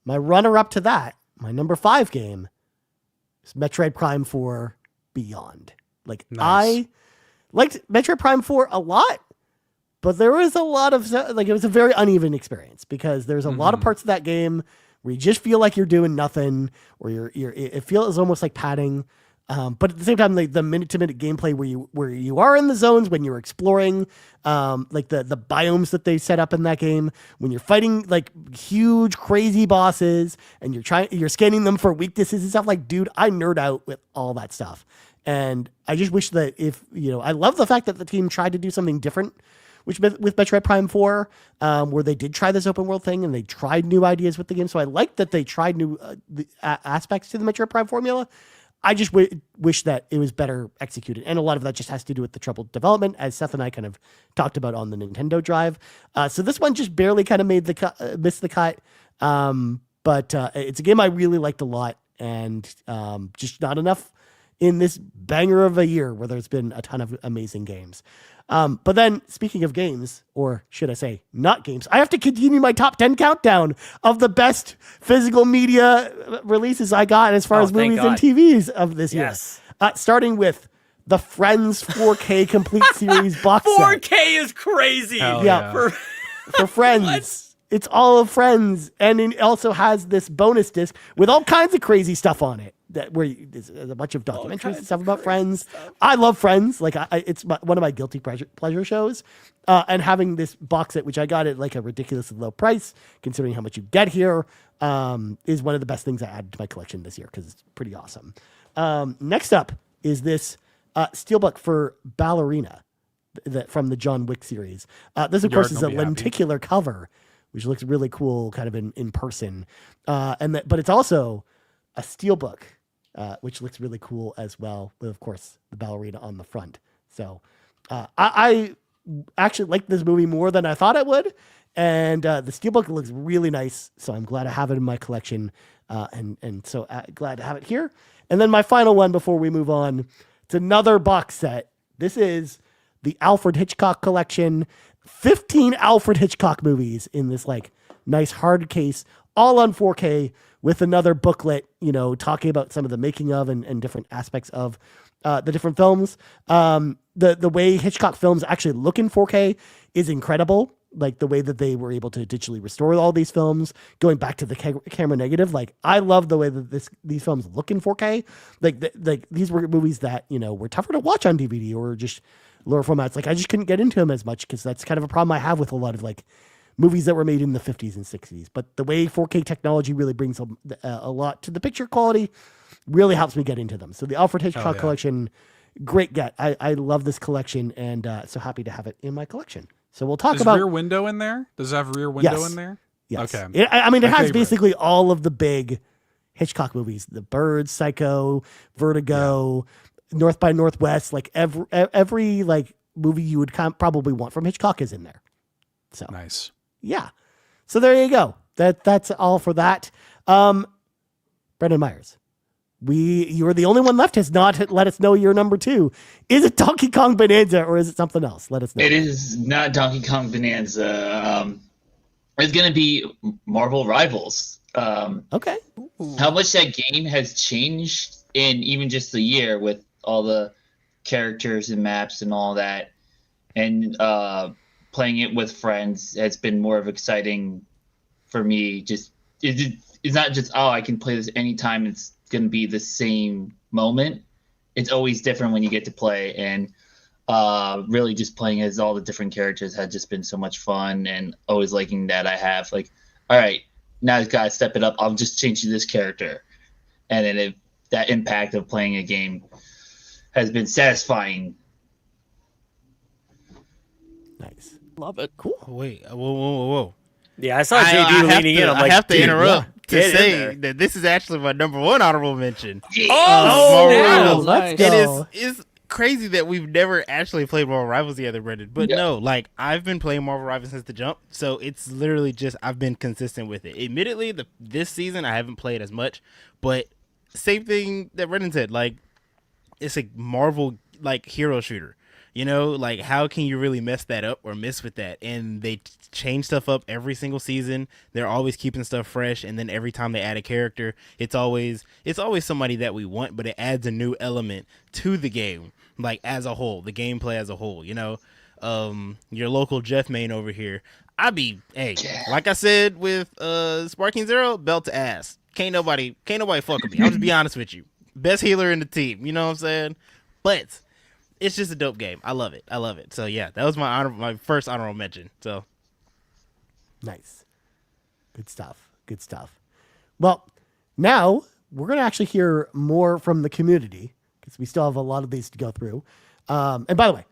my runner-up to that, my number 5 game, is Metroid Prime 4 Beyond. Like, Nice. I liked Metroid Prime 4 a lot, but there was a lot of, it was a very uneven experience because there's a lot of parts of that game where you just feel like you're doing nothing, or it feels almost like padding. But at the same time, like the minute-to-minute gameplay where you are in the zones when you're exploring, like the biomes that they set up in that game, when you're fighting like huge crazy bosses and you're scanning them for weaknesses and stuff. Like, dude, I nerd out with all that stuff, and I just wish that I love the fact that the team tried to do something different. With Metroid Prime 4, where they did try this open world thing and they tried new ideas with the game. So I like that they tried new aspects to the Metroid Prime formula. I just wish that it was better executed. And a lot of that just has to do with the troubled development, as Seth and I kind of talked about on the Nintendo Drive. So this one just barely kind of missed the cut. But it's a game I really liked a lot, and just not enough in this banger of a year where there's been a ton of amazing games. But then, speaking of games, or should I say not games, I have to continue my top 10 countdown of the best physical media releases I got as far as movies and TVs of this year. Starting with the Friends 4K Complete Series box set. 4K is crazy. For Friends. It's all of Friends, and it also has this bonus disc with all kinds of crazy stuff on it. There's a bunch of documentaries and stuff about Friends. I love Friends. Like it's one of my guilty pleasure shows. And having this box set, which I got at like a ridiculously low price, considering how much you get here, is one of the best things I added to my collection this year because it's pretty awesome. Next up is this steelbook for Ballerina from the John Wick series. This, of course, is a lenticular cover, which looks really cool kind of in person. But it's also a steelbook, which looks really cool as well, with, of course, the ballerina on the front. So I actually like this movie more than I thought I would. And the steelbook looks really nice. So I'm glad I have it in my collection. And so glad to have it here. And then my final one before we move on, it's another box set. This is the Alfred Hitchcock collection. 15 Alfred Hitchcock movies in this like nice hard case, all on 4K, with another booklet, talking about some of the making of and different aspects of the different films. The way Hitchcock films actually look in 4K is incredible. Like the way that they were able to digitally restore all these films, going back to the camera negative. Like I love the way that these films look in 4K. Like these were movies that were tougher to watch on DVD or just lower formats. Like I just couldn't get into them as much because that's kind of a problem I have with a lot of like movies that were made in the 50s and 60s. But the way 4K technology really brings a lot to the picture quality really helps me get into them. So the Alfred Hitchcock collection, great get. I love this collection, and so happy to have it in my collection. So we'll talk about Rear Window in there. Does it have Rear Window in there? Yes. Okay. It has basically all of the big Hitchcock movies: The Birds, Psycho, Vertigo, North by Northwest. Like every like movie you would probably want from Hitchcock is in there. So nice. Yeah. So there you go. That's all for that. Brendan Myers, you are the only one left has not let us know your number 2. Is it Donkey Kong Bonanza or is it something else? Let us know. It is not Donkey Kong Bonanza. It's going to be Marvel Rivals. Okay. How much that game has changed in even just a year with all the characters and maps and all that. And playing it with friends has been more of exciting for me. Just it's not just, I can play this anytime. It's going to be the same moment. It's always different when you get to play, and really just playing as all the different characters has just been so much fun, and always liking that I have like, all right, now I've got to step it up. I'll just change to this character. And then that impact of playing a game has been satisfying. Nice. Love it. Cool. Wait, whoa. Yeah, I saw JD leaning in. I'm like, I have to dude, interrupt to get in say there. that this is actually my number 1 honorable mention. Oh, Rivals. Let's It go. is crazy that we've never actually played Marvel Rivals together, Brendan. But no, like I've been playing Marvel Rivals since the jump, so it's literally just I've been consistent with it. Admittedly, this season I haven't played as much, but same thing that Brendan said. Like it's a Marvel like hero shooter. Like how can you really mess that up or miss with that? And they change stuff up every single season. They're always keeping stuff fresh, and then every time they add a character, it's always somebody that we want, but it adds a new element to the game, like as a whole, the gameplay as a whole. Your local Jeff Main over here. Like I said with Sparking Zero, belt to ass. Can't nobody fuck with me. I'll just be honest with you. best healer in the team. You know what I'm saying? But it's just a dope game. I love it. So yeah, that was my first honorable mention. So Nice. Good stuff. Well, now we're going to actually hear more from the community because we still have a lot of these to go through. And by the way,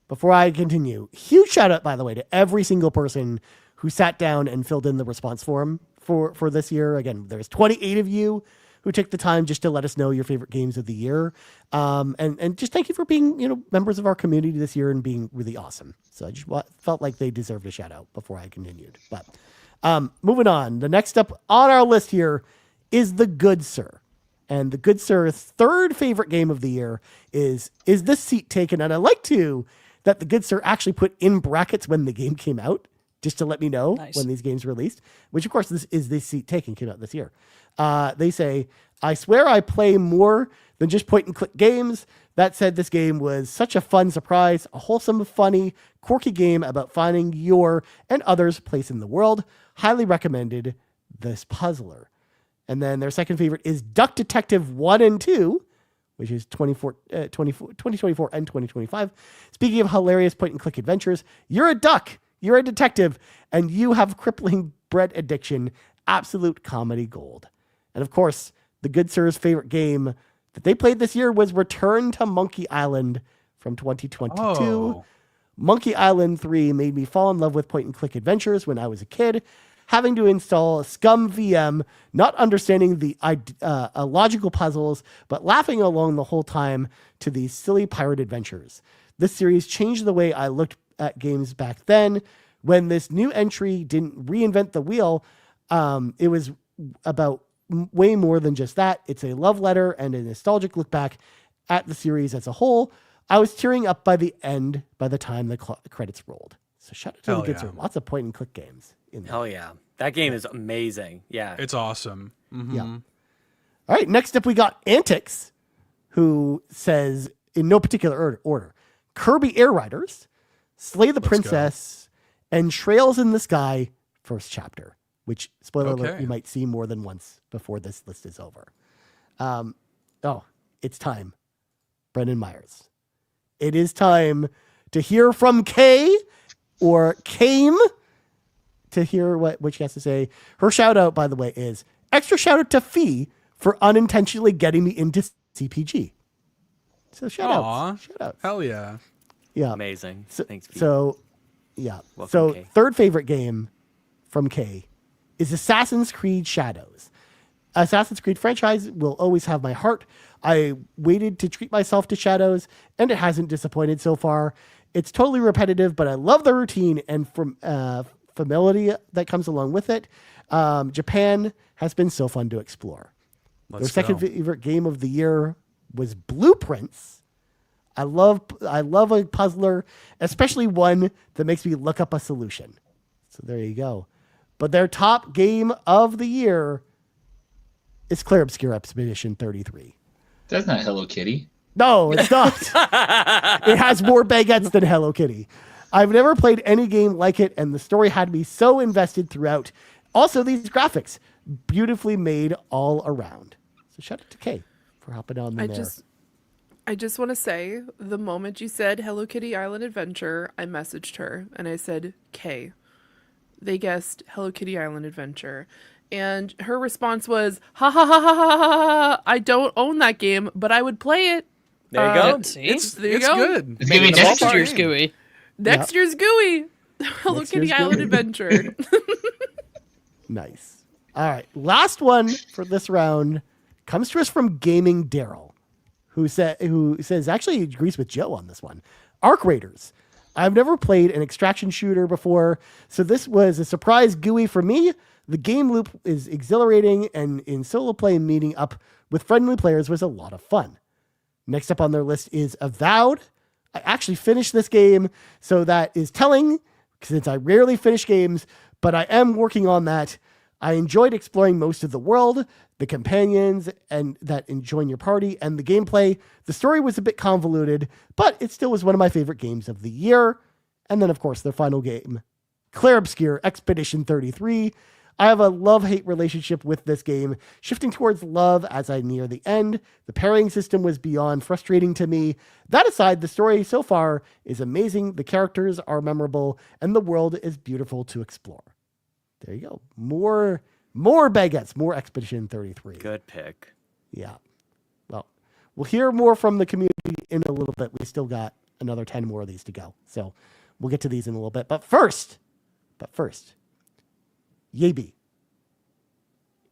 before I continue, huge shout out, by the way, to every single person who sat down and filled in the response form for this year. Again, there's 28 of you who took the time just to let us know your favorite games of the year. And just thank you for being, members of our community this year and being really awesome. So I just felt like they deserved a shout out before I continued. But moving on, the next up on our list here is The Good Sir. And The Good Sir's third favorite game of the year is this seat taken? And I like that The Good Sir actually put in brackets when the game came out, just to let me know when these games released, which of course this seat taken came out this year. They say, I swear I play more than just point and click games. That said, this game was such a fun surprise, a wholesome, funny, quirky game about finding your and others' place in the world. Highly recommended this puzzler. And then their second favorite is Duck Detective 1 and 2, which is 2024 and 2025. Speaking of hilarious point and click adventures, you're a duck, you're a detective, and you have crippling bread addiction. Absolute comedy gold. And of course, The Good Sir's favorite game that they played this year was Return to Monkey Island from 2022. Oh. Monkey Island 3 made me fall in love with point and click adventures when I was a kid, having to install Scum VM, not understanding the logical puzzles, but laughing along the whole time to these silly pirate adventures. This series changed the way I looked at games back then. When this new entry didn't reinvent the wheel, it was about way more than just that. It's a love letter and a nostalgic look back at the series as a whole. I was tearing up by the end by the time the credits rolled. So shout out to The Good Sir. Lots of point and click games in there. Hell yeah. That game is amazing. Yeah. It's awesome. Mm-hmm. Yeah. All right. Next up, we got Antics, who says, in no particular order, Kirby Air Riders, Slay the Princess, and Trails in the Sky first chapter, which, spoiler alert, you might see more than once before this list is over. It's time. Brendan Myers. It is time to hear from Kay, or Kame, to hear what she has to say. Her shout out, by the way, is extra shout out to Fee for unintentionally getting me into CPG. So shout out. Hell yeah. Yeah. Amazing. Thanks, Fee. So, yeah. Welcome, Kay. Third favorite game from Kay is Assassin's Creed Shadows. Assassin's Creed franchise will always have my heart. I waited to treat myself to Shadows, and it hasn't disappointed so far. It's totally repetitive, but I love the routine and familiarity that comes along with it. Japan has been so fun to explore. Their second favorite game of the year was Blueprints. I love a puzzler, especially one that makes me look up a solution. So there you go. But their top game of the year is Clear Obscure Expedition 33. That's not Hello Kitty. No, it's not. It has more baguettes than Hello Kitty. I've never played any game like it, and the story had me so invested throughout. Also, these graphics, beautifully made all around. So shout out to Kay for hopping on there. I just want to say, the moment you said Hello Kitty Island Adventure, I messaged her and I said, Kay, they guessed Hello Kitty Island Adventure. And her response was, ha ha ha ha ha ha, I don't own that game, but I would play it. There you go. See? It's There you go. good. It's gonna be Next year's GUI. Next year's GUI. Hello Next Kitty year's Island GUI. Adventure. Nice. All right. Last one for this round comes to us from Gaming Daryl, who says actually he agrees with Joe on this one. Arc Raiders. I've never played an extraction shooter before, so this was a surprise GUI for me. The game loop is exhilarating, and in solo play, meeting up with friendly players was a lot of fun. Next up on their list is Avowed. I actually finished this game, so that is telling, since I rarely finish games, but I am working on that. I enjoyed exploring most of the world, the companions and that join your party, and the gameplay. The story was a bit convoluted, but it still was one of my favorite games of the year. And then, of course, their final game, Clair Obscure Expedition 33. I have a love-hate relationship with this game, shifting towards love as I near the end. The pairing system was beyond frustrating to me. That aside, the story so far is amazing, the characters are memorable, and the world is beautiful to explore. There you go. More baguettes, more Expedition 33. Good pick. Yeah. Well, we'll hear more from the community in a little bit. We still got another 10 more of these to go. So we'll get to these in a little bit. But first, Yabi,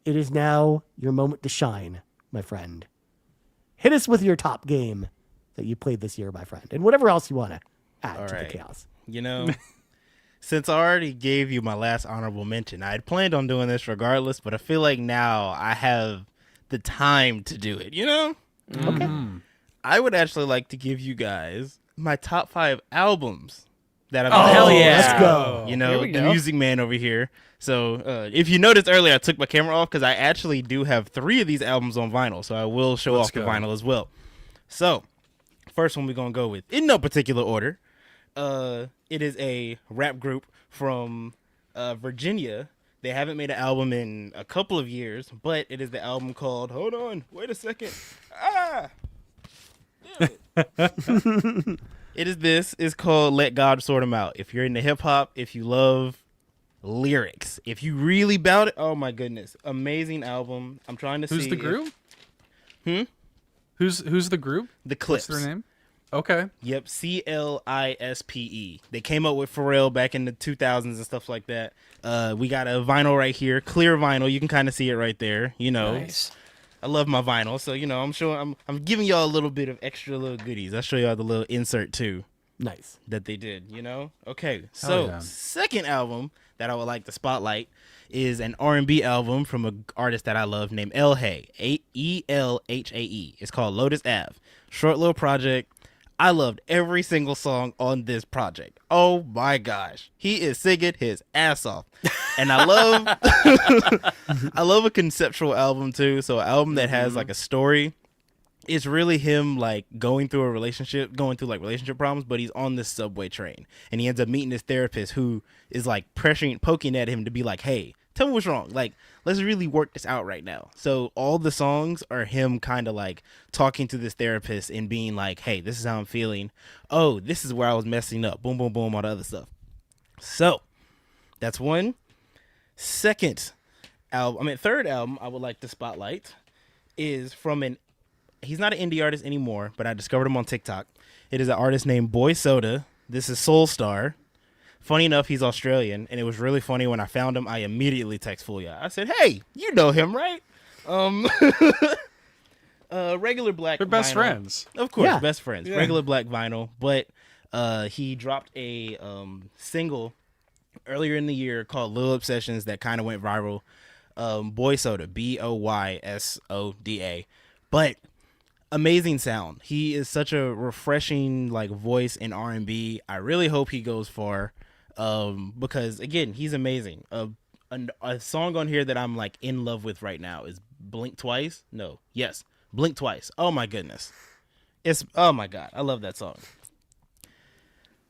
it is now your moment to shine, my friend. Hit us with your top game that you played this year, my friend, and whatever else you want to add to the chaos. You know, since I already gave you my last honorable mention, I had planned on doing this regardless, but I feel like now I have the time to do it, you know? Okay. I would actually like to give you guys my top 5 albums that I've hell yeah. Let's go. You know, the music man over here. So if you noticed earlier, I took my camera off because I actually do have 3 of these albums on vinyl. So I will show off the vinyl as well. So first one we're going to go with, in no particular order, it is a rap group from Virginia. They haven't made an album in a couple of years, but it is the album called, hold on, wait a second. It's called Let God Sort 'Em Out. If you're into hip hop, if you love lyrics, if you really bout it, oh my goodness, amazing album. I'm trying to see. Who's the group? Who's the group? The Clips. What's their name? Okay. Yep, CLISPE. They came up with Pharrell back in the 2000s and stuff like that. We got a vinyl right here, clear vinyl. You can kind of see it right there. You know, Nice. I love my vinyl, so you know, I'm giving y'all a little bit of extra little goodies. I'll show y'all the little insert too. Nice. That they did, you know? Okay, so second album that I would like to spotlight is an R&B album from an artist that I love named Elhae, Elhae. It's called Lotus Ave. Short little project. I loved every single song on this project. Oh my gosh. He is singing his ass off. And I love I love a conceptual album too. So an album that has like a story. It's really him like going through relationship problems, but he's on this subway train and he ends up meeting this therapist who is like poking at him to be like, hey, tell me what's wrong. Like, let's really work this out right now. So all the songs are him kind of like talking to this therapist and being like, hey, this is how I'm feeling. Oh, this is where I was messing up. Boom, boom, boom, all the other stuff. So that's one. Third album I would like to spotlight is from he's not an indie artist anymore, but I discovered him on TikTok. It is an artist named Boy Soda. This is Soul Star. Funny enough, he's Australian, and it was really funny when I found him. I immediately text Fulia. I said, "Hey, you know him, right?" Regular black. They're best vinyl. friends. Of course, Yeah. best friends. Yeah. Regular black vinyl, but he dropped a single earlier in the year called "Little Obsessions" that kind of went viral. Boy Soda, Boysoda, but amazing sound. He is such a refreshing like voice in R&B. I really hope he goes far. Because again, he's amazing. A song on here that I'm like in love with right now is Blink Twice. Blink Twice. Oh my goodness. Oh my God. I love that song.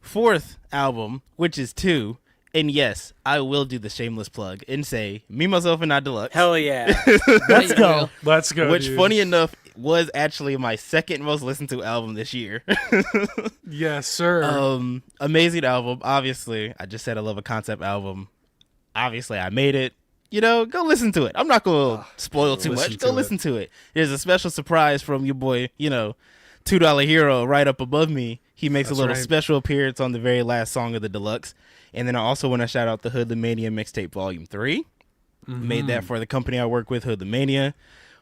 Fourth album, which is 2. And yes, I will do the shameless plug and say Me, Myself, and I Deluxe. Hell yeah. Let's go. Let's go. Which, dude. funny enough, was actually my second most listened to album this year. Yes, sir. Amazing album. Obviously, I just said I love a concept album. Obviously, I made it. You know, go listen to it. I'm not going to spoil too much. Go listen to it. There's a special surprise from your boy, you know, $2 Hero right up above me. He makes a little special appearance on the very last song of the deluxe. And then I also want to shout out the Hoodlumania Mixtape Volume 3. Made that for the company I work with, Hoodlumania.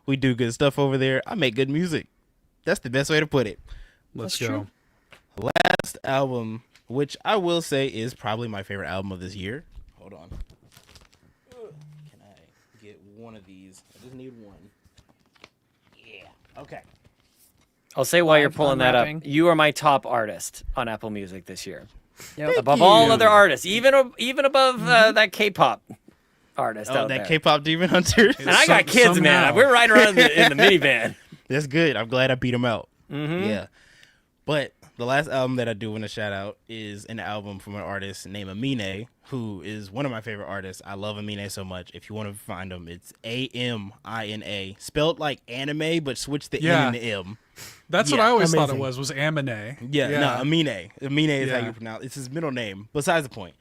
We do good stuff over there. I make good music. That's the best way to put it. Let's go. Last album, which I will say is probably my favorite album of this year. Hold on. Can I get one of these? I just need one. Yeah. Okay. I'll say while you're pulling that up, unwrapping. you are my top artist on Apple Music this year. Yep. Above all other artists, even above that K-pop artist out that there. K-pop Demon Hunter. And I got kids, man. somehow. We're riding around in the minivan. That's good. I'm glad I beat him out. Yeah. But The last album that I do want to shout out is an album from an artist named Amine, who is one of my favorite artists. I love Amine so much. If you want to find him, it's Amina, spelled like anime, but switch the N and the M. That's what I always thought it was Amine. No, Amine. Amine is how you pronounce it. It's his middle name. Besides the point.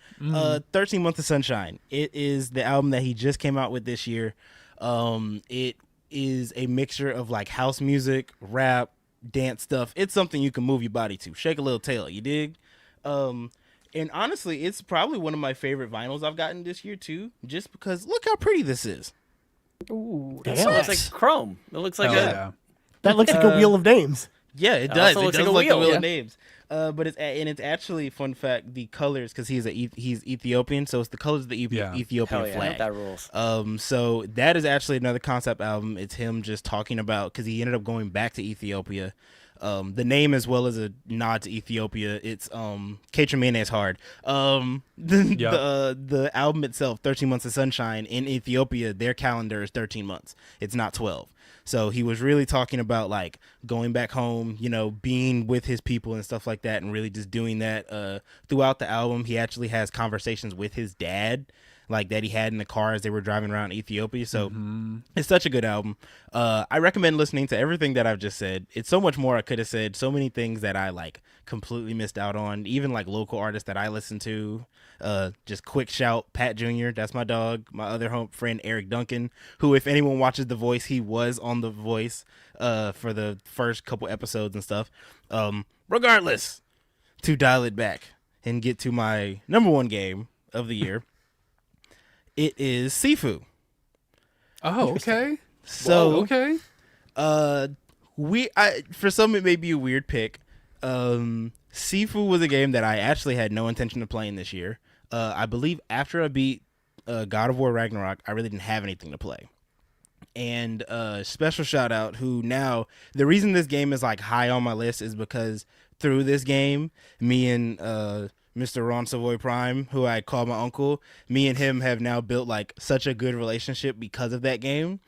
13 Months of Sunshine. It is the album that he just came out with this year. It is a mixture of like house music, rap, dance stuff. It's something you can move your body to. Shake a little tail, you dig? And honestly, it's probably one of my favorite vinyls I've gotten this year too, just because look how pretty this is. Ooh, It looks like chrome. It looks like that looks like a wheel of names. Yeah, it does. also It looks does like a look like wheel, the wheel yeah. of names. But it's actually, fun fact, the colors, because he's Ethiopian, so it's the colors of the Ethiopian Hell yeah, flag. that rules. So that is actually another concept album. It's him just talking about, because he ended up going back to Ethiopia. The name, as well as a nod to Ethiopia, it's K-Tremene is hard. The album itself, 13 Months of Sunshine, in Ethiopia, their calendar is 13 months. It's not 12. So he was really talking about like going back home, you know, being with his people and stuff like that, and really just doing that throughout the album. He actually has conversations with his dad, like that he had in the car as they were driving around Ethiopia. So it's such a good album. I recommend listening to everything that I've just said. It's so much more I could have said. So many things that I like completely missed out on. Even like local artists that I listen to. Just quick shout, Pat Jr. That's my dog. My other friend Eric Duncan, who, if anyone watches The Voice, he was on The Voice for the first couple episodes and stuff. Regardless, to dial it back and get to my number one game of the year. It is Sifu. Oh, okay. So, okay. For some it may be a weird pick. Sifu was a game that I actually had no intention of playing this year. I believe after I beat God of War Ragnarok, I really didn't have anything to play. And special shout out who now, the reason this game is like high on my list is because through this game, me and Mr. Ron Savoy Prime, who I call my uncle, me and him have now built like such a good relationship because of that game.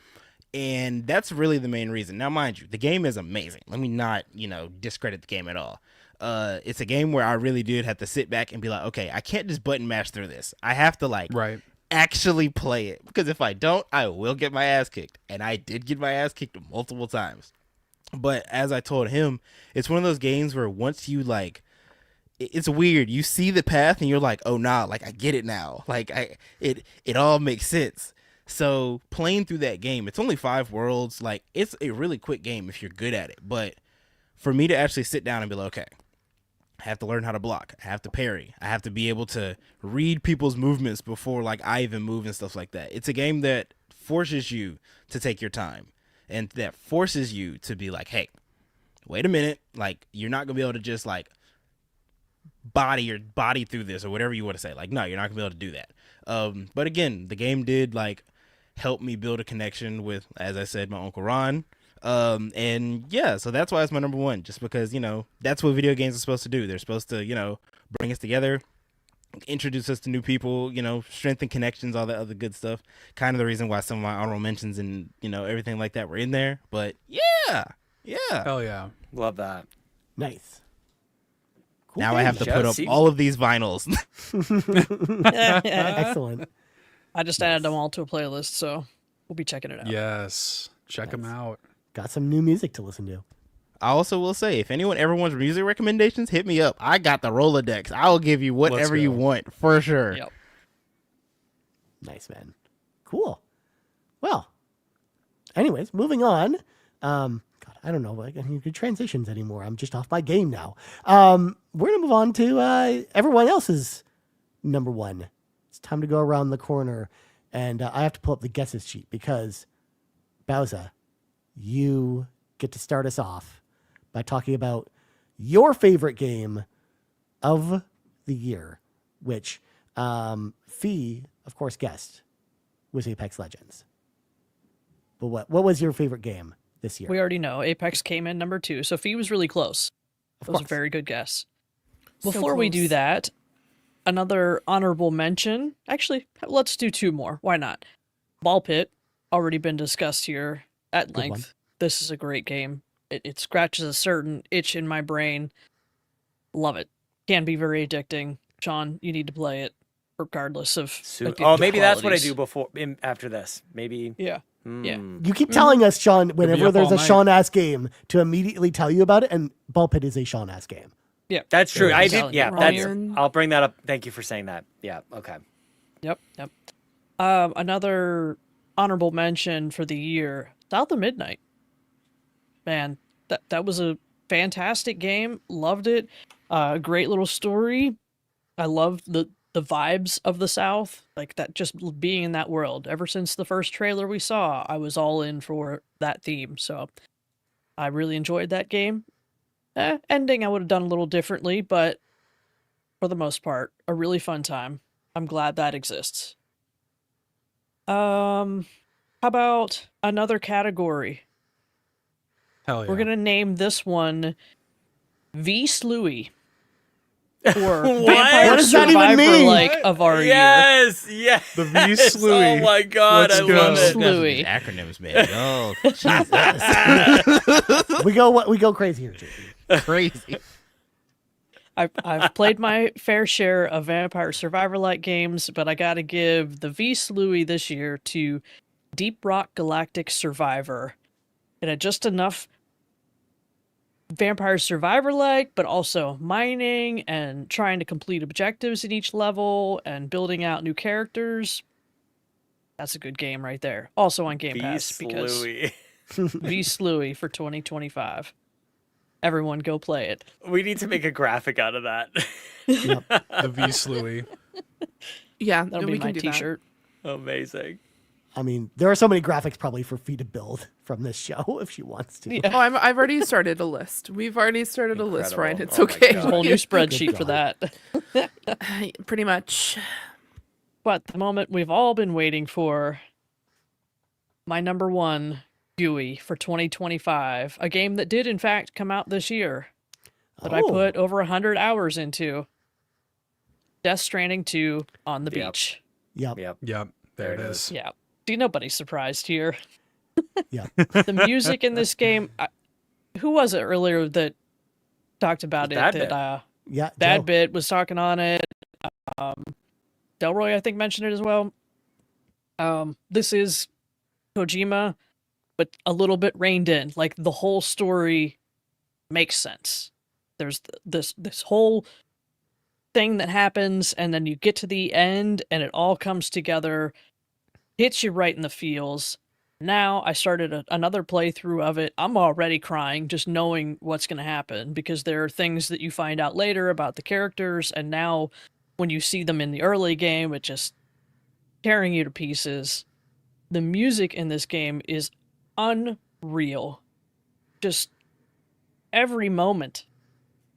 And that's really the main reason. Now, mind you, the game is amazing. Let me not, discredit the game at all. It's a game where I really did have to sit back and be like, okay, I can't just button mash through this. I have to actually play it, because if I don't, I will get my ass kicked. And I did get my ass kicked multiple times. But as I told him, it's one of those games where once you it's weird. You see the path and you're like, oh nah, like I get it now. Like it all makes sense. So playing through that game, it's only 5 worlds. Like it's a really quick game if you're good at it. But for me to actually sit down and be like, okay, I have to learn how to block. I have to parry. I have to be able to read people's movements before like I even move and stuff like that. It's a game that forces you to take your time, and that forces you to be like, hey, wait a minute. Like you're not gonna be able to just like body through this or whatever you want to say. Like, no, you're not gonna be able to do that. But again, the game did like help me build a connection with, as I said, my Uncle Ron. And yeah, so that's why it's my number one, just because, that's what video games are supposed to do. They're supposed to, bring us together, introduce us to new people, strengthen connections, all that other good stuff. Kind of the reason why some of my honorable mentions and, everything like that were in there. But yeah. Hell yeah. Love that. Nice. Cool now game. I have to put up all of these vinyls. Excellent. I just added them all to a playlist, so we'll be checking it out. Yes. Check them out. Got some new music to listen to. I also will say, if anyone ever wants music recommendations, hit me up. I got the Rolodex. I will give you whatever you want, for sure. Yep. Nice, man. Cool. Well, anyways, moving on. God, I don't know. Like, I can transitions anymore. I'm just off my game now. We're going to move on to everyone else's number one. It's time to go around the corner. And I have to pull up the guesses sheet because, Bowser, you get to start us off by talking about your favorite game of the year, which Fee, of course, guessed was Apex Legends. But what was your favorite game this year? We already know Apex came in number 2, so Fee was really close. That was a very good guess. So Before we do close. that, another honorable mention. Actually, let's do 2 more. Why not? Ball Pit, already been discussed here at Good length. one. This is a great game. It scratches a certain itch in my brain Love it. Can be very addicting. Sean, you need to play it regardless of the maybe that's what I do qualities. after this. Maybe. Yeah. Yeah. You keep telling us, Sean, whenever up there's all a night. Sean ass game, to immediately tell you about it, and Ball Pit is a Sean ass game. Yeah. That's true. I Telling did. you. Yeah, that's. Ryan. I'll bring that up. Thank you for saying that. Yeah. Okay. Yep. Another honorable mention for the year, South of Midnight. Man, that was a fantastic game. Loved it. Great little story. I loved the vibes of the South, like that, just being in that world. Ever since the first trailer we saw, I was all in for that theme. So I really enjoyed that game. Ending I would have done a little differently, but for the most part, a really fun time. I'm glad that exists. How about another category? Hell yeah. We're gonna name this one V Slewy. Or What? Vampire What does that even Survivor mean? like of our year. Yes. Yes. The V Slewy. Oh my God, Let's I go. love it. These Slewy. acronyms, man. Oh, Jesus. We go crazy here, JP. Crazy. I've played my fair share of Vampire Survivor like games, but I gotta give the V Slewy this year to Deep Rock Galactic Survivor. It had just enough Vampire Survivor like, but also mining and trying to complete objectives in each level and building out new characters. That's a good game right there. Also on Game Pass because Slewy. V Slewy for 2025. Everyone go play it. We need to make a graphic out of that. The V Slewy. Yeah, That'll we be can my do t-shirt. Amazing. I mean, there are so many graphics probably for Fee to build from this show if she wants to. Yeah. Oh, I've already started a list. We've already started a list, Ryan. Incredible. It's Oh my okay. God. A whole new spreadsheet for God. that. Pretty much. But the moment we've all been waiting for, my number one GUI for 2025, a game that did in fact come out this year, that I Oh. put over 100 hours into, Death Stranding 2 on the Yep. beach. Yep. Yep. Yep. There it There it is. Yeah. See, nobody's surprised here. Yeah. The music in this game, who was it earlier that talked about it? Bad That Bit. Yeah. Bad Joe. Bit was talking on it. Delroy, I think, mentioned it as well. This is Kojima, but a little bit reined in. Like the whole story makes sense. There's this whole thing that happens, and then you get to the end, and it all comes together, hits you right in the feels. Now I started another playthrough of it. I'm already crying just knowing what's going to happen because there are things that you find out later about the characters, and now when you see them in the early game, it just tearing you to pieces. The music in this game is unreal. Just every moment,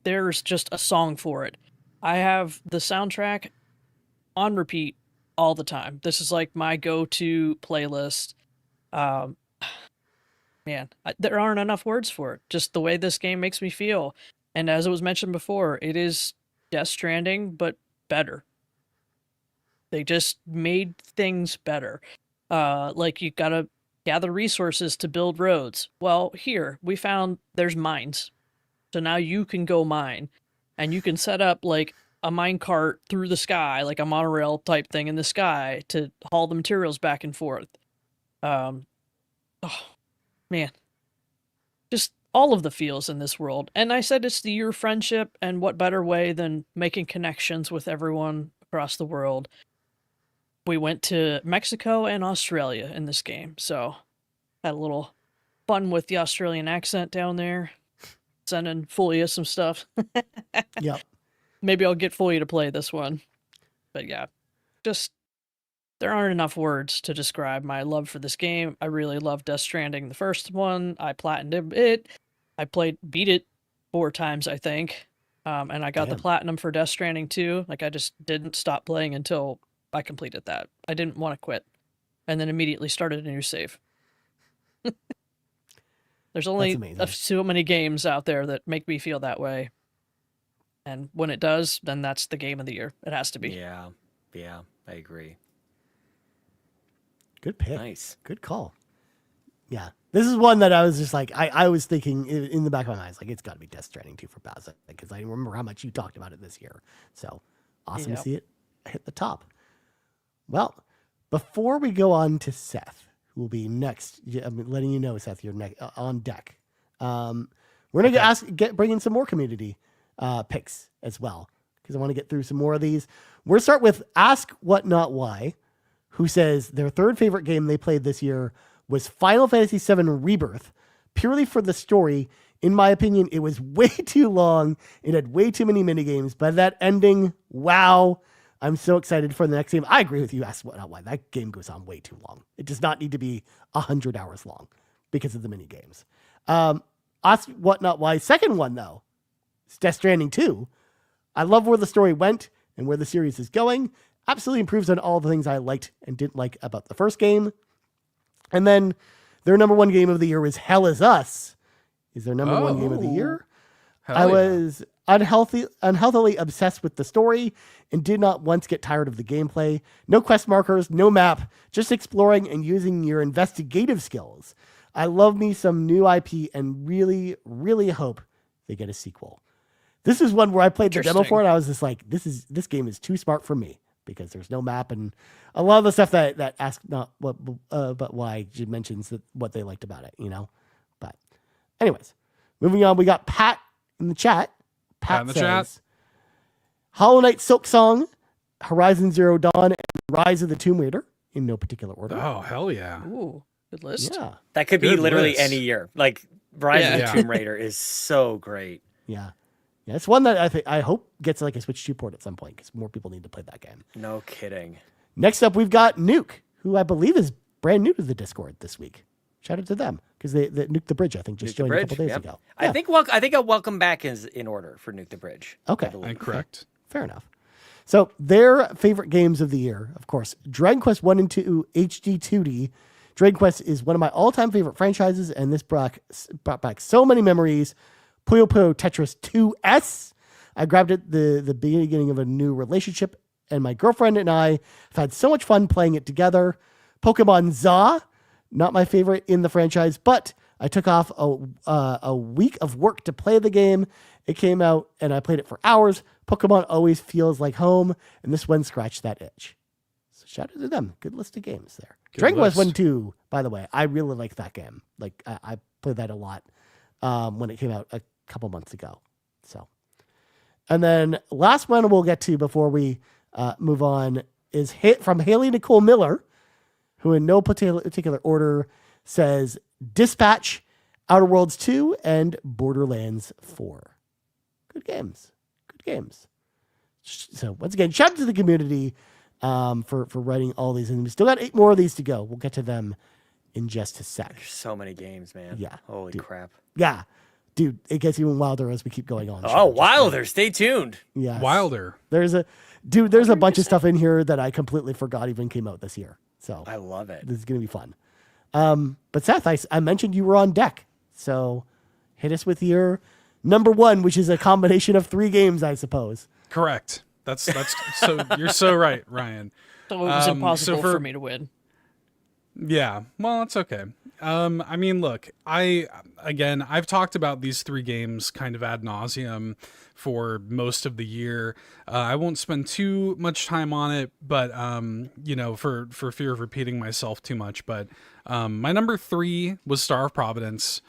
there's just a song for it. I have the soundtrack on repeat all the time. This is like my go-to playlist. Man, there aren't enough words for it. Just the way this game makes me feel. And as it was mentioned before, it is Death Stranding, but better. They just made things better. Like you gotta gather resources to build roads. Well, here, we found there's mines. So now you can go mine. And you can set up like a mine cart through the sky, like a monorail type thing in the sky to haul the materials back and forth. Oh, man. Just all of the feels in this world. And I said it's the year of friendship, and what better way than making connections with everyone across the world. We went to Mexico and Australia in this game, so had a little fun with the Australian accent down there. Sending Fulia some stuff. Yep. Maybe I'll get Fulia to play this one. But yeah, just there aren't enough words to describe my love for this game. I really love Death Stranding, the first one. I platinumed it. I beat it 4 times, I think. And I got the Damn. platinum for Death Stranding 2. Like, I just didn't stop playing until I completed that. I didn't want to quit. And then immediately started a new save. There's only amazing. so many games out there that make me feel that way. And when it does, then that's the game of the year. It has to be. Yeah. Yeah. I agree. Good pick. Nice. Good call. Yeah. This is one that I was just like, I was thinking in the back of my mind, like, it's got to be Death Stranding 2 for Bowser, because I remember how much you talked about it this year. So awesome to see it hit the top. Well, before we go on to Seth, who will be next, I'm letting you know, Seth, you're on deck. We're going to bring in some more community picks as well, because I want to get through some more of these. We'll start with Ask What Not Why, who says their third favorite game they played this year was Final Fantasy VII Rebirth, purely for the story. In my opinion, it was way too long. It had way too many minigames, but that ending, wow. I'm so excited for the next game. I agree with you. Ask What Not Why. That game goes on way too long. It does not need to be 100 hours long because of the minigames. Ask What Not Why. Second one, though, is Death Stranding 2. I love where the story went and where the series is going. Absolutely improves on all the things I liked and didn't like about the first game. And then their number one game of the year was Hell Is Us. Is their number one game of the year? I was unhealthily obsessed with the story and did not once get tired of the gameplay. No quest markers, no map, just exploring and using your investigative skills. I love me some new IP and really, really hope they get a sequel. This is one where I played the demo for it. I was just like, this game is too smart for me, because there's no map and a lot of the stuff that Ask Not What, but Why mentions what they liked about it, But anyways, moving on, we got Pat in the chat. Pat in the says, chat. Hollow Knight, Silk Song, Horizon Zero Dawn, and Rise of the Tomb Raider in no particular order. Oh, hell yeah. Ooh, good list. Yeah. That could be Good literally list. any year. Like Rise of the Yeah. Tomb Raider is so great. Yeah. Yeah, it's one that I hope gets like a Switch 2 port at some point, because more people need to play that game. No kidding. Next up, we've got Nuke, who I believe is brand new to the Discord this week. Shout out to them, because they Nuke the Bridge, I think, just Nuke the joined a couple Bridge, days yep. ago. I think a welcome back is in order for Nuke the Bridge. Okay. I believe. And correct. Fair enough. So their favorite games of the year, of course, Dragon Quest 1 and 2 HD 2D. Dragon Quest is one of my all-time favorite franchises, and this brought back so many memories. Puyo Puyo Tetris 2S. I grabbed it the beginning of a new relationship, and my girlfriend and I have had so much fun playing it together. Pokemon Za, not my favorite in the franchise, but I took off a week of work to play the game. It came out, and I played it for hours. Pokemon always feels like home, and this one scratched that itch. So shout out to them. Good list of games there. Good Dragon Quest list. 1 2, by the way, I really like that game. Like, I played that a lot when it came out a couple months ago. So, and then last one we'll get to before we move on is from Haley Nicole Miller, who in no particular order says Dispatch, Outer Worlds 2, and Borderlands 4. Good games. Good games. So once again, shout out to the community for writing all these. And we still got 8 more of these to go. We'll get to them in just a sec. There's so many games, man. Yeah. Holy crap. Yeah. Dude, it gets even wilder as we keep going on. Oh, Wilder. Stay tuned. Yes. Wilder. There's a bunch of stuff in here that I completely forgot even came out this year. So I love it. this is going to be fun. But Seth, I mentioned you were on deck. So hit us with your number one, which is a combination of 3 games, I suppose. Correct. That's so you're so right, Ryan. So it was impossible so for me to win. Yeah, well, it's okay. I mean, look, I've talked about these 3 games kind of ad nauseum for most of the year. I won't spend too much time on it, but for fear of repeating myself too much. But my number 3 was Star of Providence,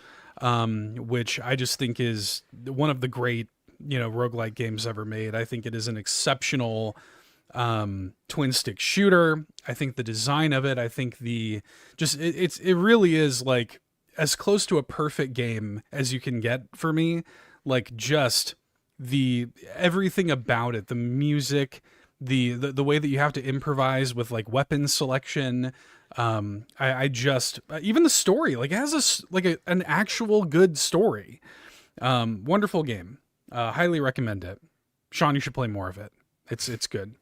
which I just think is one of the great roguelike games ever made. I think it is an exceptional twin stick shooter. I think the design of it, I think it really is like as close to a perfect game as you can get for me. Like just everything about it, the music, the way that you have to improvise with like weapon selection. I just even the story, like it has an actual good story. Wonderful game. Highly recommend it. Sean, you should play more of it. It's good.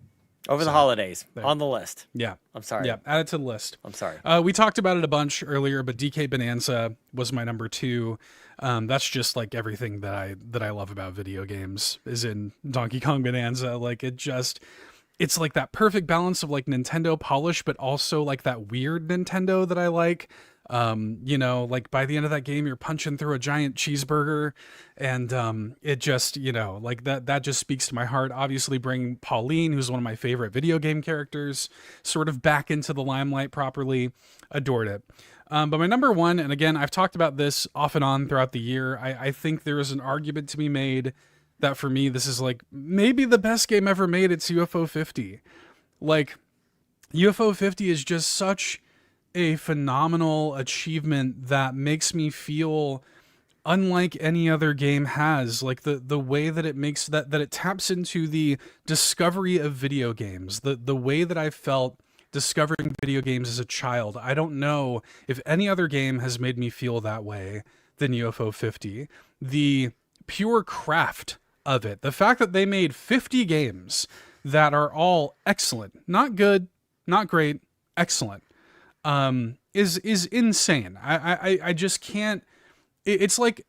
Over the holidays. On the list. Yeah. I'm sorry. Yeah, add it to the list. I'm sorry. We talked about it a bunch earlier, but DK Bonanza was my number 2. That's just like everything that I love about video games is in Donkey Kong Bonanza. Like it's like that perfect balance of like Nintendo polish, but also like that weird Nintendo that I like. You know, like by the end of that game, you're punching through a giant cheeseburger, and it just, you know, like that just speaks to my heart. Obviously, bring Paullin, who's one of my favorite video game characters, sort of back into the limelight properly. Adored it. But my number one, and again, I've talked about this off and on throughout the year. I think there is an argument to be made that for me, this is like maybe the best game ever made. It's UFO 50. Like, UFO 50 is just such a phenomenal achievement that makes me feel unlike any other game has. Like the way that it makes that it taps into the discovery of video games, the way that I felt discovering video games as a child. I don't know if any other game has made me feel that way than UFO 50. The pure craft of it, the fact that they made 50 games that are all excellent, not good, not great, excellent, is insane. I just can't. It's like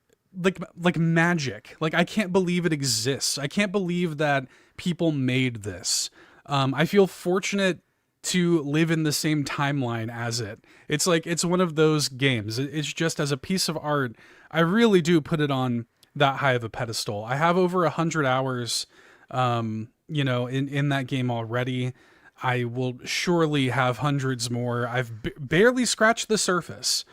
magic. Like, I can't believe it exists. I can't believe that people made this. I feel fortunate to live in the same timeline as it. It's like, it's one of those games. It's just, as a piece of art, I really do put it on that high of a pedestal. I have over 100 hours, you know, in that game already. I will surely have hundreds more. I've barely scratched the surface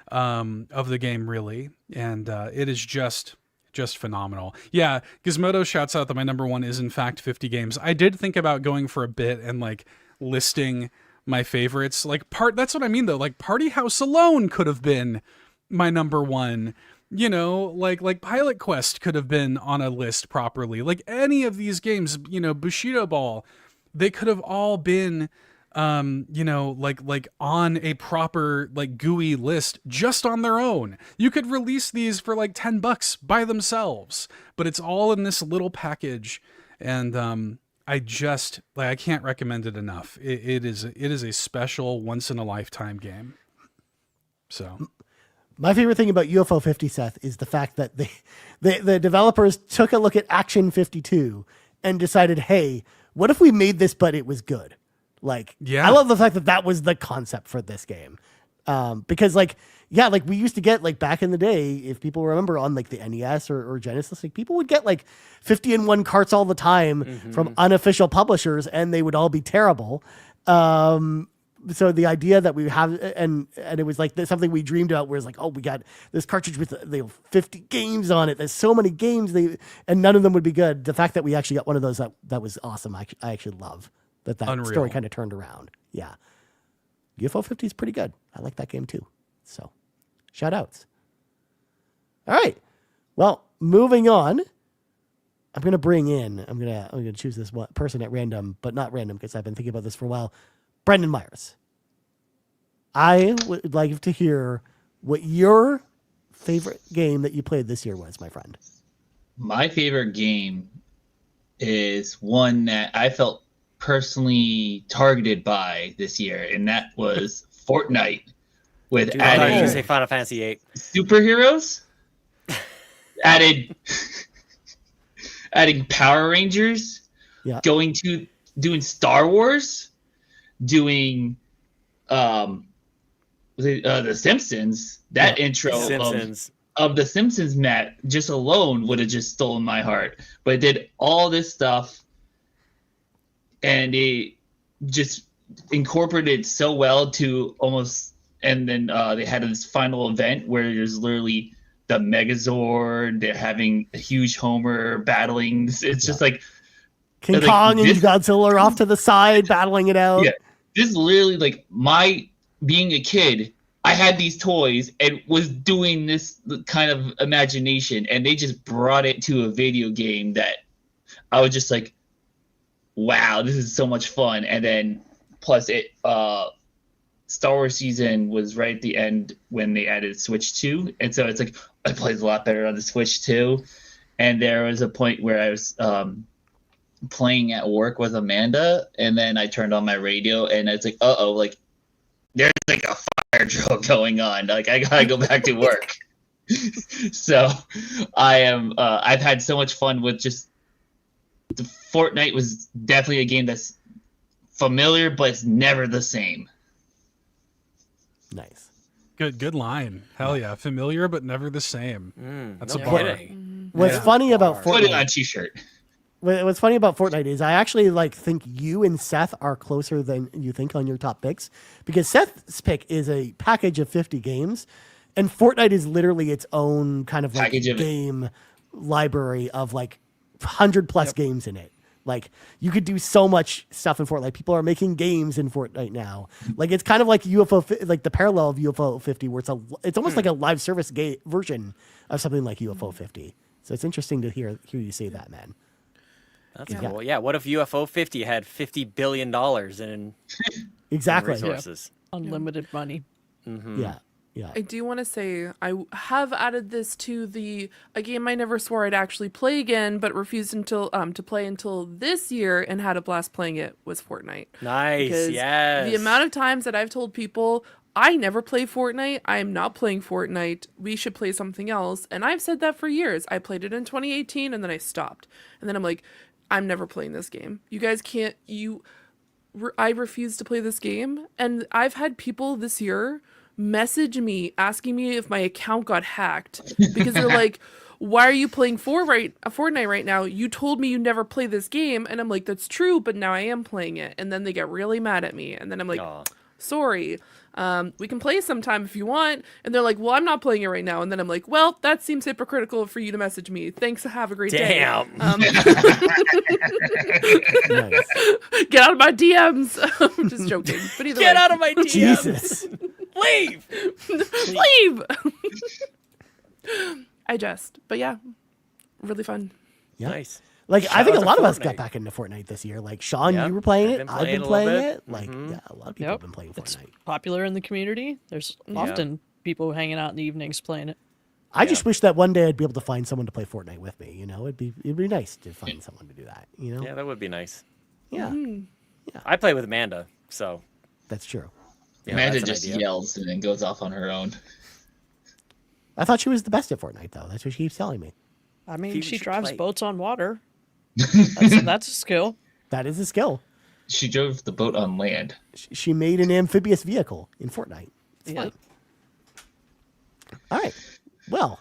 of the game, really, and it is just phenomenal. Yeah, Gizmodo shouts out that my number one is in fact 50 games. I did think about going for a bit and like listing my favorites. Like that's what I mean though. Like Party House alone could have been my number one. You know, like Pilot Quest could have been on a list properly. Like any of these games, you know, Bushido Ball, they could have all been, you know, like on a proper like GUI list just on their own. You could release these for like $10 by themselves, but it's all in this little package. And I just I can't recommend it enough. It is a special once in a lifetime game. So. My favorite thing about UFO 50, Seth, is the fact that the developers took a look at Action 52 and decided, hey, what if we made this, but it was good? Like, yeah. I love the fact that that was the concept for this game. Because like we used to get, like, back in the day, if people remember, on like the NES or Genesis, like people would get like 50-in-1 carts all the time from unofficial publishers, and they would all be terrible. So the idea that we have, and it was like something we dreamed about, where it's like, oh, we got this cartridge with 50 games on it. There's so many games, and none of them would be good. The fact that we actually got one of those, that was awesome. I actually love that Unreal. Story kind of turned around. Yeah. UFO 50 is pretty good. I like that game too. So shout outs. All right. Well, moving on. I'm going to choose this one person at random, but not random, because I've been thinking about this for a while. Brendan Myers. I would like to hear what your favorite game that you played this year was, my friend. My favorite game is one that I felt personally targeted by this year, and that was Fortnite. With Dude, I thought you were gonna say Final Fantasy VIII. Superheroes, adding Power Rangers, doing Star Wars, doing the Simpsons. That intro of the Simpsons map just alone would have just stolen my heart. But it did all this stuff, and it just incorporated so well to almost. And then they had this final event where there's literally the Megazord. They're having a huge Homer battling. It's just like King Kong and Godzilla are off to the side battling it out. Yeah, this is literally like my being a kid. I had these toys and was doing this kind of imagination, and they just brought it to a video game that I was just like, wow, this is so much fun. And then plus it, Star Wars season was right at the end when they added Switch 2. And so it's like, I played a lot better on the Switch 2. And there was a point where I was playing at work with Amanda, and then I turned on my radio, and it's like, uh-oh, like, there's like a fire drill going on. Like, I gotta go back to work. So I've had so much fun with just, Fortnite was definitely a game that's familiar, but it's never the same. Nice. Good line. Hell yeah. Familiar but never the same. That's no a bar. kidding. What's Yeah. funny about Put it on a Fortnite? t-shirt. What's funny about Fortnite is I actually think you and Seth are closer than you think on your top picks, because Seth's pick is a package of 50 games, and Fortnite is literally its own kind of like Package of it. game library of like 100 plus games in it. Like you could do so much stuff in Fortnite. People are making games in Fortnite now. Like it's kind of like like the parallel of UFO 50, where it's almost like a live service version of something like UFO 50. So it's interesting to hear you say that, man. That's cool. Yeah. What if UFO 50 had $50 billion in Exactly. resources? Unlimited money. Yeah. Yeah. I do want to say I have added this to a game I never swore I'd actually play again, but refused until to play until this year, and had a blast playing it, was Fortnite. Nice. Because Yes. the amount of times that I've told people I never play Fortnite, I am not playing Fortnite, we should play something else, and I've said that for years. I played it in 2018 and then I stopped, and then I'm like, I'm never playing this game. You guys can't. I refuse to play this game, and I've had people this year message me asking me if my account got hacked, because they're like, why are you playing Fortnite right now? You told me you never play this game. And I'm like, that's true, but now I am playing it. And then they get really mad at me. And then I'm like, sorry, we can play sometime if you want. And they're like, well, I'm not playing it right now. And then I'm like, well, that seems hypocritical for you to message me. Thanks, have a great day. Damn. Nice. Get out of my DMs. I'm just joking. But either Get way. out of my DMs. Jesus. Leave. Leave. I jest. But yeah, really fun. Yeah. Nice. Like I Shout think out a to lot of us got Fortnite. back into Fortnite this year. Like Sean, Yep, you were playing I've it. been I've playing been a little playing bit. it. Like yeah, a lot of people have been playing It's Fortnite. popular in the community. There's often people hanging out in the evenings playing it. I just wish that one day I'd be able to find someone to play Fortnite with me. You know, it'd be nice to find someone to do that. You know, Yeah, that would be nice. yeah, I play with Amanda, so that's true. yeah, Amanda that's an just idea. yells and then goes off on her own. I thought she was the best at Fortnite though. That's what she keeps telling me. I mean, People she should drives play. boats on water. That's a skill. That is a skill. She drove the boat on land. She made an amphibious vehicle in Fortnite. It's Yeah. fine. All right. Well,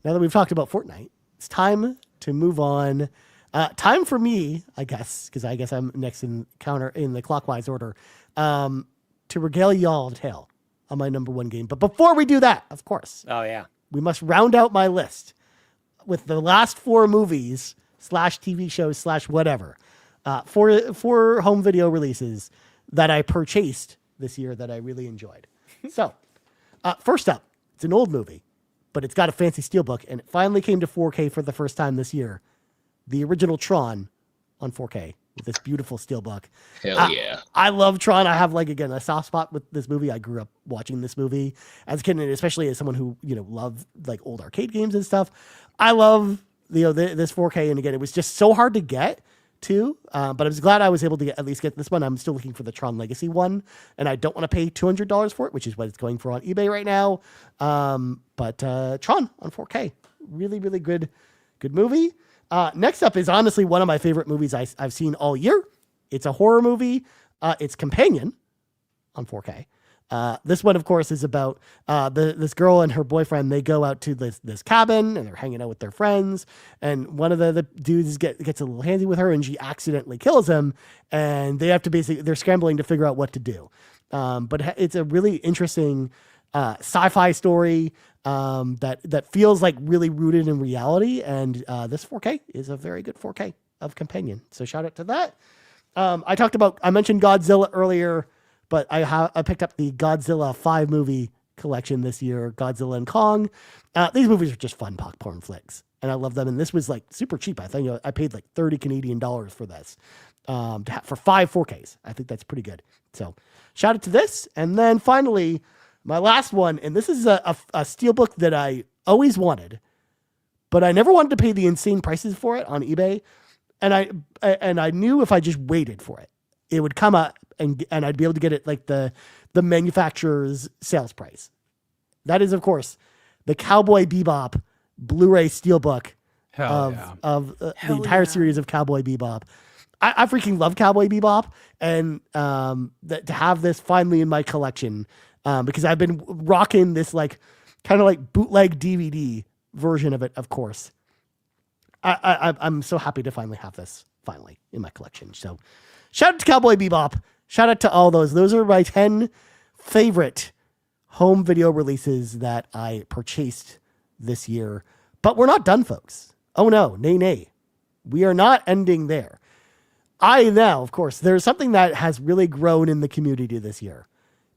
now that we've talked about Fortnite, it's time to move on. Time for me, I guess, because I guess I'm next in the clockwise order, to regale y'all a tale on my number one game. But before we do that, of course, Oh yeah. we must round out my list with the last 4 movies / TV shows / whatever, four home video releases that I purchased this year that I really enjoyed. So, first up, it's an old movie, but it's got a fancy steelbook, and it finally came to 4K for the first time this year. The original Tron on 4K with this beautiful steelbook. Hell yeah. I love Tron. I have a soft spot with this movie. I grew up watching this movie as a kid, and especially as someone who, loved like old arcade games and stuff. I love, this 4K. And again, it was just so hard to get to, but I was glad I was able to at least get this one. I'm still looking for the Tron Legacy one, and I don't want to pay $200 for it, which is what it's going for on eBay right now. But Tron on 4K, really, really good movie. Next up is honestly one of my favorite movies I've seen all year. It's a horror movie. It's Companion on 4K. This one, of course, is about this girl and her boyfriend. They go out to this cabin and they're hanging out with their friends. And one of the dudes gets a little handsy with her, and she accidentally kills him. And they have to they're scrambling to figure out what to do. But it's a really interesting sci-fi story that feels like really rooted in reality. And this 4K is a very good 4K of Companion. So shout out to that. I mentioned Godzilla earlier, but I picked up the Godzilla 5 movie collection this year, Godzilla and Kong. These movies are just fun popcorn flicks, and I love them. And this was like super cheap. I think I paid like 30 Canadian dollars for this for 5 4Ks. I think that's pretty good. So shout out to this. And then finally, my last one, and this is a steelbook that I always wanted, but I never wanted to pay the insane prices for it on eBay. And I knew if I just waited for it, it would come up and I'd be able to get it like the manufacturer's sales price. That is, of course, the Cowboy Bebop Blu-ray steelbook of the entire series of Cowboy Bebop. I freaking love Cowboy Bebop, and to have this finally in my collection because I've been rocking this like kind of like bootleg DVD version of it, of course. I'm so happy to finally have this in my collection. So shout out to Cowboy Bebop. Shout out to all those. Those are my 10 favorite home video releases that I purchased this year. But we're not done, folks. Oh no, nay. We are not ending there. Now, of course, there's something that has really grown in the community this year.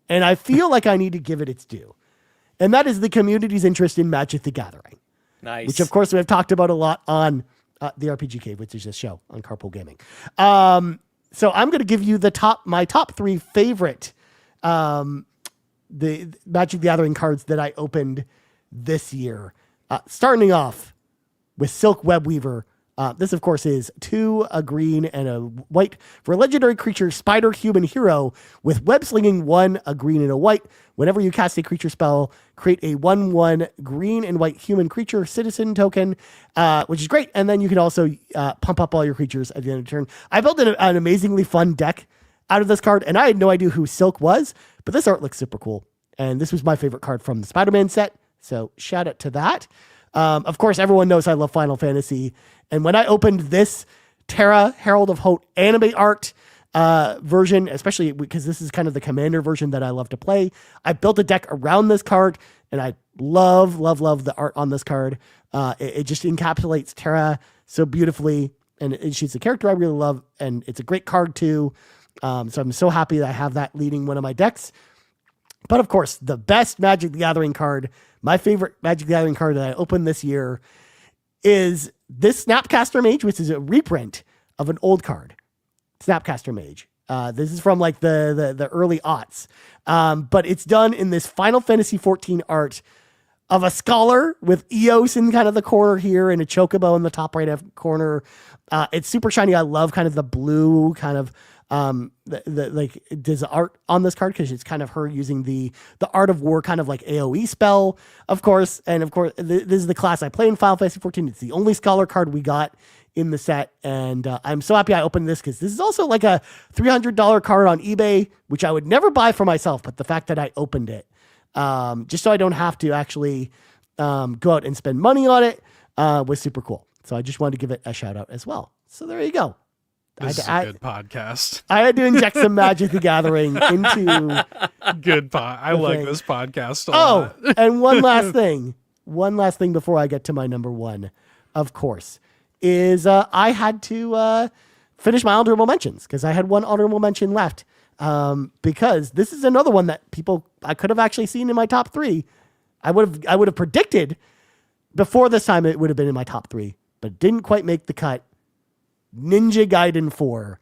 And I feel like I need to give it its due. And that is the community's interest in Magic the Gathering. Nice. Which, of course, we've talked about a lot on the RPG Cave, which is this show on Carpool Gaming. So I'm going to give you my top 3 favorite the Magic the Gathering cards that I opened this year. Starting off with Silk Webweaver. This, of course, is 2, a green and a white for a legendary creature, Spider Human Hero, with web slinging 1, a green and a white. Whenever you cast a creature spell, create a 1/1 green and white human creature citizen token, which is great. And then you can also pump up all your creatures at the end of the turn. I built an amazingly fun deck out of this card, and I had no idea who Silk was, but this art looks super cool. And this was my favorite card from the Spider-Man set, so shout out to that. Of course, everyone knows I love Final Fantasy. And when I opened this Terra Herald of Hope anime art version, especially because this is kind of the commander version that I love to play, I built a deck around this card, and I love the art on this card. It just encapsulates Terra so beautifully, and she's a character I really love, and it's a great card too. So I'm so happy that I have that leading one of my decks. But of course, the best Magic the Gathering card, my favorite Magic the Gathering card that I opened this year, is this Snapcaster Mage, which is a reprint of an old card. Snapcaster Mage. This is from like the early aughts. But it's done in this Final Fantasy XIV art of a scholar with Eos in kind of the corner here and a chocobo in the top right corner. It's super shiny. I love kind of the blue kind of there's art on this card because it's kind of her using the Art of War kind of like AoE spell, of course. And of course, this is the class I play in Final Fantasy XIV. It's the only scholar card we got in the set. And I'm so happy I opened this because this is also like a $300 card on eBay, which I would never buy for myself. But the fact that I opened it, just so I don't have to actually go out and spend money on it, was super cool. So I just wanted to give it a shout out as well. So there you go. This is a good podcast. I had to inject some Magic the Gathering into good I like this podcast a lot. And one last thing before I get to my number 1, of course, is I had to finish my honorable mentions because I had one honorable mention left. Because this is another one that I could have actually seen in my top 3. I would have predicted before this time it would have been in my top 3, but it didn't quite make the cut. Ninja Gaiden 4,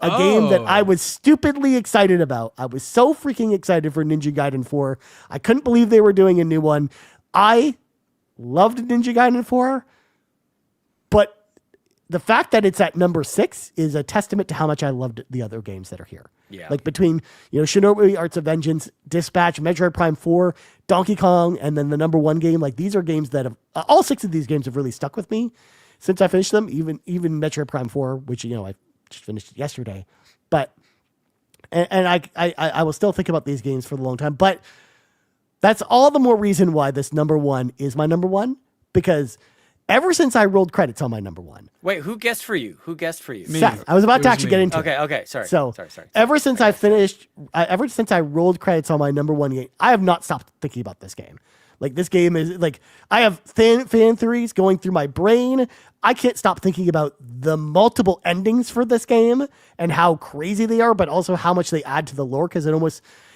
a game that I was stupidly excited about. I was so freaking excited for Ninja Gaiden 4. I couldn't believe they were doing a new one. I loved Ninja Gaiden 4, but the fact that it's at number 6 is a testament to how much I loved the other games that are here. Yeah. Like between, Shinobi Arts of Vengeance, Dispatch, Metroid Prime 4, Donkey Kong, and then the number 1 game. Like these are games that have, all 6 of these games have really stuck with me since I finished them, even Metroid Prime 4, which, I just finished yesterday. But, and I will still think about these games for a long time. But that's all the more reason why this number 1 is my number 1, because ever since I rolled credits on my number 1. Wait, who guessed for you? Me. Seth. I was about to actually get into it. Okay, sorry. So, sorry. Ever since I rolled credits on my number 1 game, I have not stopped thinking about this game. Like this game is like, I have fan theories going through my brain. I can't stop thinking about the multiple endings for this game and how crazy they are, but also how much they add to the lore. Cause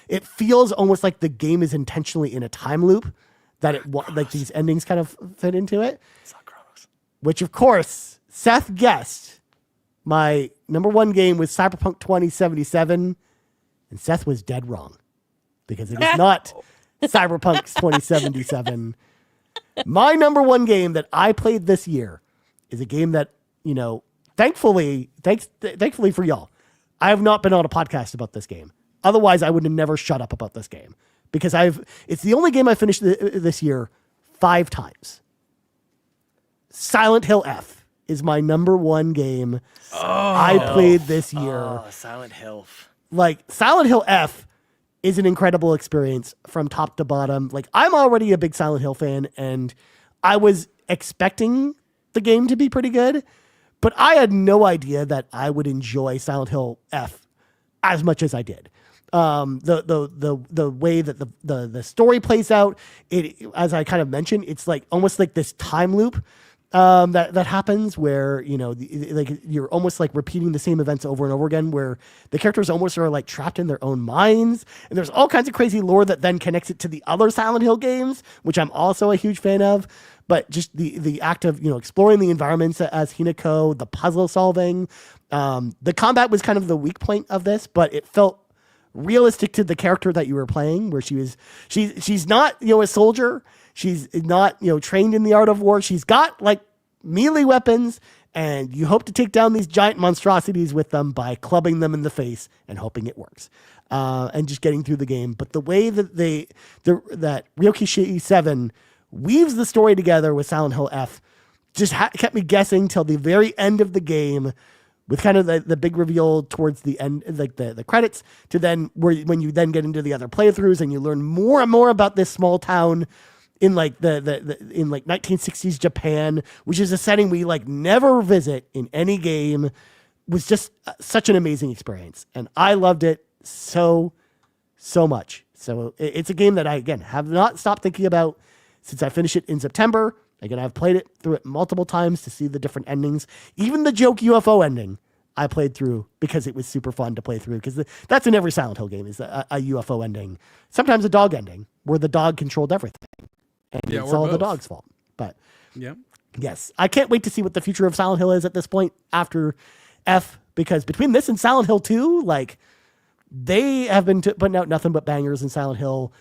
it feels almost like the game is intentionally in a time loop that like these endings kind of fit into it. It's not gross. Which of course Seth guessed my number 1 game was Cyberpunk 2077 and Seth was dead wrong because it is not Cyberpunk's 2077. My number 1 game that I played this year is a game that, thankfully for y'all, I have not been on a podcast about this game. Otherwise, I would have never shut up about this game because it's the only game I finished this year 5 times. Silent Hill F is my number 1 game I played this year. Oh, Silent Hill. Like Silent Hill F is an incredible experience from top to bottom. Like, I'm already a big Silent Hill fan, and I was expecting the game to be pretty good, but I had no idea that I would enjoy Silent Hill F as much as I did. The way that the story plays out, as I kind of mentioned, it's like almost like this time loop that happens where, you know, like you're almost like repeating the same events over and over again, where the characters almost are like trapped in their own minds, and there's all kinds of crazy lore that then connects it to the other Silent Hill games, which I'm also a huge fan of. But just the act of, you know, exploring the environments as Hinako, the puzzle solving, the combat was kind of the weak point of this, but it felt realistic to the character that you were playing, where she's not, you know, a soldier. She's not, you know, trained in the art of war. She's got like melee weapons, and you hope to take down these giant monstrosities with them by clubbing them in the face and hoping it works, and just getting through the game. But the way that that Ryokishi 7 weaves the story together with Silent Hill F just kept me guessing till the very end of the game, with kind of the big reveal towards the end, like the credits, to then when you then get into the other playthroughs and you learn more and more about this small town in like in like 1960s Japan, which is a setting we like never visit in any game, was just such an amazing experience. And I loved it so much. So it's a game that I, again, have not stopped thinking about since I finished it in September. Again, I've played it through it multiple times to see the different endings. Even the joke UFO ending I played through because it was super fun to play through, because that's in every Silent Hill game, is a UFO ending. Sometimes a dog ending where the dog controlled everything. And it's all the dog's fault. But yes, I can't wait to see what the future of Silent Hill is at this point after F, because between this and Silent Hill 2, like, they have been putting out nothing but bangers in Silent Hill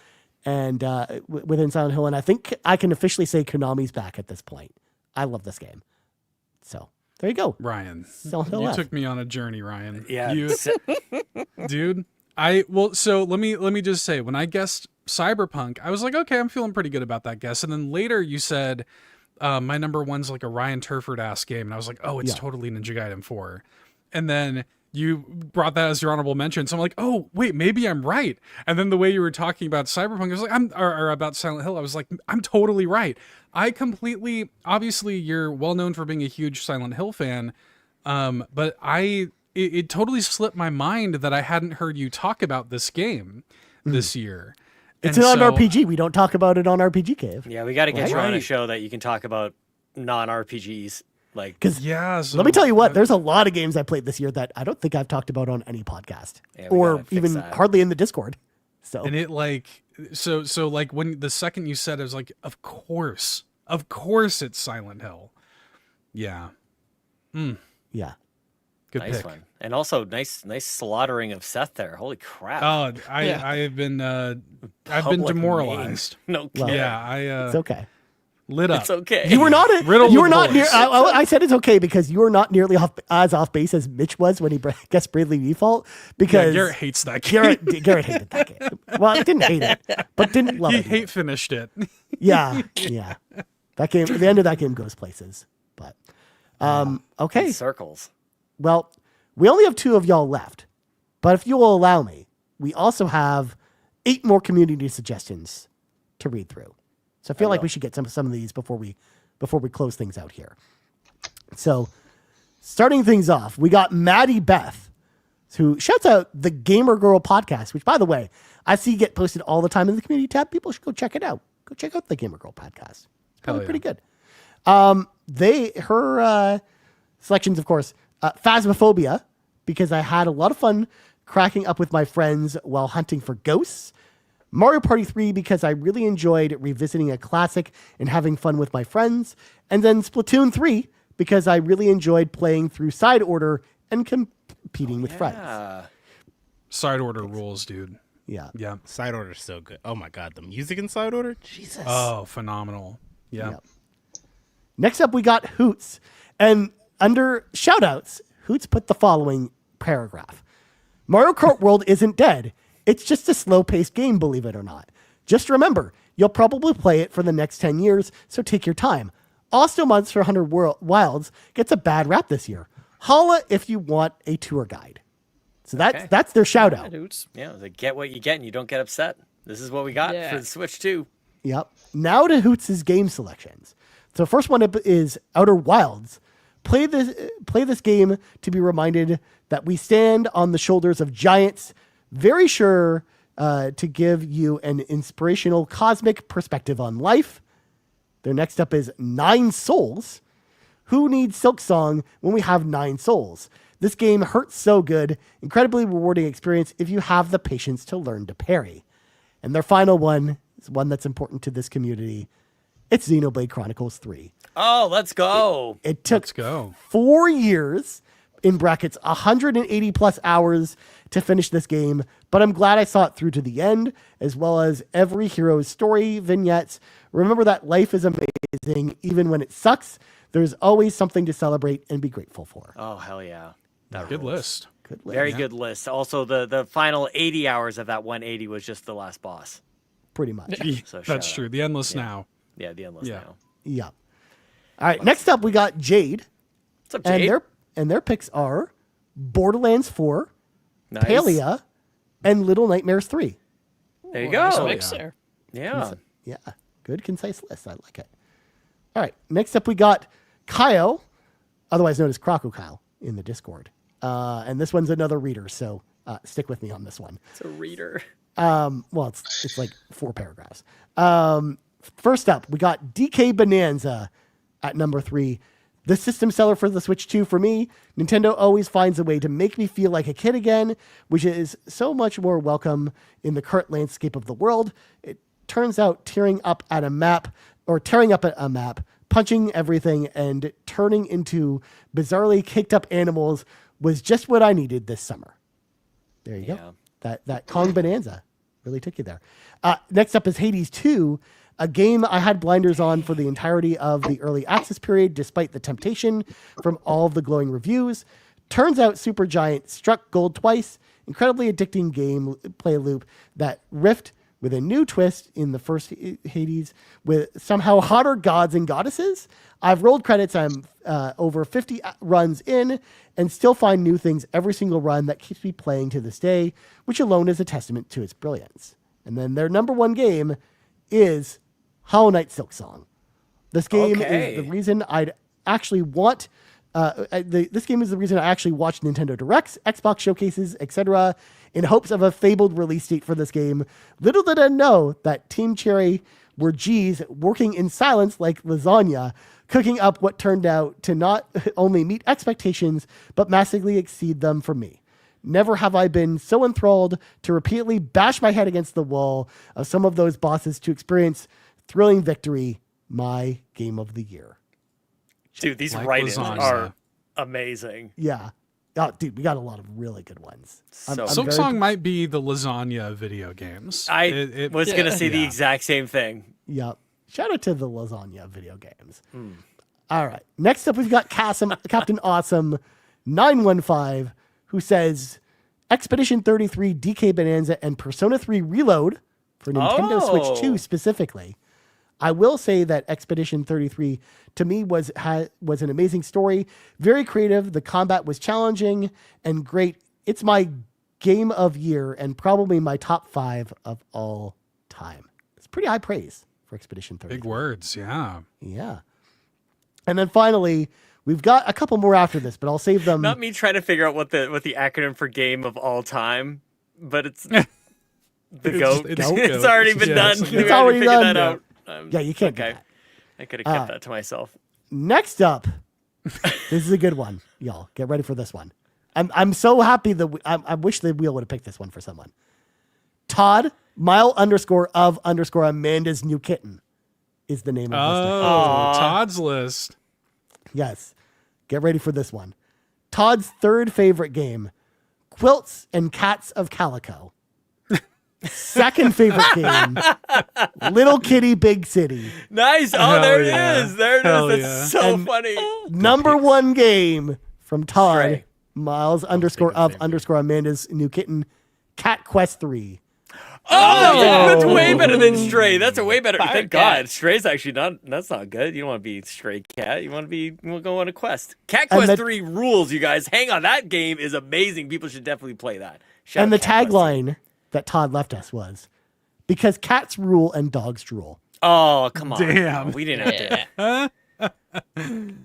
and within Silent Hill. And I think I can officially say Konami's back at this point. I love this game. So there you go. Ryan, Silent Hill you F. took me on a journey, Ryan. Yeah. Dude, so let me just say, when I guessed Cyberpunk, I was like, okay, I'm feeling pretty good about that guess. And then later you said, my number one's like a Ryan Turford ass game. And I was like, oh, it's totally Ninja Gaiden 4. And then you brought that as your honorable mention. So I'm like, oh, wait, maybe I'm right. And then the way you were talking about Cyberpunk, I was like, or about Silent Hill, I was like, I'm totally right. Obviously you're well known for being a huge Silent Hill fan. But it totally slipped my mind that I hadn't heard you talk about this game this year. It's an RPG. We don't talk about it on RPG Cave. Yeah, we got to get Right? you on a show that you can talk about non-RPGs. Like, Because so let me tell you what, there's a lot of games I played this year that I don't think I've talked about on any podcast, Yeah, we or gotta fix even that. hardly in the Discord. So And it like, so like when the second you said it, I was like, of course it's Silent Hill. Yeah. yeah. Good nice pick. one. And also nice slaughtering of Seth there. Holy crap. Oh, I've been Public demoralized. main. No Well, kidding. Yeah, It's okay. lit up. It's okay. You were not. Riddled You with were not near. bullets. I said it's okay because you were not nearly off base as Mitch was when he guessed Bravely Default. Because Yeah, Garrett hates that game. Garrett hated that game. Well, he didn't hate it, but didn't love He it. hate finished it. Yeah. That game. The end of that game goes places. But okay. In circles. Well, we only have 2 of y'all left, but if you will allow me, we also have 8 more community suggestions to read through. So I feel like we should get some of these before we close things out here. So starting things off, we got Maddie Beth, who shouts out the Gamer Girl podcast, which, by the way, I see get posted all the time in the community tab. People should go check it out. Go check out the Gamer Girl podcast. It's probably pretty good. Her selections, of course, Phasmophobia, because I had a lot of fun cracking up with my friends while hunting for ghosts. Mario Party 3, because I really enjoyed revisiting a classic and having fun with my friends. And then Splatoon 3, because I really enjoyed playing through Side Order and competing with friends. Side order rules, dude. Yeah. Yeah. Side Order's so good. Oh my god, the music in Side Order? Jesus. Oh, phenomenal. Yeah. Yep. Next up, we got Hoots. And under shoutouts, Hoots put the following paragraph. Mario Kart World isn't dead. It's just a slow-paced game, believe it or not. Just remember, you'll probably play it for the next 10 years, so take your time. Also, Monster Hunter Wilds gets a bad rap this year. Holla if you want a tour guide. So that's their shout out. Yeah, like get what you get and you don't get upset. This is what we got for the Switch 2. Yep. Now to Hoots' game selections. So first one up is Outer Wilds. Play this game to be reminded that we stand on the shoulders of giants, very sure to give you an inspirational cosmic perspective on life. Their next up is 9 Souls. Who needs Silk Song when we have 9 souls? This game hurts so good, incredibly rewarding experience if you have the patience to learn to parry. And their final one is one that's important to this community. It's Xenoblade Chronicles 3. Oh, let's go. It took 4 years, in brackets, 180 plus hours to finish this game, but I'm glad I saw it through to the end, as well as every hero's story vignettes. Remember that life is amazing, even when it sucks. There's always something to celebrate and be grateful for. Oh, hell yeah. Good list. Good list. Very good list. Also, the final 80 hours of that 180 was just the last boss. Pretty much. So That's true. The Endless Now. Yeah, the Endless Now. Yeah. All right. Next up, we got Jade. What's up, Jade? And their picks are Borderlands 4, Nice. Palia, and Little Nightmares 3. There you Nice go. mix there. Yeah. Yeah. Good, concise list. I like it. All right. Next up, we got Kyle, otherwise known as Crocodile in the Discord. And this one's another reader, so stick with me on this one. It's a reader. Well, it's like 4 paragraphs. First up, we got DK Bonanza at number 3. The system seller for the Switch 2 for me. Nintendo always finds a way to make me feel like a kid again, which is so much more welcome in the current landscape of the world. It turns out tearing up at a map, punching everything, and turning into bizarrely caked up animals was just what I needed this summer. There you go. That Kong Bonanza really took you there. Next up is Hades 2, a game I had blinders on for the entirety of the early access period, despite the temptation from all of the glowing reviews. Turns out Supergiant struck gold twice. Incredibly addicting game play loop that riffed with a new twist in the first Hades with somehow hotter gods and goddesses. I've rolled credits. I'm over 50 runs in and still find new things every single run that keeps me playing to this day, which alone is a testament to its brilliance. And then their number one game is Hollow Knight Silk Song. This game is the reason I'd actually want... this game is the reason I actually watched Nintendo Directs, Xbox showcases, etc., in hopes of a fabled release date for this game. Little did I know that Team Cherry were G's working in silence like lasagna, cooking up what turned out to not only meet expectations, but massively exceed them for me. Never have I been so enthralled to repeatedly bash my head against the wall of some of those bosses to experience thrilling victory. My game of the year. Dude, these Like write-ins lasagna. are amazing. Yeah. Oh, dude, we got a lot of really good ones. Silk Song might be the lasagna of video games. I was going to say the exact same thing. Yep. Shout out to the lasagna video games. All right. Next up, we've got Captain Awesome 915, who says Expedition 33, DK Bonanza, and Persona 3 Reload for Nintendo Switch 2 specifically. I will say that Expedition 33 to me was an amazing story, very creative. The combat was challenging and great. It's my game of year and probably my top 5 of all time. It's pretty high praise for Expedition 33. Big words, yeah. Yeah. And then finally, we've got a couple more after this, but I'll save them. Not me trying to figure out what the acronym for game of all time, but it's the GOAT. It's already been done. It's already done. That out. Yeah, you can't do Okay. that. I could have kept that to myself. Next up, this is a good one, y'all. Get ready for this one. I'm so happy that I wish the wheel would have picked this one for someone. Todd Mile_of_Amanda's New Kitten is the name of this. Todd's list. Yes. Get ready for this one. Todd's third favorite game, Quilts and Cats of Calico. Second favorite game, Little Kitty Big City. Nice. Oh, there it is. There it is. That's so funny. Number one game from Todd, Miles_of_Amanda's New Kitten, Cat Quest 3. Oh, That's way better than Stray. That's a way better. Fire Thank cat. God. Stray's actually not. That's not good. You don't want to be Stray Cat. You want to go on a quest. Cat And Quest the- 3 rules, you guys. Hang on. That game is amazing. People should definitely play that. Shout And out the Cat Quest 3. tagline that Todd left us was, because cats rule and dogs drool. Oh, come on. Damn. No, we didn't have to.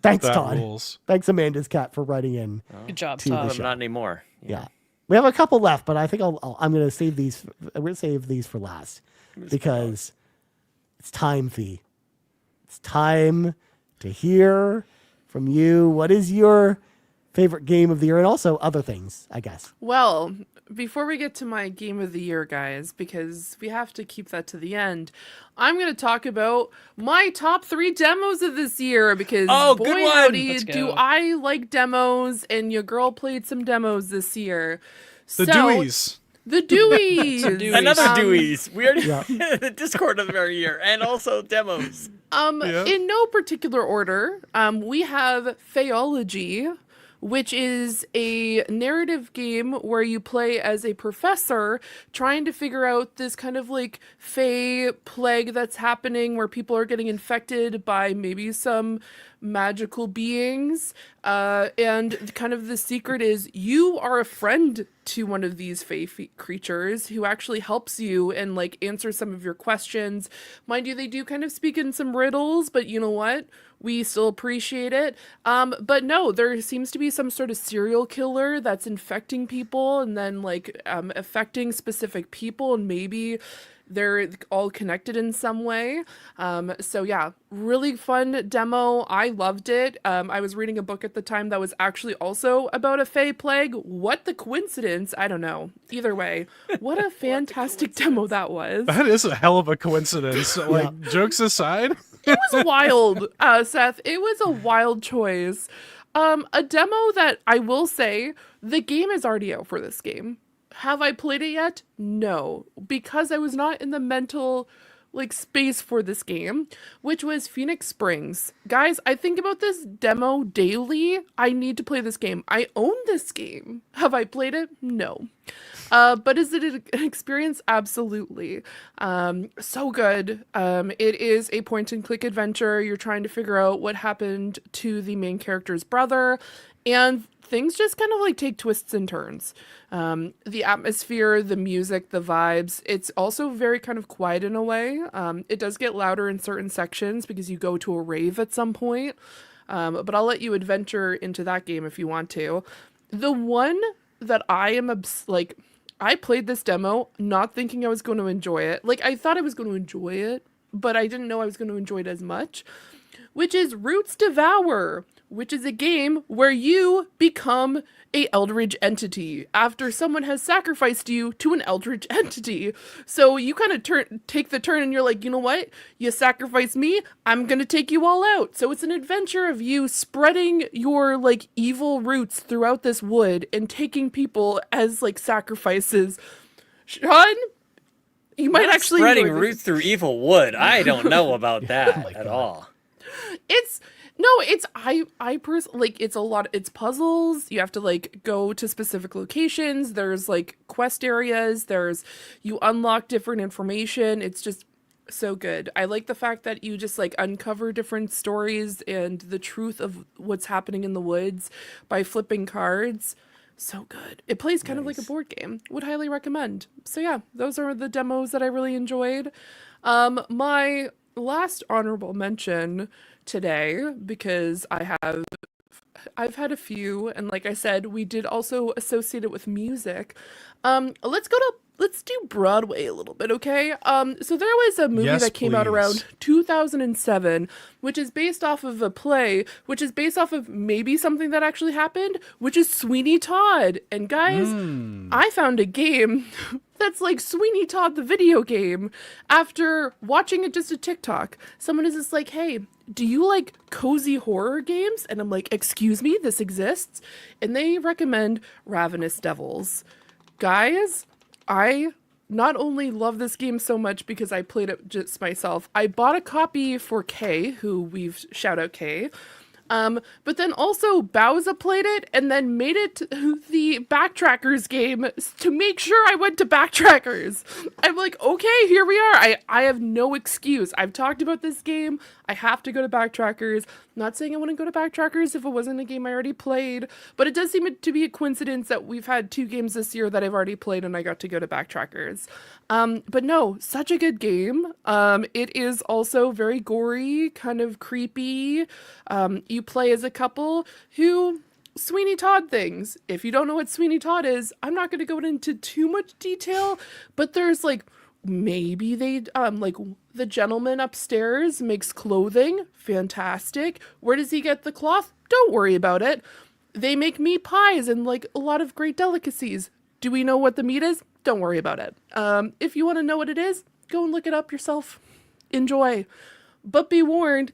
Thanks, That Todd. rules. Thanks, Amanda's cat, for writing in. Good job, To the Todd. show. Not anymore. Yeah. We have a couple left, but I think I'm going to save these. We're going to save these for last because it's time, Fee. It's time to hear from you. What is your favorite game of the year, and also other things, I guess. Well, before we get to my game of the year, guys, because we have to keep that to the end, I'm going to talk about my top 3 demos of this year because Oh, boy good one. howdy, Let's do go. I like demos, and your girl played some demos this year. The Deweys. The Deweys. Deweys. Another Um, Deweys. We already Yeah. the Discord of our year, and also demos. Yeah. In no particular order, we have Phaeology, which is a narrative game where you play as a professor trying to figure out this kind of like Fae plague that's happening where people are getting infected by maybe some magical beings. And kind of the secret is you are a friend to one of these Fae creatures who actually helps you and like answers some of your questions. Mind you, they do kind of speak in some riddles, but you know what? We still appreciate it. But no, there seems to be some sort of serial killer that's infecting people and then like affecting specific people, and maybe they're all connected in some way. So yeah, really fun demo. I loved it. I was reading a book at the time that was actually also about a Fae plague. What the coincidence? I don't know. Either way, what a fantastic demo that was. That is a hell of a coincidence. Like, jokes aside. It was wild, Seth. It was a wild choice. A demo that I will say, the game is already out for this game. Have I played it yet? No, because I was not in the mental like space for this game, which was Phoenix Springs. Guys, I think about this demo daily. I need to play this game. I own this game. Have I played it? No. But is it an experience? Absolutely. So good. It is a point and click adventure. You're trying to figure out what happened to the main character's brother, and things just kind of like take twists and turns. The atmosphere, the music, the vibes, it's also very kind of quiet in a way. It does get louder in certain sections because you go to a rave at some point. But I'll let you adventure into that game if you want to. The one that I am I played this demo not thinking I was going to enjoy it. Like, I thought I was going to enjoy it, but I didn't know I was going to enjoy it as much, which is Roots Devour, which is a game where you become a eldritch entity after someone has sacrificed you to an eldritch entity. So you kind of take the turn and you're like, you know what? You sacrifice me, I'm going to take you all out. So it's an adventure of you spreading your like evil roots throughout this wood and taking people as like sacrifices. Sean, you might Not actually spreading enjoy this. roots through evil wood. I don't know about that at all. I personally like it's puzzles. You have to like go to specific locations. There's like quest areas. You unlock different information. It's just so good. I like the fact that you just like uncover different stories and the truth of what's happening in the woods by flipping cards. So good. It plays kind of like a board game. Would highly recommend. So yeah, those are the demos that I really enjoyed. My last honorable mention today, because I've had a few, and like I said, we did also associate it with music. Let's do Broadway a little bit, okay? So there was a movie Yes, that came out please. around 2007, which is based off of a play, which is based off of maybe something that actually happened, which is Sweeney Todd. And guys, I found a game that's like Sweeney Todd the video game after watching just a TikTok. Someone is just like, hey, do you like cozy horror games? And I'm like, excuse me, this exists? And they recommend Ravenous Devils. Guys, I not only love this game so much because I played it just myself, I bought a copy for Kay, who shout out Kay. But then also Bowser played it and then made it the Backtrackers game to make sure I went to Backtrackers. I'm like, okay, here we are. I have no excuse. I've talked about this game. I have to go to Backtrackers. Not saying I wouldn't go to Backtrackers if it wasn't a game I already played, but it does seem to be a coincidence that we've had 2 games this year that I've already played and I got to go to Backtrackers. But no, such a good game. It is also very gory, kind of creepy. You play as a couple who Sweeney Todd things. If you don't know what Sweeney Todd is, I'm not going to go into too much detail, but there's like maybe they like the gentleman upstairs makes clothing. Fantastic. Where does he get the cloth? Don't worry about it. They make meat pies and like a lot of great delicacies. Do we know what the meat is? Don't worry about it. If you want to know what it is, go and look it up yourself. Enjoy. But be warned,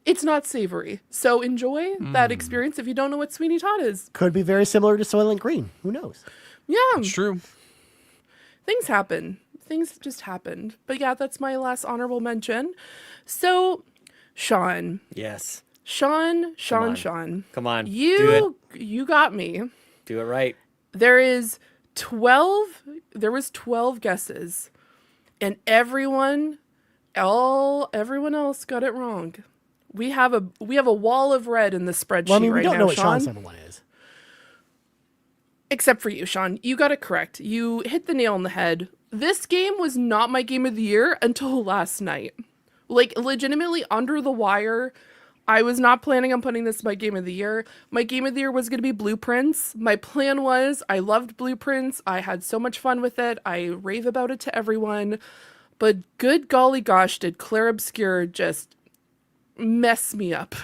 it's not savory. So enjoy that experience if you don't know what Sweeney Todd is. Could be very similar to Soylent Green. Who knows? Yeah. It's true. Things happen. Things just happened. But yeah, that's my last honorable mention. So, Sean. Yes. Sean. Come on. You Do it. you got me. Do it right. There was 12 guesses. And everyone else got it wrong. We have a wall of red in the spreadsheet Well, I mean, we right don't now, know what Sean. Sean's number 1 is. Except for you, Sean. You got it correct. You hit the nail on the head. This game was not my game of the year until last night. Like, legitimately under the wire. I was not planning on putting this my game of the year. My game of the year was going to be Blueprints. My plan was, I loved Blueprints. I had so much fun with it. I rave about it to everyone. But good golly gosh, did Claire Obscure just mess me up.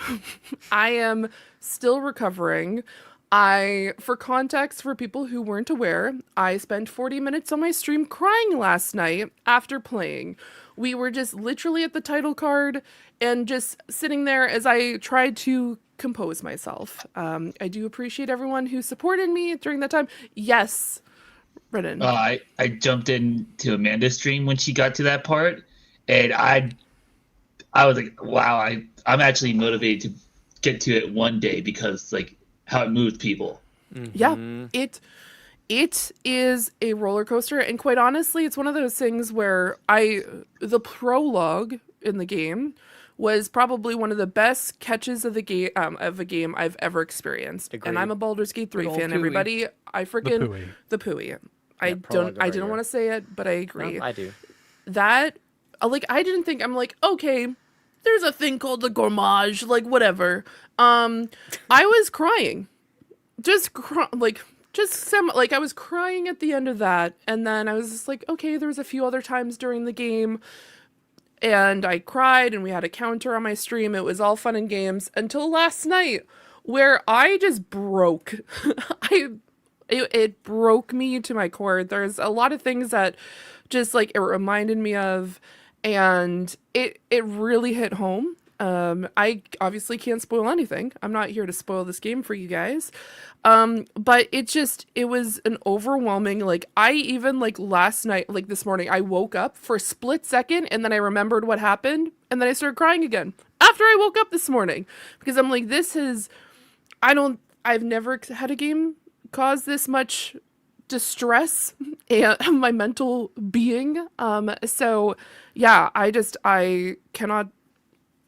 I am still recovering. For context, for people who weren't aware, I spent 40 minutes on my stream crying last night after playing. We were just literally at the title card and just sitting there as I tried to compose myself. I do appreciate everyone who supported me during that time. Yes, Brennan. I jumped into Amanda's stream when she got to that part, and I was like, wow, I'm actually motivated to get to it one day because like how it moved people. Yeah, it is a roller coaster, and quite honestly, it's one of those things where the prologue in the game was probably one of the best catches of the game of a game I've ever experienced. Agreed. And I'm a Baldur's Gate 3 Good old fan. Pooey. Everybody, I freaking the Pooey. I prologue didn't over want to say it, but I agree. No, I do. That I didn't think I'm like, okay, there's a thing called the gourmage, like whatever. I was crying. I was crying at the end of that, and then I was just like, okay, there was a few other times during the game, and I cried, and we had a counter on my stream. It was all fun and games until last night, where I just broke. It broke me to my core. There's a lot of things that just like it reminded me of, and it really hit home. I obviously can't spoil anything. I'm not here to spoil this game for you guys. But it was an overwhelming, like, I even, like, last night, like, this morning, I woke up for a split second, and then I remembered what happened, and then I started crying again after I woke up this morning, because I'm like, I've never had a game cause this much distress and my mental being. So yeah, I cannot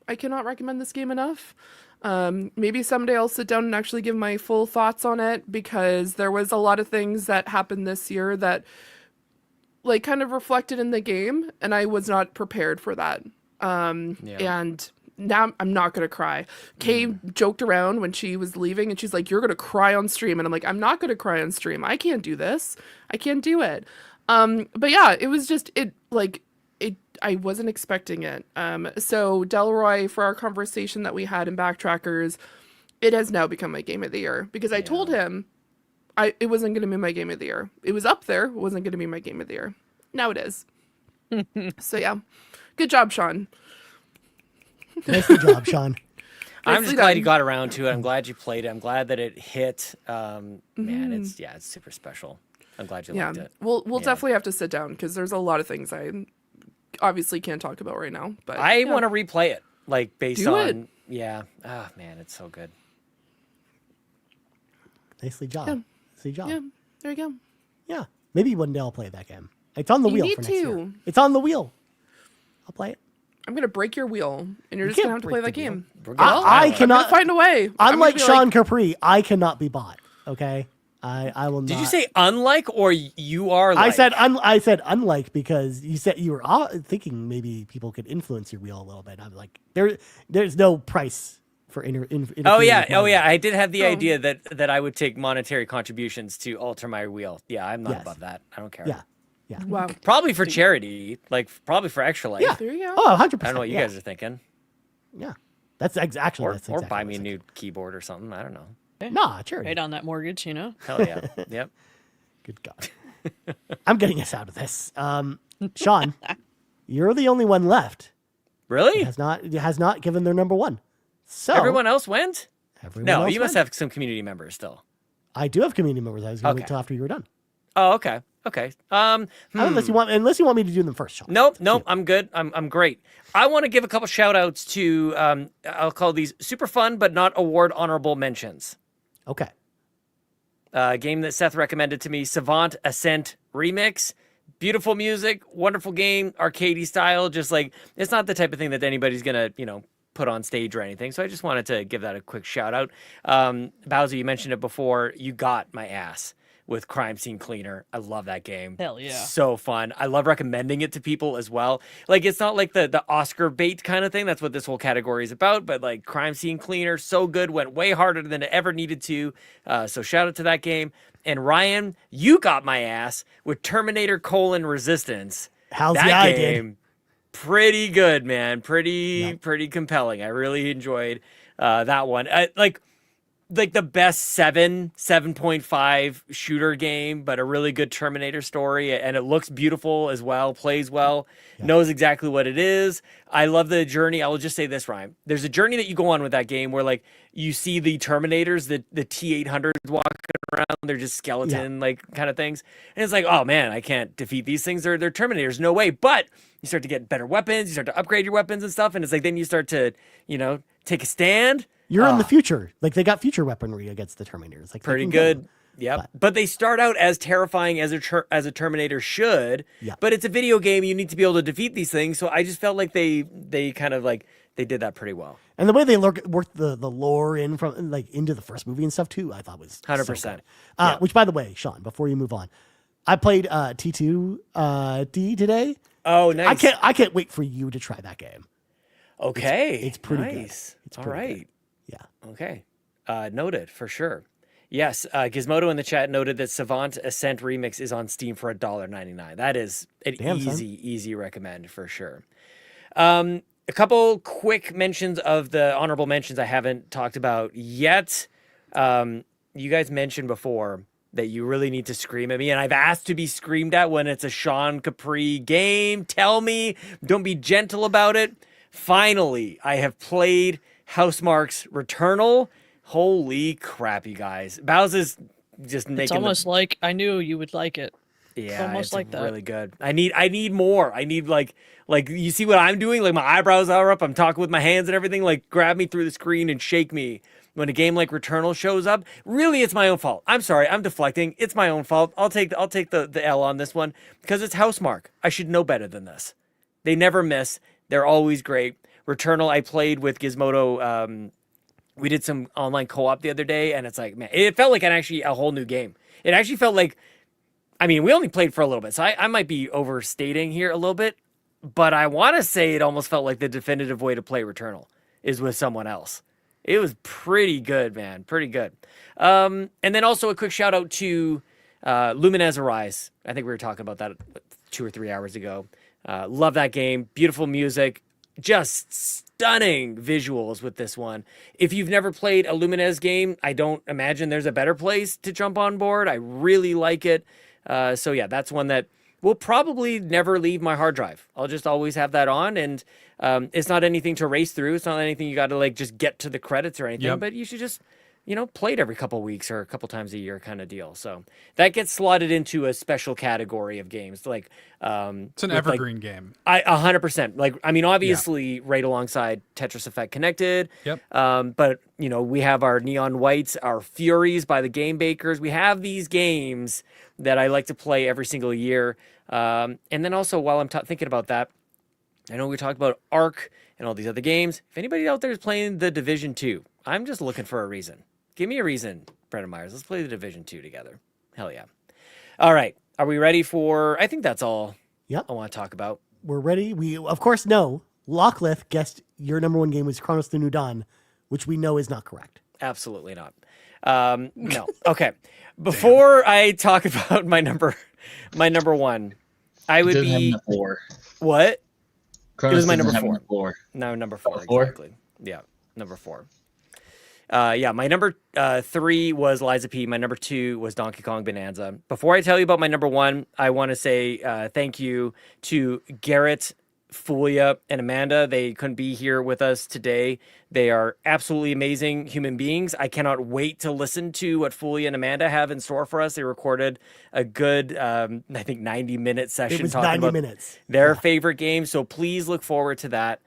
recommend this game enough. Maybe someday I'll sit down and actually give my full thoughts on it, because there was a lot of things that happened this year that like kind of reflected in the game, and I was not prepared for that. And now I'm not going to cry. Kay joked around when she was leaving, and she's like, you're going to cry on stream. And I'm like, I'm not going to cry on stream. I can't do this. I can't do it. But yeah, it was just, I wasn't expecting it. So Delroy, for our conversation that we had in Backtrackers, it has now become my game of the year, because I told him it wasn't going to be my game of the year. It was up there. It wasn't going to be my game of the year. Now it is. So yeah, good job, Sean. Nice job, Sean. I'm just glad you got around to it. I'm glad you played it. I'm glad that it hit. Man, it's super special. I'm glad you liked it. We'll definitely have to sit down, because there's a lot of things I obviously can't talk about right now. But I want to replay it, like based on Yeah. Oh man, it's so good. Nicely job. Yeah. Nicely job. Yeah, there you go. Yeah. Maybe one day I'll play that game. It's on the You wheel need for next year. to. It's on the wheel. I'll play it. I'm gonna break your wheel, and you're You just gonna can't have to play break that the wheel. game. We're gonna- I I'm cannot gonna find a way. I'm Unlike gonna be Sean like, Capri, I cannot be bought. Okay. I will not. Did you say unlike or you are? Like? I said unlike because you said you were thinking maybe people could influence your wheel a little bit. I'm like there's no price for Oh interfering yeah, with my oh yeah. wheel. I did have the idea that I would take monetary contributions to alter my wheel. Yeah, I'm not Yes. above that. I don't care. Yeah. Yeah. wow. Probably for charity, like probably for extra life. Yeah. There you go. Oh, 100%. I don't know what you yeah. guys are thinking. Yeah. That's actually Or that's or exactly buy what me a I was new keyboard or something. I don't know. thinking. Nah, charity. Paid on that mortgage, you know. Hell yeah. Yep. Good God. I'm getting us out of this. Sean, you're the only one left. Really? Has not given their number one. So Everyone else went? everyone No, else you must went. have some community members still. I do have community members. I was going to wait Okay. till after you were done. Oh, okay. Okay. Unless you want me to do them first, Sean. Nope, I'm good. I'm great. I want to give a couple shout outs to I'll call these super fun but not award honorable mentions. Okay. A game that Seth recommended to me, Savant Ascent Remix. Beautiful music, wonderful game, arcadey style. Just like it's not the type of thing that anybody's gonna, put on stage or anything. So I just wanted to give that a quick shout out. Bowser, you mentioned it before. You got my ass with Crime Scene Cleaner. I love that game. Hell yeah. So fun. I love recommending it to people as well. Like it's not like the Oscar bait kind of thing. That's what this whole category is about. But like Crime Scene Cleaner, so good, went way harder than it ever needed to. So shout out to that game. And Ryan, you got my ass with Terminator: Resistance. How's that yeah, I game? did. Pretty good, man. Pretty compelling. I really enjoyed that one. Like the best 7.5 shooter game, but a really good Terminator story, and it looks beautiful as well, plays well, knows exactly what it is. I love the journey. I will just say this, Ryan. There's a journey that you go on with that game where like you see the Terminators, the T-800s walking around, they're just skeleton like kind of things. And it's like, oh man, I can't defeat these things. They're Terminators, no way. But you start to get better weapons, you start to upgrade your weapons and stuff, and it's like then you start to, take a stand. You're in the future. Like they got future weaponry against the Terminators. Like they Pretty can good. go. Yep. But they start out as terrifying as a Terminator should. Yeah. But it's a video game. You need to be able to defeat these things. So I just felt like they kind of like they did that pretty well. And the way they worked the lore in from like into the first movie and stuff too, I thought was 100%. Which, by the way, Sean, before you move on, I played T2D today. Oh, nice. I can't wait for you to try that game. Okay. It's pretty good. nice. It's All pretty right. good. Yeah. Okay. Noted for sure. Yes, Gizmodo in the chat noted that Savant Ascent Remix is on Steam for $1.99. That is an easy recommend for sure. A couple quick mentions of the honorable mentions I haven't talked about yet. You guys mentioned before that you really need to scream at me, and I've asked to be screamed at when it's a Sean Capri game. Tell me, don't be gentle about it. Finally, I have played Housemarque's Returnal. Holy crap, you guys. Bowser's just making It's almost like I knew you would like it. Yeah, almost it's like that. really good. I need more. I need like you see what I'm doing? Like my eyebrows are up. I'm talking with my hands and everything. Like grab me through the screen and shake me when a game like Returnal shows up. Really, it's my own fault. I'm sorry. I'm deflecting. It's my own fault. I'll take the L on this one because it's Housemarque. I should know better than this. They never miss. They're always great. Returnal, I played with Gizmodo. We did some online co-op the other day, and it's like, man, it felt like a whole new game. It actually felt like, I mean, we only played for a little bit, so I might be overstating here a little bit, but I want to say it almost felt like the definitive way to play Returnal is with someone else. It was pretty good, man. Pretty good. And then also a quick shout out to Luminez Arise. I think we were talking about that 2 or 3 hours ago. Love that game. Beautiful music. Just stunning visuals with this one. If you've never played a Luminez game, I don't imagine there's a better place to jump on board. I really like it. So yeah, that's one that will probably never leave my hard drive. I'll just always have that on, and it's not anything to race through. It's not anything you got to like just get to the credits or anything, but you should just played every couple weeks or a couple times a year kind of deal. So that gets slotted into a special category of games. Like, It's an evergreen game. 100%. Like, I mean, obviously right alongside Tetris Effect Connected. Yep. But we have our Neon Whites, our Furies by the Game Bakers. We have these games that I like to play every single year. And then also while I'm thinking about that, I know we talked about Ark and all these other games. If anybody out there is playing the Division 2, I'm just looking for a reason. Give me a reason, Brendan Myers. Let's play the Division 2 together. Hell yeah. All right. Are we ready for... I think that's all I want to talk about. We're ready. We, of course, know Lockleth guessed your number one game was Chronos the New Dawn, which we know is not correct. Absolutely not. No. Okay. Before I talk about my number one, I would be... Four. What? Chronos it was my doesn't number have 4. No, number 4, Four? exactly. Yeah, number 4. My number 3 was Liza P. My number 2 was Donkey Kong Bonanza. Before I tell you about my number 1, I want to say thank you to Garrett, Fulia, and Amanda. They couldn't be here with us today. They are absolutely amazing human beings. I cannot wait to listen to what Fulia and Amanda have in store for us. They recorded a good, I think, 90-minute session. It was talking 90 about minutes. their favorite game. So please look forward to that.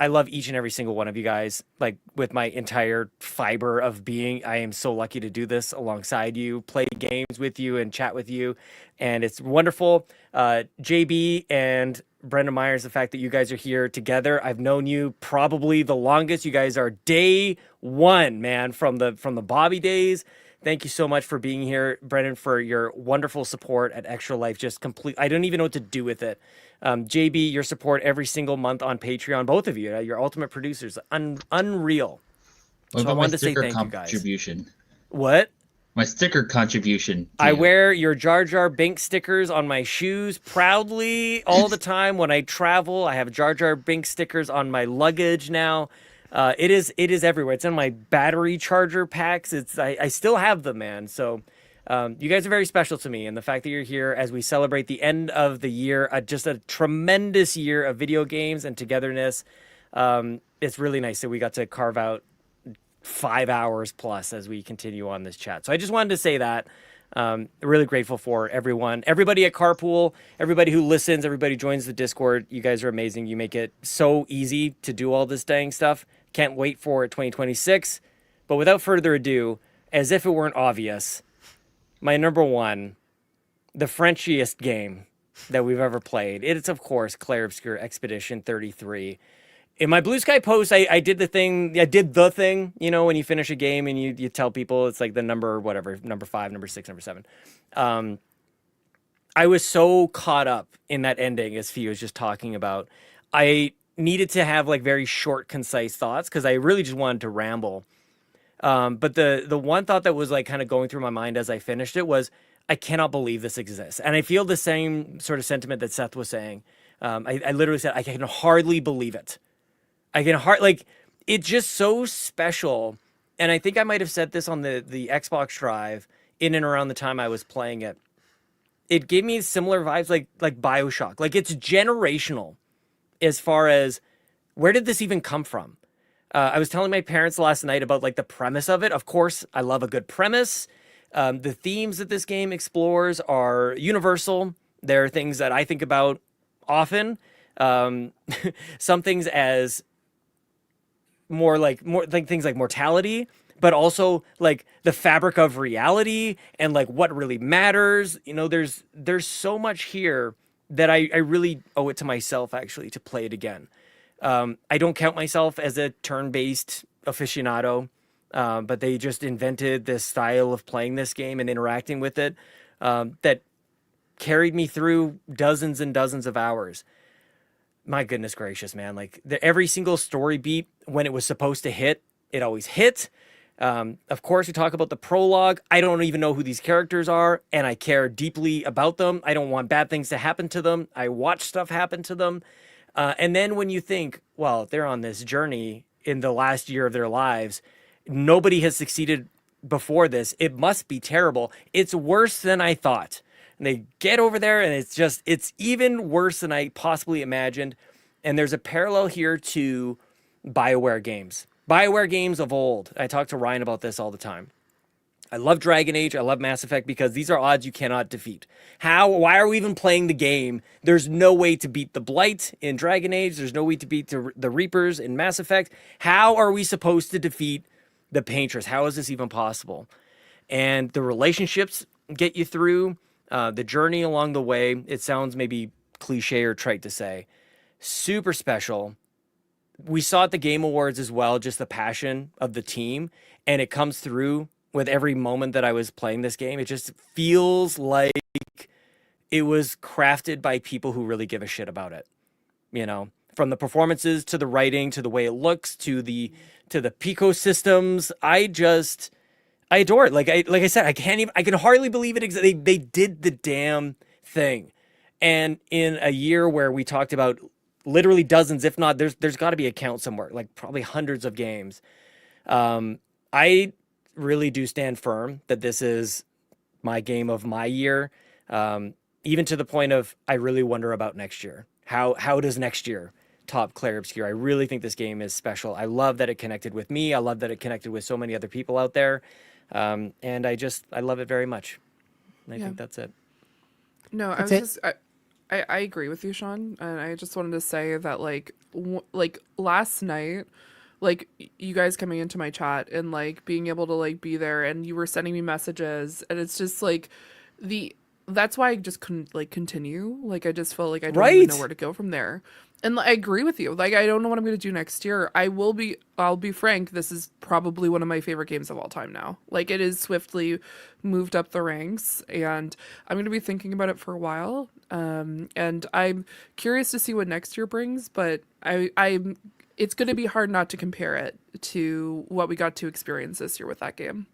I love each and every single one of you guys, like with my entire fiber of being. I am so lucky to do this alongside you, play games with you and chat with you. And it's wonderful. JB and Brendan Myers, the fact that you guys are here together. I've known you probably the longest. You guys are day one, man, from the Bobby days. Thank you so much for being here, Brendan, for your wonderful support at Extra Life. Just complete. I don't even know what to do with it. JB, your support every single month on Patreon, both of you, your ultimate producers, unreal. What So I about my wanted to say sticker thank you guys. contribution? What? My sticker contribution. to I you. wear your Jar Jar Binks stickers on my shoes proudly all the time when I travel. I have Jar Jar Binks stickers on my luggage now. It is everywhere. It's in my battery charger packs. I still have them, man. So you guys are very special to me, and the fact that you're here as we celebrate the end of the year, just a tremendous year of video games and togetherness. It's really nice that we got to carve out 5 hours plus as we continue on this chat. So I just wanted to say that. Really grateful for everyone, everybody at Carpool, everybody who listens, everybody joins the Discord. You guys are amazing. You make it so easy to do all this dang stuff. Can't wait for 2026. But without further ado, as if it weren't obvious, my number 1, the Frenchiest game that we've ever played. It's, of course, Clair Obscur Expedition 33. In my Blue Sky post, I did the thing, when you finish a game and you tell people it's like the number, whatever, number 5, number 6, number 7. I was so caught up in that ending, as Fee was just talking about. I needed to have like very short, concise thoughts because I really just wanted to ramble. But the one thought that was like kind of going through my mind as I finished it was, I cannot believe this exists. And I feel the same sort of sentiment that Seth was saying. I literally said, I can hardly believe it. It's just so special. And I think I might have said this on the Xbox Drive in and around the time I was playing it. It gave me similar vibes like BioShock. Like, it's generational as far as where did this even come from? I was telling my parents last night about like the premise of it. Of course, I love a good premise. The themes that this game explores are universal. There are things that I think about often. Some things as more like things like mortality, but also like the fabric of reality and like what really matters. There's so much here that I really owe it to myself actually to play it again. I don't count myself as a turn-based aficionado, but they just invented this style of playing this game and interacting with it that carried me through dozens and dozens of hours. My goodness gracious, man. Like every single story beat when it was supposed to hit, it always hit. Of course, we talk about the prologue. I don't even know who these characters are, and I care deeply about them. I don't want bad things to happen to them. I watch stuff happen to them. And then when you think, well, they're on this journey in the last year of their lives, nobody has succeeded before this. It must be terrible. It's worse than I thought. And they get over there and it's even worse than I possibly imagined. And there's a parallel here to BioWare games. BioWare games of old. I talk to Ryan about this all the time. I love Dragon Age. I love Mass Effect because these are odds you cannot defeat. Why are we even playing the game? There's no way to beat the Blight in Dragon Age. There's no way to beat the Reapers in Mass Effect. How are we supposed to defeat the Paintress? How is this even possible? And the relationships get you through the journey along the way. It sounds maybe cliche or trite to say. Super special. We saw at the Game Awards as well, just the passion of the team, and it comes through with every moment that I was playing this game. It just feels like it was crafted by people who really give a shit about it. You know, from the performances to the writing to the way it looks to the Pico systems. I adore it. Like I said, I can hardly believe it. They did the damn thing. And in a year where we talked about literally dozens, if not, there's got to be a count somewhere, like probably hundreds of games. I really do stand firm that this is my game of my year, even to the point of I really wonder about next year. How does next year top Clair Obscur? I really think this game is special. I love that it connected with me. I love that it connected with so many other people out there, and I love it very much. I think that's it. No, I agree with you, Sean, and I just wanted to say that like last night, like you guys coming into my chat and like being able to like be there, and you were sending me messages, and it's just like that's why I just couldn't like continue. Like I just felt like I don't even know where to go from there. And I agree with you. Like I don't know what I'm going to do next year. I'll be frank, this is probably one of my favorite games of all time now. Like it is swiftly moved up the ranks, and I'm going to be thinking about it for a while. And I'm curious to see what next year brings, but it's going to be hard not to compare it to what we got to experience this year with that game.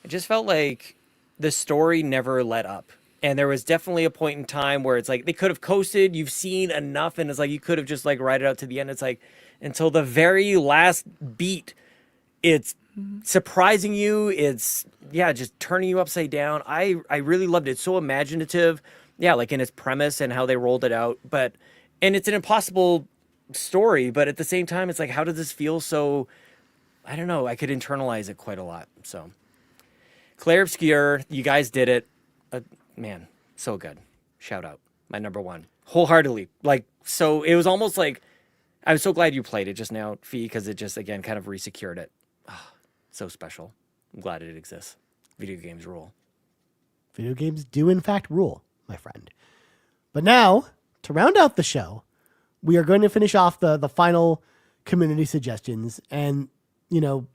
It just felt like the story never let up. And there was definitely a point in time where it's like they could have coasted. You've seen enough, and it's like you could have just like ride it out to the end. It's like until the very last beat, it's surprising you. It's just turning you upside down. I really loved it. It's so imaginative. Yeah, like in its premise and how they rolled it out. And it's an impossible story, but at the same time, it's like, how does this feel so? I don't know. I could internalize it quite a lot. So, Clair Obscur, you guys did it. Man, so good. Shout out. My number one. Wholeheartedly. Like, so it was almost like, I was so glad you played it just now, Fee, because it just, again, kind of resecured it. Oh, so special. I'm glad it exists. Video games rule. Video games do, in fact, rule, my friend. But now, to round out the show, we are going to finish off the final community suggestions. And, you know,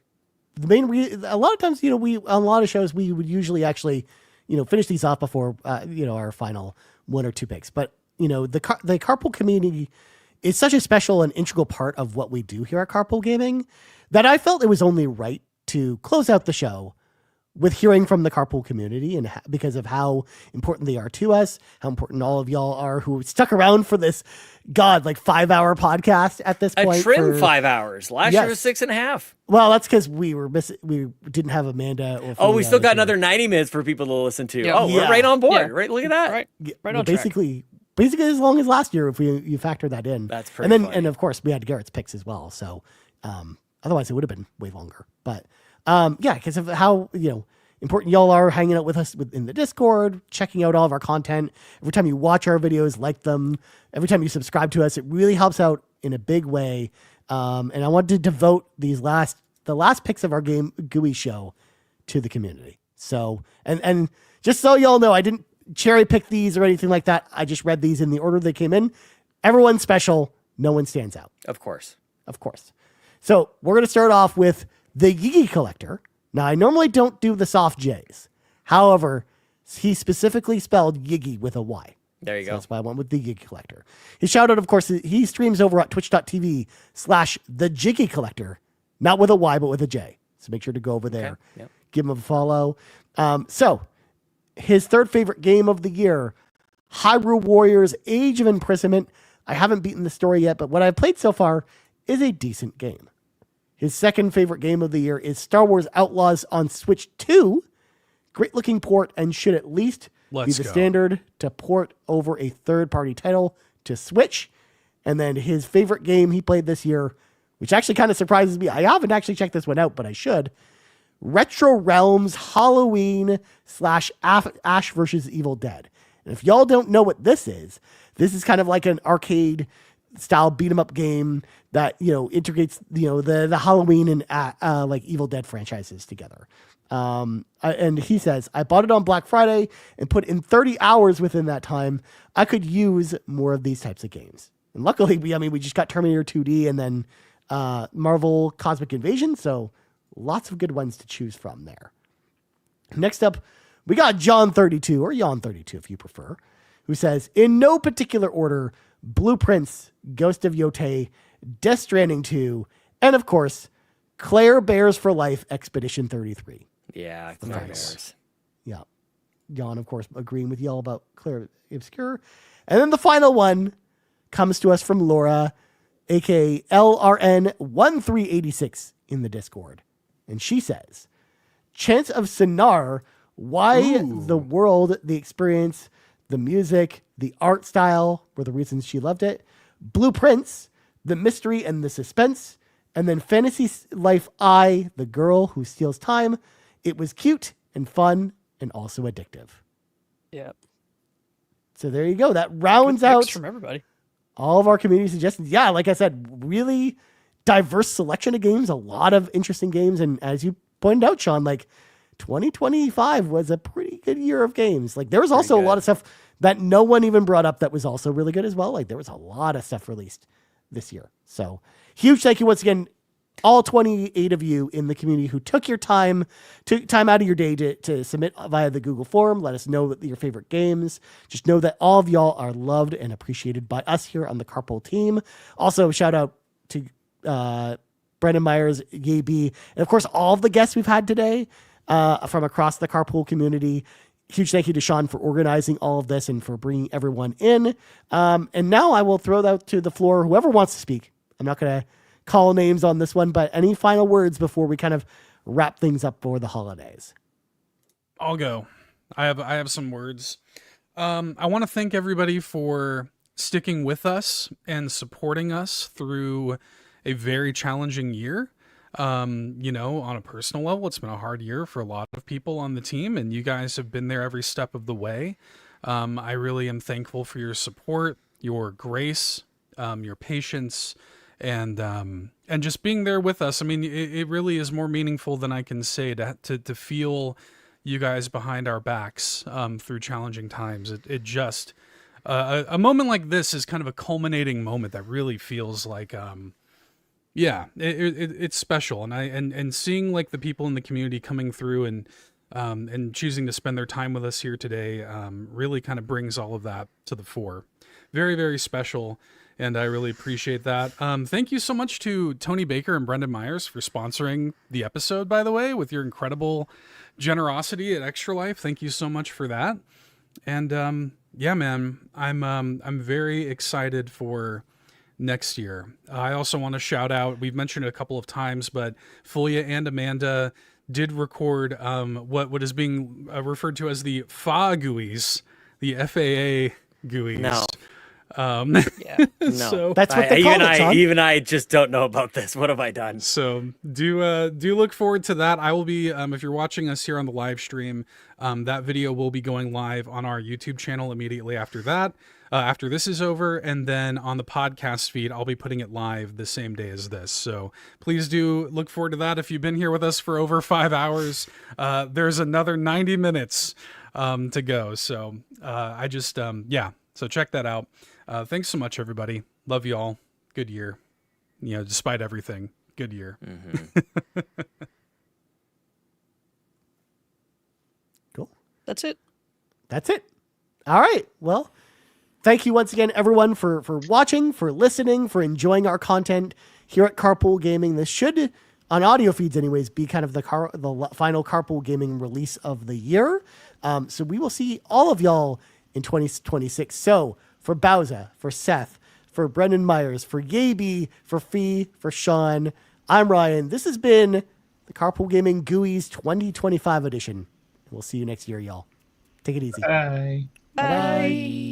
the main a lot of times, you know, on a lot of shows, we would usually actually, you know, finish these off before, you know, our final one or two picks. But, you know, the carpool community is such a special and integral part of what we do here at Carpool Gaming that I felt it was only right to close out the show with hearing from the carpool community, and because of how important they are to us, how important all of y'all are who stuck around for this, like 5-hour podcast at this point. A trim 5 hours. Last year was 6.5. Well, that's because we were missing. We didn't have Amanda. Or we still got another 90 minutes for people to listen to. Yeah. We're right on board. Yeah. Right, look at that. Right on basically as long as last year if you factor that in. That's pretty. And of course we had Garrett's picks as well. So otherwise it would have been way longer. But because of how, you know, important y'all are hanging out with us in the Discord, checking out all of our content. Every time you watch our videos, like them. Every time you subscribe to us, it really helps out in a big way. And I wanted to devote the last picks of our GUI show to the community. So, and just so y'all know, I didn't cherry pick these or anything like that. I just read these in the order they came in. Everyone's special. No one stands out. Of course. So we're going to start off with the Yigi Collector. Now, I normally don't do the soft J's. However, he specifically spelled Yigi with a Y. There you go. That's why I went with the Yigi Collector. His shout out, of course, he streams over at twitch.tv/the Jiggy Not with a Y, but with a J. So make sure to go over there. Okay. Yep. Give him a follow. So his third favorite game of the year, Hyrule Warriors Age of Imprisonment. I haven't beaten the story yet, but what I've played so far is a decent game. His second favorite game of the year is Star Wars Outlaws on Switch 2. Great looking port and should at least be the standard to port over a third-party title to Switch. And then his favorite game he played this year which actually kind of surprises me. I haven't actually checked this one out, but I should. Retro Realms Halloween / Ash versus Evil Dead. And if y'all don't know what this is kind of like an arcade style beat 'em up game that, integrates, the Halloween and like Evil Dead franchises together. And he says, I bought it on Black Friday and put in 30 hours within that time. I could use more of these types of games. And luckily, we just got Terminator 2D and then Marvel Cosmic Invasion. So lots of good ones to choose from there. Next up, we got John32, or Jan32 if you prefer, who says, in no particular order, Blueprints, Ghost of Yotei, Death Stranding 2, and of course, Claire Bears for Life Expedition 33. Yeah, Nice. Bears. Yeah. Jan, of course, agreeing with y'all about Claire Obscure. And then the final one comes to us from Laura, aka LRN1386 in the Discord. And she says, Chance of Sinar, why the world, the experience, the music, the art style were the reasons she loved it. Blueprints, the mystery and the suspense. And then Fantasy Life I, the girl who steals time. It was cute and fun and also addictive. Yep. So there you go. That rounds Good picks out from everybody. all of our community suggestions. Yeah, like I said, really diverse selection of games, a lot of interesting games. And as you pointed out, Sean, like 2025 was a pretty good year of games. Like there was also a lot of stuff that no one even brought up that was also really good as well. Like there was a lot of stuff released this year. So huge thank you once again, all 28 of you in the community who took your time out of your day to submit via the Google form. Let us know your favorite games. Just know that all of y'all are loved and appreciated by us here on the Carpool team. Also, shout out to Brendan Myers, Yabe, and of course, all of the guests we've had today from across the Carpool community. Huge thank you to Sean for organizing all of this and for bringing everyone in. And now I will throw that to the floor. Whoever wants to speak. I'm not going to call names on this one, but any final words before we kind of wrap things up for the holidays? I'll go. I have some words. I want to thank everybody for sticking with us and supporting us through a very challenging year. On a personal level, it's been a hard year for a lot of people on the team, and you guys have been there every step of the way. I really am thankful for your support, your grace, your patience, and just being there with us. I mean, it really is more meaningful than I can say to feel you guys behind our backs through challenging times. It just a moment like this is kind of a culminating moment that really feels like it's special, and seeing like the people in the community coming through and choosing to spend their time with us here today really kind of brings all of that to the fore. Very, very special, and I really appreciate that. Thank you so much to Tony Baker and Brendan Myers for sponsoring the episode, by the way, with your incredible generosity at Extra Life. Thank you so much for that. And yeah, man, I'm very excited for next year. I also want to shout out, we've mentioned it a couple of times, but Fulia and Amanda did record what is being referred to as the GOOYs, the FAA GOOYs. No. Yeah. No, So that's what they call it, Sean. Even I just don't know about this. What have I done? So do look forward to that. I will be, if you're watching us here on the live stream, that video will be going live on our YouTube channel immediately after that, after this is over. And then on the podcast feed, I'll be putting it live the same day as this. So please do look forward to that. If you've been here with us for over 5 hours, there's another 90 minutes to go. So so check that out. Thanks so much, everybody. Love y'all. Good year. Despite everything, good year. Mm-hmm. Cool. That's it. That's it. All right. Well, thank you once again, everyone, for watching, for listening, for enjoying our content here at Carpool Gaming. This should, on audio feeds anyways, be kind of the final Carpool Gaming release of the year. So we will see all of y'all in 2026. So for Bowza, for Seth, for Brendan Myers, for Yabe, for Fee, for Sean, I'm Ryan. This has been the Carpool Gaming GOOYs 2025 edition. We'll see you next year, y'all. Take it easy. Bye. Bye.